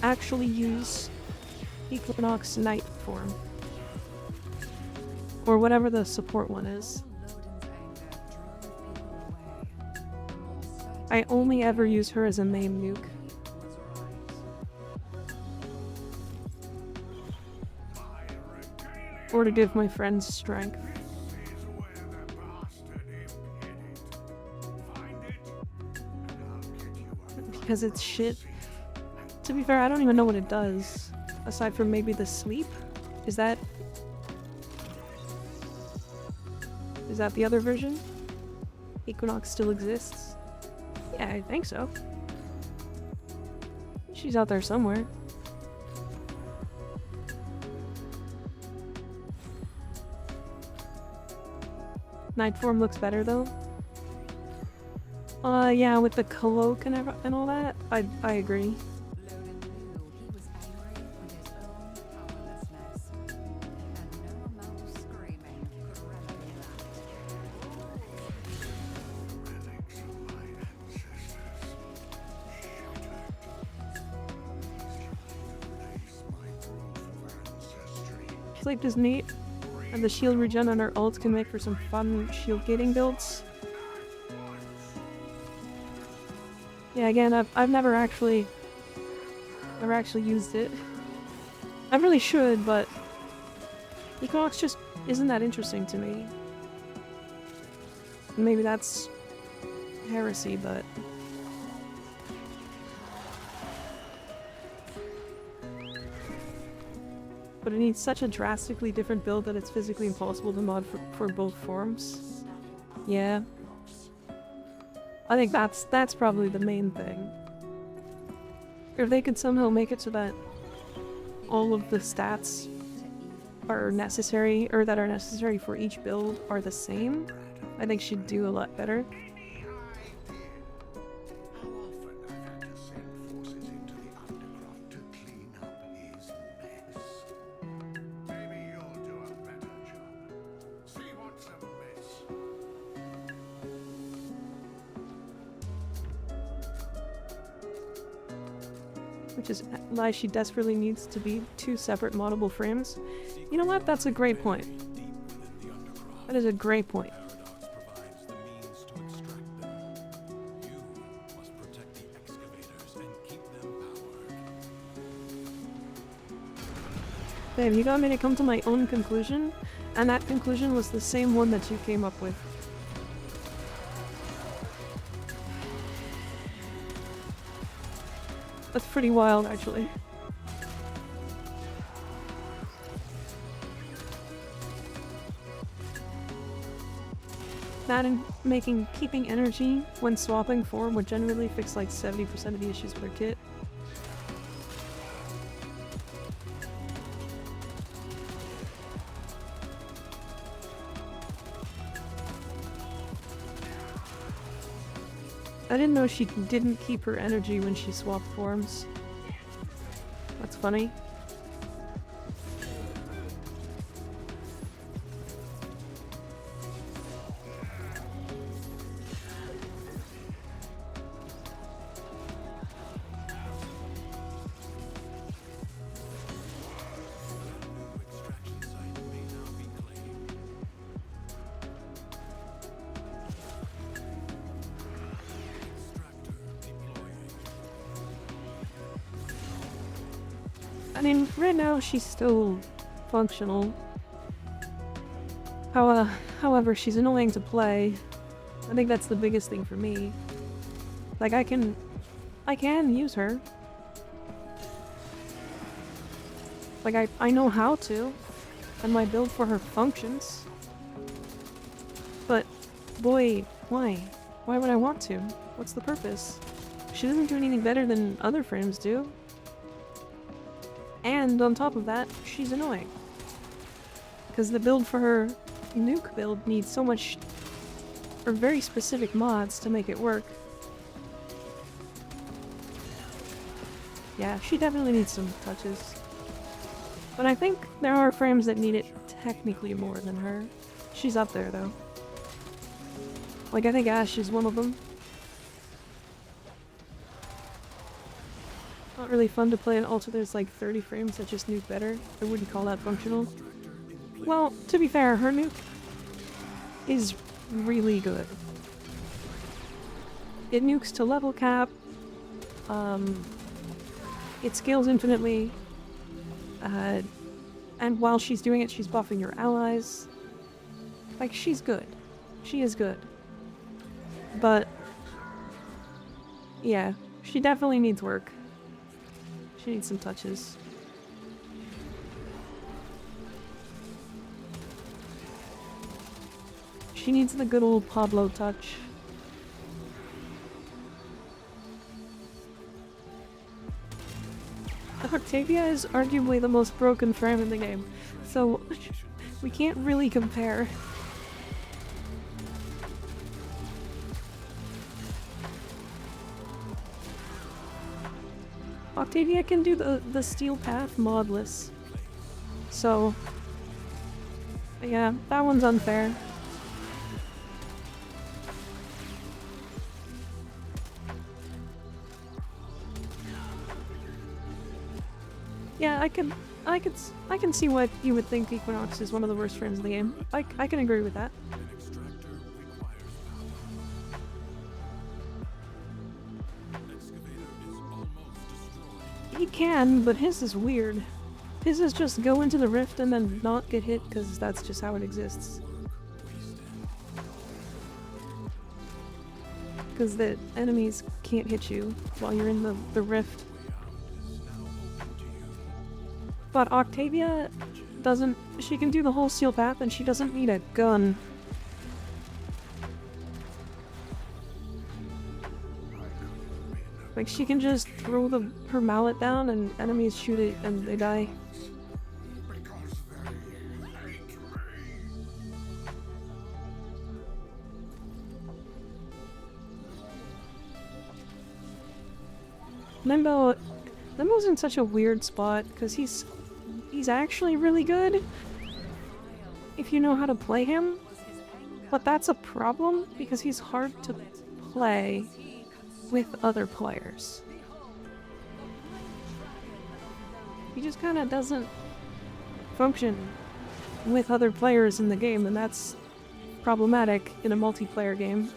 actually used Equinox Night form. Or whatever the support one is. I only ever use her as a main nuke. Or to give my friends strength. Because it's shit. To be fair, I don't even know what it does. Aside from maybe the sleep? Is that the other version? Equinox still exists? Yeah, I think so. She's out there somewhere. Night form looks better though. Yeah, with the cloak and all that, I agree. Loden knew he was angry with his own powerlessness, and no amount of screaming could remedy Relics of my ancestors shattered. Sleep is neat, and the shield regen on her ult can make for some fun shield gating builds. Yeah, again, I've never actually used it. I really should, but Equinox just isn't that interesting to me. Maybe that's heresy, but it needs such a drastically different build that it's physically impossible to mod for both forms. Yeah. I think that's probably the main thing. If they could somehow make it so that all of the stats are necessary, or that are necessary for each build are the same, I think she'd do a lot better. How often I've had to send forces into the underground to clean up his mess. Maybe you'll do a better job. See what's amiss. Which is why she desperately needs to be two separate moddable frames. You know what? That's a great point. That is a great point. Paradox provides the means to extract them. You must protect the excavators and keep them powered. Babe, you got me to come to my own conclusion, and that conclusion was the same one that you came up with. That's pretty wild, actually. That and keeping energy when swapping form would generally fix like 70% of the issues with her kit. I didn't know she didn't keep her energy when she swapped forms. That's funny. Extraction site may now be claimed. Extractor deploying. I mean, right now she's still functional. However, she's annoying to play. I think that's the biggest thing for me. Like, I can use her. Like, I know how to, and my build for her functions. But, boy, why? Why would I want to? What's the purpose? She doesn't do anything better than other frames do. And on top of that, she's annoying. Because the build for her nuke build needs so much, or very specific mods to make it work. Yeah, she definitely needs some touches. But I think there are frames that need it technically more than her. She's up there though. Like, I think Ash is one of them. Not really fun to play, and also there's like 30 frames that just nuke better. I wouldn't call that functional. Well, to be fair, her nuke is really good. It nukes to level cap. It scales infinitely. And while she's doing it, she's buffing your allies. Like, she's good. She is good. But, yeah, she definitely needs work. She needs some touches. She needs the good old Pablo touch. Octavia is arguably the most broken frame in the game, so we can't really compare. Octavia can do the steel path modless. So, yeah, that one's unfair. Yeah, I can see what you would think Equinox is one of the worst frames in the game. I can agree with that. He can, but his is weird. His is just go into the rift and then not get hit because that's just how it exists. Because the enemies can't hit you while you're in the rift. But Octavia doesn't... She can do the whole steel path and she doesn't need a gun. Like, she can just throw her mallet down and enemies shoot it and they die. Limbo's in such a weird spot because he's actually really good if you know how to play him, but that's a problem because he's hard to play with other players. He just kind of doesn't function with other players in the game, and that's problematic in a multiplayer game.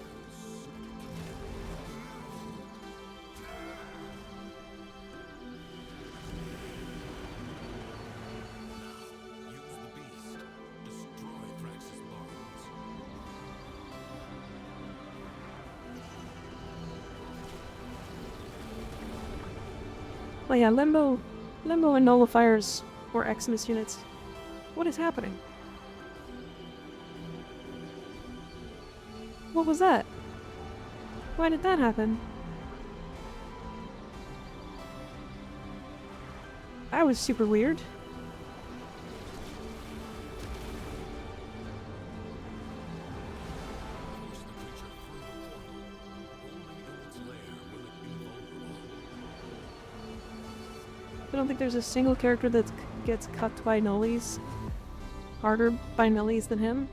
But yeah, Limbo and Nullifiers or Xmas units. What is happening? What was that? Why did that happen? That was super weird. I don't think there's a single character that gets cut by nullies harder by nullies than him.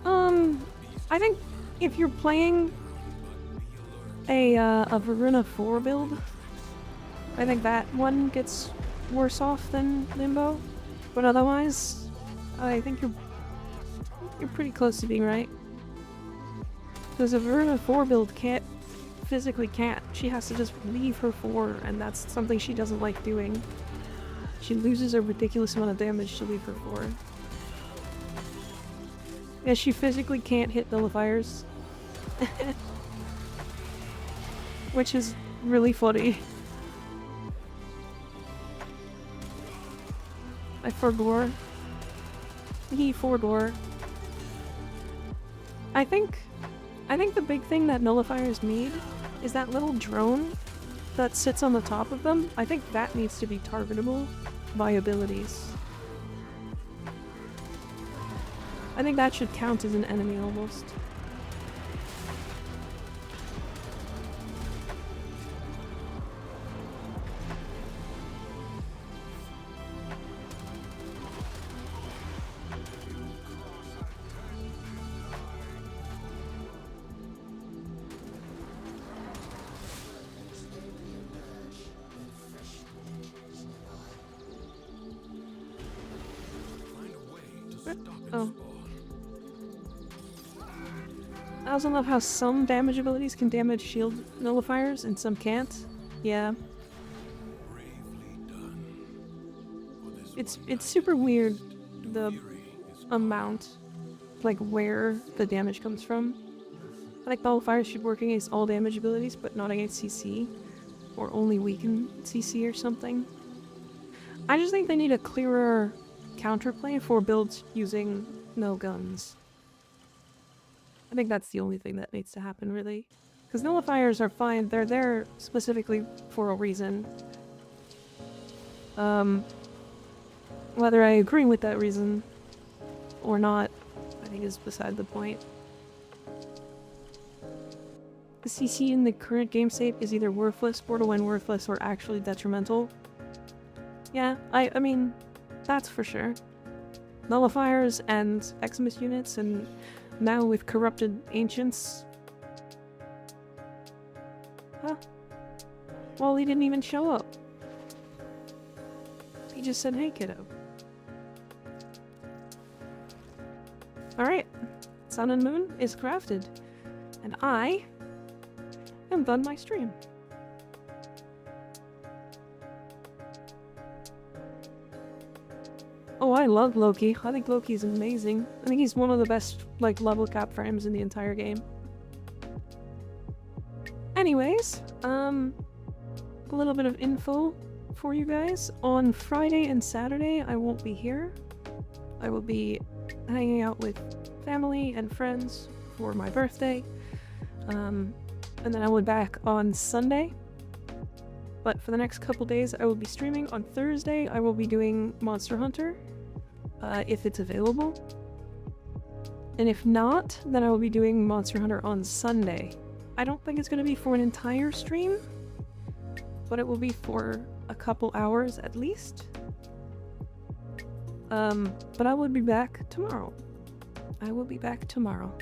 I think if you're playing a Varuna 4 build, I think that one gets worse off than Limbo. But otherwise, I think you're pretty close to being right. Because a Varuna 4 build physically can't. She has to just leave her 4, and that's something she doesn't like doing. She loses a ridiculous amount of damage to leave her 4. Yeah, she physically can't hit nullifiers. Which is really funny. I forbore. He forbore. I think the big thing that nullifiers need is that little drone that sits on the top of them. I think that needs to be targetable by abilities. I think that should count as an enemy almost. Oh. I also love how some damage abilities can damage shield nullifiers and some can't. Yeah. It's super weird, the amount, like where the damage comes from. I think nullifiers should work against all damage abilities, but not against CC. Or only weaken CC or something. I just think they need a clearer counterplay for builds using no guns. I think that's the only thing that needs to happen, really. Because nullifiers are fine, they're there specifically for a reason. Whether I agree with that reason or not, I think is beside the point. The CC in the current game state is either worthless, borderline worthless, or actually detrimental. Yeah, I mean, that's for sure. Nullifiers and Eximus units, and now with corrupted ancients. Huh? Well, he didn't even show up. He just said, hey kiddo. Alright, Sun and Moon is crafted. And I am done my stream. Oh, I love Loki. I think Loki's amazing. I think he's one of the best, like, level cap frames in the entire game. Anyways, a little bit of info for you guys. On Friday and Saturday, I won't be here. I will be hanging out with family and friends for my birthday. And then I will be back on Sunday. But for the next couple days, I will be streaming. On Thursday, I will be doing Monster Hunter, if it's available. And if not, then I will be doing Monster Hunter on Sunday. I don't think it's going to be for an entire stream, but it will be for a couple hours at least. But I will be back tomorrow. I will be back tomorrow.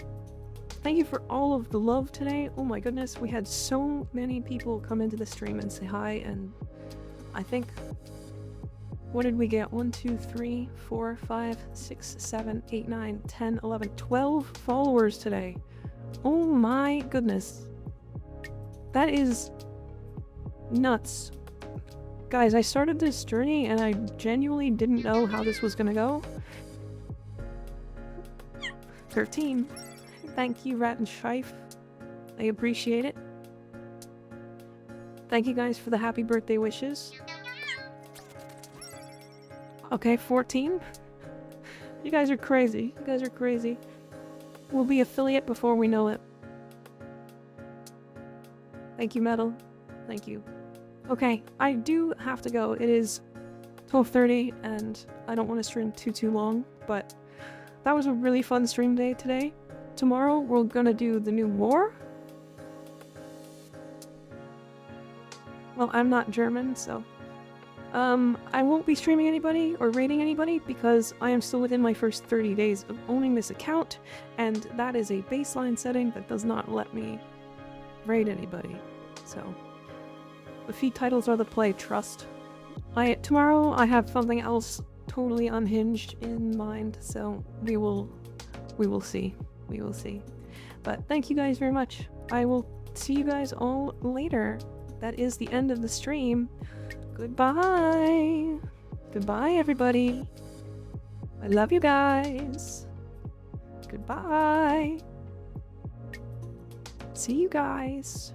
Thank you for all of the love today. Oh my goodness, we had so many people come into the stream and say hi, and I think, what did we get? 1, 2, 3, 4, 5, 6, 7, 8, 9, 10, 11, 12 followers today. Oh my goodness. That is nuts. Guys, I started this journey and I genuinely didn't know how this was gonna go. 13. Thank you, Rat and Shife. I appreciate it. Thank you guys for the happy birthday wishes. Okay, 14. You guys are crazy. You guys are crazy. We'll be affiliate before we know it. Thank you, Metal. Thank you. Okay, I do have to go. It is 12:30 and I don't want to stream too long, but that was a really fun stream day today. Tomorrow we're gonna do the new war. Well, I'm not German, so I won't be streaming anybody or raiding anybody because I am still within my first 30 days of owning this account, and that is a baseline setting that does not let me raid anybody. So the feed titles are the play, trust. Tomorrow I have something else totally unhinged in mind, so we will see. We will see. But thank you guys very much. I will see you guys all later. That is the end of the stream. Goodbye. Goodbye, everybody. I love you guys. Goodbye. See you guys.